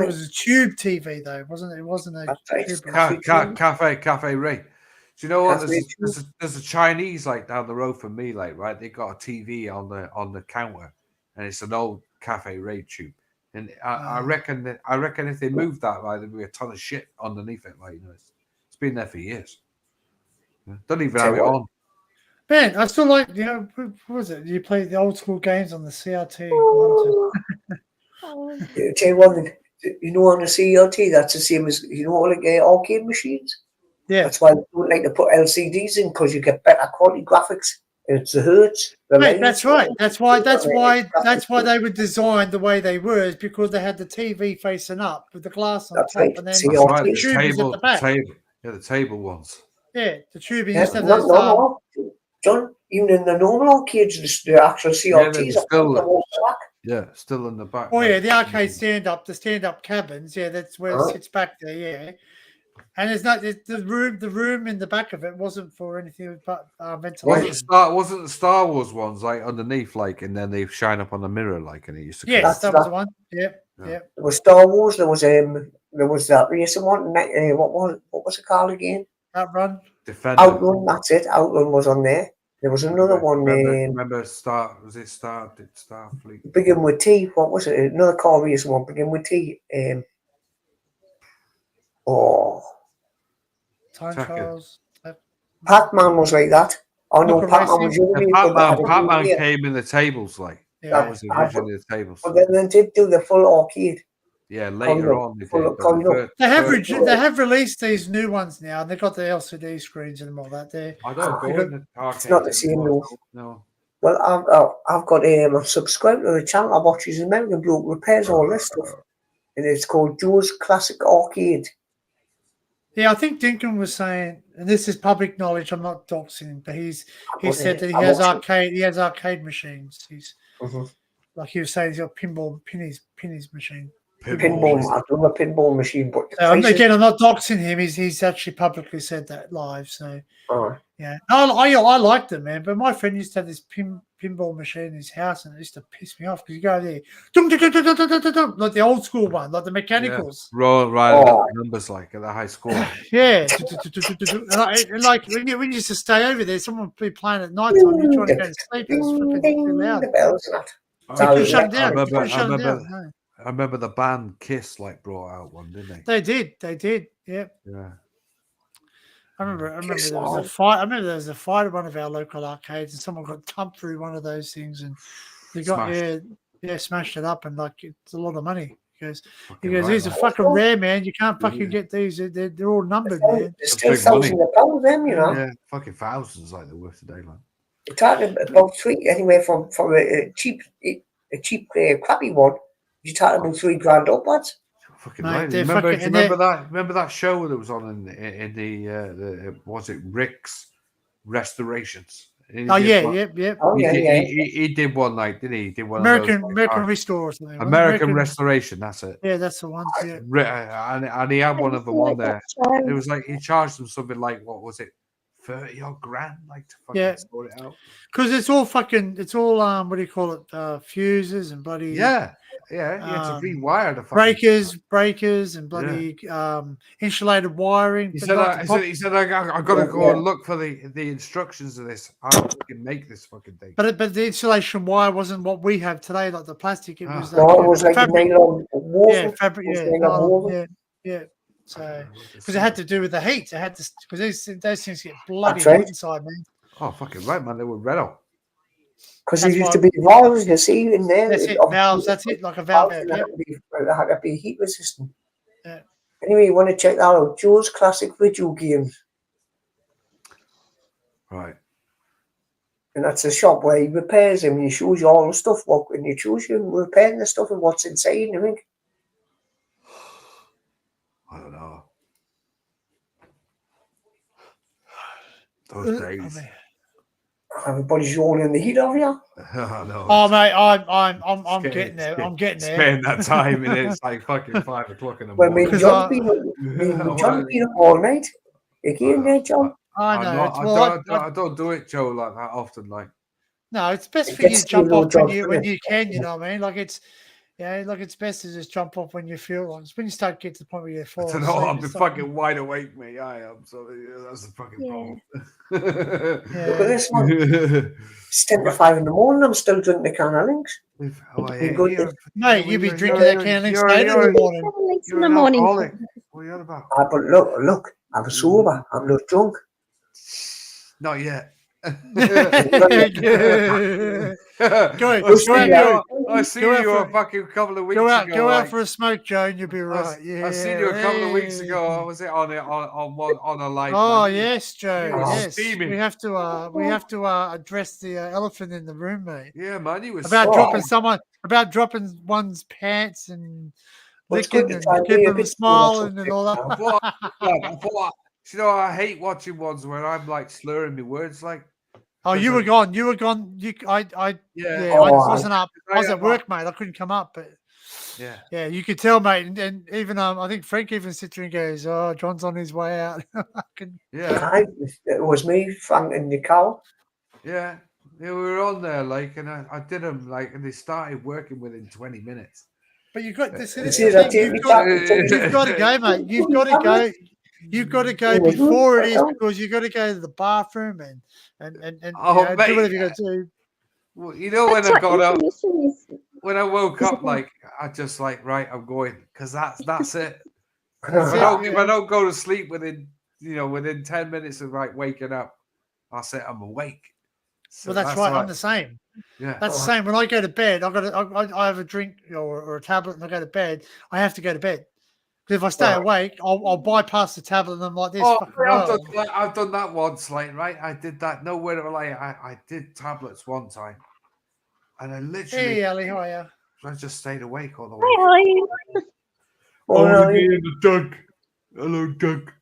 was a tube TV though, wasn't it? It wasn't a Cafe Ray. Do you know what? There's a Chinese like down the road from me, like right. They got a TV on the counter, and it's an old Cafe Ray tube. And I reckon if they moved that, like there'd be a ton of shit underneath it. Like it's been there for years. Don't even have it on. Man, I still like what was it? You play the old school games on the CRT. Tell you one thing, on the CRT, that's the same as like arcade machines. Yeah, that's why they don't like to put LCDs in because you get better quality graphics. It's the hertz. That's right. That's why they were designed the way they were, is because they had the TV facing up with the glass on top, and then the tube at the back. The table ones. Yeah, the tube used to have John, even in the normal arcades, the actual CRTs are still in the back. Oh yeah, the arcade the stand-up cabins. Yeah, that's where it sits back there. Yeah, and the room in the back of it wasn't for anything but ventilation. Wasn't the Star Wars ones like underneath, like, and then they shine up on the mirror, like, and it used to. Yes, that was the one. Yep. There was Star Wars. There was that racing one. What was it called again? Outrun. Defender. Outrun. That's it. Outrun was on there. There was another one. Remember Star? Was it Starfleet? Begin with T. What was it? Another car race one. Begin with T. Time Trials. Pac-Man was like that. Oh no, Pac-Man was Pac-Man came in the tables, like that was originally the tables. But then they did do the full arcade. Yeah, later on they have released these new ones now, and they've got the LCD screens and all that. I don't go in the arcade. It's not the same though. No. Well, I've got a subscribed to the channel. I watch his American bloke repairs all this stuff, and it's called Joe's Classic Arcade. Yeah, I think Dinkin was saying, and this is public knowledge. I'm not doxing him, but he said that he has arcade machines. He's like he was saying, he's got pennies machine. pinball. I love a pinball machine, but again, I'm not doxing him. He's actually publicly said that live. So yeah, I liked it, man. But my friend used to have this pinball machine in his house, and it used to piss me off because you go there, like the old school one, like the mechanicals. Right, numbers like at the high school. Yeah, and like when you used to stay over there, someone would be playing at night time. You're trying to go to sleep. It was fucking too loud. The bells and that. You couldn't shut it down. I remember the band Kiss brought out one, didn't they? They did. Yeah. I remember there was a fight. I remember there was a fight at one of our local arcades, and someone got thumped through one of those things, and they got smashed it up, and like it's a lot of money. He goes, these are fucking rare, man. You can't fucking get these. They're all numbered, man. There's still thousands of pounds, them, you know. Yeah, fucking thousands like they're worth today, man. You're talking about anywhere from a cheap crappy one. You're talking about $3,000 upwards. Fucking right. Remember that show that was on in the was it Rick's Restorations? He did one night, didn't he? He did one American Restore or something. American Restoration, that's it. Yeah, that's the one. Yeah. And he had one of them on there. It was like he charged them something like, what was it, 30 odd grand, like to fucking sort it out. Because it's all what do you call it? Fuses and bloody you had to rewire the breakers and bloody insulated wiring. He said, I got to go and look for the instructions of this. I can make this fucking thing. But the insulation wire wasn't what we have today, like the plastic. It was it was like fabric. Fabric. Yeah. So because it had to do with the heat, it had to because those things get bloody hot inside, man. Oh, fucking right, man. They were red hot. Because there used to be valves, you see, in there. That's it, valves. That's it, like a valve. It had to be heat resistant. Yeah. Anyway, you want to check that out? Joe's Classic Video Games. Right. And that's a shop where he repairs them and he shows you all the stuff. And he shows you repairing the stuff and what's inside, I think. I don't know. Those days. Everybody's yawning the heat of you. Oh, no. Oh mate, I'm getting there. I'm getting there. Spend that time and it's like fucking 5 o'clock in the Well, morning. John's been up all night. You getting there, John? I know. I don't do it, Joe, like that often. Like, no, it's best for you to jump off when you can. You know what I mean? Like it's best to just jump off when you feel like. It's when you start getting to the point where you fall. I don't know. I'm fucking wide awake, mate. I am. So that's the fucking problem. Look at this one. It's 10 to 5 in the morning. I'm still drinking the can of links. Mate, you be drinking that can of links later in the morning. You're in the morning. What are you on about? But look. I'm sober. I'm not drunk. Not yet. Go I see you a fucking couple of weeks ago. Go out for a smoke, Joe, and you'll be right. I seen you a couple of weeks ago. Was it on a live? Oh yes, Joe. Yes, steaming. We have to address the elephant in the room, mate. Yeah, man. He was about dropping one's pants and licking and giving them a smile and all that. I thought, you know, I hate watching ones where I'm like slurring my words, like. Oh, you were gone. I wasn't up. I was at work, mate. I couldn't come up, but yeah, you could tell, mate. And even I think Frank even sits there and goes, "Oh, John's on his way out." It was me, Frank, and Nicole. Yeah, we were on there, like, and I did them, like, and they started working within 20 minutes. But you've got this. You've got to go, mate. You've got to go. You've got to go before it is because you've got to go to the bathroom and do whatever you got to do. Well, you know, when I got up, when I woke up, like, I just like, right, I'm going, because that's it. If I don't go to sleep within 10 minutes of like waking up, I'll say I'm awake. So well, that's right. I'm the same. Yeah, that's the same. When I go to bed, I have a drink or a tablet, and I go to bed. I have to go to bed. If I stay awake, I'll bypass the tablet and I'm like this. I've done that once, like, right? I did that. Nowhere, like, I did tablets one time, and I literally. Hey, Ali, how are you? I just stayed awake all the way. Hi, how are you? Oh, me and the duck. Hello, duck.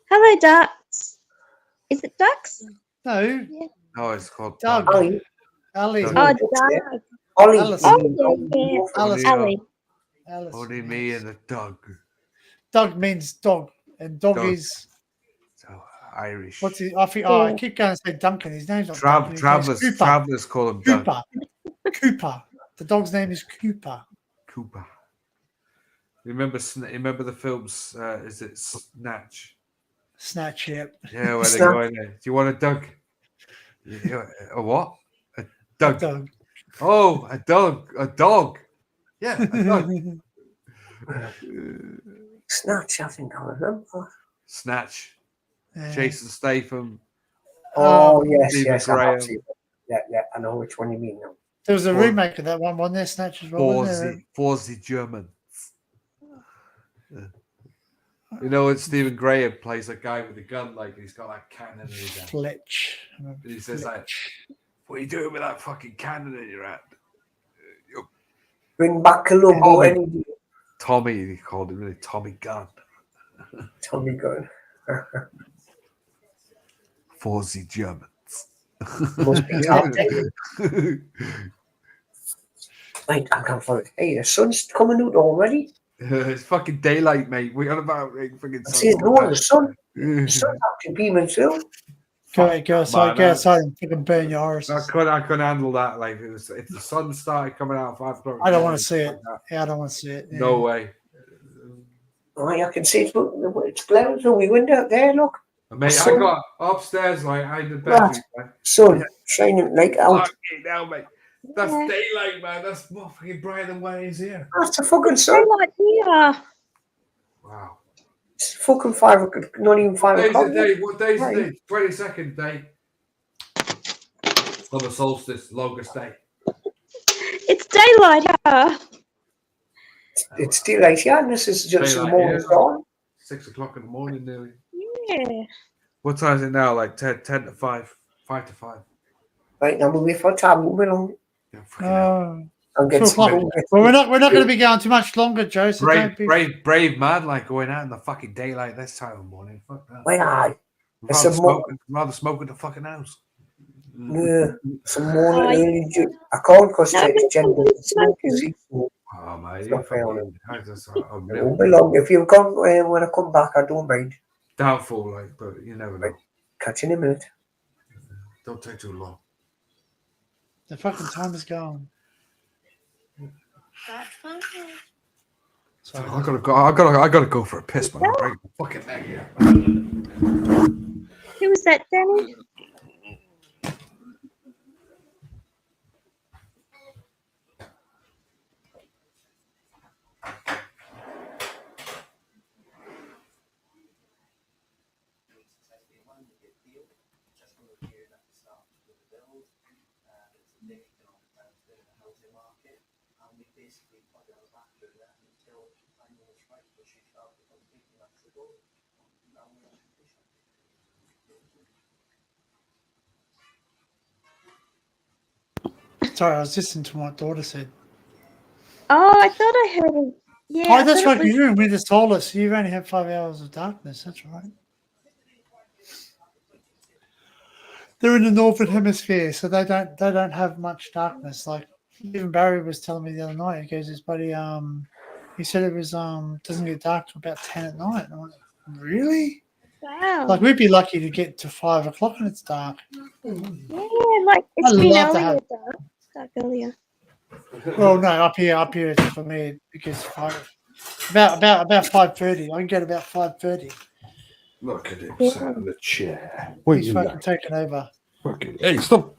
Hello, ducks. Is it ducks? No. Yeah. No, it's called Doug. Ali. Oh, Doug. Ollie. Alice. Oh, yeah. Alice. Ali. Alice Only and me Alice. and the dog. Dog means dog, and dog Dog. is So Irish. what's his? I think. Oh, I keep going to say Duncan. His name's not Duncan. His name's Cooper. Travelers call him Doug. Cooper. Cooper. The dog's name is Cooper. Cooper. Remember the films? Is it Snatch? Snatch, yep. Yeah, where they go in there. Do you want a dog? A what? A dog. Dog. Oh, a dog. A dog. Yeah, a dog. Snatch, I think I remember. Snatch. Yeah. Jason Statham. Oh, yes, Stephen yes. I Graham. have seen it. Yeah, I know which one you mean now. There was a remake of that one, wasn't there? Snatch as well. For the German. You know, when Stephen Graham plays a guy with a gun, like he's got that cannon in his hand. Fletch. And he says, like, what are you doing with that fucking cannon in your hand? Bring back Columbo any day. Tommy, he called him, really. Tommy Gunn. Tommy Gunn. For the Germans. Must be top 10. Right, I can't find it. Hey, the sun's coming out already. It's fucking daylight, mate. We're on about fucking I see no, the sun. The sun's actually beaming through. Go outside and fucking burn your horse. I couldn't handle that. Like, if the sun started coming out at 5 o'clock. I don't want to see it. Yeah, I don't want to see it. Yeah. No way. Right, I can see it's glaring through my window there, look. Mate, I got upstairs, like, I had the bed. Sun shining like out. Fucking hell, mate. That's daylight, man. That's more fucking bright than what is here. That's the fucking sun. Daylight here. Wow. It's fucking 5 o'clock, not even 5 o'clock. What day is it? 22nd day. Summer solstice, longest day. It's daylight here. It's daylight, yeah, and this is just the morning dawn. 6 o'clock in the morning, nearly. Yeah. What time is it now? Like 10 to 5, 5 to 5. Right, now we'll wait for time moving on. Well, Get we're not going to be going too much longer, Joe. So brave man, like going out in the fucking daylight this time of morning. Fuck that. Why not? Rather smoke at the fucking house. Yeah, some morning early. I can't because it's gender. Smoking. Oh mate, it won't be long. If you come when I come back, I don't mind. Doubtful, like, but you never know. Catch you in a minute. Don't take too long. The fucking time is gone. So I gotta go for a piss, man. I'm breaking my fucking neck here. Who was that, Danny? Sorry, I was listening to what my daughter said. Oh, I thought I heard it. Yeah. Oh, that's right. You're in Winter Solstice. You only have 5 hours of darkness. That's right. They're in the northern hemisphere, so they don't have much darkness. Like even Barry was telling me the other night. He goes, "His buddy, he said it was doesn't get dark till about 10 at night." And I went, "Really? Wow. Like we'd be lucky to get to 5 o'clock and it's dark." Yeah, like it's been love to earlier. have- Dark earlier. Well, no, up here it's for me because about 5:30. I can get about 5:30. Look at him sat in the chair. He's fucking taking over. Hey, stop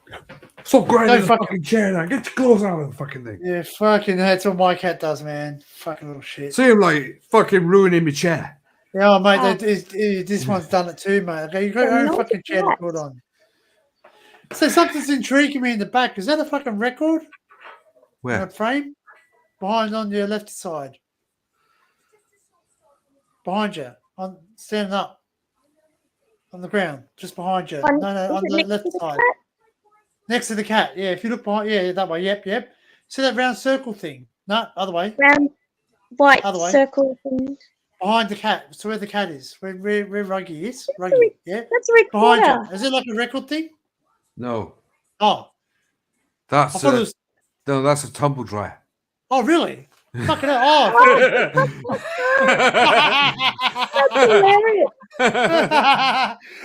grinding the fucking chair now. Get your clothes out of the fucking thing. Yeah, fucking that's what my cat does, man. Fucking little shit. See him like fucking ruining my chair. Yeah, mate, this one's done it too, mate. Okay, you got your own fucking chair to put on. So something's intriguing me in the back. Is that a fucking record? Where? In a frame? Behind on your left side. Behind you. Standing up. On the ground. Just behind you. No, on the left side. Next to the cat. Yeah, if you look behind, yeah, that way. Yep. See that round circle thing? No, other way. Round white Other way. circle thing. Behind the cat. So where the cat is. Where Ruggy is. Ruggy, yeah? That's a recorder. Behind you. Is it like a record thing? No. Oh. That's I thought it was... no, that's a tumble dryer. Oh, really? Fucking hell. Oh, That's hilarious.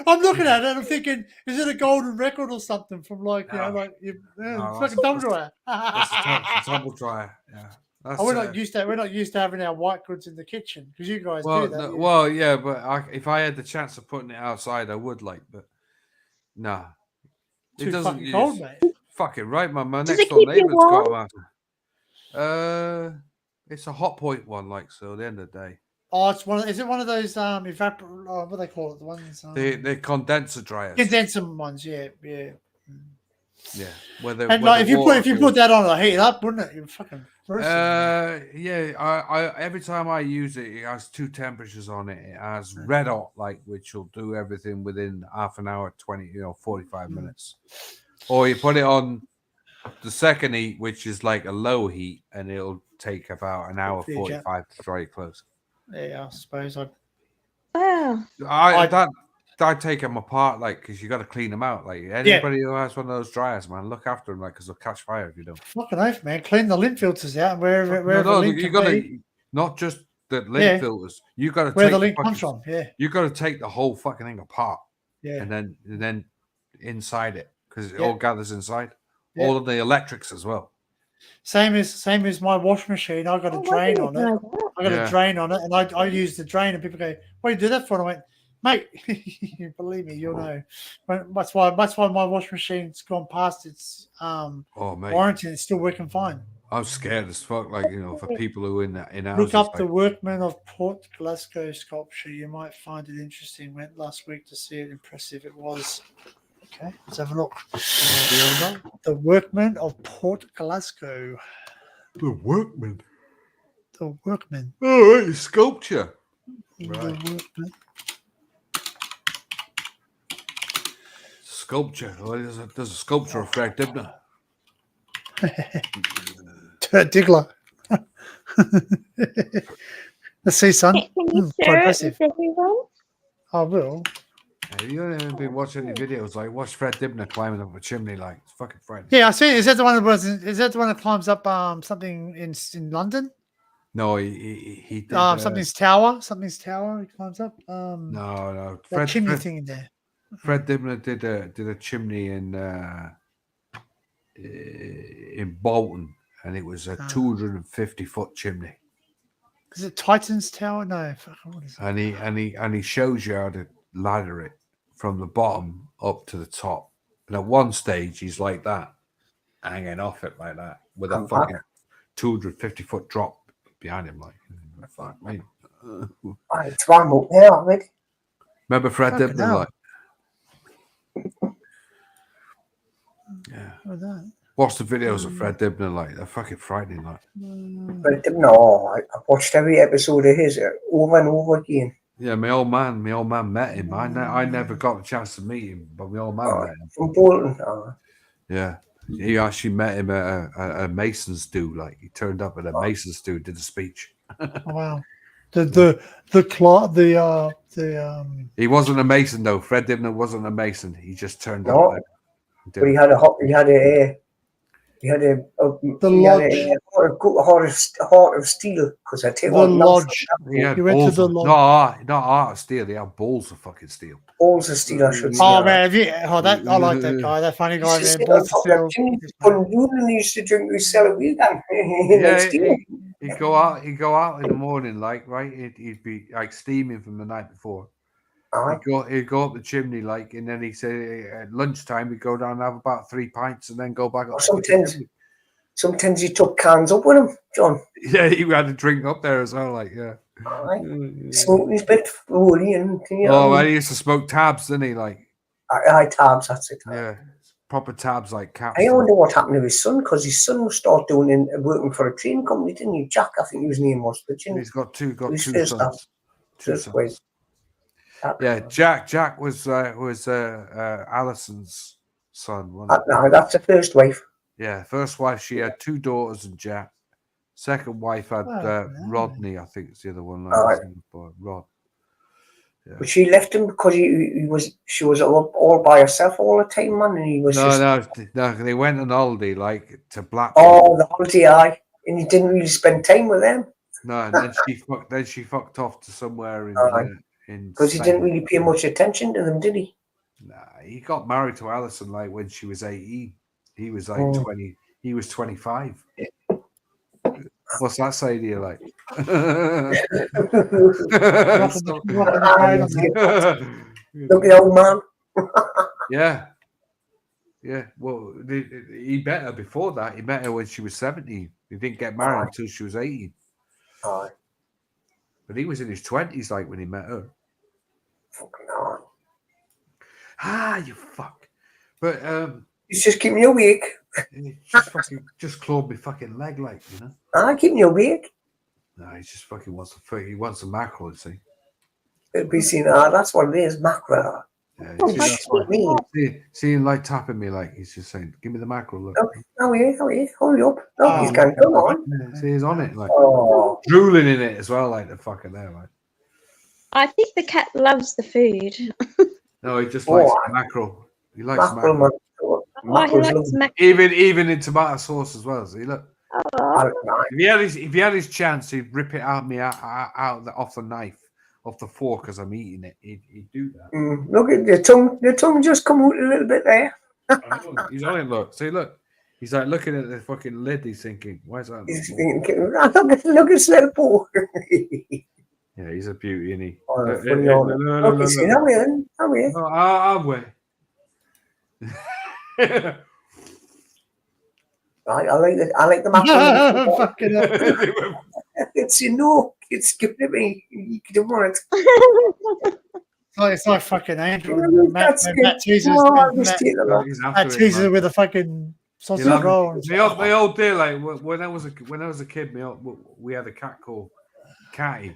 I'm looking at it and I'm thinking, is it a golden record or something from like, you know, No. like No, fucking tumble dryer? That's a tumble dryer. Yeah. That's, we're not used to having our white goods in the kitchen because you guys well, do that. no, well, yeah, but if I had the chance of putting it outside, I would but no, Too fucking cold, mate. Fucking right, my Does next it door keep you neighbor's got warm? them out. It's a hot point one, so at the end of the day. Oh, it's one. Is it one of those what do they call it? The ones They're condenser dryers. condenser ones, yeah. Yeah. And like if you put that on, it'll heat it up, wouldn't it? You fucking. Yeah. I every time I use it, it has two temperatures on it. It has red hot, which will do everything within half an hour, 45 minutes. Or you put it on the second heat, which is like a low heat, and it'll take about an hour 45 to dry it close. Yeah, I suppose I'd. Wow. I take them apart, because you got to clean them out. Anybody who has one of those dryers, man, look after them, because they'll catch fire if you don't. Fucking oath, man. Clean the lint filters out and wherever you got to not just the lint filters. You got to where take the lint comes from. Yeah, you got to take the whole fucking thing apart. Yeah, and then inside it because it all gathers inside. All of the electrics as well. Same as my wash machine. I got a drain on it. I got a drain on it, and I use the drain, and people go, "What do you do that for?" And I went, "Mate, believe me, you'll know." That's why my wash machine's gone past its warranty. And it's still working fine. I'm scared as fuck. For people who in houses. Look up the workman of Port Glasgow sculpture. You might find it interesting. Went last week to see it. Impressive it was. Okay, let's have a look. The workman of Port Glasgow. The workman. The workman. Oh, right, sculpture. Right. The workman. Sculpture. Oh, there's a sculpture of Fred Dibner. Diggler. Let's see, son. Can you share it with everyone? I will. Have you ever been watching any videos? Watch Fred Dibner climbing up a chimney, it's fucking frightening. Yeah, I see. Is that the one that climbs up something in London? No, he did, something's tower. Something's tower. He climbs up. No. That chimney thing in there. Fred Dibner did a chimney in Bolton, and it was a 250-foot chimney. Is it Titan's Tower? No. What is it? And he shows you how to ladder it from the bottom up to the top. And at one stage, he's like that, hanging off it like that, with a fucking 250-foot drop behind him. Fuck me. It's one up there already. Remember Fred Dibner? Yeah. Watch the videos of Fred Dibner, they're fucking frightening. Fred Dibner, I watched every episode of his over and over again. Yeah, my old man met him. I never got the chance to meet him, but my old man met him. From Bolton. Yeah, he actually met him at a Mason's do. He turned up at a Mason's do, did a speech. Oh, wow. He wasn't a Mason though. Fred Dibner wasn't a Mason. He just turned up. But he had a heart of steel, because I tell you what, lodge. You went to the lodge. Not heart of steel. They have balls of fucking steel. Balls of steel, I should say. Oh man, I like that guy. That funny guy, man. Balls of steel. He used to drink with cellar weed. He'd go out in the morning, he'd be steaming from the night before. He'd go up the chimney, and then he said at lunchtime he'd go down and have about 3 pints and then go back up. Sometimes he took cans up with him, John. Yeah, he had a drink up there as well, Smoking his bit woolly and he used to smoke tabs, didn't he? Tabs, that's it. Yeah, proper tabs like caps. I wonder what happened to his son, because his son was working for a train company, didn't he? Jack, I think his name was. He's got two sons. Two sons. Yeah, Jack was Alison's son. No, that's the first wife. Yeah, first wife, she had 2 daughters and Jack. Second wife had Rodney, I think it's the other one. Rod. Yeah. But she left him because she was all by herself all the time, man, and he was No, they went on holiday to Blackpool. Oh, the holiday, and he didn't really spend time with them. No, and then she fucked off to somewhere in because he didn't Spain. really pay much attention to them, did he? Nah, he got married to Alison like when she was 18. He was like 20. He was 25. What's that say to you, like? Look at the old man. Yeah. Well, he met her before that. He met her when she was 17. He didn't get married until she was 18. Aye. But he was in his 20s, like when he met her. Fucking hell. You fuck. But He's just keeping you awake. just clawed me fucking leg, like, you know. Keeping you awake. No, he just fucking wants a mackerel, you see. It'll be seen. That's what it is, mackerel. Yeah, Oh, you see, that's why. me. See him like tapping me, like he's just saying, "Give me the mackerel." Look. How are you? Hold up. No, he's going. Come on. Yeah, see, he's on it, like drooling in it as well, like the fucking there, like. I think the cat loves the food. No, he just likes mackerel. He likes mackerel. He likes mackerel. Even in tomato sauce as well. See, look. If he had his chance, he'd rip it out off the knife, off the fork as I'm eating it. He'd do that. Look at the tongue. The tongue just come out a little bit there. He's on it. Look. See, look. He's like looking at the fucking lid. He's thinking, "Why is that?" He's thinking, look at his little paw. Yeah, he's a beauty, isn't he? How are you? Oh, I'm way. I like the mackerel. Fucking hell. It's it's giving it me. You don't want it. It's like fucking Andrew. Matt teases with a fucking sausage roll. My old day, like when I was a kid, we had a cat called Catty,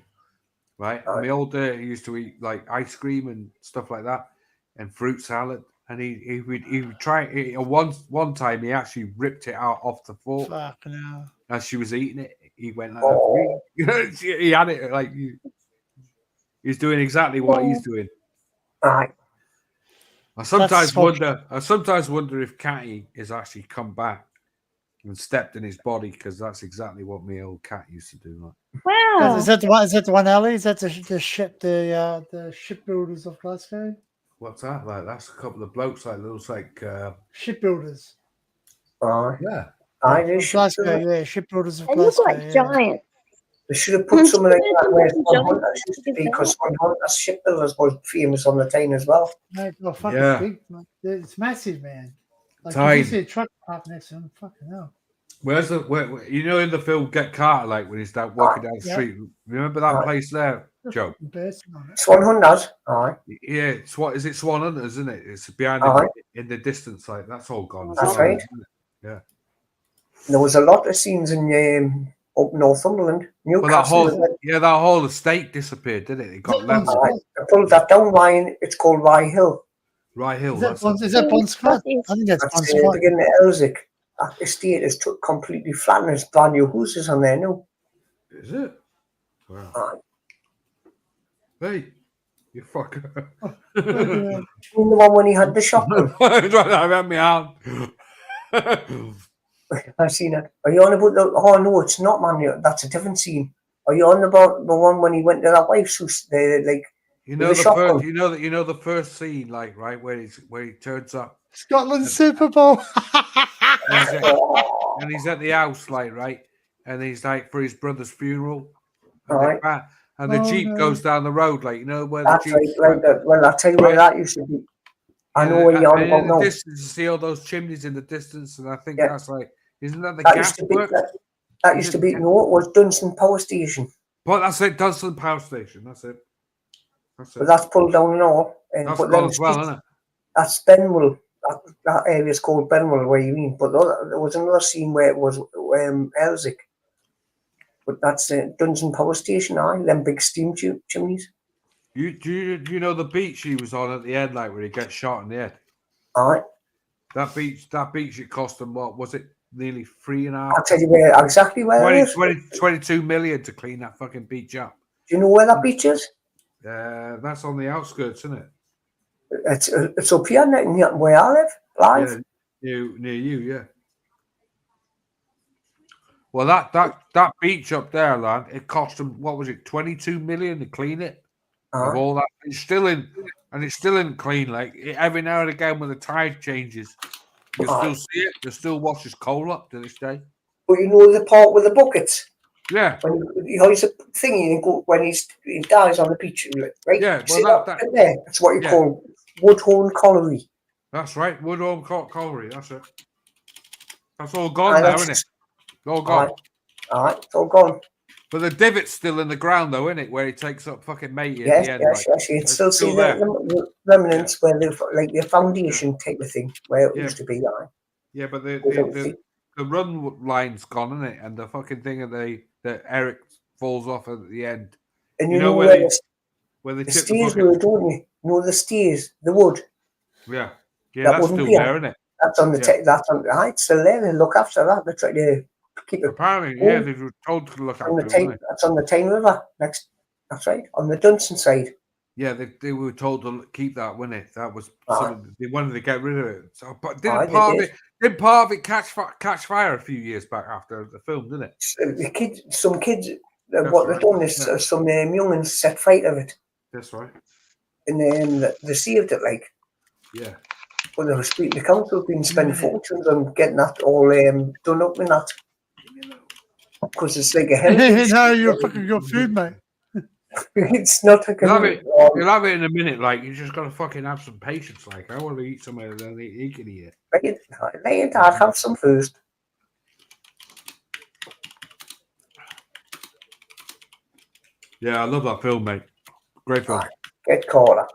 right? And my old day, he used to eat like ice cream and stuff like that, and fruit salad. And he would try. One time, he actually ripped it out off the fork. Fucking hell. As she was eating it, he went like that. He had it like he's doing exactly what he's doing. Right. I sometimes wonder if Catty has actually come back and stepped in his body, because that's exactly what my old cat used to do. Like. Wow. Is that the one? Is that the one, Ali? Is that the shipbuilders of Glasgow? What's that like? That's a couple of blokes like looks like shipbuilders. Yeah. Glasgow, yeah, shipbuilders of They Glasgow. look like giants. They should have put something like that where Swan Hunters used to be, because Swan Hunters shipbuilders was famous on the Tyne as well. Mate, big, man. It's massive, man. Like you see a truck parked next to them, fucking hell. Where you know in the film Get Carter, like when he's walking down the street? Remember that place there, Joe? Swan Hunters, aye. Yeah, is it Swan Hunters, isn't it? It's behind in the distance, like that's all gone. That's right. Yeah. There was a lot of scenes in up Northumberland, Newcastle. That whole estate disappeared, didn't it? It got left. They pulled that down. It's called Rye Hill. Rye Hill. Is that Bon Scott? I think that's Bon Scott. Beginning of Elsick. That estate is completely flat, and there's brand new houses on there now. Is it? Wow. Hey, you fucker. The one when he had the shotgun. I had me out. I've seen it. Are you on about the? Oh no, it's not, man. That's a different scene. Are you on about the one when he went to that wife's house? The first scene, like right where he turns up. Scotland Super Bowl. and he's at the house, like right, and he's like for his brother's funeral. And the Jeep goes down the road, like where the Jeep. Well, I'll tell you where that used to be. I know where you're on about now. You see all those chimneys in the distance, and I think that's like, isn't that the gas work? That used to be, no, it was Dunstan Power Station. But that's it, Dunstan Power Station, that's it. But that's pulled down and all. That's gone as well, isn't it? That's Benwell. That area is called Benwell, where you mean. But there was another scene where it was Elsick. But that's Dunstan Power Station, them big steam chimneys. Do you know the beach he was on at the end, like where he gets shot in the head? Aye. That beach, it cost him what was it? Nearly 3.5. I'll tell you exactly where it is. 22 million to clean that fucking beach up. Do you know where that beach is? That's on the outskirts, isn't it? It's up here, where I live, live. Yeah, near you, yeah. Well, that beach up there, lad, it cost them, what was it, 22 million to clean it? Of all that, it's still in clean. Like every now and again, when the tide changes, you still see it. There still washes coal up to this day. But you know the part with the buckets. Yeah. When he hoists a thingy and go when he dies on the beach, right? Yeah. See that there? That's what you call Woodhorn Colliery. That's right, Woodhorn Colliery. That's it. That's all gone now, isn't it? All gone. All right, it's all gone. But the divot's still in the ground, though, isn't it? Where he takes up fucking matey at the end. Yes. You can still see the remnants where they've like the foundation type of thing where it used to be. Yeah, but the run line's gone, isn't it? And the fucking thing that Eric falls off at the end. And you know where they the stairs were, don't you? You know the stairs, the wood. Yeah, that's still there, isn't it? That's on the that's on. It's still there. They look after that. They try to keep it. Apparently, they were told to look after it. That's on the Tyne River next. That's right, on the Dunson side. Yeah, they were told to keep that, wasn't it? That was something they wanted to get rid of it. So, but didn't part of it catch fire a few years back after the film, didn't it? Some kids, what they've done is some youngins set fire of it. That's right. And then they saved it, like. Yeah. Well, the council have been spending fortunes on getting that all done up in that. Because it's like a heritage. No, you're fucking got food, mate. It's not like you'll have it in a minute. Like you just got to fucking have some patience. Like I want to eat somewhere, then he can eat it. Right, Dad, have some first. Yeah, I love that film, mate. Great film. Get Caller.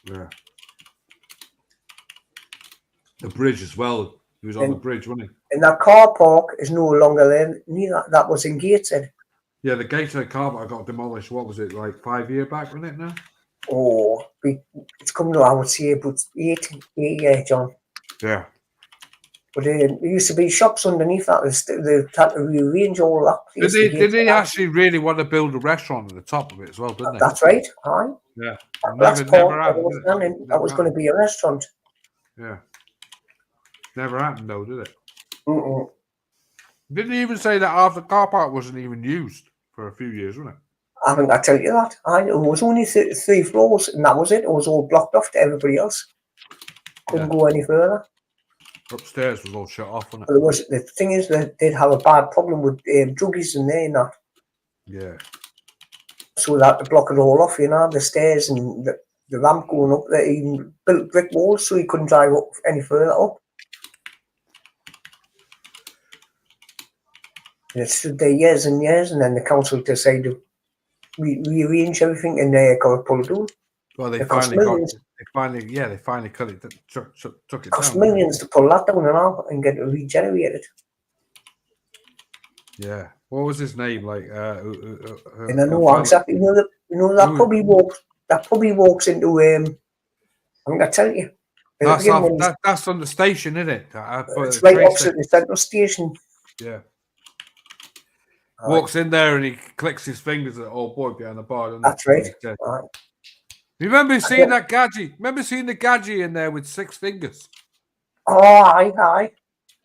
Yeah. The bridge as well. He was on the bridge, wasn't he? And that car park is no longer there. That was in Gateshead. Yeah, the Gateshead car park got demolished. What was it, like 5 years back, wasn't it now? Oh, it's coming to, I would say, about 8 years, John. Yeah. But there used to be shops underneath that. They had to rearrange all that. Did they actually really want to build a restaurant at the top of it as well, didn't they? That's right. Aye. Yeah. Never happened. That was going to be a restaurant. Yeah. Never happened though, did it? Mm-mm. Didn't he even say that half the car park wasn't even used for a few years, wasn't it? I think I tell you that. It was only 3 floors, and that was it. It was all blocked off to everybody else. Couldn't go any further. Upstairs was all shut off, wasn't it? The thing is, they did have a bad problem with druggies in there and that. Yeah. So they had to block it all off, the stairs and the ramp going up. They even built brick walls so he couldn't drive up any further up. And it stood there years and years, and then the council decided to rearrange everything, and they got it pulled down. Well, they finally cut it, took it down. It cost millions to pull that down and get it regenerated. Yeah. What was his name? Like, and I know exactly. That probably walks into. I think I tell you. That's on the station, isn't it? It's right opposite the central station. Yeah. Walks in there and he clicks his fingers at the old boy behind the bar. That's right. You remember seeing that gadget? Remember seeing the gadget in there with 6 fingers? Oh, aye.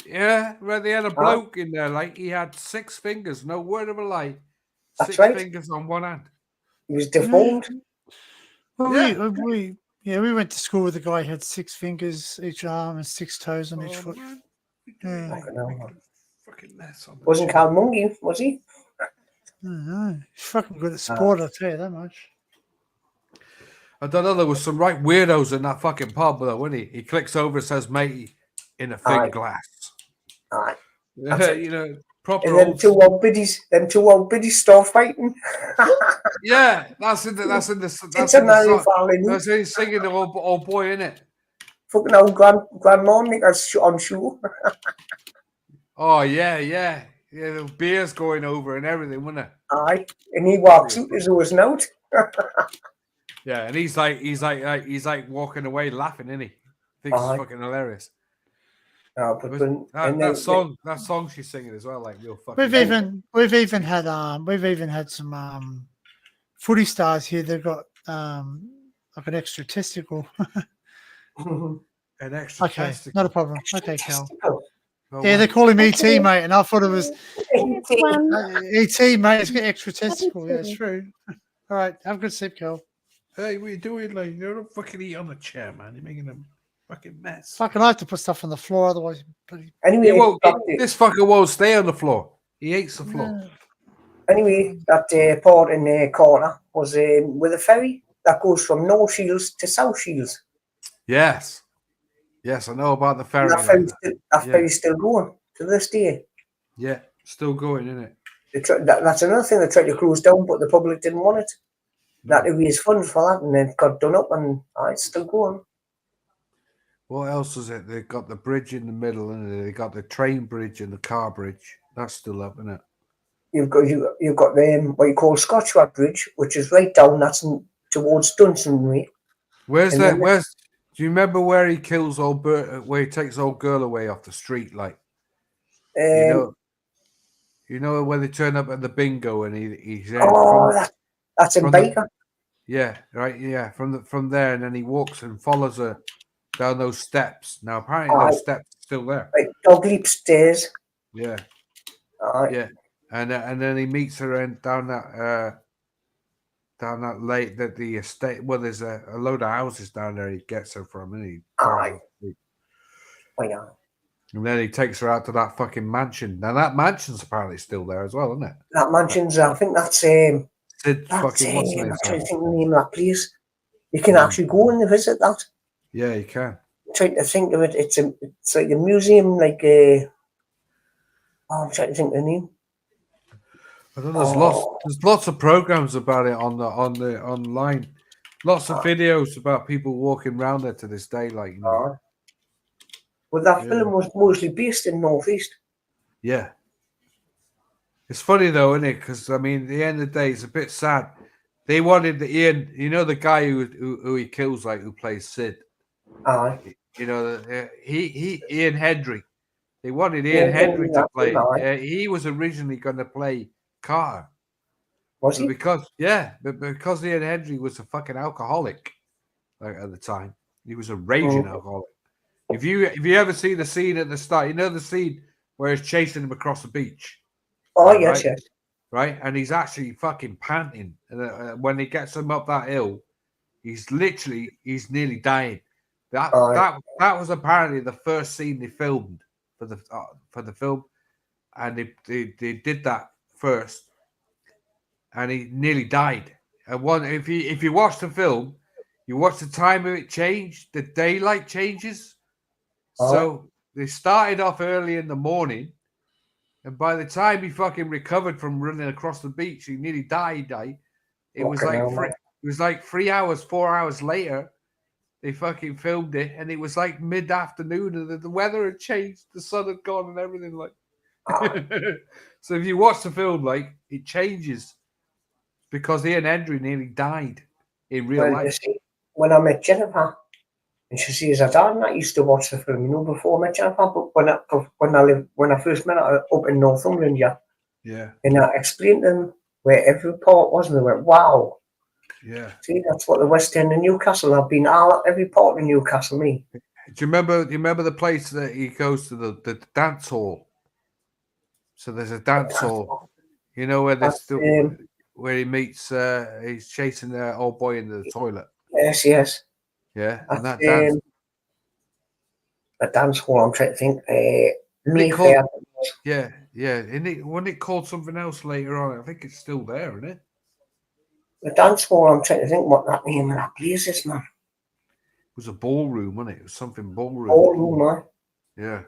Yeah, where they had a bloke in there, like he had 6 fingers, no word of a lie. That's 6 fingers on one hand. He was deformed. Well, we went to school with a guy who had 6 fingers each arm and 6 toes on each foot. Yeah. Fucking mess on. Wasn't Carl Mungy, was he? No, he's fucking good at sport, I'll tell you that much. I don't know, there was some right weirdos in that fucking pub, though, wasn't he? He clicks over and says, matey, in a thick glass. Aye. Proper. And them two old biddies start fighting. Yeah, that's in the he's singing the old boy, innit? Fucking old grandma knickers on shoe. Oh yeah, the beer's going over and everything, wasn't it? Aye, and he walks out as was note. Yeah, and he's like walking away laughing, isn't he? Thinks it's fucking hilarious. No, but that song she's singing as well, like real fucking. We've even had some footy stars here. They've got like an extra testicle. An extra testicle. Not a problem. Okay, Cal. Yeah, they're calling me T, mate, and I thought it was One. ET, mate, it's got extra testicle. Yeah, it's true. All right, have a good sleep, Carl. Hey, what are you doing? Like, you don't fucking eat on the chair, man. You're making a fucking mess. Fucking, I have to put stuff on the floor, otherwise, bloody. Anyway, He won't. This fucker won't stay on the floor. He hates the floor. Yeah. Anyway, that port in the corner was with a ferry that goes from North Shields to South Shields. Yes. Yes, I know about the ferry. And that ferry's still going to this day. Yeah, still going, isn't it? That's another thing they tried to close down, but the public didn't want it. No. That they raised funds for that, and it got done up, and it's still going. What else is it? They've got the bridge in the middle, and they got the train bridge and the car bridge. That's still up, isn't it? You've got the what you call Scotchwad Bridge, which is right down. That's towards Dunsonbury. Where's that? Do you remember where he kills old Bert? Where he takes old girl away off the street, like you know where they turn up at the bingo and he's that's in Baker. Yeah, right. Yeah, from there, and then he walks and follows her down those steps. Now apparently those steps are still there. Like dog leap stairs. Yeah. Yeah, and then he meets her down that lake that the estate. Well, there's a load of houses down there. He gets her from, and he. And then he takes her out to that fucking mansion. Now that mansion's apparently still there as well, isn't it? That mansion's, I think that's Sid I'm fucking what's the name? trying to think the name of that place. You can actually go and visit that. Yeah, you can. I'm trying to think of it. It's like a museum, like I'm trying to think of the name. I don't know. There's lots of programs about it on the online. Lots of videos about people walking around there to this day, like you know. Well, that film was mostly based in Northeast. Yeah. It's funny though, isn't it? Because I mean, at the end of the day, it's a bit sad. They wanted the Ian, you know, the guy who he kills, like who plays Sid. You know, Ian Hendry. They wanted Ian Hendry to play. He was originally going to play Carter. Was he? Because Ian Hendry was a fucking alcoholic, like at the time. He was a raging alcoholic. If you ever see the scene at the start, you know the scene where he's chasing him across the beach. Yes. Right, and he's actually fucking panting. And when he gets him up that hill, he's nearly dying. That was apparently the first scene they filmed for the film, and they did that first, and he nearly died. And if you watch the film, you watch the time of it change, the daylight changes. So they started off early in the morning, and by the time he fucking recovered from running across the beach, he nearly died. It was like 3 hours, 4 hours later. They fucking filmed it, and it was like mid-afternoon, and the weather had changed, the sun had gone, and everything. Like, so if you watch the film, like it changes because Ian Hendry nearly died in real life. See, when I met Jennifer, and she says, "Dad, I used to watch the film, you know, before I met Jennifer, but when I first met her up in Northumberland, and I explained to them where every part was, and they went, wow." Yeah. See, that's what the West End and Newcastle have been. Every part of Newcastle, me. Do you remember the place that he goes to, the dance hall? So there's a dance hall. You know where where he meets he's chasing the old boy into the toilet. Yes. Yeah. And that dance. A dance hall, I'm trying to think. Mayfair. Wasn't it called something else later on? I think it's still there, isn't it? The dance hall, I'm trying to think what that name of that place is, man. It was a ballroom, wasn't it? It was something ballroom. Ballroom, man. Yeah.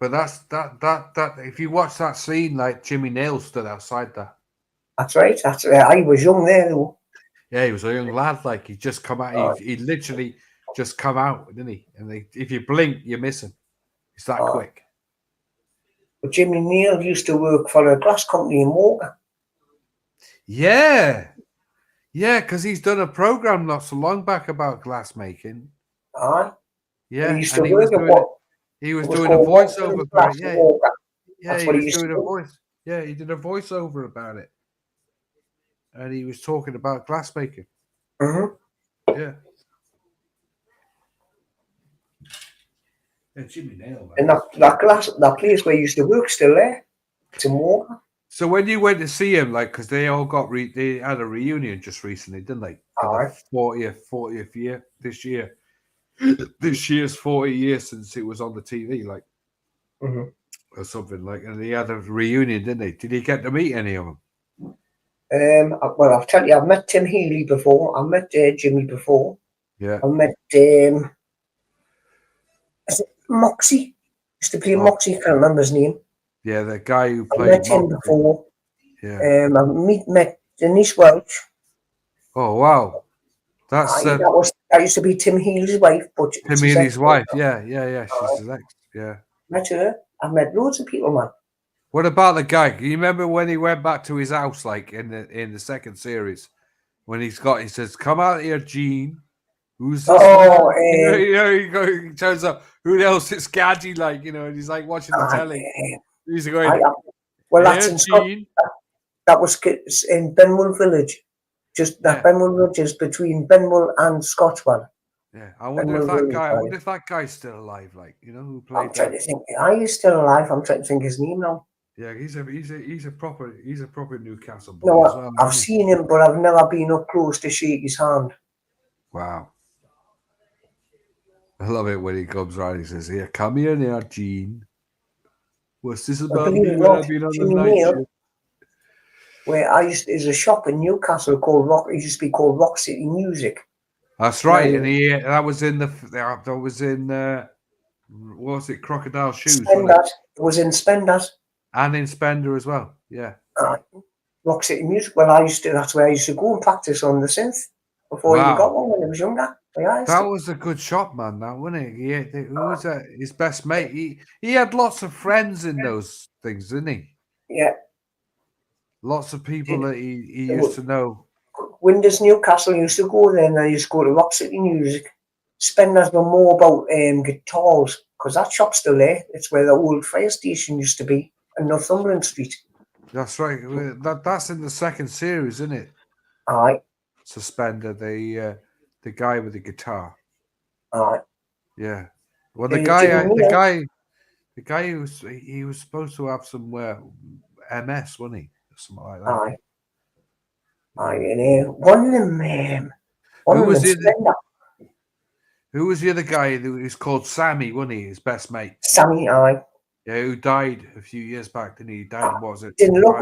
But that's that. If you watch that scene, like Jimmy Nail stood outside that. That's right. I was young there, though. Yeah, he was a young lad. Like he just come out. He literally just come out, didn't he? And if you blink, you miss him. It's that quick. But Jimmy Nail used to work for a glass company in Walker. Yeah, because he's done a program not so long back about glass making. Yeah, he used to work he was doing a voiceover for it. Yeah, he was doing a voice. Yeah, he did a voiceover about it, and he was talking about glass making. Yeah. Yeah, Jimmy Nail, man. And that place where he used to work still there. It's in Walker. So when you went to see him, like, because they all got they had a reunion just recently, didn't they? For the 40th year this year. This year's 40 years since it was on the TV, like, or something like. And they had a reunion, didn't they? Did he get to meet any of them? Well, I'll tell you, I've met Tim Healy before. I've met Jimmy before. Yeah. I've met is it Moxie? Used to play Moxie. I can't remember his name. Yeah, the guy who played. I met him before. Yeah. I've met Denise Welch. Oh wow, that's that used to be Tim Healy's wife, but Tim Healy's wife. Yeah. She's the next. Yeah. Met her. I've met loads of people, man. What about the guy? Can you remember when he went back to his house, like in the second series, when he says, "Come out here, Gene." Who's this? He turns up. Who else? It's Gaddy, like, and he's like watching the telly. He's going. That's in Scotland. That was in Benwell Village. Just that Benwell Village is between Benwell and Scotchwell. Yeah, I wonder if that guy's still alive. Like, who played. I'm trying to think. He's still alive. I'm trying to think his name now. Yeah, he's a proper Newcastle boy. No, as well, I've seen him, but I've never been up close to shake his hand. Wow. I love it when he comes around. He says, "Here, come here now, Gene. What's this about me when I've been on the night shift?" Where there's a shop in Newcastle called Rock. It used to be called Rock City Music. That's right, and that was in what was it, Crocodile Shoes? It was in Spenders. And in Spender as well, yeah. Rock City Music. Well, that's where I used to go and practice on the synth before I even got one when I was younger. That was a good shop, man. That wasn't it? Who was that? His best mate. He had lots of friends in those things, didn't he? Yeah. Lots of people that he used to know. Winders, Newcastle, used to go there, and I used to go to Rock City Music. Spenders were more about guitars, because that shop's still there. It's where the old fire station used to be on Northumberland Street. That's right. That's in the second series, isn't it? Aye. Suspender, the guy with the guitar. Aye. Yeah. Well, the guy who was supposed to have some MS, wasn't he? Something like that. Aye. And one of them. Who was the other guy who was called Sammy, wasn't he? His best mate. Sammy, aye. Yeah, who died a few years back, didn't he? He died, what was it? He didn't look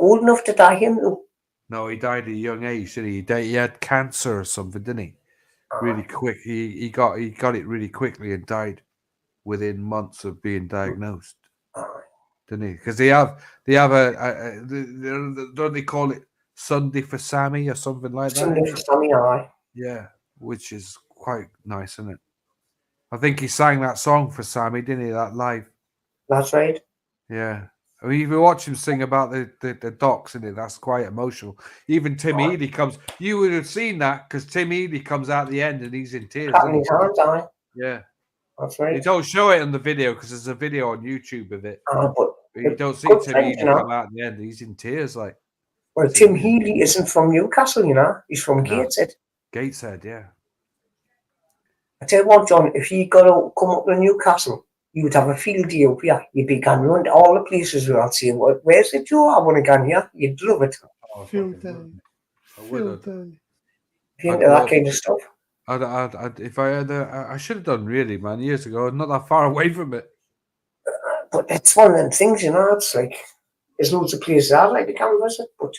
old enough to die, him, though. No, he died at a young age, didn't he? He had cancer or something, didn't he? Really quick. He got it really quickly and died within months of being diagnosed. Didn't he? Because they have don't they call it Sunday for Sammy or something like that? Sunday for Sammy, aye. Yeah, which is quite nice, isn't it? I think he sang that song for Sammy, didn't he? That live. That's right. Yeah. I mean, if you watch him sing about the docks, in it, that's quite emotional. Even Tim Healy comes. You would have seen that because Tim Healy comes out at the end and he's in tears. His hands, aye. Yeah, that's right. They don't show it in the video because there's a video on YouTube of it. But you don't see Tim Healy come out at the end. He's in tears, like. Well, Tim Healy isn't from Newcastle, He's from Gateshead. Gateshead, yeah. I tell you what, John, if you got to come up to Newcastle, you would have a field day up here. You'd be going around all the places without saying, "Where's it, Joe? I want to go here." You'd love it. Field day. Field day. If you're into that kind of stuff. If I had, I should have done really, man, years ago. Not that far away from it. But it's one of them things, It's like there's loads of places I'd like to come visit, but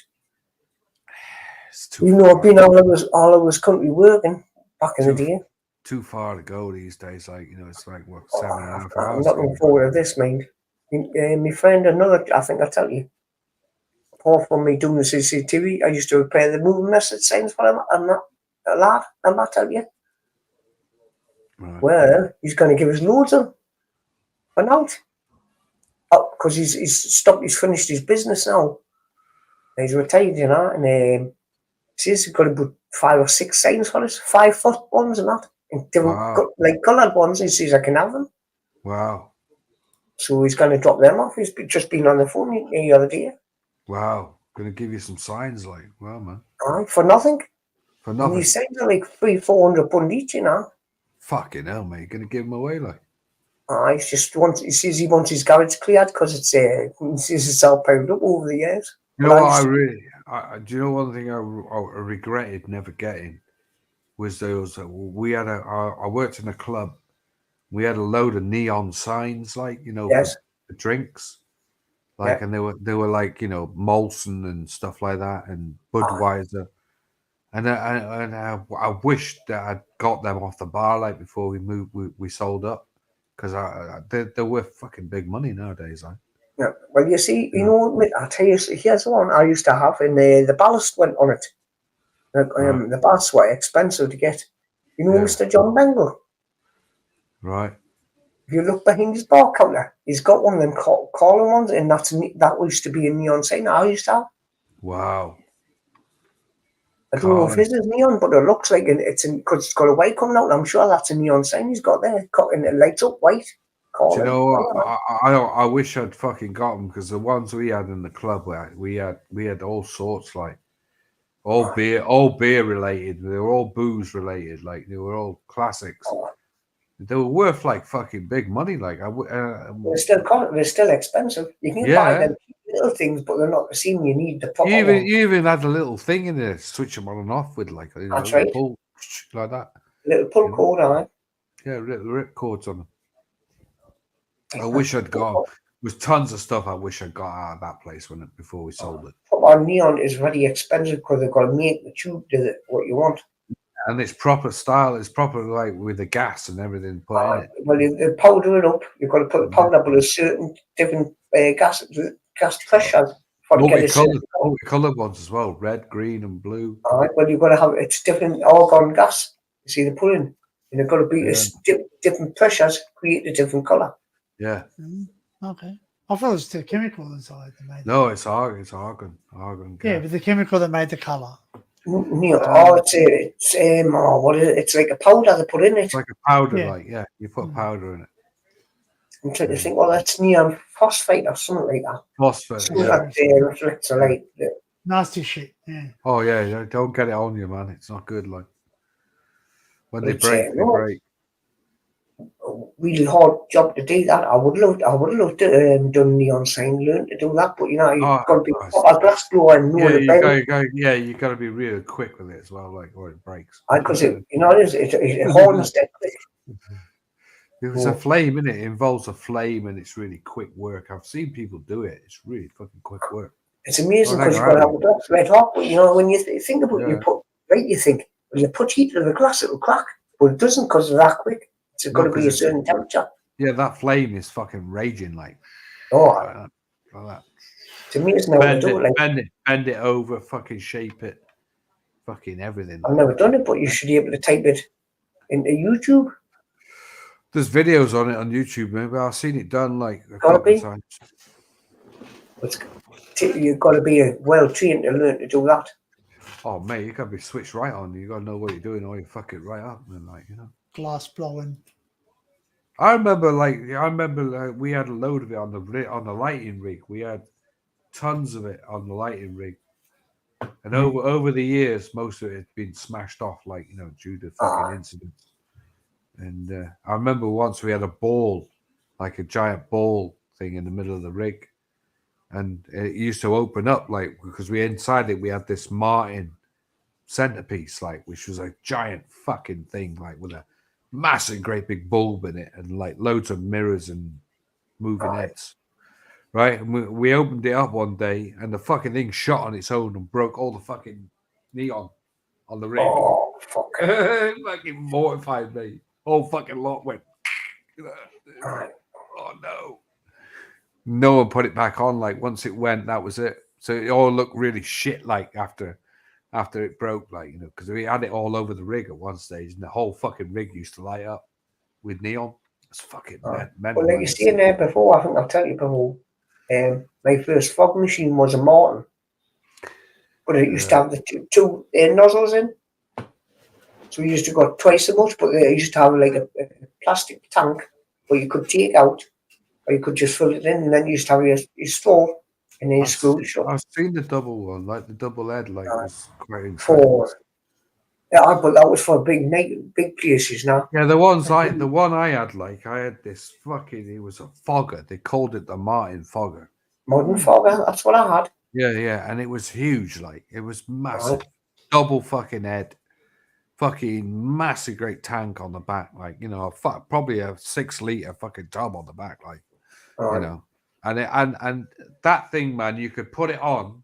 I've been all of us country working back in the day. Too far to go these days, it's like what 7.5 hours. I'm not looking forward to this, mind. My friend, I think I'll tell you. Apart from me doing the CCTV, I used to repair the moving message signs for him. I'm not a lad. I'm not tell you. Right. Well, he's going to give us loads of for now. Because he's stopped. He's finished his business now. He's retired, and he's got about 5 or 6 signs for us, 5-foot ones and that. Like coloured ones, he says I can have them. Wow. So he's going to drop them off. He's just been on the phone the other day. Wow. Going to give you some signs, like, well, man. Aye, for nothing. For nothing. And these signs are like £300-400 each, Fucking hell, mate. Going to give them away, like. It's just he says he wants his garage cleared because it's all piled up over the years. You know what do you know one thing I regretted never getting was those we had I worked in a club. We had a load of neon signs, like Yes. for drinks, like, and they were like Molson and stuff like that, and Budweiser, and I wished that I'd got them off the bar like before we sold up, because they're worth fucking big money nowadays. Yeah. Well, you see, I'll tell you, here's one I used to have, and the ballast went on it. The ballasts were expensive to get. Mr. John Bengal. Right. If you look behind his bar counter, he's got one of them calling ones, and that used to be a neon sign I used to have. Wow. I don't know if his is neon, but it looks like because it's got a white coming out. I'm sure that's a neon sign he's got there, and it lights up white. Do you know what? I wish I'd fucking got them, because the ones we had in the club, we had all sorts, like all beer related. They were all booze related. Like, they were all classics. They were worth like fucking big money. Like, they're still expensive. You can buy them little things, but they're not the same. You need the proper one. You even had a little thing in there, switch them on and off with, like, that's right, pull, like that. Little pull cord on it. Yeah, little rip cords on them. I wish I'd got. There's tons of stuff I wish I'd got out of that place before we sold it. Proper neon is very expensive because they've got to make the tube do what you want. And it's proper style. It's proper, like, with the gas and everything put in it. Well, they powder it up. You've got to put the powder, but there's certain different gas pressures. Multicolored ones as well, red, green, and blue. All right. Well, you've got to have it's different argon gas. You see, they put in, and they've got to be different pressures create a different color. Yeah. Okay. I thought it was the chemical inside that made. No, it's argon. It's argon. Argon. Yeah, but the chemical that made the color. What is it? It's like a powder they put in it. It's like a powder, you put powder in it. I'm trying to think. Well, that's neon phosphate or something like that. Phosphate. That reflects the light. Nasty shit. Yeah. Oh yeah, don't get it on you, man. It's not good. Like, when they break, they break. Really hard job to do that. I would love to done neon sign, learn to do that, but you've got to be a glass blower and know the bell. You got to be really quick with it as well, like, or it breaks. Because it hardens that quick. It's a flame, innit? It involves a flame, and it's really quick work. I've seen people do it. It's really fucking quick work. It's amazing because you've got to have a glass red hot, but when you think about it, you think, well, you put heat to the glass, it'll crack, but it doesn't because it's that quick. It's got to be a certain temperature. Yeah, that flame is fucking raging, like. Like that. To me, it's never done it. Bend it over, fucking shape it, fucking everything. I've never done it, but you should be able to type it into YouTube. There's videos on it on YouTube, maybe. I've seen it done like a couple of times. You've got to be well trained to learn to do that. Oh, mate, you got to be switched right on. You got to know what you're doing, or you fuck it right up, and glass blowing. I remember we had a load of it on the lighting rig. We had tons of it on the lighting rig, and over the years, most of it had been smashed off, like due to fucking incidents. And I remember once we had a ball, like a giant ball thing in the middle of the rig, and it used to open up, like, because inside it we had this Martin centerpiece, like, which was a giant fucking thing, like, with a massive, great big bulb in it, and like loads of mirrors and moving heads, right? And we opened it up one day, and the fucking thing shot on its own and broke all the fucking neon on the rig. Oh, fuck! Fucking mortified me. Whole fucking lot went. Oh no! No one put it back on. Like, once it went, that was it. So it all looked really shit, like, after it broke, like, because we had it all over the rig at one stage, and the whole fucking rig used to light up with neon. It's fucking mental. Well, like you seen there before, I think I've told you before, my first fog machine was a Martin, but it used to have the two air nozzles in. So we used to go twice as much, but they used to have like a plastic tank where you could take out, or you could just fill it in, and then you used to have your straw, and then you screw it shut. I've seen the double one, like the double head, like, was quite for Yeah, but that was for big places now. Yeah, the one I had, like, I had this fucking, it was a fogger. They called it the Martin Fogger. Modern fogger, that's what I had. Yeah, and it was huge, like, it was massive. Right. Double fucking head. Fucking massive great tank on the back, like, you know, probably a 6-liter fucking tub on the back, like, Right. you know. And that thing, man, you could put it on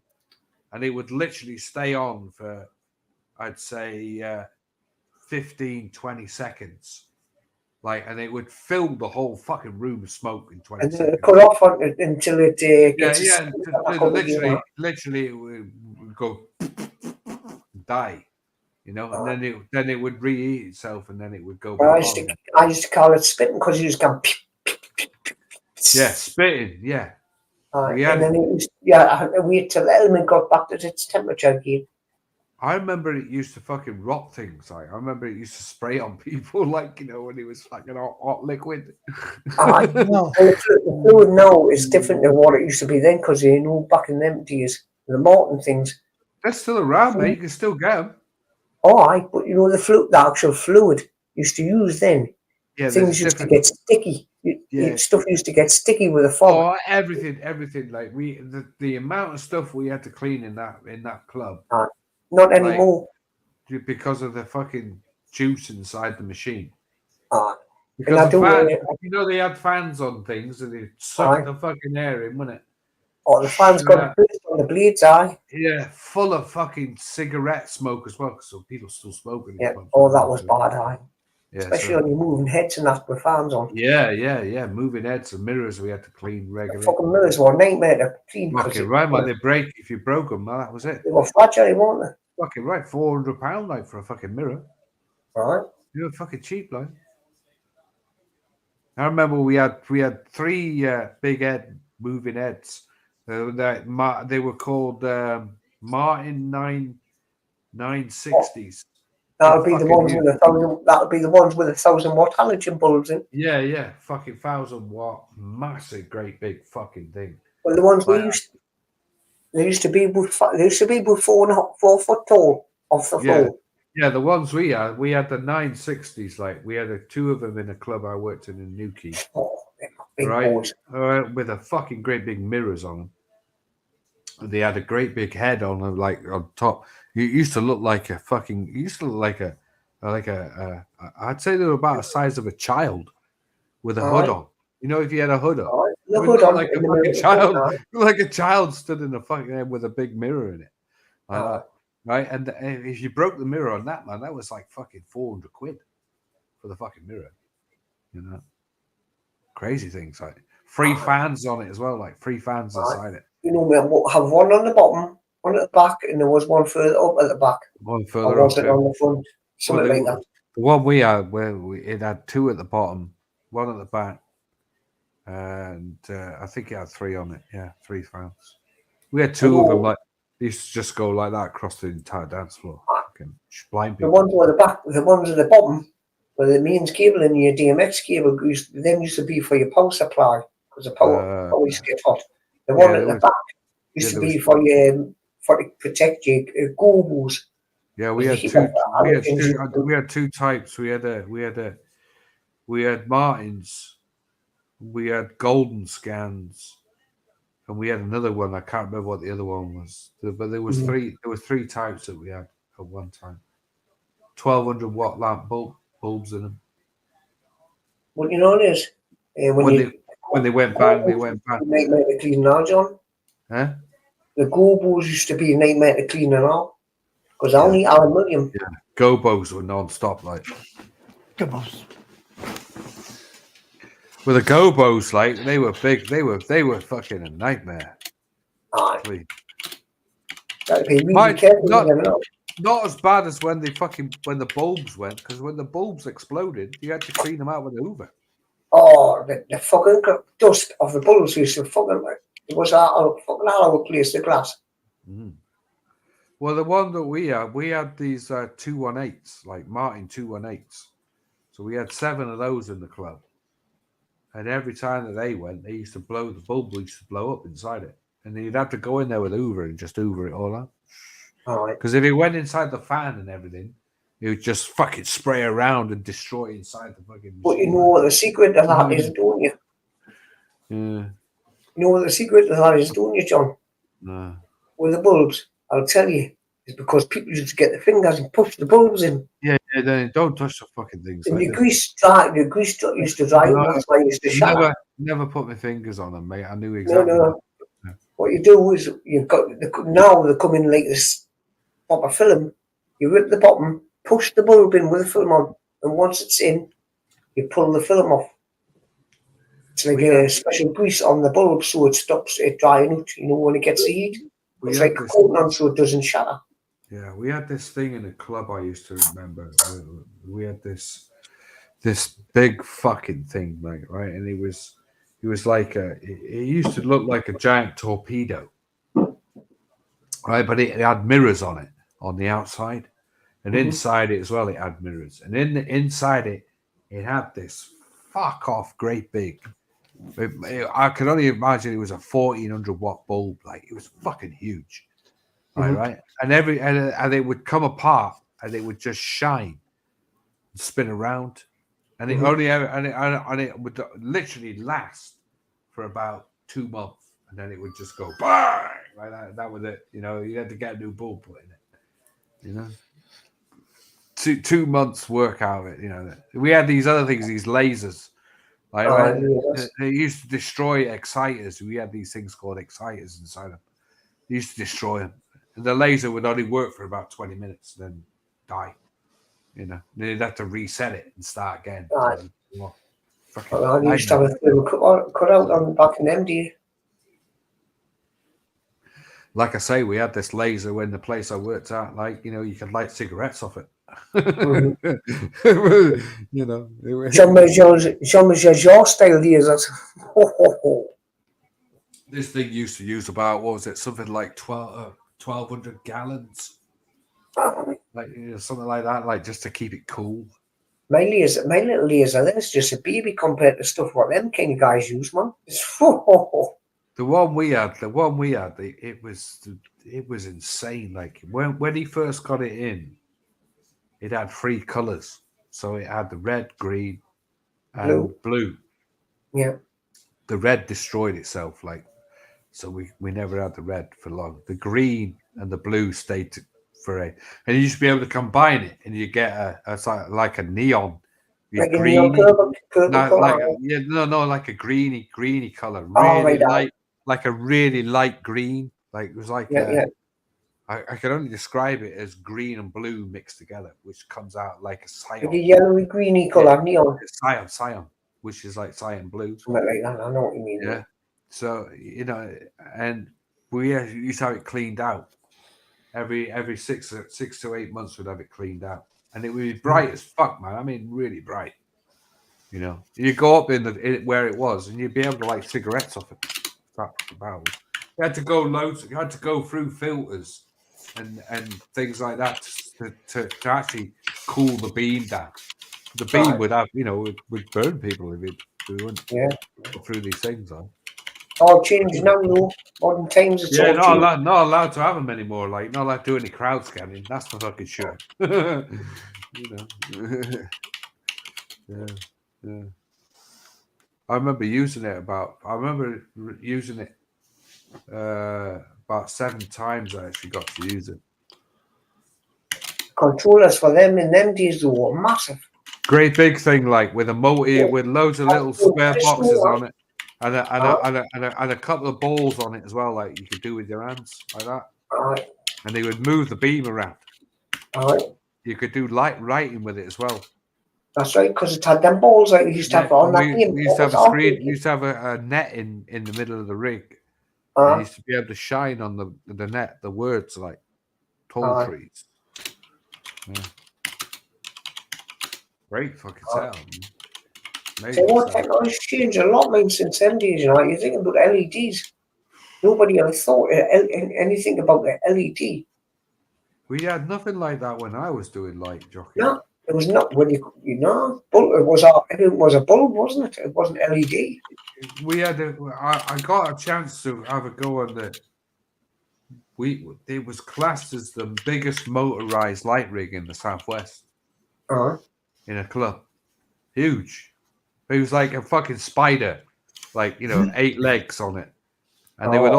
and it would literally stay on for, I'd say, 15, 20 seconds. Like, and it would fill the whole fucking room with smoke in 20 And then seconds. it cut off on it until it gets Literally it would go die, you know, and then it would reheat itself, and then it would go back on. I used to call it spitting because you just go. Yeah, spitting. Yeah. And then I had to wait till the element got back to its temperature again. I remember it used to fucking rot things. Like, I remember it used to spray on people, like, you know, when it was fucking hot liquid. The fluid now is different than what it used to be then, because you know back in them days, the Morton things. They're still around, mate. You can still get them. But you know the actual fluid used to use then. Yeah, things used to get sticky. Stuff used to get sticky with a fog. Oh, everything. Like the amount of stuff we had to clean in that club. Not anymore. Like, because of the fucking juice inside the machine. Because you know, they had fans on things and they sucked the fucking air in, wouldn't it? Oh, the fans got on the blades, Yeah, full of fucking cigarette smoke as well, because people still smoking. Yeah, that was bad, Yeah, especially when you're moving heads and that with fans on. Yeah. Moving heads and mirrors we had to clean regularly. The fucking mirrors were a nightmare to clean. Fucking right, man. They break if you broke them, man. That was it. They were fragile, weren't they? Fucking right, £400 like for a fucking mirror. Right. You were fucking cheap, like. I remember we had 3 big head moving heads. They were called Martin 960s. That would be the ones with 1,000. That would be the ones with 1,000-watt halogen bulbs in. Yeah, fucking 1,000-watt, massive, great big fucking thing. Well, the ones they used to be with 4 foot tall off the floor. Yeah, the ones we had the 960s. Like, we had 2 of them in a club I worked in Newquay. Right, with a fucking great big mirrors on them. They had a great big head on them, like on top. It used to look like a fucking. It used to look like a. I'd say they were about the size of a child, with a hood on. You know, if you had a hood on, the hood on, like a fucking child, like a child stood in the fucking head with a big mirror in it, like that, right? And if you broke the mirror on that, man, that was like fucking £400 for the fucking mirror, you know. Crazy things, like free fans on it as well, like free fans inside it. You know, we have one on the bottom, one at the back, and there was one further up at the back. One further up, on the front, something like that. The one we had, it had 2 at the bottom, 1 at the back, and I think it had 3 on it. Yeah, 3 fans. We had 2 of them. Like, they used to just go like that across the entire dance floor. Blind people. The ones at the back, the ones at the bottom, where the mains cable and your DMX cable used to be for your power supply, because the power always get hot. The one at the back used to be for to protect your gobos. Yeah, we had 2. We had 2 types. We had Martins, we had golden scans, and we had another one. I can't remember what the other one was, but there was 3. There were 3 types that we had at one time. 1,200-watt lamp bulbs in them. Well, you know what it is? When they went bang, they went bang. Nightmare to clean now, John. Huh? The gobos used to be a nightmare to clean now, because only aluminium. Yeah, gobos were non-stop, like. Gobos. Well, the gobos, like, they were big. They were fucking a nightmare. That'd be really careful. Not as bad as when the bulbs went, because when the bulbs exploded, you had to clean them out with a Hoover. Oh, the fucking dust of the bulbs used to fucking. It was a fucking all over the place, the glass. Mm. Well, the one that we had these 218s, like Martin 218s. So we had 7 of those in the club. And every time that they went, they used to blow, the bulb used to blow up inside it. And then you'd have to go in there with Hoover and just Hoover it all out. Because if it went inside the fan and everything, He would just fucking spray around and destroy inside the fucking. But you know what the secret of that is, don't you? Yeah. You know what the secret of that is, don't you, John? No. With the bulbs, I'll tell you, is because people used to get their fingers and push the bulbs in. Yeah, then don't touch the fucking things. And Like the grease used to dry, and that's why it used to shatter. Never put my fingers on them, mate. I knew exactly. No. What you do is you've got now they come in like this proper film. You rip the bottom, push the bulb in with the film on, and once it's in, you pull the film off. It's like a special grease on the bulb so it stops it drying out. You know when it gets the heat, it's like a coating on so it doesn't shatter. Yeah, we had this thing in a club I used to remember. We had this big fucking thing, like, right? And it was like it used to look like a giant torpedo, right? But it had mirrors on it on the outside, and inside it as well. It had mirrors, and inside it had this fuck off great big. I can only imagine it was a 1400 watt bulb. Like it was fucking huge, right? And and it would come apart, and it would just shine, and spin around. And it only ever and it would literally last for about 2 months, and then it would just go bang like that. That was it. You know, you had to get a new bulb put in it. You know, 2 months work out of it. You know, we had these other things, these lasers. Like they used to destroy exciters. We had these things called exciters inside them. They used to destroy them, and the laser would only work for about 20 minutes, then die. You know, they'd have to reset it and start again. Right. I used to have a film cut out on back in them days. Like I say, we had this laser when the place I worked at, like, you know, you could light cigarettes off it. You know, John was your style years. This thing used to use about, what was it, something like 1,200 gallons. Like, you know, something like that, like just to keep it cool. My little laser, that's just a baby compared to stuff what them kind of guys use, man. The one we had, it was insane. Like when he first got it in, it had 3 colors. So it had the red, green, and blue. Yeah. The red destroyed itself, like, so we never had the red for long. The green and the blue stayed for a, and you used to be able to combine it, and you get like a neon, like a neon purple color. Like a greeny color, really light, like a really light green. Like it was like I can only describe it as green and blue mixed together, which comes out like a cyan. Like a yellowy greeny color, neon. Cyan, which is like cyan blue. Something like that. I know what you mean. Yeah. So, you know, and we used to have it cleaned out. Every 6 to 8 months we'd have it cleaned out, and it would be bright as fuck, man. I mean, really bright. You know, you go up in where it was, and you'd be able to light cigarettes off it. You had to go loads. You had to go through filters and things like that to actually cool the beam down. The beam would have, you know, would burn people if we wouldn't go through these things. All changed now, though. Modern times, it's all not allowed to have them anymore. Like, not allowed to do any crowd scanning. That's for fucking sure. You know. Yeah. I remember using it about 7 times. I actually got to use it. Controllers for them in them days were massive. Great big thing, like with a motor, with loads of little spare boxes on it. And a couple of balls on it as well, like you could do with your hands, like that. Right. And they would move the beam around. Right. You could do light writing with it as well. That's right, because it had them balls like you used to have on that game. We used to have a screen. We used to have a net in the middle of the rig. You used to be able to shine on the net the words like tall trees. Yeah. Great fucking sound. So what technology's changed a lot, man, since them days. You know, you think about LEDs. Nobody ever thought anything about the LED. We had nothing like that when I was doing light jockey. No, it was not. When it was a bulb, wasn't it? It wasn't LED. We had I got a chance to have a go on the. It was classed as the biggest motorized light rig in the Southwest. in a club. Huge. It was like a fucking spider, like 8 legs on it, and they would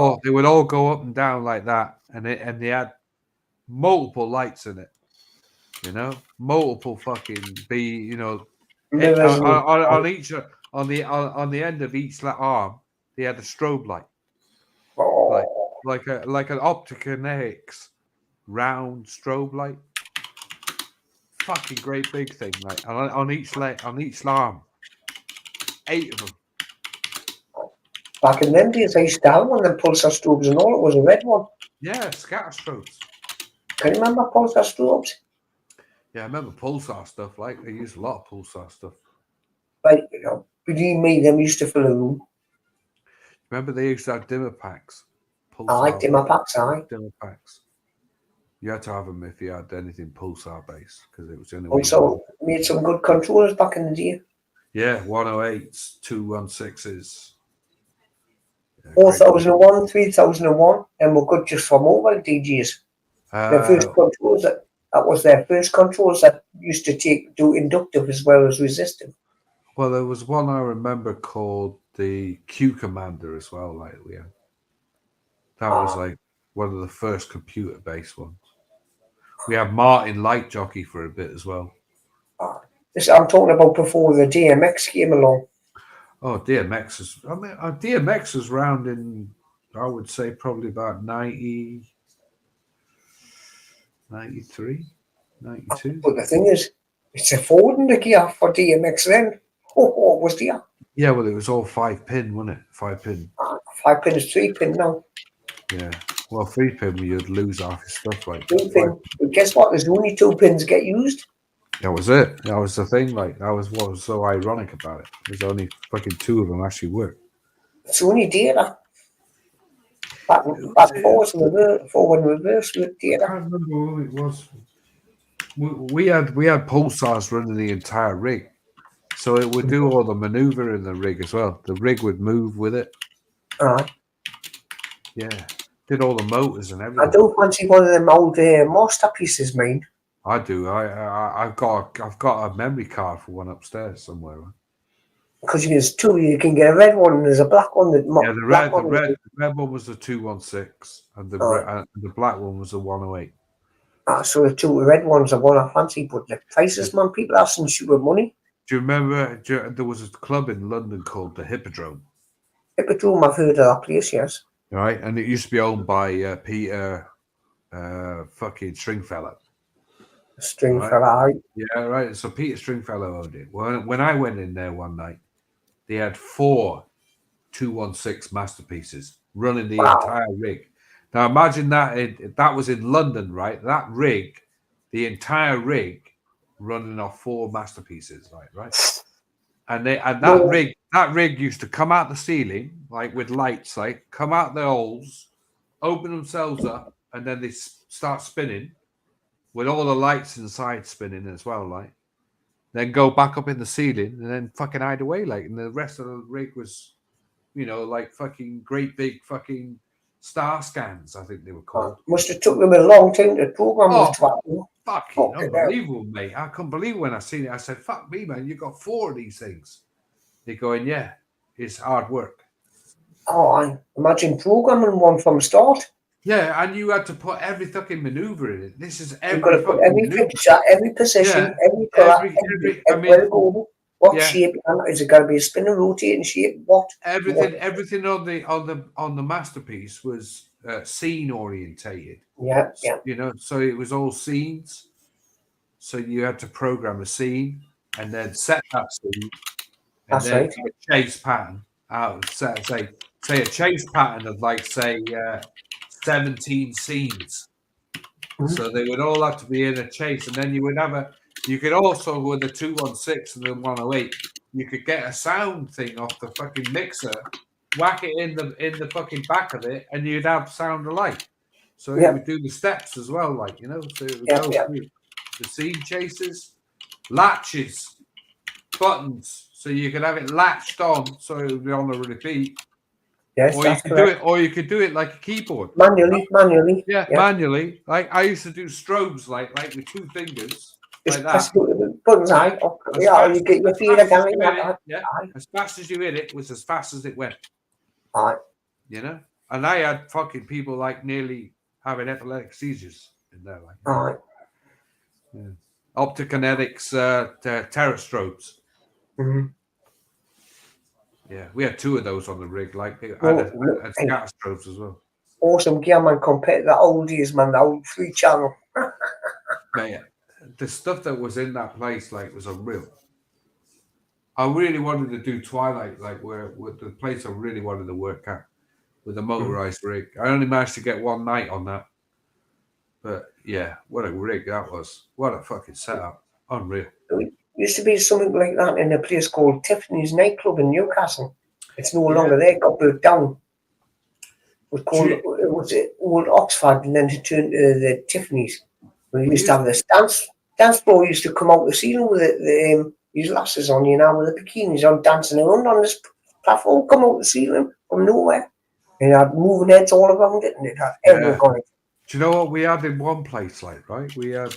all go up and down like that, and they had multiple lights in it, multiple fucking on each on the end of each arm they had a strobe light, like an Optikinetics round strobe light, fucking great big thing, like on each leg, on each arm, 8 of them. Back in them days, I used to have one of them pulsar strobes and all. It was a red one. Yeah, scatter strobes. Can you remember pulsar strobes? Yeah, I remember pulsar stuff. Like they used a lot of pulsar stuff. Like, believe me, them used to fill a room. Remember they used to have dimmer packs. Aye, dimmer packs, aye. Dimmer packs. You had to have them if you had anything pulsar based, because it was the only way. Also, made some good controllers back in the day. Yeah, 108s, 216s. 4001, 3001, and were good just for mobile DJs. The first controls that was their first controls that used to do inductive as well as resistive. Well, there was one I remember called the Q Commander as well. Like that was like one of the first computer-based ones. We had Martin Light Jockey for a bit as well. I'm talking about before the DMX came along. Oh, DMX is. I mean, DMX was round in, I would say, probably about 90, 93, 92. But the thing is, it's a folding the gear for DMX then. What was the? Yeah, well, it was all 5-pin, wasn't it? 5-pin. 5-pin is 3-pin now. Yeah. Well, 3-pin, you'd lose half your stuff. Like 3-pin. But guess what? There's only 2 pins get used. That was it. That was the thing. Like that was what was so ironic about it. There's only fucking 2 of them actually work. It's only data. Back forward and reverse with data. I can't remember who it was. We had pulsars running the entire rig, so it would do all the maneuver in the rig as well. The rig would move with it. Yeah, did all the motors and everything. I don't fancy one of them old masterpieces, mate. I do. I've got a memory card for one upstairs somewhere. Because there's 2, you can get a red one and there's a black one. The red one was the 216, and the black one was the 108. So the 2 red ones are one I fancy, but the prices, man, people have some super money. Do you remember there was a club in London called the Hippodrome? Hippodrome, I've heard of that place, yes. Right, and it used to be owned by Peter fucking Stringfellow. Stringfellow. Yeah, right. So Peter Stringfellow owned it. When I went in there one night, they had 4 216 masterpieces running the entire rig. Now imagine that was in London, right? That rig, the entire rig, running off 4 masterpieces, right? And that rig used to come out the ceiling, like with lights, like come out the holes, open themselves up, and then they start spinning with all the lights inside spinning as well, like. Then go back up in the ceiling and then fucking hide away, like. And the rest of the rig was, like fucking great big fucking star scans, I think they were called. Must have took them a long time to program this twat. Fucking unbelievable, mate. I couldn't believe when I seen it. I said, fuck me, man, you got 4 of these things. They're going, yeah, it's hard work. Oh, I imagine programming one from start. Yeah, and you had to put every fucking maneuver in it. This is every fucking every picture, every position, every colour, what shape? Is it going to be a spinning, rotating shape? Everything on the masterpiece was scene orientated. Yeah. So it was all scenes. So you had to program a scene and then set that scene, and then a chase pattern out. Say a chase pattern of 17 scenes. So they would all have to be in a chase, and then you would have you could also, with the 216 and the 108, you could get a sound thing off the fucking mixer, whack it in the fucking back of it, and you'd have sound alike. So it would do the steps as well, so it would go through the scene chases, latches, buttons, so you could have it latched on, so it would be on a repeat. Yes, or you could do it like a keyboard. Manually. Yeah, manually. Like I used to do strobes like with 2 fingers. But buttons, aye. You get your feet again like that. Yeah, as fast as you hit it was as fast as it went. Aye. You know, and I had fucking people like nearly having epileptic seizures in there, like. Aye. Yeah. Optokinetics, Terrastrobes. Mm-hmm. Yeah, we had 2 of those on the rig, like and Scatterstrobes as well. Awesome gear, man, compared to the old days, man, the old 3-channel. But yeah, the stuff that was in that place, like, was unreal. I really wanted to do Twilight, like, where the place I really wanted to work at with a motorized rig. I only managed to get 1 night on that. But yeah, what a rig that was. What a fucking setup. Unreal. It used to be something like that in a place called Tiffany's nightclub in Newcastle. It's no longer there, it got built down. It was old Oxford, and then it turned to the Tiffany's. We used to have this dance floor used to come out the ceiling with these lasses on, you know, with the bikinis on, dancing around on this platform, come out the ceiling from nowhere. And it had moving heads all around it, and it had everything on it. Do you know what we had in one place, like, right? We had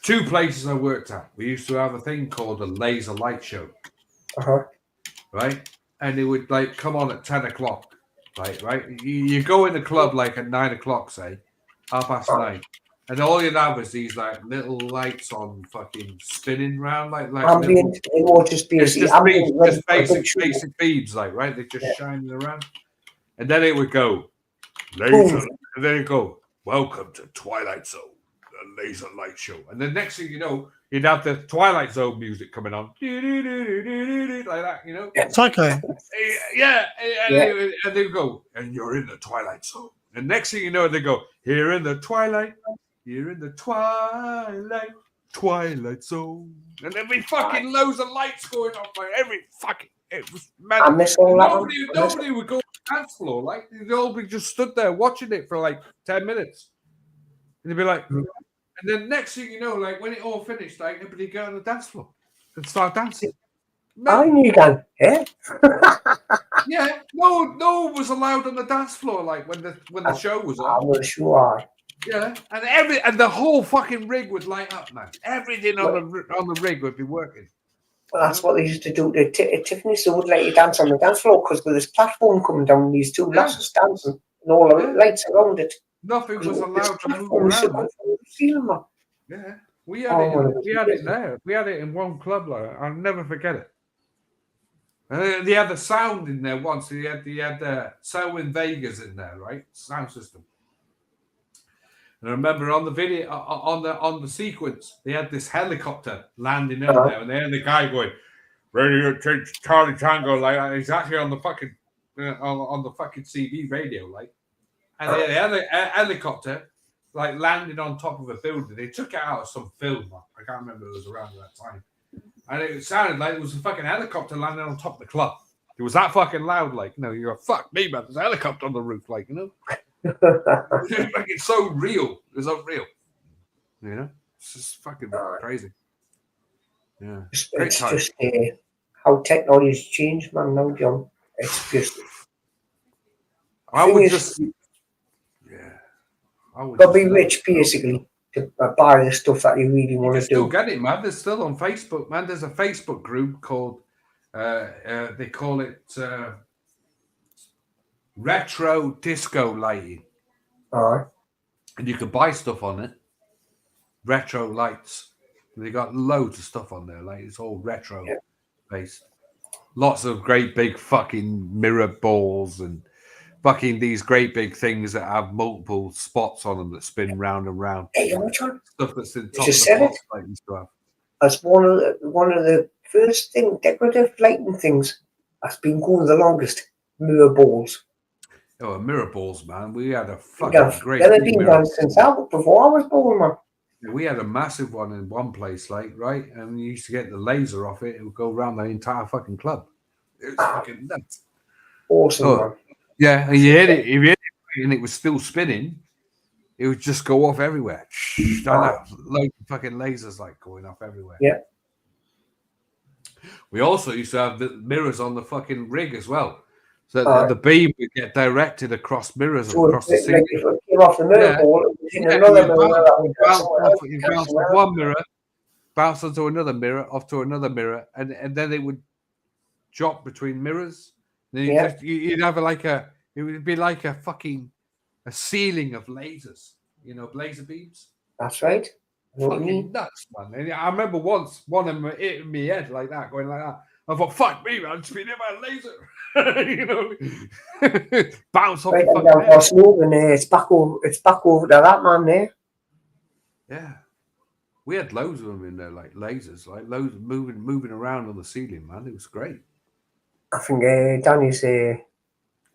2 places I worked at. We used to have a thing called a laser light show. Right? And it would, like, come on at 10 o'clock. Like, right? You go in the club, like, at 9 o'clock, say, 9:30. And all you'd have is these, like, little lights on fucking spinning round, like ambient, it was just basic beads, like, right? They're just shining around. And then it would go, laser, and then it'd go, welcome to Twilight Zone, the laser light show. And the next thing you know, you'd have the Twilight Zone music coming on, like that, you know? Psycho. Yeah. And they go, and you're in the Twilight Zone. And next thing you know, they go, here in the Twilight Zone. And there'd be fucking loads of lights going off, like it was mad. I miss all that. Nobody would go to the dance floor. Like, they'd all be just stood there watching it for like 10 minutes. And they'd be like, and then next thing you know, like, when it all finished, like, everybody go on the dance floor and start dancing. I knew that, yeah. Yeah, no one was allowed on the dance floor, like, when the show was on. I was sure. Yeah, and the whole fucking rig would light up, man. Everything on the rig would be working. Well, that's what they used to do at Tiffany's. They would let you dance on the dance floor because with this platform coming down, these 2 lasses dancing and all the lights around it. Nothing was allowed to move around. Yeah, we had it there. We had it in one club. Like, I'll never forget it. They had the sound in there once. They had the Selwyn Vegas in there, right? Sound system. And I remember on the video, on the sequence, they had this helicopter landing in there, and they had the guy going, "Radio Charlie Tango," like that. He's actually on the fucking on the fucking CD radio, like. And they had a helicopter like landing on top of a building. They took it out of some film. I can't remember. It was around that time, and it sounded like it was a fucking helicopter landing on top of the club. It was that fucking loud, like, you know, you're fuck me, man. There's a helicopter on the roof, like, you know. Like, it's so real. It's unreal. You know, it's just fucking crazy. Yeah, it's just how technology's changed, man. Now, John, it's just. I would just. Yeah, I would. Got to be rich, basically, to buy the stuff that you really want to do. Still get it, man. There's still on Facebook, man. There's a Facebook group called. They call it retro disco lighting. All right. And you can buy stuff on it. Retro lights. They got loads of stuff on there. Like, it's all retro based. Lots of great big fucking mirror balls and fucking these great big things that have multiple spots on them that spin round and round. Hey, which one? Stuff that's in top of the box like used to have. That's one of the first decorative lighting things that's been going the longest. Mirror balls. Oh, mirror balls, man. We had a fucking great. They've been done since before I was born, man. We had a massive one in one place, like, right? And you used to get the laser off it. It would go around the entire fucking club. It was fucking nuts. Awesome, man. Yeah, and you hit it, and it was still spinning. It would just go off everywhere. Loads of fucking lasers, like, going off everywhere. Yeah. We also used to have the mirrors on the fucking rig as well. So the beam would get directed across mirrors across the ceiling. Like off the mirror ball, you bounce off one mirror, bounce onto another mirror, off to another mirror, and then it would drop between mirrors. Then you'd have it would be like a ceiling of lasers, laser beams. That's right. Fucking nuts, man. And I remember once one of them hit me head like that, going like that. I thought, fuck me, man, just been hit by a laser. Bounce off right, the fucking head. Smoke, and it's back over to that man there. Yeah. We had loads of them in there, like lasers, like loads moving around on the ceiling, man. It was great. I think Danny's either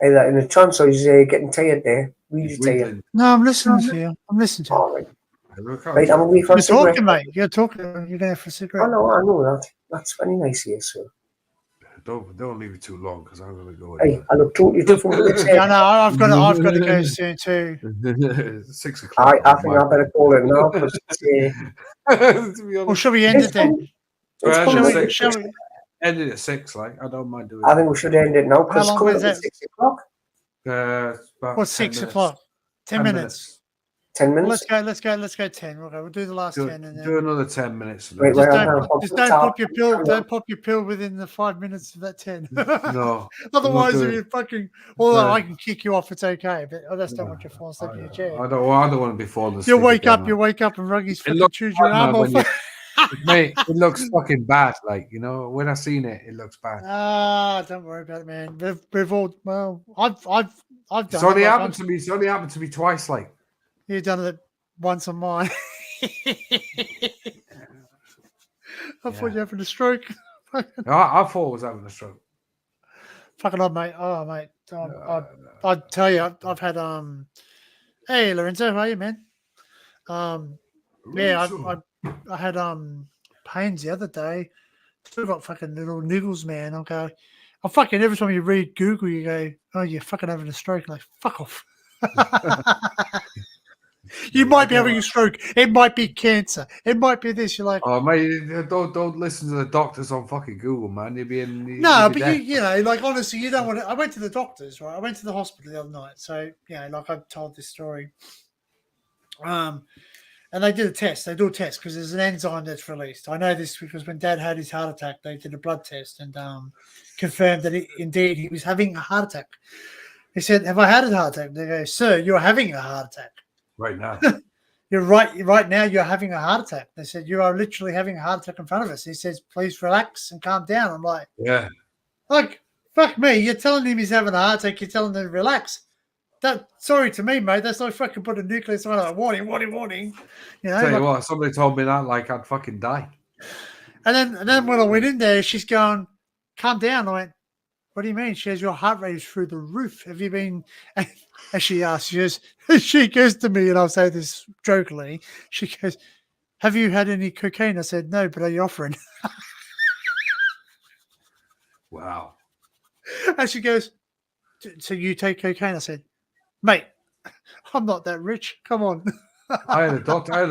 in a trance or he's getting tired there. Really tired. No, I'm listening to you. I'm listening to you. All right. Right, I'm away for a cigarette. You're talking, mate. You're talking. You're going for a cigarette. I know that. That's very nice here, sir. Don't leave it too long because I'm going to go. Hey, I look totally different. Yeah, no, I've got to go soon too. 6 o'clock. I think I better call it now because Well, shall we end it then? Shall we end it at 6? Like, I don't mind doing. I think we should end it now because How long was it's it? 6 o'clock. What's 6 o'clock? 10 minutes. 10 minutes. Well, let's go 10. We'll do the last 10 and then do another 10 minutes. Wait, just don't pop your pill. Don't pop your pill within the 5 minutes of that 10. No. Otherwise, if you fucking. Although I can kick you off, it's okay. But I just don't want you falling asleep in your chair. I don't want to be falling asleep. You wake up, and Ruggy's fucking chews your arm off. Mate, it looks fucking bad. Like, when I seen it, it looks bad. Don't worry about it, man. We've all. Well, I've done. It's only happened to me. It's only happened to me twice. Like. You've done it once on mine. I thought you were having a stroke. I thought I was having a stroke. Fucking odd, mate. Oh, mate. I'd tell you, I've had Hey, Lorenzo, how are you, man? Yeah, I had pains the other day. Still got fucking little niggles, man. I'll go. I fucking every time you read Google, you go, "Oh, you're fucking having a stroke." I'm like, fuck off. You might be having a stroke. It might be cancer. It might be this. You're like, oh mate, don't listen to the doctors on fucking Google, man. You'll be in. No, but you know, like honestly, you don't want to. I went to the doctors, right? I went to the hospital the other night, so like I've told this story. And they did a test. They do a test because there's an enzyme that's released. I know this because when Dad had his heart attack, they did a blood test and confirmed that indeed he was having a heart attack. He said, "Have I had a heart attack?" They go, "Sir, you're having a heart attack." Right now. You're right now you're having a heart attack. They said, "You are literally having a heart attack in front of us." He says, "Please relax and calm down." I'm like, yeah. Like, fuck me. You're telling him he's having a heart attack. You're telling him to relax. Sorry to me, mate. That's like fucking put a nucleus on like, warning. Tell you what, somebody told me that like I'd fucking die. And then when I went in there, she's going, "Calm down." I went, "What do you mean?" She goes, "Your heart rate is through the roof. Have you been?" And she asks, she goes to me, and I'll say this jokingly. She goes, "Have you had any cocaine?" I said, "No, but are you offering?" Wow. And she goes, "So you take cocaine?" I said, "Mate, I'm not that rich. Come on." I had a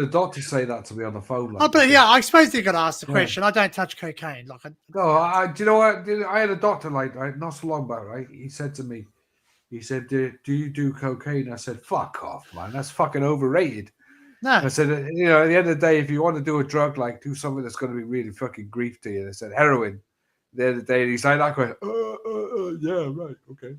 doctor say that to me on the phone. Like, but yeah, I suppose they got to ask the question. I don't touch cocaine. Like, do you know what? I had a doctor not so long back, right? He said to me, he said, "Do you do cocaine?" I said, "Fuck off, man. That's fucking overrated." No. I said, at the end of the day, if you want to do a drug, like do something that's going to be really fucking grief to you. I said, heroin. The other day, he's like that going, yeah, right, okay.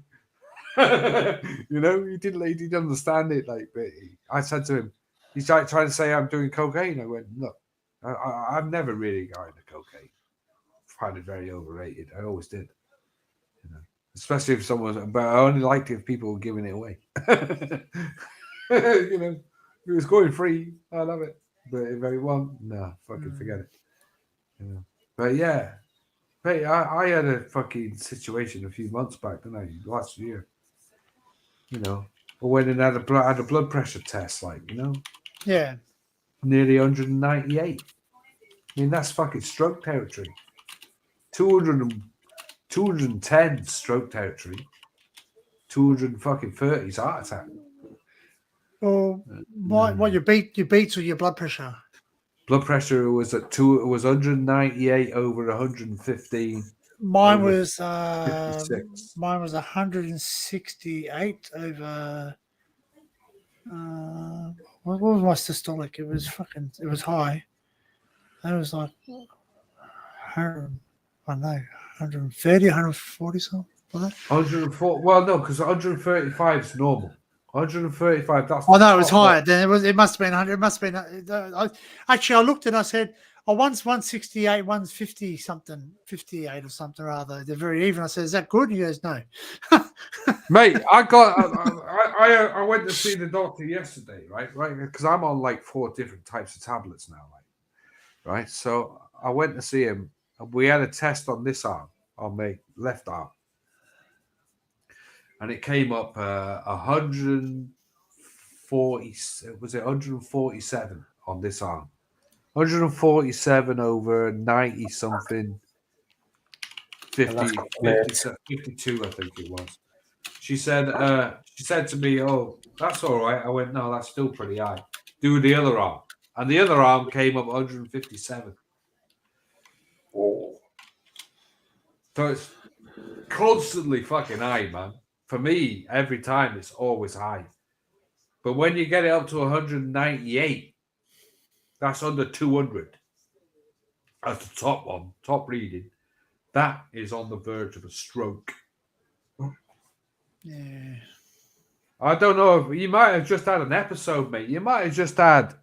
He didn't understand it. Like, but I said to him, he's like trying to say I'm doing cocaine. I went, look, I've never really got into cocaine. I find it very overrated. I always did. Especially if someone, but I only liked it if people were giving it away. If it was going free, I love it. But if I want, no, fucking forget it. But yeah. Hey, I had a fucking situation a few months back, didn't I? Last year. I went and had a blood pressure test, Yeah. Nearly 198. I mean, that's fucking stroke territory. 210 stroke territory. 230 is heart attack. Well, what your beats or your blood pressure? Blood pressure was at 198 over 115. Mine was 56. Mine was 168 over. What was my systolic? It was high. It was like 100, I don't know, 130, 140 something like that. 104. Well, no, because 135 is normal. 135. That's. Oh no, it was higher. Then it was. It must have been 100. It must have been. Actually, I looked and I said, "Oh, one's 168, one's 50 something, 58 or something rather. They're very even." I said, "Is that good?" He goes, "No." Mate, I went to see the doctor yesterday, right, because I'm on like 4 different types of tablets now, right. So I went to see him. And we had a test on this arm, on my left arm, and it came up 140. Was it 147 on this arm? 147 over 90 something. 52, I think it was. She said to me, "Oh, that's all right." I went, "No, that's still pretty high. Do the other arm." And the other arm came up 157. Oh. So it's constantly fucking high, man. For me, every time it's always high. But when you get it up to 198, that's under 200. That's the top one, top reading. That is on the verge of a stroke. Yeah. I don't know if you might have just had an episode, mate. You might have just had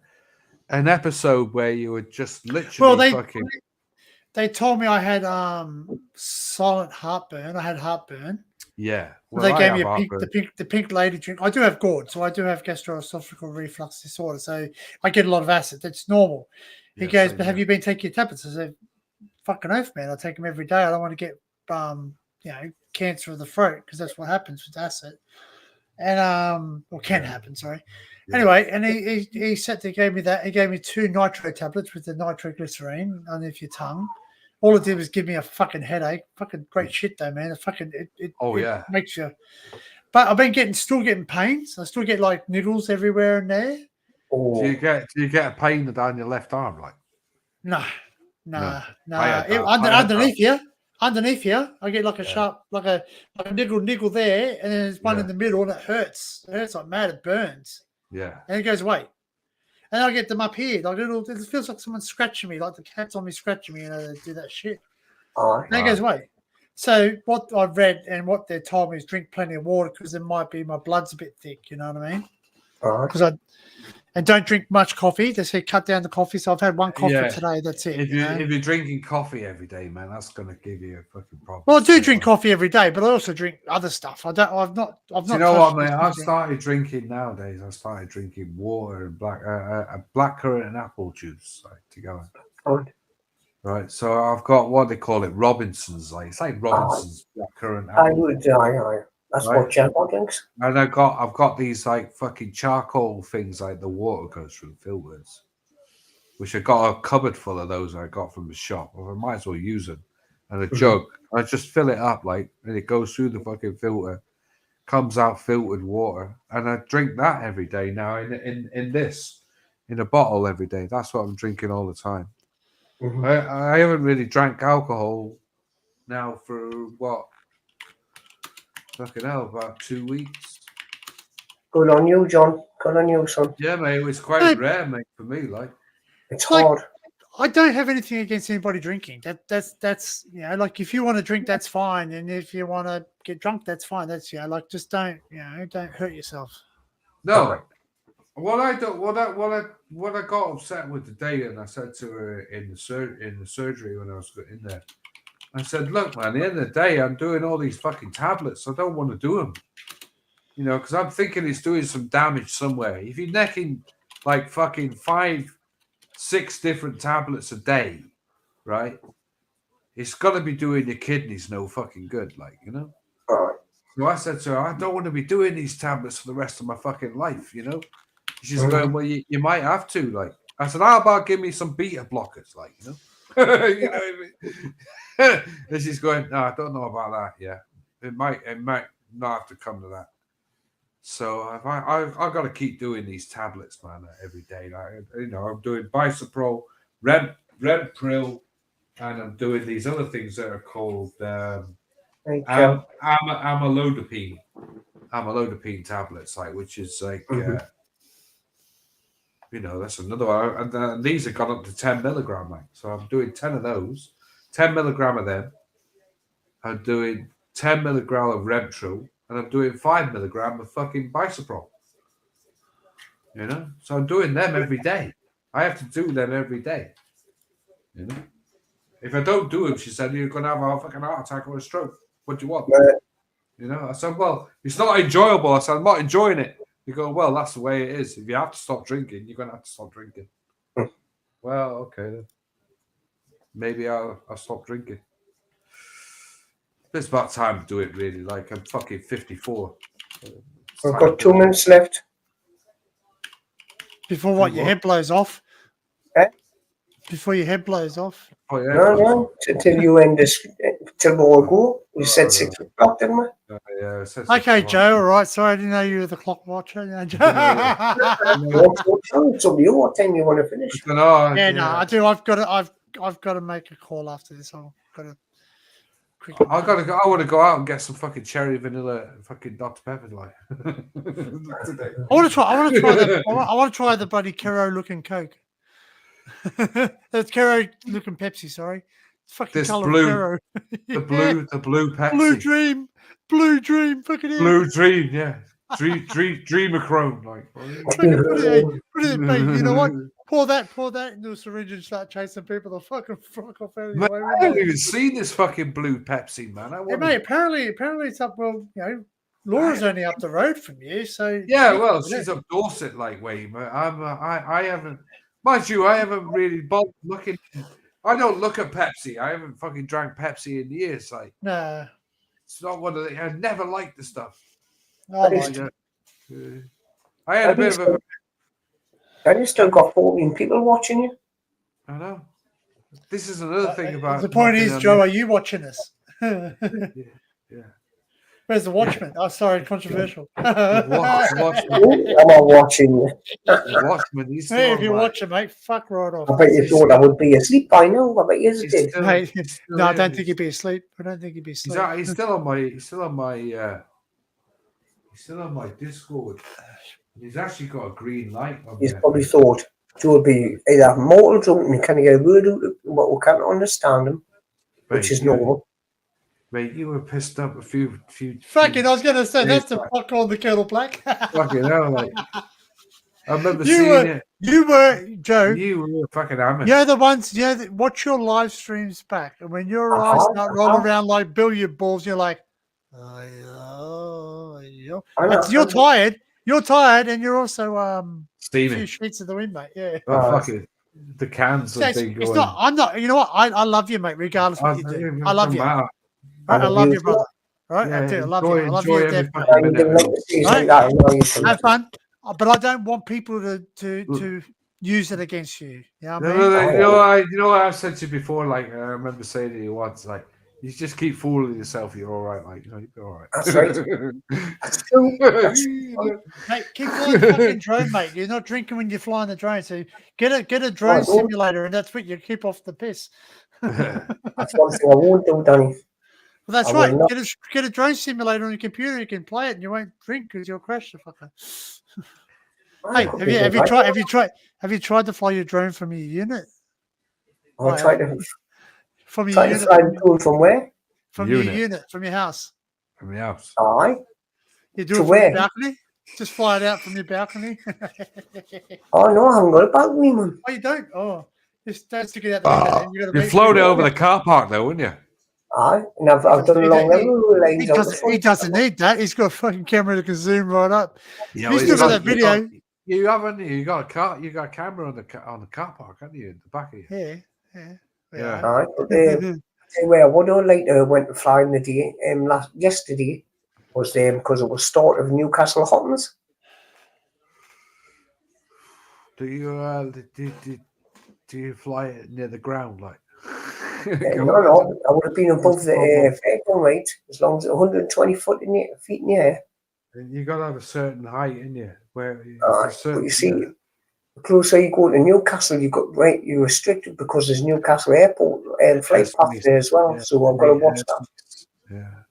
an episode where you were just literally fucking. They told me I had silent heartburn. I had heartburn. Yeah. Well, they gave me the pink lady drink. I do have GORD, so I do have gastroesophageal reflux disorder. So I get a lot of acid. That's normal. He goes, "But have you been taking your tablets?" I said, "Fucking oath, man. I take them every day. I don't want to get cancer of the throat because that's what happens with acid." And or can happen, sorry. Yeah. Anyway, and he said they gave me that. He gave me 2 nitro tablets with the nitroglycerine underneath your tongue. All it did was give me a fucking headache. Fucking great shit though, man. It makes you. But I've been still getting pains. I still get like niggles everywhere and there. Oh. Do you get a pain down your left arm, like? No. Underneath here, I get like a sharp, like a niggle there, and then there's one in the middle, and it hurts. It hurts like mad. It burns. Yeah. And it goes away. And I get them up here, like it feels like someone's scratching me, like the cat's on me scratching me, they do that shit. And it goes away. So what I've read and what they told me is drink plenty of water because it might be my blood's a bit thick, you know what I mean? Because and don't drink much coffee. They say cut down the coffee. So I've had 1 coffee today. That's it. If you're drinking coffee every day, man, that's going to give you a fucking problem. Well, I do drink coffee every day, but I also drink other stuff. I've not. Do you know what, mate? I've started drinking nowadays. I started drinking water and blackcurrant and apple juice together. Right. So I've got what they call it, Robinson's. It's like Robinson's blackcurrant. I would. That's what Jello drinks. And I've got these like fucking charcoal things like the water goes through filters, which I got a cupboard full of those I got from the shop. Well, I might as well use them. And a jug, I just fill it up and it goes through the fucking filter, comes out filtered water, and I drink that every day now in a bottle every day. That's what I'm drinking all the time. Mm-hmm. I haven't really drank alcohol now for what? Fucking hell, about 2 weeks. Good on you, John. Good on you, son. Yeah, mate, it was quite rare, mate, for me. It's hard. I don't have anything against anybody drinking. That's like if you want to drink, that's fine, and if you want to get drunk, that's fine. That's just don't hurt yourself. No. What I got upset with today, and I said to her in the surgery when I was in there. I said, "Look, man, at the end of the day, I'm doing all these fucking tablets. I don't want to do them, because I'm thinking it's doing some damage somewhere. If you're necking like fucking 5-6 different tablets a day, right? It's got to be doing your kidneys no fucking good, So I said to her, I don't want to be doing these tablets for the rest of my fucking life, She's going, well, you might have to, I said, how about give me some beta blockers, you know what I mean? And she's going, no, I don't know about that. Yeah, it might not have to come to that. So I've got to keep doing these tablets, man, every day. I'm doing Bisoprol, Rempril, and I'm doing these other things that are called amlodipine tablets, which is You know, that's another one. And these have gone up to 10 milligram, like. So I'm doing 10 of those, 10 milligram of them. I'm doing 10 milligram of Remtryl, and I'm doing 5 milligram of fucking Bisoprol. You know, so I'm doing them every day. I have to do them every day. You know, if I don't do them, she said, you're going to have a fucking heart attack or a stroke. What do you want? Right. You know, I said, well, it's not enjoyable. I said, I'm not enjoying it. You go, well, that's the way it is. If you have to stop drinking, you're going to have to stop drinking. Well, okay then. Maybe I'll stop drinking. It's about time to do it, really. Like, I'm fucking 54. We've got 2 minutes left. Before what? Your head blows off? Eh? Before your head blows off? Oh, yeah. No. Until you end this, till we'll go. We said 6 o'clock, didn't we? Yeah, it says Okay, 6 Joe. All right. Sorry, I didn't know you were the clock watcher. No, Joe. It's up to you what time you want to finish. I do. I've got to make a call after this. I've got to. I want to go out and get some fucking cherry vanilla fucking Dr Pepper, like. I want to try the bloody Kero looking Coke. That's Kero looking Pepsi. Sorry, it's fucking This color blue, Kero. the blue Pepsi, blue dream, fucking blue dream, yeah, dreamachrome, like. Put it, mate. You know what? Pour that into a syringe and start chasing people. They'll fucking fuck off anyway. Man, I haven't even seen this fucking blue Pepsi, man. Hey, mate, apparently it's up. Well, you know, Laura's only up the road from you, so yeah. Well, she's up Dorset, like way. But I haven't. Mind you, I haven't really bothered looking. I don't look at Pepsi. I haven't fucking drank Pepsi in years. Like, nah, it's not one of the. I never liked the stuff. I like it. I had a bit of a. And you still got 14 people watching you. I know. This is another thing about. The point is, Joe, are you watching us? Yeah. Where's the Watchman? Oh, sorry, controversial. I'm not watching you. Watchman, he's hey, if you're watching, mate, fuck right off. I bet you thought I would be asleep by now. I bet you did. No, I don't think he'd be asleep. I don't think he'd be asleep. He's still on my Discord. He's actually got a green light on. He's probably thought Joe would be either mortal drunk and can't get a word out, but we can't understand him, which is normal. Mate, you were pissed up a few. Fucking, I was going to say, that's the fuck on the kettle black. Fucking hell, like. I remember seeing it. You were, Joe. You were fucking hammered. You're the ones, watch your live streams back. And when your eyes start rolling around like billiard balls, you're like, you're tired. You're tired, and you're also Steven. a few sheets of the wind, mate. Yeah. Fucking the cans. It's not. I'm not. You know what? I love you, mate. Regardless of what you do, I love you. I love you, brother. Right? Yeah, I do. I love you. I love you, Deb. Right? Have fun, but I don't want people to use it against you. You know what I mean? You know what I've said to you before. Like I remember saying to you once, like. You just keep fooling yourself. You're all right, like you'll be all right. That's right. Mate, keep flying the fucking drone, mate. You're not drinking when you're flying the drone, so get a drone simulator, and that's what you keep off the piss. That's one thing I won't do, Danny. Well, that's right. Get a drone simulator on your computer. You can play it, and you won't drink because you'll crash the fucker. Hey, have you tried to fly your drone from your unit? I tried to. From your unit. From where? From your unit, from your house. From your house. Aye. You do it from your balcony? Just fly it out from your balcony? Oh, no, I haven't got a balcony, man. Oh, you don't? Oh. Just don't stick it out the window. You've flown it over the car park, though, wouldn't you? Aye. And I've done a long lines. He doesn't need that. He's got a fucking camera that can zoom right up. Yeah, He's still got that video. You haven't. You got a camera on the car park, haven't you? In the back of you. Yeah. All right, but I would have liked to went flying the day yesterday was because it was start of Newcastle Hottons. Do you fly it near the ground like? No, I would have been above the vehicle, right? As long as it's 120 feet in the air. And you got to have a certain height in you. But you see. The closer you go to Newcastle, you're restricted because there's Newcastle Airport and flight path there as well. So I've got to watch that. Yeah.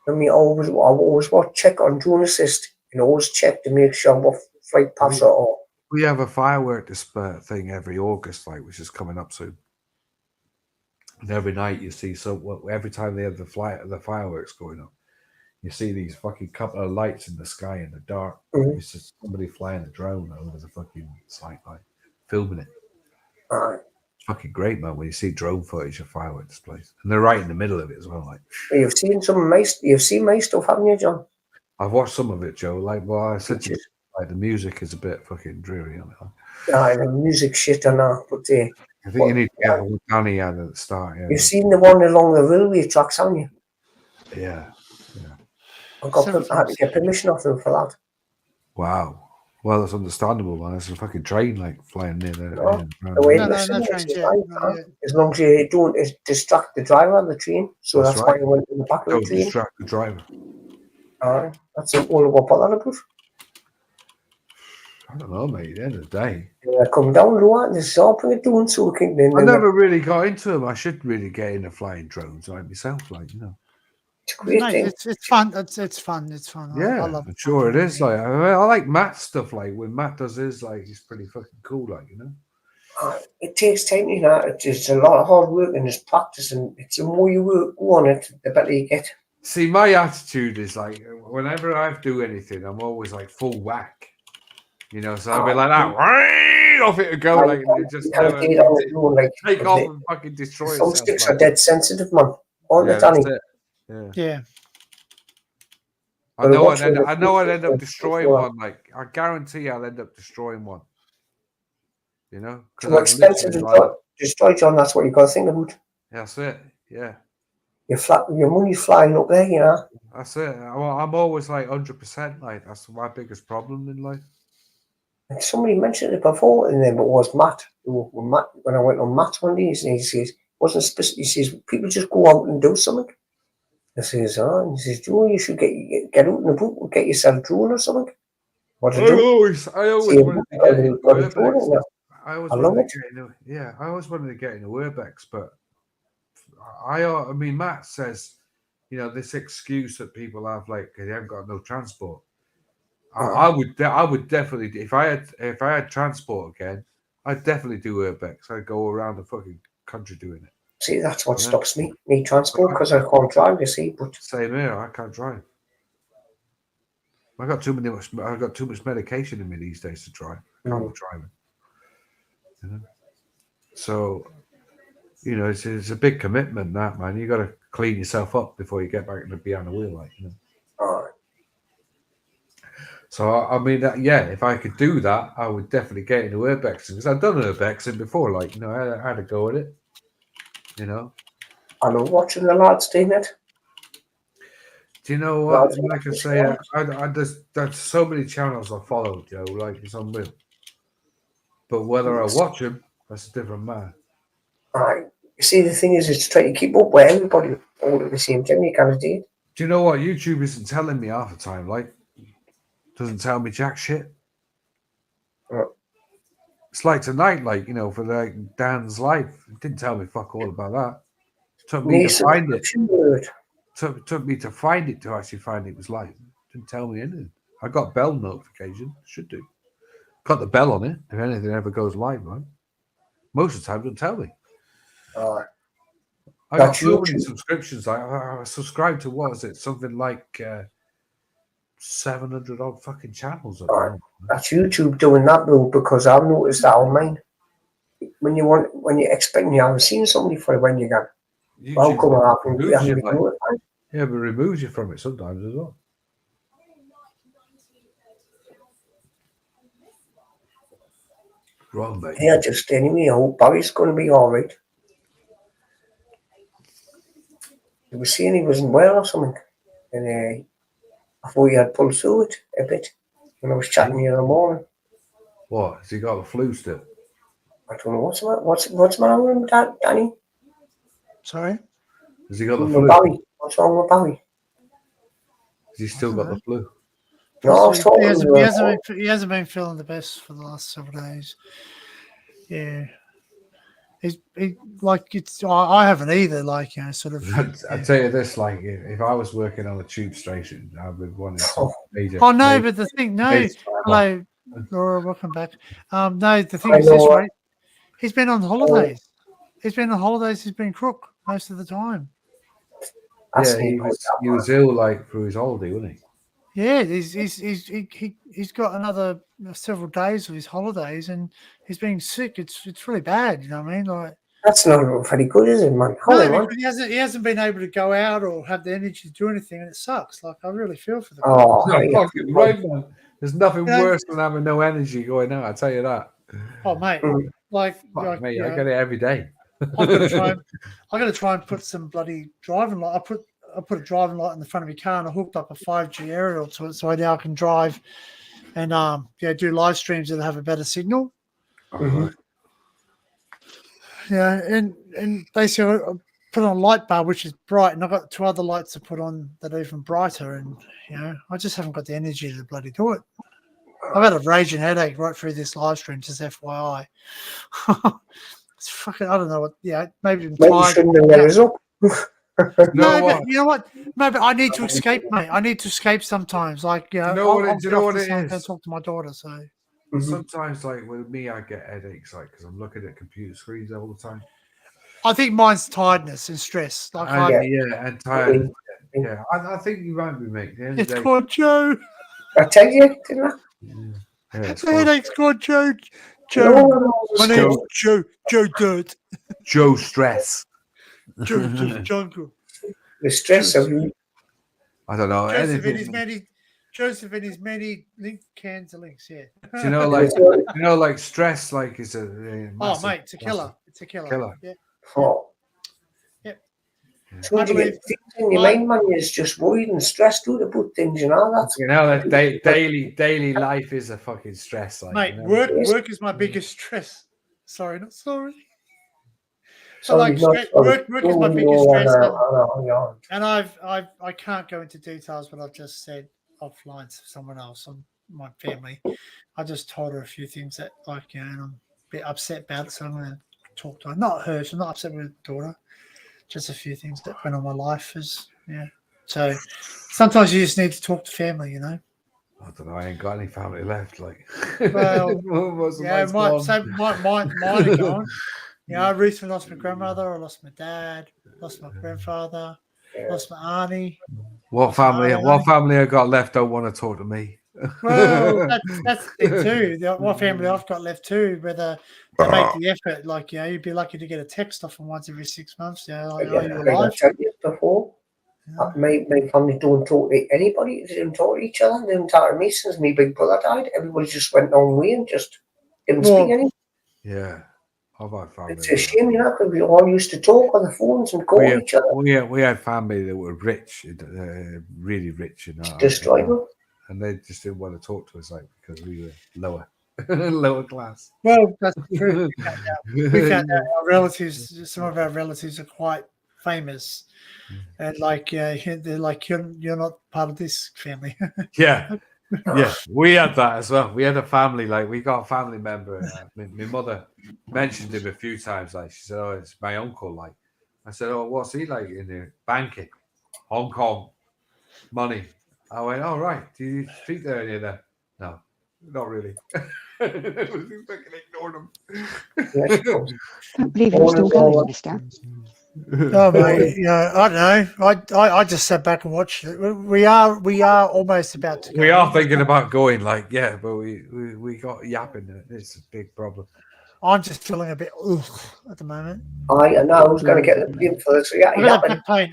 I mean, I always check on drone assist and always check to make sure what flight paths are. We have a firework display thing every August, like, which is coming up soon. And every night you see, every time they have the fireworks going up, you see these fucking couple of lights in the sky in the dark. Mm-hmm. It's just somebody flying a drone over the fucking site, like filming it. Aye. It's fucking great, man, when you see drone footage of firework displays. And they're right in the middle of it as well. Like, you've seen my stuff, haven't you, John? I've watched some of it, Joe. Like, well, I said to you, like, the music is a bit fucking dreary on it. Like. The music shit and that, but I think you need to get one Danny out at the start. Yeah. You've seen the one along the railway tracks, haven't you? Yeah. I had to get permission off them for that. Wow. Well, that's understandable, man. It's a fucking train, like, flying near there. No, as long as you don't distract the driver of the train. So that's why you went in the back of the train. Don't distract the driver. That's all what that about. I don't know, mate. At the end of the day. Yeah, come down lower and just stop what you're doing so we can then. I never really got into them. I should really get into flying drones like myself, like, you know. It's a great thing. It's fun. It's fun. It's fun. Yeah, I love it. Sure it is. Like, I like Matt's stuff. Like, when Matt does his, like, he's pretty fucking cool, like, you know. It takes time, you know. It's a lot of hard work and it's practice, and it's the more you go on it, the better you get. See, my attitude is like, whenever I do anything, I'm always like full whack. You know, so I'll be like that, off it to go, like, just take off and fucking destroy it. Some sticks are dead sensitive, man. Aren't they, Danny? Yeah. I know I'd end up destroying one. Like, I guarantee I'll end up destroying one. You know? Too expensive to destroy, John. That's what you got to think about. That's it. Yeah. Your money's flying up there, you know. That's it. I'm always like 100%. Like, that's my biggest problem in life. And somebody mentioned it before, and then it was Matt. When I went on Matt one day, he says, wasn't specific. He says, people just go out and do something. I says, he says, Joe, you should get out in the boot and get yourself a drone or something. What to do? I always wanted to get into Urbex. I always wanted to get into Urbex, but I mean, Matt says, you know, this excuse that people have, like, they haven't got no transport. I would definitely, if I had transport again, I'd definitely do Urbex. I'd go around the fucking country doing it. See, that's what stops me transport, because I can't drive, you see. But same here, I can't drive. I got too much medication in me these days to drive. I can't be driving. You know? So, you know, it's a big commitment, that, man. You got to clean yourself up before you get back behind the wheel, like, you know. So, I mean, if I could do that, I would definitely get into urbexing, because I've done urbexing before, like, you know, I had a go at it, you know. I love watching the lads doing it. Do you know what? Like I say, there's so many channels I follow, Joe, like, it's unreal. But whether I watch them, that's a different matter. You see, the thing is, it's trying to keep up with everybody all at the same time. You can't do it. Do you know what? YouTube isn't telling me half the time, like, doesn't tell me jack shit. It's like tonight, like, you know, for like Dan's life, it didn't tell me fuck all about that. It took me to find it. Took me to find it to actually find it was live. It didn't tell me anything. I got bell notification. Should do. Got the bell on it if anything ever goes live, right? Most of the time, it doesn't tell me. I got so many subscriptions. I subscribe to, what is it? Something like 700 odd fucking channels. That's YouTube doing that though, because I've noticed that on mine. When you're expecting, you haven't seen somebody for when you get. Well, come on, yeah, but removes you from it sometimes as well. Wrong, mate. Yeah, just anyway, I hope Barry's going to be all right. He was saying he wasn't well or something, and I thought he had pulled through it a bit when I was chatting to you in the morning. What? Has he got the flu still? I don't know what's the matter with him, Danny? Sorry? Has he got the flu? Barry. What's wrong with Barry? Has he still got the flu? No, he hasn't been feeling the best for the last several days. Yeah. I haven't either, like, you know, sort of. I'd tell you this, like, if I was working on a tube station, I would want to major. Oh, no, but the thing, no, like, Laura, welcome back. No, the thing I is this, know. right? He's been on holidays. He's been on holidays. He's been crook most of the time. That's Yeah, not he was ill like through his holiday, wasn't he? Yeah, he's got another several days of his holidays, and he's being sick. It's really bad. You know what I mean? Like, That's not very good, is it, man? no, Hold on. because he hasn't been able to go out or have the energy to do anything, and it sucks. Like, I really feel for the guy. Oh, No, yeah. fucking right, man. There's nothing Yeah. worse than having no energy going out. I tell you that. Oh, mate, Mm. like, Fuck me, you I know, get it every day. I've got to try. I got to try and put some bloody driving light. I put a driving light in the front of my car, and I hooked up a 5G aerial to it, so I now can drive and do live streams that have a better signal. Mhm. Yeah, and basically I put on a light bar which is bright, and I've got 2 other lights to put on that are even brighter, and I just haven't got the energy to bloody do it. I've had a raging headache right through this live stream, just FYI. It's fucking, I don't know what. Yeah, maybe I'm Maybe you tired. shouldn't have let us up. No, but you know what? Maybe I need to escape, mate. I need to escape sometimes. Like, Do you know what it and is? talk to my daughter. So Mhm. Sometimes, like with me, I get headaches, like because I'm looking at computer screens all the time. I think mine's tiredness and stress. Like, And tired. Yeah, I think you might be, mate. The end of it's the day- called Joe. I tell you, didn't I? Yeah, it's The called headache's called Joe. No Joe. one knows My it's name's called. Joe Dirt. Joe Stress. Joe Jungle. The stress of you. I don't know. Joseph in his anything. many cans of links. Yeah. Do you know, like stress, like is a Oh, massive, mate, it's a killer. It's a killer. killer. Yeah. Oh. Yep. So when you get things in your mind, man, you're just worried and stressed out about things, That's You know that daily life is a fucking stress, like Mate, work is my biggest stress. Sorry, not sorry. So like work is my biggest stress, and I can't go into details, but I've just said offline to someone else on my family. I just told her a few things that and I'm a bit upset about it, so I'm going to talk to her. Not her, so I'm not upset with her daughter. Just a few things that went on my life So sometimes you just need to talk to family, I don't know. I ain't got any family left. Like, Well, mine are gone. I recently lost my grandmother. I lost my dad. Lost my grandfather. Lost my auntie. What family I got left don't want to talk to me. Well, that's the thing too. What family I've got left too, whether they make the effort. Like, you'd be lucky to get a text off them once every 6 months. Like, are you alive? I told you before. My family don't talk to anybody. They don't talk to each other. They don't talk to me since my big brother died. Everybody just went on way and just didn't speak anymore. Yeah. I've had family. It's a shame, because we all used to talk on the phones and call each other. We had family that were rich, really rich, Destroyed them. and they just didn't want to talk to us, like, because we were lower class. Well, that's true. We found out our relatives. Some of our relatives are quite famous, and they're like, you're not part of this family. Yeah. Yeah, we had that as well. We had a family, like, we got a family member. My mother mentioned him a few times. Like, she said, "Oh, it's my uncle." Like, I said, "Oh, what's he like in there? Banking, Hong Kong, money." I went, "Oh, right. Do you speak to any of them?" No, not really. We fucking ignored them. Can't believe you're still going, mister. Oh, mate, I don't know. I just sat back and watched it. We are almost about to go. We are thinking about going, like, yeah, but we got yapping. It's a big problem. I'm just feeling a bit at the moment. I know. I was going to get the blame for this. I've got that back pain.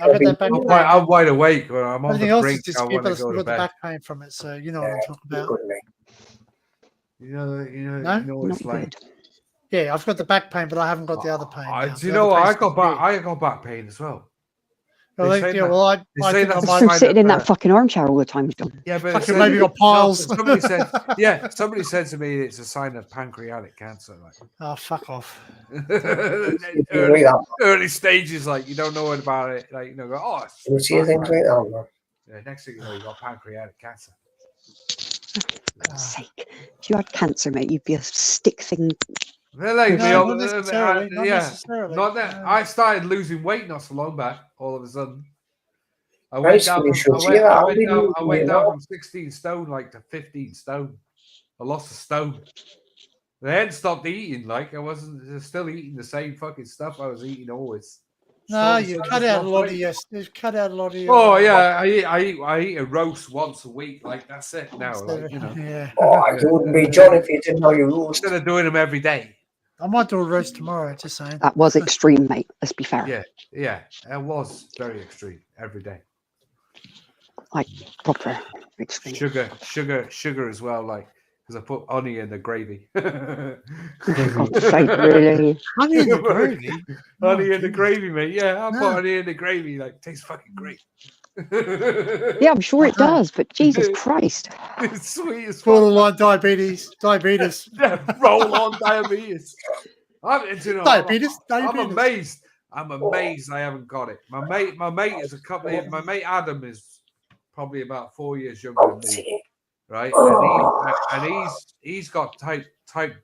I'm wide awake, but I'm on Everything the else brink. is just I want to go to got the bed. back pain from it, so you know what I'm talking about. You know what it's like. Yeah, I've got the back pain, but I haven't got the other pain. Do you know what? I got back pain as well. Well, I think I Still sitting in that fucking armchair all the time, John. Yeah, but maybe got piles. Somebody said to me it's a sign of pancreatic cancer. Like, oh, fuck off. early stages, like, you don't know about it. Like, go, oh, you see things like that, man. Yeah, next thing you know, you got pancreatic cancer. For God's sake. If you had cancer, mate, you'd be a stick thing. Not necessarily. Not that. I started losing weight not so long back. All of a sudden, I went down from 16 stone, like, to 15 stone I lost a stone. I hadn't stopped eating. Like I wasn't still eating the same fucking stuff I was eating always. No, you cut out a lot of your. You've cut out a lot of your. Oh yeah, I eat a roast once a week. Like that's it now. Like Yeah. Oh, it wouldn't be John if you didn't know your roast. Instead of doing them every day. I might do a roast tomorrow. Just saying. That was extreme, mate. Let's be fair. Yeah, it was very extreme every day. Like proper extreme. Sugar as well. Like because I put honey in the gravy. God's sake, really? Honey in the gravy. Honey in the gravy, mate. Yeah, I put honey in the gravy. Like it tastes fucking great. Yeah, I'm sure it does, but Jesus Christ. It's sweet as fuck. Borderline diabetes. Diabetes. Roll on diabetes. Diabetes. I'm amazed. I'm amazed I haven't got it. My mate is my mate Adam is probably about 4 years younger than me. Right? And he's got type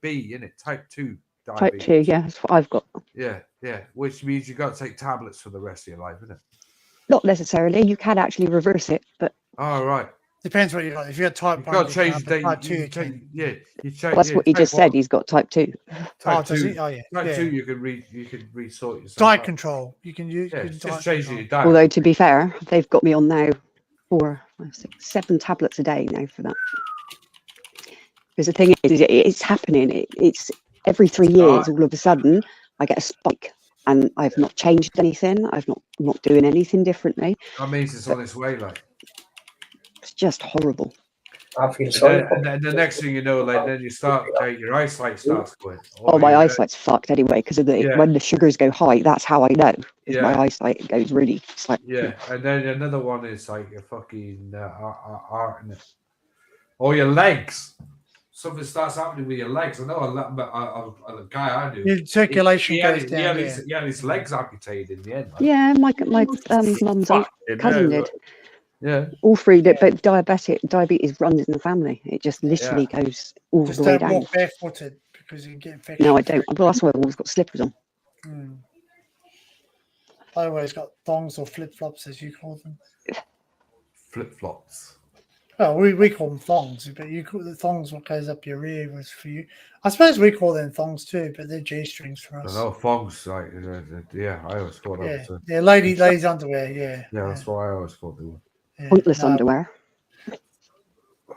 B in it, type 2 diabetes. Type 2, yeah, that's what I've got. Yeah. Which means you've got to take tablets for the rest of your life, isn't it? Not necessarily. You can actually reverse it, but right. Depends what you got. If you're type 1, you've got to change the type 2. You change. That's what he just said. He's got type 2. Type 2. Yeah. Type 2. You can resort yourself. Diet control. You can use. Just change your diet. Although to be fair, they've got me on now 7 tablets a day now for that. Because the thing is, it's happening. It's every 3 years. All of a sudden, I get a spike. And I've not changed anything. I'm not doing anything differently. That means it's on its way, like. It's just horrible. I feel sorry. And then the next thing you know, like then you start, your eyesight starts going. My eyesight's fucked anyway because of when the sugars go high. That's how I know. My eyesight goes really. And then another one is like your fucking or your legs. Something starts happening with your legs. I know a guy I knew. Your circulation goes down. He had his legs amputated in the end. Like. Yeah, my mum's cousin did. Yeah. All three, but diabetes runs in the family. It just literally goes all the way down. Just don't walk barefooted because you can get infection. No, I don't. Well, that's why I've always got slippers on. I always got thongs or flip-flops, as you call them. Flip-flops. Well, we call them thongs, but you call the thongs what goes up your rear was for you. I suppose we call them thongs too, but they're G-strings for us. No, thongs, like, I always thought that was ladies' underwear, Yeah, that's what I always thought they were. Pointless underwear.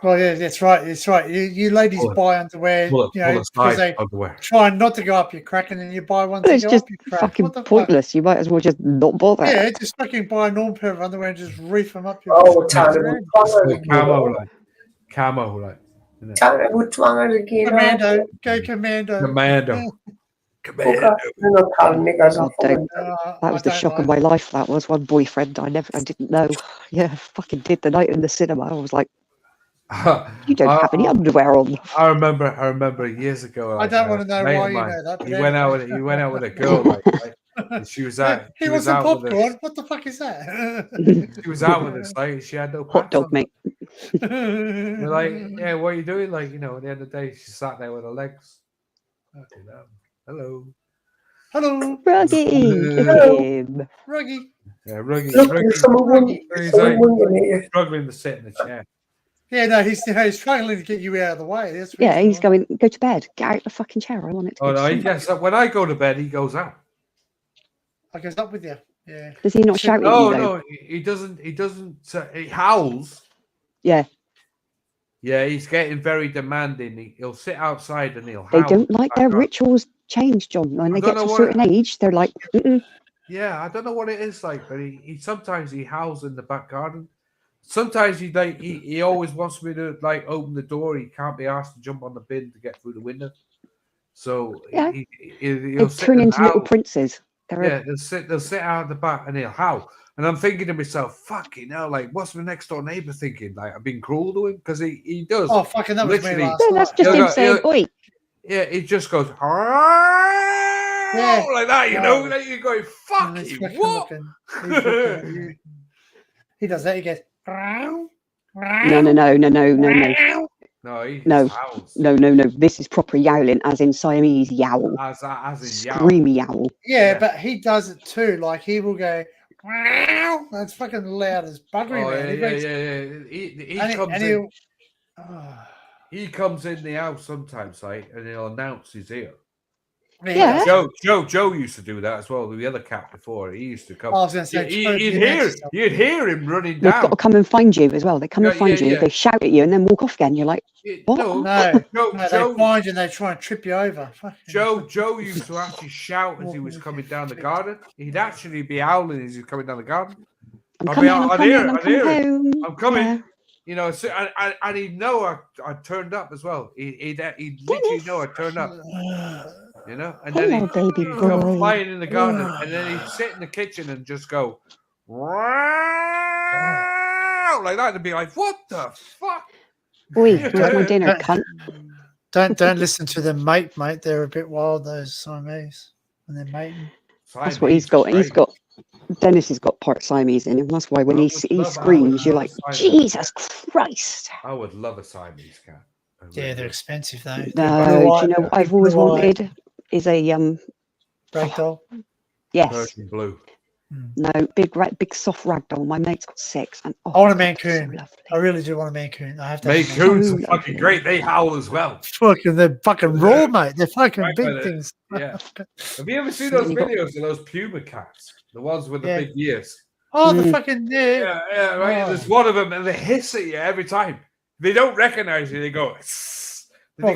Well, yeah, that's right. You ladies buy underwear, because they try not to go up your crack, and then you buy one. It's just fucking pointless. You might as well just not bother. Yeah, just fucking buy a normal pair of underwear and just reef them up your. Camo, like. Commando, go commando. That was the shock of my life. That was one boyfriend I didn't know. Yeah, fucking did the night in the cinema. I was like, you don't have any underwear on. I remember years ago. I don't want to know why you know that. He went out with a girl. Like, she was out. He was a popcorn. What the fuck is that? She was out with us. Like she had no hot dog, mate. We're like, yeah, what are you doing? Like, at the end of the day, she sat there with her legs. Hello. Ruggy. Ruggy. Yeah, Ruggy. He's like struggling to sit in the chair. Yeah, no, he's struggling to get you out of the way. He's going, go to bed. Get out the fucking chair. I want it to go to sleep. When I go to bed, he goes out. I goes up with you. Yeah. Does he not shout at you? No, he doesn't. He doesn't. He howls. Yeah. Yeah, he's getting very demanding. He'll sit outside and he'll howl. They don't like their rituals change, John. When they get to a certain age, they're like, Yeah, I don't know what it is like, but he sometimes he howls in the back garden. Sometimes he always wants me to like open the door. He can't be asked to jump on the bin to get through the window. So he'll turn into little princes. They'll sit out the back and he'll howl. And I'm thinking to myself, fucking hell, like, what's my next door neighbour thinking? Like, I've been cruel to him? Because he does. Oh, fucking, that was me last night. That's just him saying, oi. Yeah, he just goes, like that, like you're going, fuck you, what? He does that, he goes, No. This is proper yowling, as in Siamese yowl. As in screamy yowl. Yeah, but he does it too. Like he will go, that's fucking loud as buggery, man. he comes in the house sometimes, like, and he'll announce he's here. Yeah. Joe used to do that as well. The other cat before, he used to come. I was going to say, You'd hear him running They've down. got to come and find you as well. They come and find you. They shout at you and then walk off again. You're like, what? No, they find you and they try and trip you over. Joe used to actually shout as he was coming down the garden. He'd actually be howling as he was coming down the garden. I'm coming home. I'm coming. Yeah. You know, so, and he'd know I turned up as well. He'd literally know I turned up. You know, and then he'd come flying in the garden, and then he'd sit in the kitchen and just go like that, and be like, "What the fuck? Oi, where's my dinner, cunt?" Don't listen to them, mate. They're a bit wild, those Siamese, and they're mating. That's what he's got. Dennis has got part Siamese in him. That's why when he screams, you're like, Jesus Christ. I would love a Siamese cat. Yeah, they're expensive though. No, do you know what I've always wanted is a ragdoll. Yes. Persian blue. No, big soft ragdoll. My mate's got 6, and I want a Mancoon. So I really do want a Mancoon. I have to. Mancoons are fucking great. They howl as well. They're fucking raw, mate. They're fucking big things. Yeah. Have you ever seen those videos of those puma cats? The ones with the big ears. Oh, the fucking right. Oh. There's one of them, and they hiss at you every time. They don't recognize you. They go. If they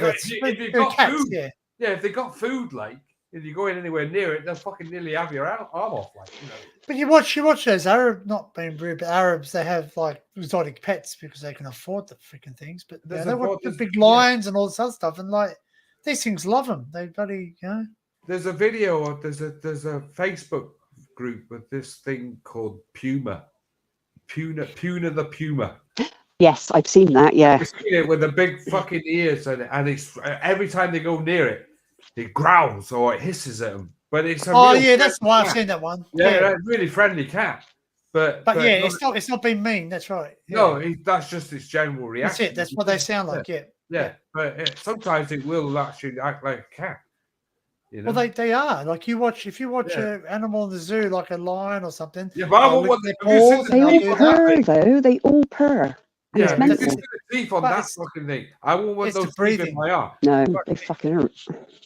got cats, food, if they got food, like if you go in anywhere near it, they'll fucking nearly have your arm off, like you know. But you watch those Arab, not being rude, but Arabs, they have like exotic pets because they can afford the freaking things. But they watch the big lions and all this other stuff, and like these things love them. They bloody, you know. There's a video. There's a Facebook group with this thing called Puna the Puma. Yes, I've seen that. Yeah, I've seen it with the big fucking ears, and it's every time they go near it, it growls or it hisses at them. But it's that's why I've seen that one. Yeah, that's a really friendly cat. But yeah, it's not being mean. That's right. Yeah. No, that's just its general reaction. That's it. That's what they sound like. Yeah. But sometimes it will actually act like a cat. You know? Well, they are. Like if you watch an animal in the zoo, like a lion or something. Yeah, but I want they all purr though. They all purr. Yeah, it's the teeth on that fucking thing. I won't want those teeth in my arm. No, they fucking hurt.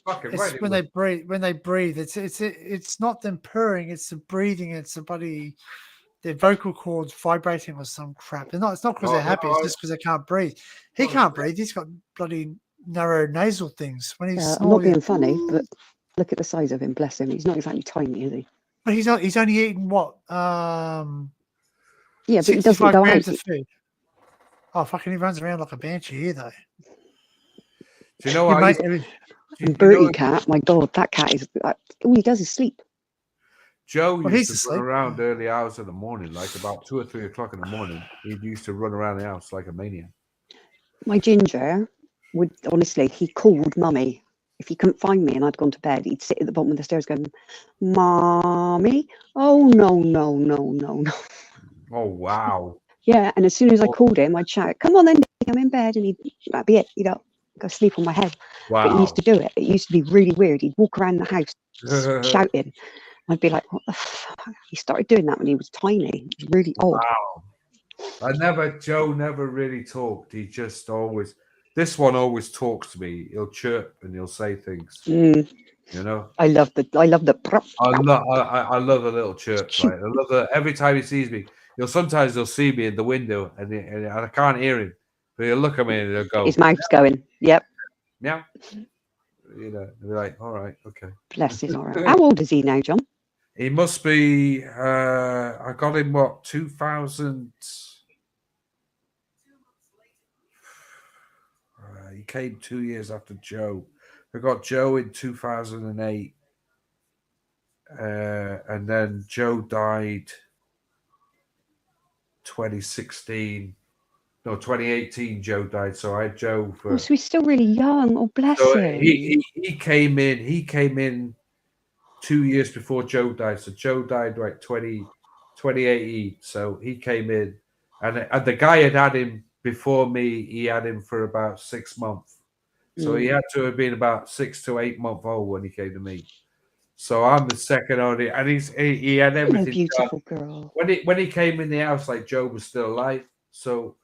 Fucking right. When they breathe, it's not them purring. It's the breathing. It's their vocal cords vibrating or some crap. It's not because they're happy. It's just because they can't breathe. He can't breathe. He's got bloody narrow nasal things. When he's I'm not being funny, but look at the size of him. Bless him. He's not exactly tiny, is he? But he's not. He's only eating what? Yeah, but he doesn't go out. Of food. Oh, fucking! He runs around like a banshee here, though. Do you know what? Bertie cat. My God, that cat is. All he does is sleep. Joe used to run around early hours of the morning, like about 2 or 3 o'clock in the morning. He used to run around the house like a maniac. My Ginger would honestly. He called Mummy. If he couldn't find me and I'd gone to bed, he'd sit at the bottom of the stairs going, "Mommy, oh no." Oh wow. Yeah, and as soon as I called him, I'd shout, "Come on then, I'm in bed," and that'd be it. He'd go sleep on my head. Wow. But he used to do it. It used to be really weird. He'd walk around the house shouting. I'd be like, "What the fuck?" He started doing that when he was tiny. It was really odd. Wow. Joe never really talked. He just always. This one always talks to me. He'll chirp and he'll say things. You know. I love the. I love the little chirps. Right? I love every time he sees me. Sometimes he'll see me in the window and I can't hear him, but he'll look at me and he'll go. His mouth's going. Yep. Yeah. You know, they're like, all right, okay. Bless his heart. How old is he now, John? He must be. I got him 2000. He came 2 years after Joe. I got Joe in 2008. And then Joe died 2016. No, 2018 Joe died. So I had Joe for... Oh, so he's still really young. Oh, bless him. He came in 2 years before Joe died. So Joe died 2018. So he came in. And the guy had him before me. He had him for about 6 months. So he had to have been about 6 to 8 months old when he came to me. So I'm the second only, and he had everything. Beautiful girl. When he came in the house, like Joe was still alive. So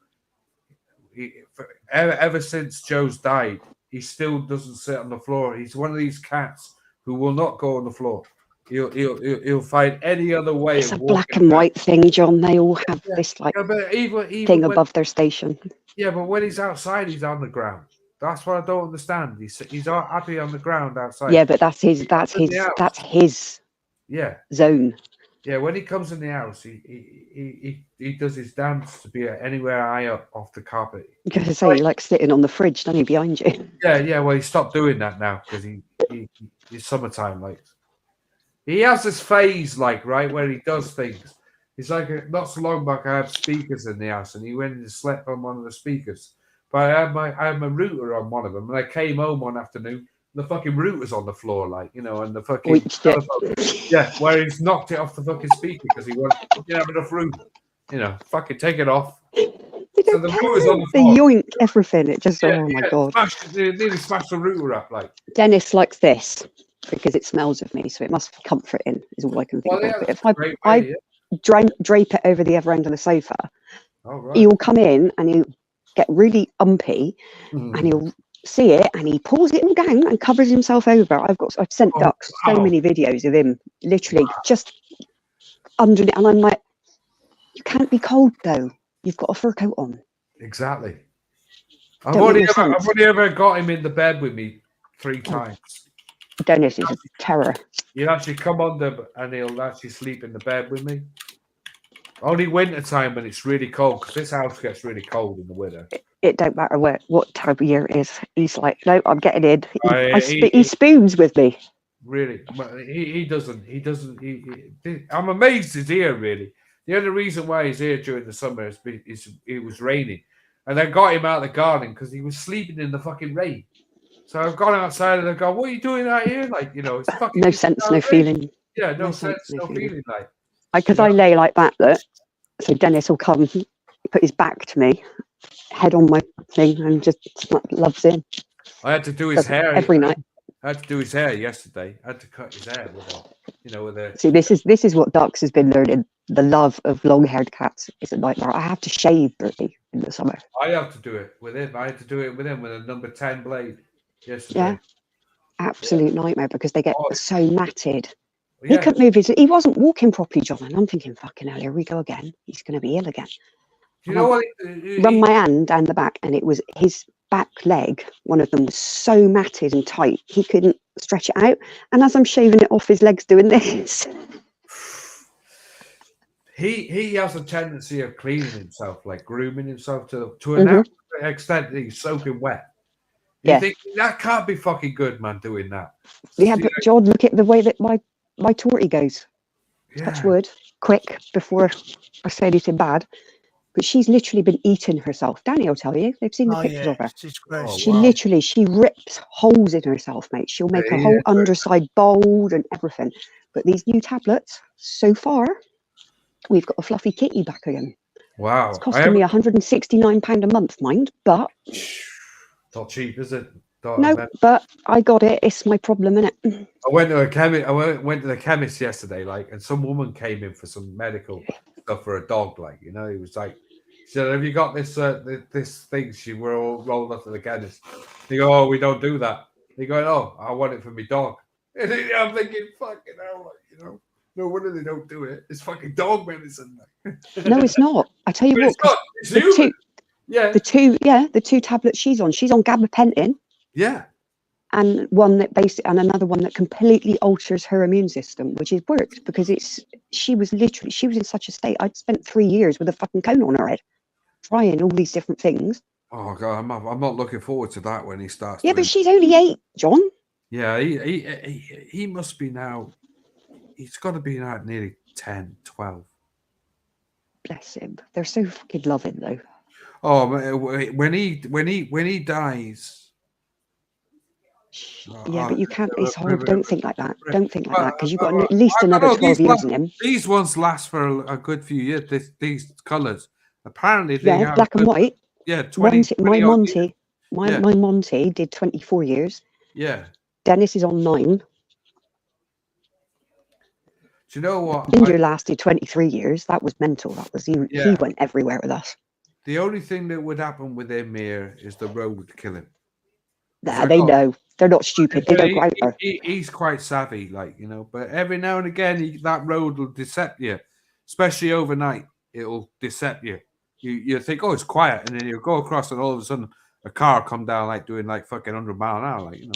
ever since Joe's died, he still doesn't sit on the floor. He's one of these cats who will not go on the floor. He'll find any other way. It's a black and white thing, John. They all have this like even thing above their station. Yeah, but when he's outside, he's on the ground. That's what I don't understand. He's happy on the ground outside. Yeah, but that's his zone. Yeah, when he comes in the house, he does his dance to be anywhere high up off the carpet. I'm going to say, he likes sitting on the fridge, doesn't he, behind you? Yeah. Well, he stopped doing that now because it's summertime. Like, he has this phase, like, right, where he does things. It's like not so long back, I had speakers in the house, and he went and slept on one of the speakers. But I had my router on one of them, and I came home one afternoon. The fucking router's on the floor, like, you know, and the fucking where he's knocked it off the fucking speaker because he won't have enough room. You know, fucking take it off. So the router's on the floor. They yoink everything. It just oh my god. Nearly smashed the router up, like. Dennis likes this because it smells of me, so it must be comforting. Is all I can think of. But if I drape it over the other end of the sofa, he'll come in and he'll get really umpy, and he'll see it and he pulls it all down and covers himself over. I've sent Ducks so many videos of him literally just under it, and I'm like, you can't be cold though. You've got a fur coat on. Exactly. I've only ever got him in the bed with me 3 times. Dennis is a terror. He'll actually come under and he'll actually sleep in the bed with me. Only winter time when it's really cold, because this house gets really cold in the winter. It don't matter what time of year it is. He's like, no, I'm getting in. He spoons with me. Really, he doesn't. I'm amazed he's here. Really, the only reason why he's here during the summer is it was raining, and I got him out of the garden because he was sleeping in the fucking rain. So I've gone outside and I go, "What are you doing out here?" Like, you know, it's fucking no sense, no feeling. Yeah, no sense, no feeling. Like, because I lay like that. So Dennis will come, put his back to me, head on my thing, and just loves him. I had to do his hair every night. I had to do his hair yesterday. I had to cut his hair with a. See, this is what Dux has been learning. The love of long-haired cats is a nightmare. I have to shave Bertie in the summer. I have to do it with him. I had to do it with him with a number 10 blade yesterday. Yeah, absolute nightmare because they get so matted. He couldn't move he wasn't walking properly, John, and I'm thinking, fucking hell, here we go again. He's going to be ill again. You know what? Run my hand down the back, and it was his back leg. One of them was so matted and tight, he couldn't stretch it out. And as I'm shaving it off, his leg's doing this. He has a tendency of cleaning himself, like grooming himself to an extent that he's soaking wet. You think that can't be fucking good, man, doing that. Yeah, but John, look at the way that my tortie goes. Touch wood, quick, before I say anything bad. But she's literally been eating herself. Danny will tell you. They've seen the pictures of her. She rips holes in herself, mate. She'll make her whole underside bald and everything. But these new tablets, so far, we've got a fluffy kitty back again. Wow. It's costing me £169 a month, mind, but... Not cheap, is it? No, but I got it. It's my problem, innit? I went to the chemist yesterday, like, and some woman came in for some medical stuff for a dog, like, you know. He was like, she said, "Have you got this this thing?" She were all rolled up to the chemist. They go, "Oh, we don't do that." They go, "Oh, I want it for my dog." And I'm thinking, fucking hell, like, you know, no wonder they don't do it. It's fucking dog medicine. Like. No, it's not. I tell you what, the two tablets she's on gabapentin. Yeah. And another one that completely alters her immune system, which has worked because she was in such a state. I'd spent 3 years with a fucking cone on her head, trying all these different things. Oh God, I'm not looking forward to that when he starts. Yeah, but she's only 8, John. Yeah, he must be now. He's got to be now nearly 10, 12. Bless him. They're so fucking loving though. Oh, when he dies. Yeah, but you can't. It's horrible. Don't think like that. Don't think like that because you've got at least another 12 years in him. These ones last for a good few years. These colours, apparently, black and white. Yeah, 20. My Monty did 24 years. Yeah. Dennis is on 9. Do you know what? Ginger lasted 23 years. That was mental. That was he went everywhere with us. The only thing that would happen with him here is the road would kill him. Nah, they know. They're not stupid. They don't go out there. He's quite savvy, like, you know, but every now and again, that road will decept you, especially overnight. It'll decept you. You think, oh, it's quiet, and then you go across, and all of a sudden, a car come down, like, doing, like, fucking 100 mile an hour, like, you know.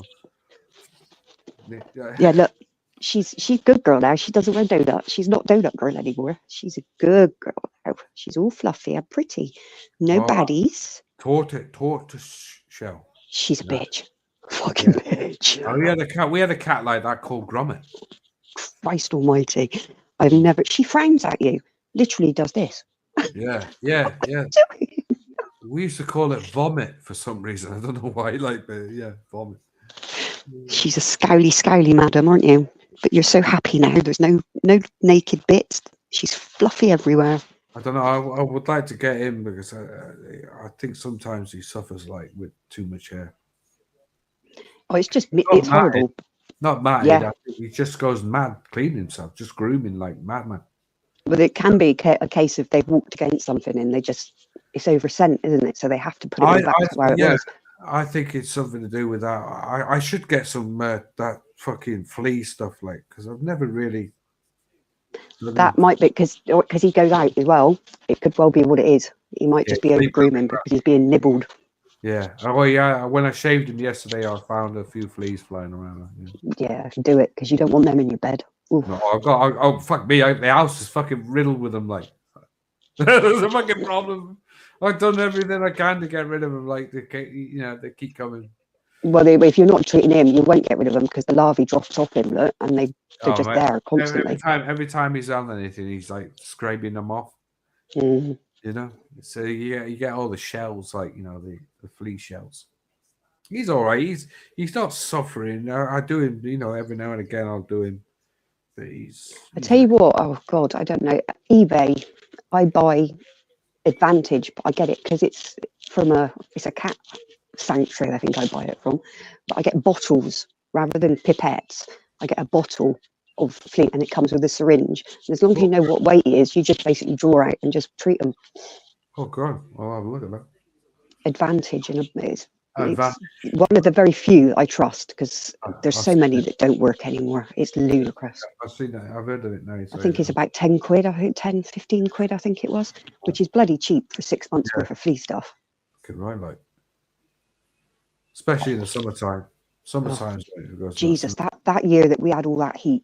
Yeah, look, she's a good girl now. She doesn't wear donuts. She's not donut girl anymore. She's a good girl now. She's all fluffy and pretty. No baddies. Tortoise shell. She's a bitch. Fucking bitch. Oh, we had a cat like that called Gromit. Christ almighty. I've never... She frowns at you. Literally does this. Yeah. We used to call it vomit for some reason. I don't know why, like, but yeah, vomit. She's a scowly madam, aren't you? But you're so happy now. There's no naked bits. She's fluffy everywhere. I don't know. I would like to get him because I think sometimes he suffers like with too much hair. Oh, it's just it's horrible. Not mad. Yeah. He just goes mad, cleaning himself, just grooming like madman. But it can be a case of they've walked against something and it's over scent, isn't it? So they have to put it back to where it was. I think it's something to do with that. I should get some that fucking flea stuff, like, because I've never really. That might be because he goes out as well. It could well be what it is. He might just be over grooming because he's being nibbled. Yeah. Oh yeah. When I shaved him yesterday, I found a few fleas flying around. Yeah, do it because you don't want them in your bed. Ooh. No, oh fuck me! The house is fucking riddled with them. Like, there's a fucking problem. I've done everything I can to get rid of them. Like, they keep coming. Well, if you're not treating him, you won't get rid of them because the larvae drops off him, look, and they're just there constantly. Every time he's on anything, he's like scraping them off. Mm-hmm. You know, so you get all the shells, like, you know, the flea shells. He's all right. He's not suffering. I do him, you know, every now and again. I'll do him. But I tell you what. Oh God, I don't know. eBay, I buy Advantage, but I get it because it's a cat sanctuary. I think I buy it from, but I get bottles rather than pipettes. I get a bottle of flea, and it comes with a syringe. And as long as you know what weight it is, you just basically draw out and just treat them. Oh God, I'll have a look at that. Advantage, and it's one of the very few I trust because there's so many that don't work anymore. It's ludicrous. I've seen that. I've heard of it now. I think it's about 10 quid. I think 10, 15 quid. I think it was, which is bloody cheap for 6 months worth of flea stuff. Good, right, like, especially in the summertime. Jesus, that year that we had all that heat,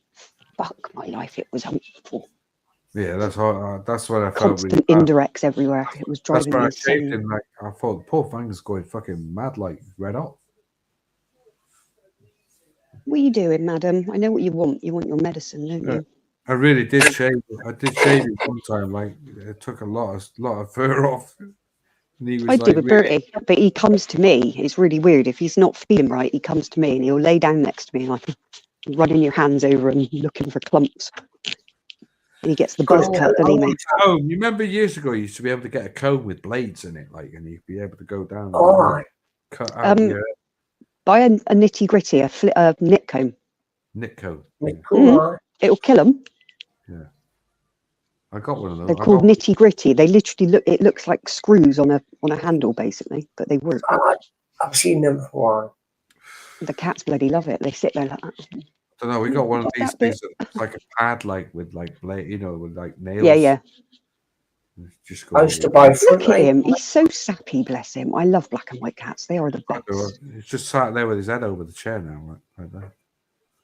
fuck my life, it was awful. Yeah, that's what I felt. Constant really indirects everywhere. It was driving me insane. Like, I thought the poor thing was going fucking mad, like red hot. What are you doing, madam? I know what you want. You want your medicine, don't you? I really did shave it. I did shave it one time. Like, it took a lot of fur off. I do with Bertie, but he comes to me. It's really weird. If he's not feeling right, he comes to me and he'll lay down next to me and like running your hands over and looking for clumps. And he gets the buzz cut, doesn't he, mate? Oh, you remember years ago, you used to be able to get a comb with blades in it, like, and you'd be able to go down. Cut out buy a nitty gritty, a knit comb. Knit comb. It'll kill them. Yeah. I got one of those. They're called nitty gritty. They literally it looks like screws on a handle, basically, but they work. I've seen them before. The cats bloody love it. They sit there like that. I don't know. We got one of these things that's like a pad, like with like blade, you know, with like nails. Yeah. Just I used to buy. Look at him. He's so sappy, bless him. I love black and white cats. They are the best. He's just sat there with his head over the chair now, like that.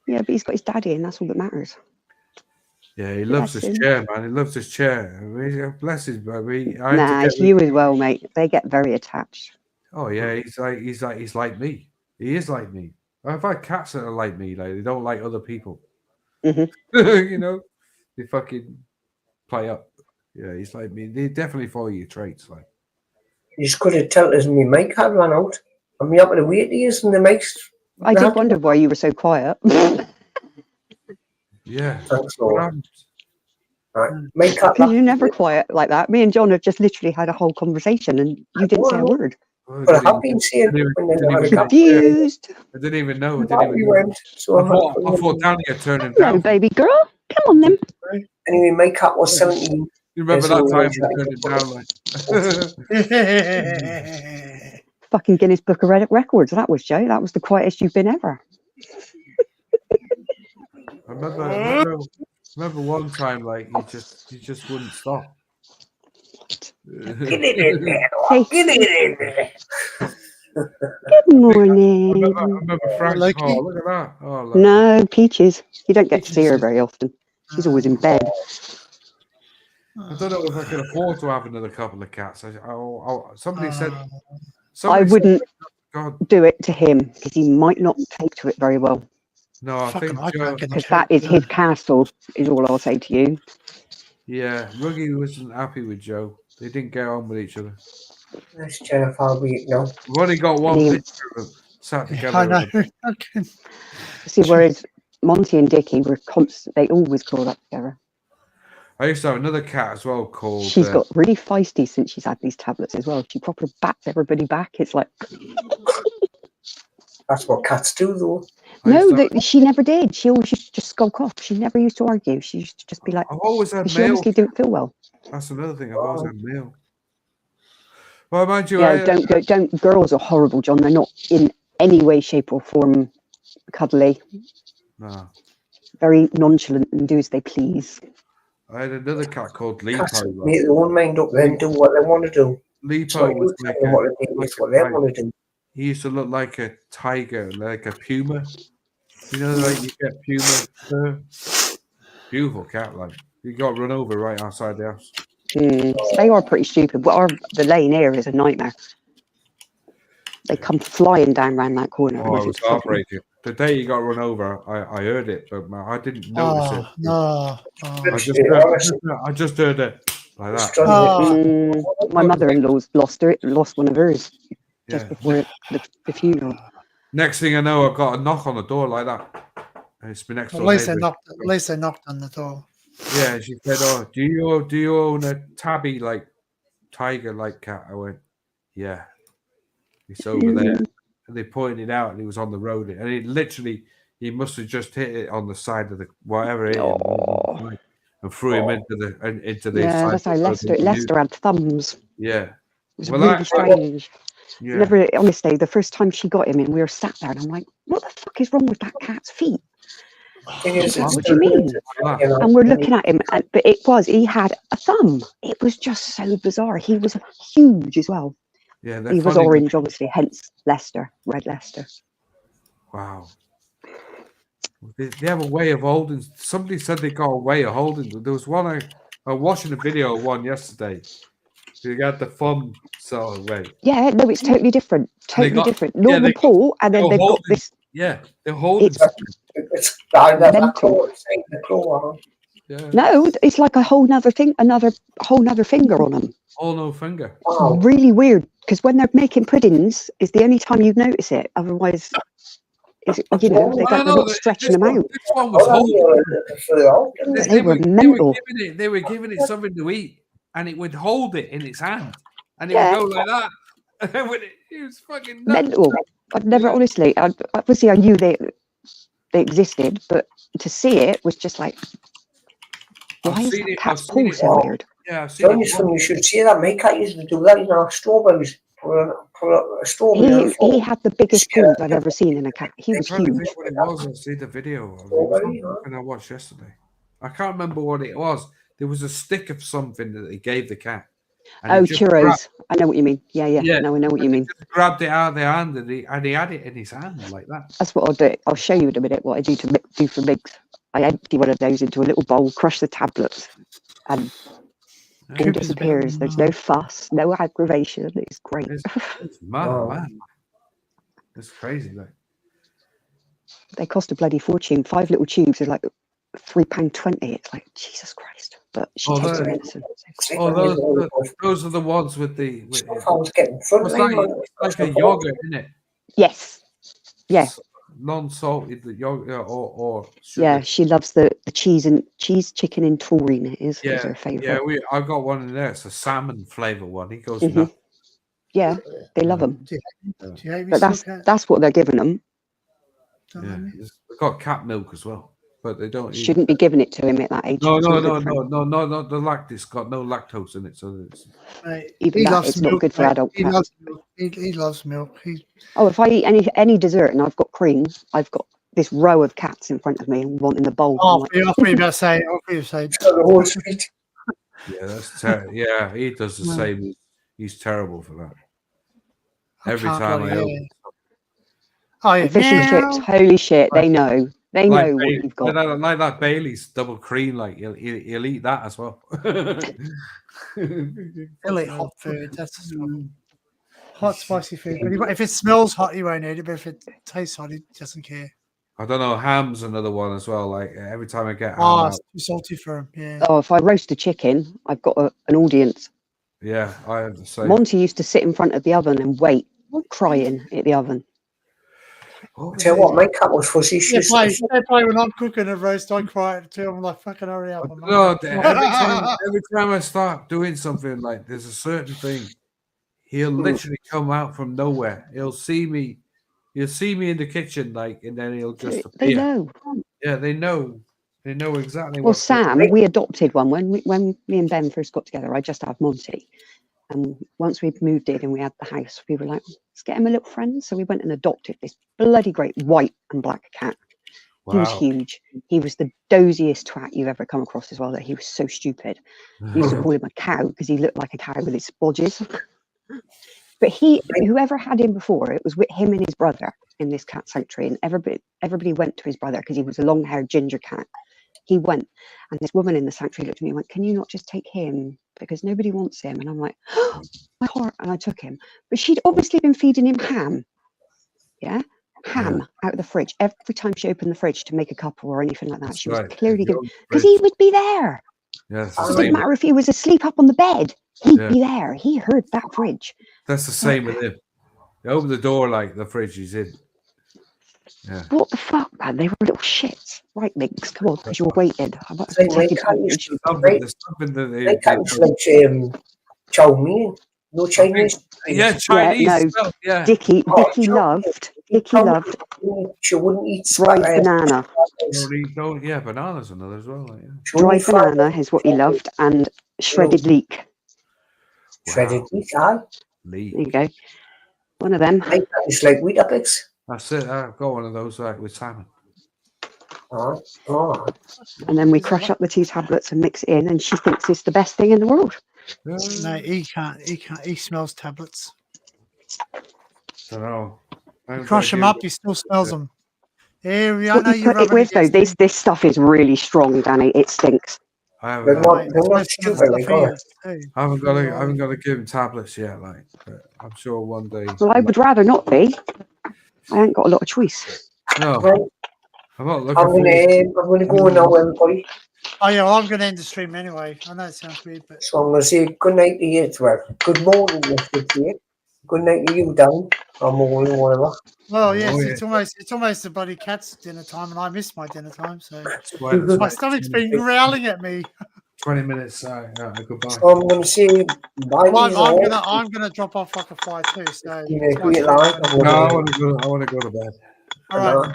Yeah, but he's got his daddy, and that's all that matters. Yeah, he loves his chair, man. He loves his chair. I mean, bless his baby. It's you as well, mate. They get very attached. Oh yeah, he's like me. He is like me. I've had cats that are like me. Like, they don't like other people. Mm-hmm. You know, they fucking play up. Yeah, he's like me. They definitely follow your traits. Like, you just could have told us my mic had run out. I'm up to wait years and the mics. I did wonder why you were so quiet. Yeah. Thanks, Lord. Right. You're never quiet like that. Me and John have just literally had a whole conversation and you didn't say a word. But I have been saying confused. I didn't even know. I thought Danny had turned him down. Hello, baby girl. Come on then. Anyway, my cat was 17 You remember There's that time always we turned it down like Fucking Guinness Book of Records. That was Joe. That was the quietest you've been ever. I remember one time like you just wouldn't stop. Get it in there. Hey. Get it in there. Good morning. I remember Frank. Loki? Oh, look at that. Oh, look. No, Peaches. You don't get to see her Peaches. very often. She's always in bed. I don't know if I can afford to have another couple of cats. Somebody said. I Somebody wouldn't God, do it to him because he might not take to it very well. no, I think Because that is his castle, is all I'll say to you. yeah, Ruggy wasn't happy with Joe. They didn't get on with each other. That's Jennifer Week now. We've only got one Yeah. picture of them sat together. I know. Okay. See, whereas Monty and Dickie were constant, they always crawled up together. I used to have another cat as well called. She's got really feisty since she's had these tablets as well. She proper bats everybody back. It's like. That's what cats do, though. No, she never did. She always used to just skulk off. She never used to argue. She used to just be like. I've always had she male. obviously didn't feel well. That's another thing. I've always had male. Well, mind you, Yeah, don't. Girls are horrible, John. They're not in any way, shape, or form cuddly. No. Very nonchalant and do as they please. I had another cat called Cats Lipo. make their own mind up, then do what they want to do. Lipo was like what they want to do. He used to look like a tiger, like a puma. You know, like you get puma fur. Beautiful cat, like you got run over right outside the house. They are pretty stupid. The lane here is a nightmare. They come flying down round that corner. Oh, it was heartbreaking. The day you got run over, I heard it, but I didn't notice it. No. I just heard it like that. My mother-in-law's lost one of hers just before the funeral. Next thing I know, I got a knock on the door like that. And it's been next door. At least they knocked on the door. Yeah, she said, "Oh, do you own a tabby like tiger like cat?" I went, "Yeah, it's over there." And they pointed it out, and he was on the road, and he must have just hit it on the side of the whatever it is, and threw him into the. Yeah, that's how Lester had thumbs. Yeah, it was really strange. Yeah. Never, honestly, the first time she got him in, we were sat there, and I'm like, "What the fuck is wrong with that cat's feet?" What do you mean? And we're looking at him, but he had a thumb. It was just so bizarre. He was huge as well. Yeah, he was orange, obviously, hence Leicester, red Leicester. Wow. They have a way of holding. Somebody said they got a way of holding. There was one I was watching a video of one yesterday. They got the thumb sort of way. Yeah, no, it's totally different. Totally different. Normal pull, and then they've got this. Yeah, they're holding. It's mental. No, it's like a whole nother thing, whole nother finger on them. Oh no, finger. Wow. Really weird, because when they're making puddings, is the only time you notice it. Otherwise, they're not stretching them out. This one was holding. They were mental. They were giving it something to eat, and it would hold it in its hand, and it would go like that. It was fucking nuts. Mental. I've never, honestly, obviously I knew they existed, but to see it was just like, why is that cat's paw so weird? Yeah, I've seen it. You should see that. My cat used to do that, strawberries. Put a strawberry. He had the biggest paws I've ever seen in a cat. He was huge. What it was, I see the video and I watched yesterday. I can't remember what it was. There was a stick of something that they gave the cat. Churros. I know what you mean. Yeah. No, I know what you mean. Just grabbed it out of their hand and he had it in his hand like that. That's what I'll do. I'll show you in a minute what I do for Migs. I empty one of those into a little bowl, crush the tablets, and it disappears. There's no fuss, no aggravation. It's great. It's mad. It's crazy, though. They cost a bloody fortune. 5 little tubes are like £3.20. It's like, Jesus Christ. But she takes her medicine. Those are the ones with the. It's like a yogurt, isn't it? Yes. Yeah. Non-salted yogurt or sugar. Yeah, she loves the cheese chicken in taurine. It is her favourite. Yeah, I got one in there. It's a salmon flavour one. He goes nuts. Yeah, they love them. But that's what they're giving them. Yeah, they've got cat milk as well. but they don't eat Shouldn't be giving it to him at that age. No, It's no, not no, good for no, him. no, no, not the lact. It's got no lactose in it, so it's. Mate, Even he that, loves it's milk. not good for Mate. adult He cats. loves milk. He loves milk. Oh, if I eat any dessert and I've got cream, I've got this row of cats in front of me and wanting the bowl. I'm like, I thought you about to say. It's got the whole sweet. Yeah, that's yeah. He does the same. He's terrible for that. Every time I open. Oh yeah, and fish and chips, holy shit, they know. They know what you've got. Like that Bailey's double cream, like he'll eat that as well. He'll eat hot food. That's hot, spicy food. But if it smells hot, he won't eat it. But if it tastes hot, he doesn't care. I don't know. Ham's another one as well. Like every time I get ham it's out, too salty for him. Yeah. Oh, if I roast a chicken, I've got an audience. yeah, I have the same. Monty used to sit in front of the oven and wait, crying at the oven. Tell you what, my cat was fuzzy. Yeah, play when I'm cooking a roast, I cry too. I'm like, fucking hurry up. No, every time I start doing something, like there's a certain thing, he'll literally come out from nowhere. He'll see me in the kitchen, like, and then he'll just appear. They know. Yeah, they know exactly. Well, Sam, we adopted one when me and Ben first got together. I just had Monty, and once we'd moved in and we had the house, we were like, let's get him a little friend. So we went and adopted this bloody great white and black cat. Wow. He was huge. He was the doziest twat you've ever come across as well. That he was so stupid. We used to call him a cow because he looked like a cow with his bodges. But whoever had him before, it was with him and his brother in this cat sanctuary, and everybody went to his brother because he was a long-haired ginger cat. He went, and this woman in the sanctuary looked at me and went, "Can you not just take him? Because nobody wants him." And I'm like, "Oh, my heart!" And I took him. But she'd obviously been feeding him ham. Yeah, ham out of the fridge. Every time she opened the fridge to make a cup or anything like that, she was clearly giving, because he would be there. Yes, it didn't matter if he was asleep up on the bed. He'd be there. He heard that fridge. That's the same with him. You open the door, like the fridge is in. Yeah. What the fuck, man? They were little shits. Right, Minx, come on, because you're waiting. I'm about to They take like chow mein. No Chinese. Yeah, Chinese. Yeah. Dickie loved. She wouldn't eat dried banana. Yeah, bananas and others as well. Like, dried banana is what he loved, and shredded leek. Shredded leek, aye. There you go. One of them. It's like Weetabix. That's it. I've got one of those with salmon. Oh. And then we crush up the 2 tablets and mix it in, and she thinks it's the best thing in the world. No, he can't. He smells tablets. Don't know. Crush them up, he still smells them. Here, what you put it with though, this stuff is really strong, Danny. It stinks. I haven't got to give him tablets yet, like, but I'm sure one day. Well, I would rather not be. I ain't got a lot of choice. No, well, I'm not looking. I'm going to go now, everybody. Oh yeah, well, I'm going to end the stream anyway. I know it sounds weird, but so I'm going to say good night to you as well. Good morning, Mr. Good night to you, Dan. Or morning, whatever. Well, yes, it's almost the bloody cat's dinner time, and I missed my dinner time, so my stomach's been growling at me. 20 minutes. Goodbye. So I'm going to say bye. Well, I'm gonna drop off like a fly too. So I want to go to bed. All right.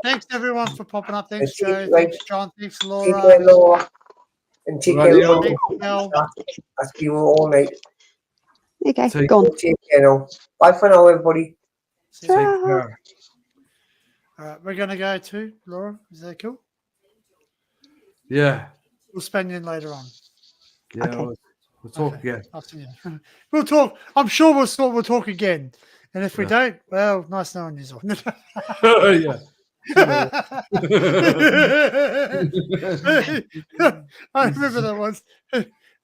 Thanks everyone for popping up. Thanks Joe. Thanks John. Thanks Laura. Take care, Laura. And take care, I'll see you all night. Okay, go on. Take care now. Bye for now, everybody. Take care. All right, we're gonna go to Laura. Is that cool? Yeah. We'll spend in later on. Yeah, okay. We'll talk again. I'll see you. We'll talk. I'm sure we'll talk again. And if we don't, well, nice knowing you. Yeah. I remember that once.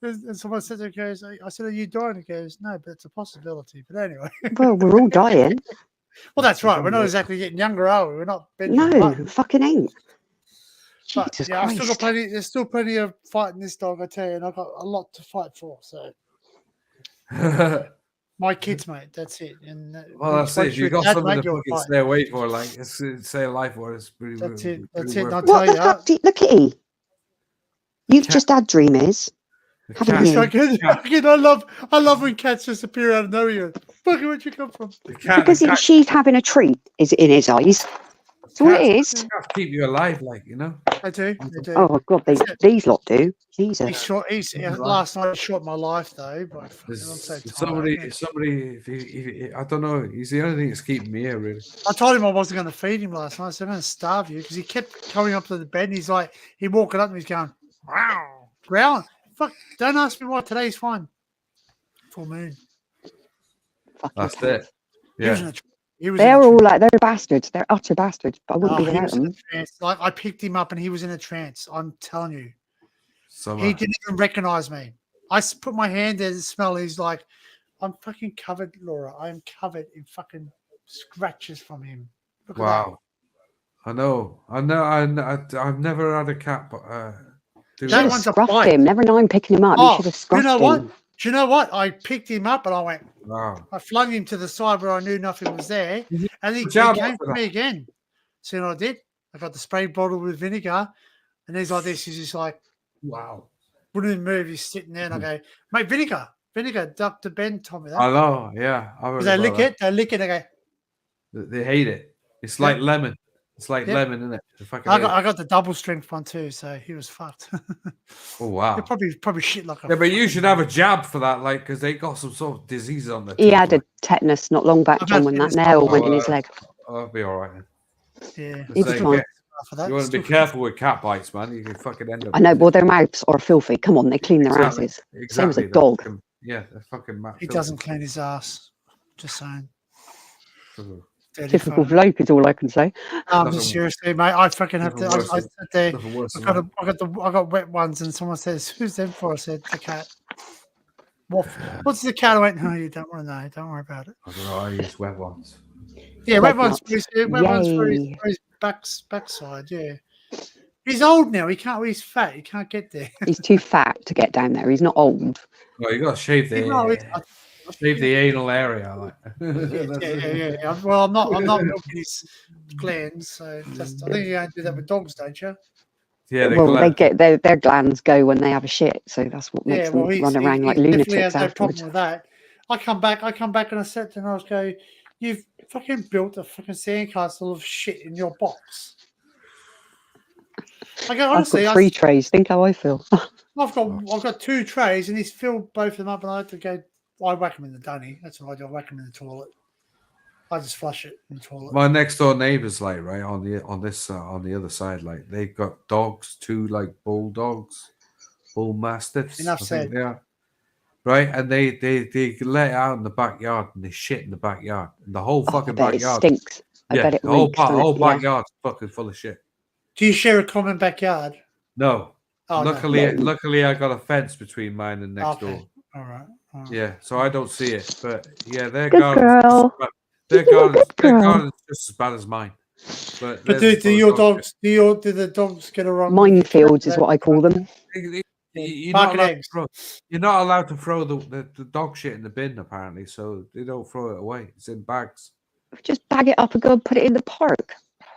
And someone said, "Okay," I said, "Are you dying?" He goes, "No, but it's a possibility." But anyway. Well, we're all dying. Well, that's right. We're not exactly getting younger, are we? We're not. No, fucking ain't. But Jesus yeah, Christ. I've still got plenty. There's still plenty of fighting this dog, I tell you, and I've got a lot to fight for. So, my kids, mate. That's it. And well, that's it. You got something to fucking stay away for, like stay alive for. It's pretty. That's it. That's it. What the fuck? Look at E. You've just had dreamies. Haven't you? I love when cats just appear out of nowhere. Fucking where'd you come from? Because she's having a treat, is in his eyes. That's all it is. They have to keep you alive, like, you know. They do. They do. Oh God, these lot do. Jesus. Last night he shot my life though, but I'm so tired. Somebody, if I don't know, he's the only thing that's keeping me here, really. I told him I wasn't going to feed him last night. I said, I'm going to starve you because he kept coming up to the bed and he's like, he walking up and he's going, wow, growling. Fuck, don't ask me why. Today's fine. Full moon. That's it. Yeah. They're all like, they're bastards. They're utter bastards. But I wouldn't be without them. Like, I picked him up and he was in a trance. I'm telling you. Somehow. He didn't even recognize me. I put my hand there to smell. He's like, I'm fucking covered, Laura. I am covered in fucking scratches from him. Look wow. I know. I've never had a cat. You should have scruffed him. Never mind picking him up. You should have scruffed him. You know what? Do you know what? I picked him up and I went, wow. I flung him to the side where I knew nothing was there. And he came to me again. So you know what I did? I got the spray bottle with vinegar. And he's like this. He's just like, wow. Wouldn't even move. He's sitting there and I go, mate, vinegar. Dr. Ben told me that. I know, yeah. They lick it. They lick it. They go. They hate it. It's like lemon. It's like lemon, isn't it? I got the double strength one too, so he was fucked. Oh wow! He probably shit like a. Yeah, but you should have a jab for that, like, because they got some sort of disease on their. He had a tetanus not long back, John, when that nail went in his leg. I'll be all right then. Yeah, he's fine. You want to be careful with cat bites, man. You can fucking end up. I know. Well, their mouths are filthy. Come on, they clean their asses. Exactly. Same as a dog. Yeah, they're fucking mad. He doesn't clean his ass. Just saying. Typical bloke is all I can say. Seriously, mate, I fucking have to. I sat there. I got wet ones, and someone says, "Who's them for?" I said, "The cat." What's the cat? I went, "No, you don't want to know. Don't worry about it." I don't know. I use wet ones. Yeah, wet ones for his backside. Yeah, he's old now. He can't. He's fat. He can't get there. He's too fat to get down there. He's not old. Well, you got to shave the anal area, like. Yeah. Well, I'm not milking his glands, so I think you don't do that with dogs, don't you? Yeah, they get their glands go when they have a shit, so that's what makes them run around like lunatics. Has no problem with that. I come back and I said to him, I was going, "You've fucking built a fucking sandcastle of shit in your box." I go, honestly, I've got 3 trays. Think how I feel. I've got 2 trays, and he's filled both of them up, and I had to go. I whack them in the dunny. That's what I do. I whack them in the toilet. I just flush it in the toilet. My next door neighbours, like, right on the other side, like, they've got dogs, 2 like bulldogs, bull mastiffs. Enough said. They are. Right, and they let it out in the backyard, and they shit in the backyard, and the whole fucking backyard. It stinks. I bet it the whole backyard's fucking full of shit. Do you share a common backyard? No. Oh, luckily, I got a fence between mine and next door. All right. Yeah, so I don't see it, but yeah, their garden's just as bad as mine. But do the dogs get around? Minefields is what I call them. You're not allowed to throw the dog shit in the bin, apparently, so they don't throw it away. It's in bags. Just bag it up and go and put it in the park.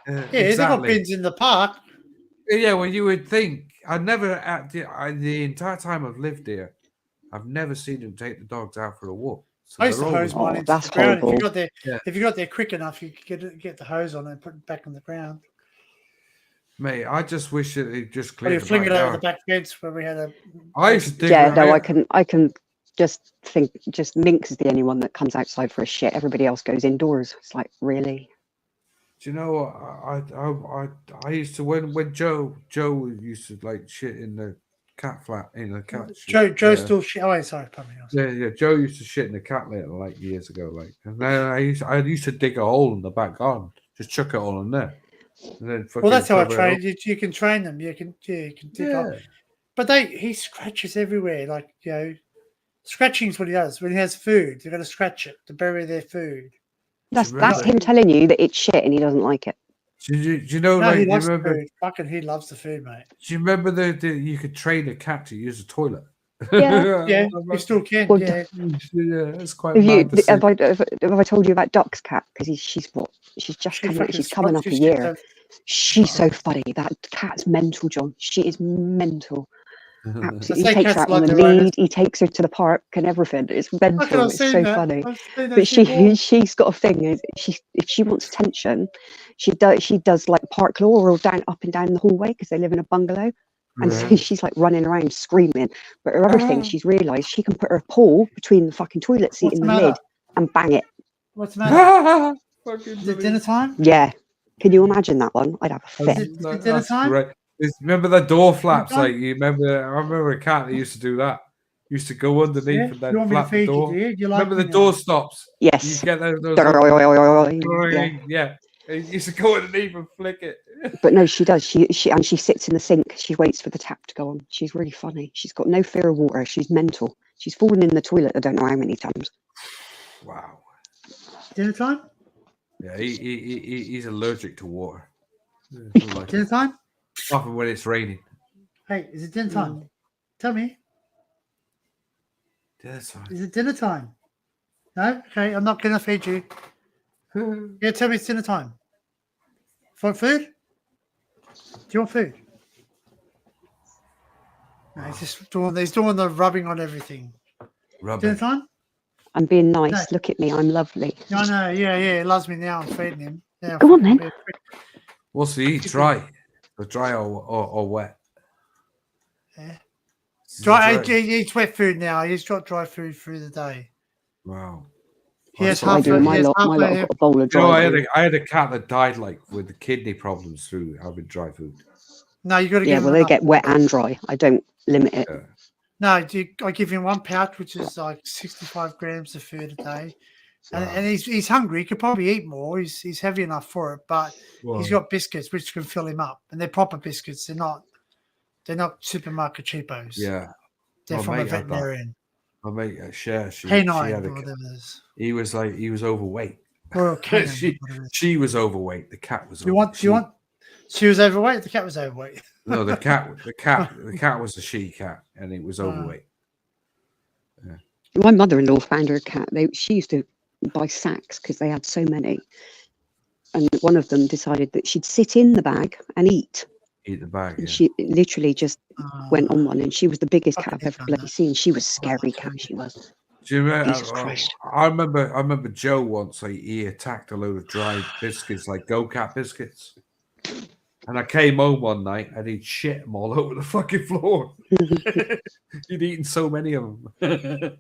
Exactly. They've got bins in the park. Yeah, well, you would think. The entire time I've lived here, I've never seen them take the dogs out for a walk. So I used to hose mine into the ground. If you got there quick enough, you could get the hose on and put it back on the ground. Mate, I just wish that they just cleared fling it over the back fence where we had a. I used to dig. Yeah, no, I can just think. Just Minx is the only one that comes outside for a shit. Everybody else goes indoors. It's like, really. Do you know what? I used to when Joe used to like shit in the cat flat in the cat. Joe still shit. Oh, sorry, pardon me. Yeah. Joe used to shit in the cat litter like years ago. Like, and then I used to dig a hole in the back garden, just chuck it all in there. And then that's how I train. You can train them. You can dig up. But he scratches everywhere. Like, scratching is what he does. When he has food, they're going to scratch it to bury their food. That's him telling you that it's shit and he doesn't like it. Do you know? No, like, he loves the food. Fucking, he loves the food, mate. Do you remember you could train a cat to use a toilet? Yeah, you still can. Well, yeah, it's quite. Have I told you about Duck's cat? Because she's coming up a year. She's so funny. That cat's mental, John. She is mental. Absolutely. He takes her out on the lead. He takes her to the park and everything. It's mental. It's so funny. But she's got a thing. If she wants attention, she does like park law or down up and down the hallway because they live in a bungalow. And so she's like running around screaming. But her other thing, she's realised she can put her paw between the fucking toilet seat and the lid and bang it. What's the matter? Is it dinner time? Yeah. Can you imagine that one? I'd have a fit. Is it dinner time? Great. Remember the door flaps? Like I remember a cat that used to do that. Used to go underneath and then flap the door. Remember the door stops? Yes. You get those yeah. He used to go underneath and flick it. But no, she does. She sits in the sink. She waits for the tap to go on. She's really funny. She's got no fear of water. She's mental. She's fallen in the toilet I don't know how many times. Wow. Dinner time? Yeah, he's allergic to water. Like dinner time? Often when it's raining. Hey, is it dinner time? Tell me. Dinner time. Is it dinner time? No? Okay, I'm not going to feed you. Yeah, tell me it's dinner time. For food? Do you want food? No, he's doing the rubbing on everything. Rubbing. Dinner time? I'm being nice. No. Look at me. I'm lovely. No, no, yeah. He loves me now. I'm feeding him. Yeah, go on then. What's he eat? Dry? Dry or wet? Yeah. Dry. He eats wet food now. He's got dry food through the day. Wow. Yes, I do. My lot got a bowl of dry food. I had a cat that died like with the kidney problems through having dry food. No, you got to. Yeah, well, they get wet and dry. I don't limit it. Yeah. No, I give him one pouch, which is like 65 grams of food a day, and he's hungry. He could probably eat more. He's heavy enough for it, but he's got biscuits which can fill him up, and they're proper biscuits. They're not supermarket cheapos. Yeah, they're from a veterinarian. My mate, Cher, he was overweight. Or she was overweight. The cat was. She was overweight. The cat was overweight. No, the cat was a she cat, and it was overweight. Yeah. My mother-in-law found her a cat. She used to buy sacks because they had so many, and one of them decided that she'd sit in the bag and eat. Eat the bag. And she literally just went on one, and she was the biggest cat I've ever bloody seen. She was a scary cat. She was. Do you remember? I remember Joe once. He attacked a load of dry biscuits, like Go Cat biscuits. And I came home one night and he'd shit them all over the fucking floor. He'd eaten so many of them.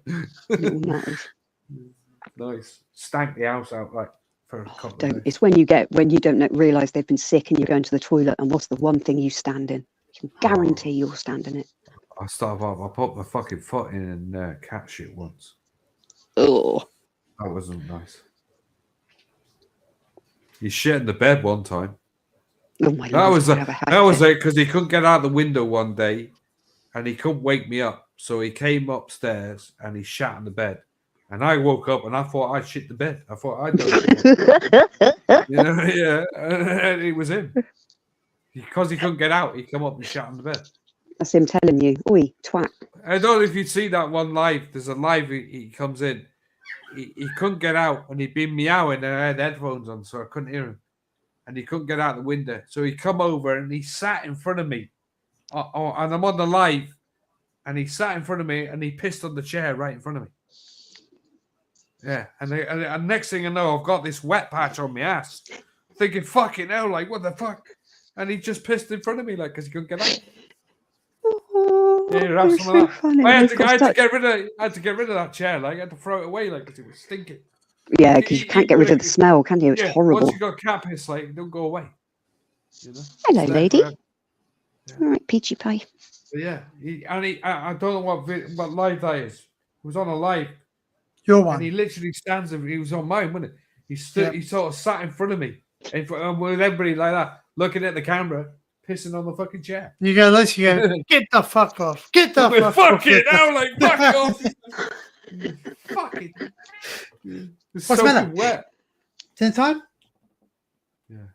Nice. Stank the house out like for a couple of days. It's when you don't realise they've been sick and you go into the toilet and what's the one thing you stand in? You can guarantee you'll stand in it. I put my fucking foot in cat shit once. Oh. That wasn't nice. He shit in the bed one time. Oh my that was it because he couldn't get out the window one day and he couldn't wake me up. So he came upstairs and he shat in the bed. And I woke up and I thought I'd shit the bed. I thought I'd done it. Yeah. And it was him. Because he couldn't get out, he come up and shat in the bed. That's him telling you, oi, twat. I don't know if you'd see that one live. There's a live he comes in. He couldn't get out and he'd been meowing and I had headphones on so I couldn't hear him. And he couldn't get out the window. So he come over and he sat in front of me. And I'm on the live. And he sat in front of me and he pissed on the chair right in front of me. Yeah. And next thing I know, I've got this wet patch on my ass. Thinking, fucking hell, like, what the fuck? And he just pissed in front of me, like, because he couldn't get out. Yeah, so funny. I had to get rid of that chair. Like, I had to throw it away, like, because it was stinking. Yeah, because you can't get rid of the smell, can you? It's horrible. Once you got cat piss, like, don't go away. You know? Hello, lady. Yeah. All right, peachy pie. But yeah, I don't know what live that is. He was on a live. Your one. And he literally stands. He was on mine, wasn't it? He stood. He sort of sat in front of me, and with everybody like that, looking at the camera, pissing on the fucking chair. You go, let's go. Get the fuck off. Get the fuck off. Fucking hell, like fuck off. Fucking. It's what's the matter? Wet. 10 time? Yeah.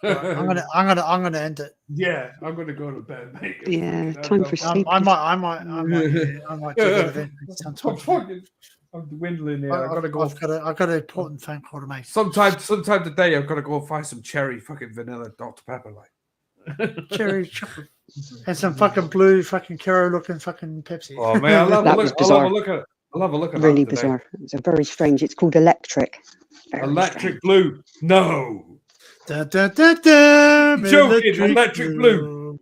I'm gonna end it. Yeah, I'm gonna go to bed, mate. Yeah, time for sleep. I might take it. I'm dwindling here. I've got an important phone call to make. Sometime today, I've got to go and find some cherry fucking vanilla Dr. Pepper, like cherry chocolate. And some fucking blue fucking Kero looking fucking Pepsi. Oh man, I'll have That a was look. I'll have a bizarre. look at. I'll have a look at Really that today. bizarre. It's a very strange. It's called Electric. Very Electric strange. blue. No. Da, da, da, da, Joking, electric blue.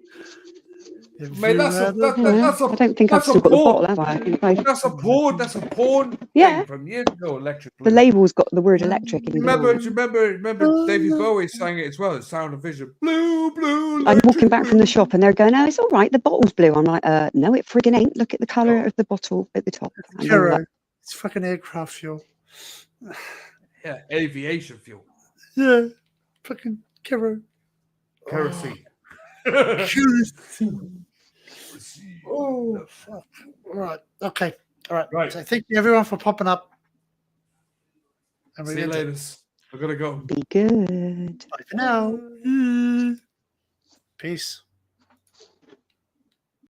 If Mate, you that's a had that, a- that, that's a I don't think I've that's a still got the bottle, porn. have I? I think I That's a porn. That's a porn Yeah. thing from years ago. Electric the blue. label's got the word electric in Remember? it. Do you remember David Bowie sang it as well? It's Sound of Vision. Blue, blue. I'm Electric walking back blue. from the shop and they're going, "Oh, it's all right. The bottle's blue." I'm like, "No, it friggin' ain't. Look at the colour of the bottle at the top." And they were Kero. like, It's fucking aircraft fuel. Yeah, aviation fuel, Yeah. Fucking Kero. kerosene. Kerosene. Oh, fuck. All right. Okay. All right. Right. So thank you everyone for popping up. And See you later. I'm gonna go. "Be good." Bye for now. Peace.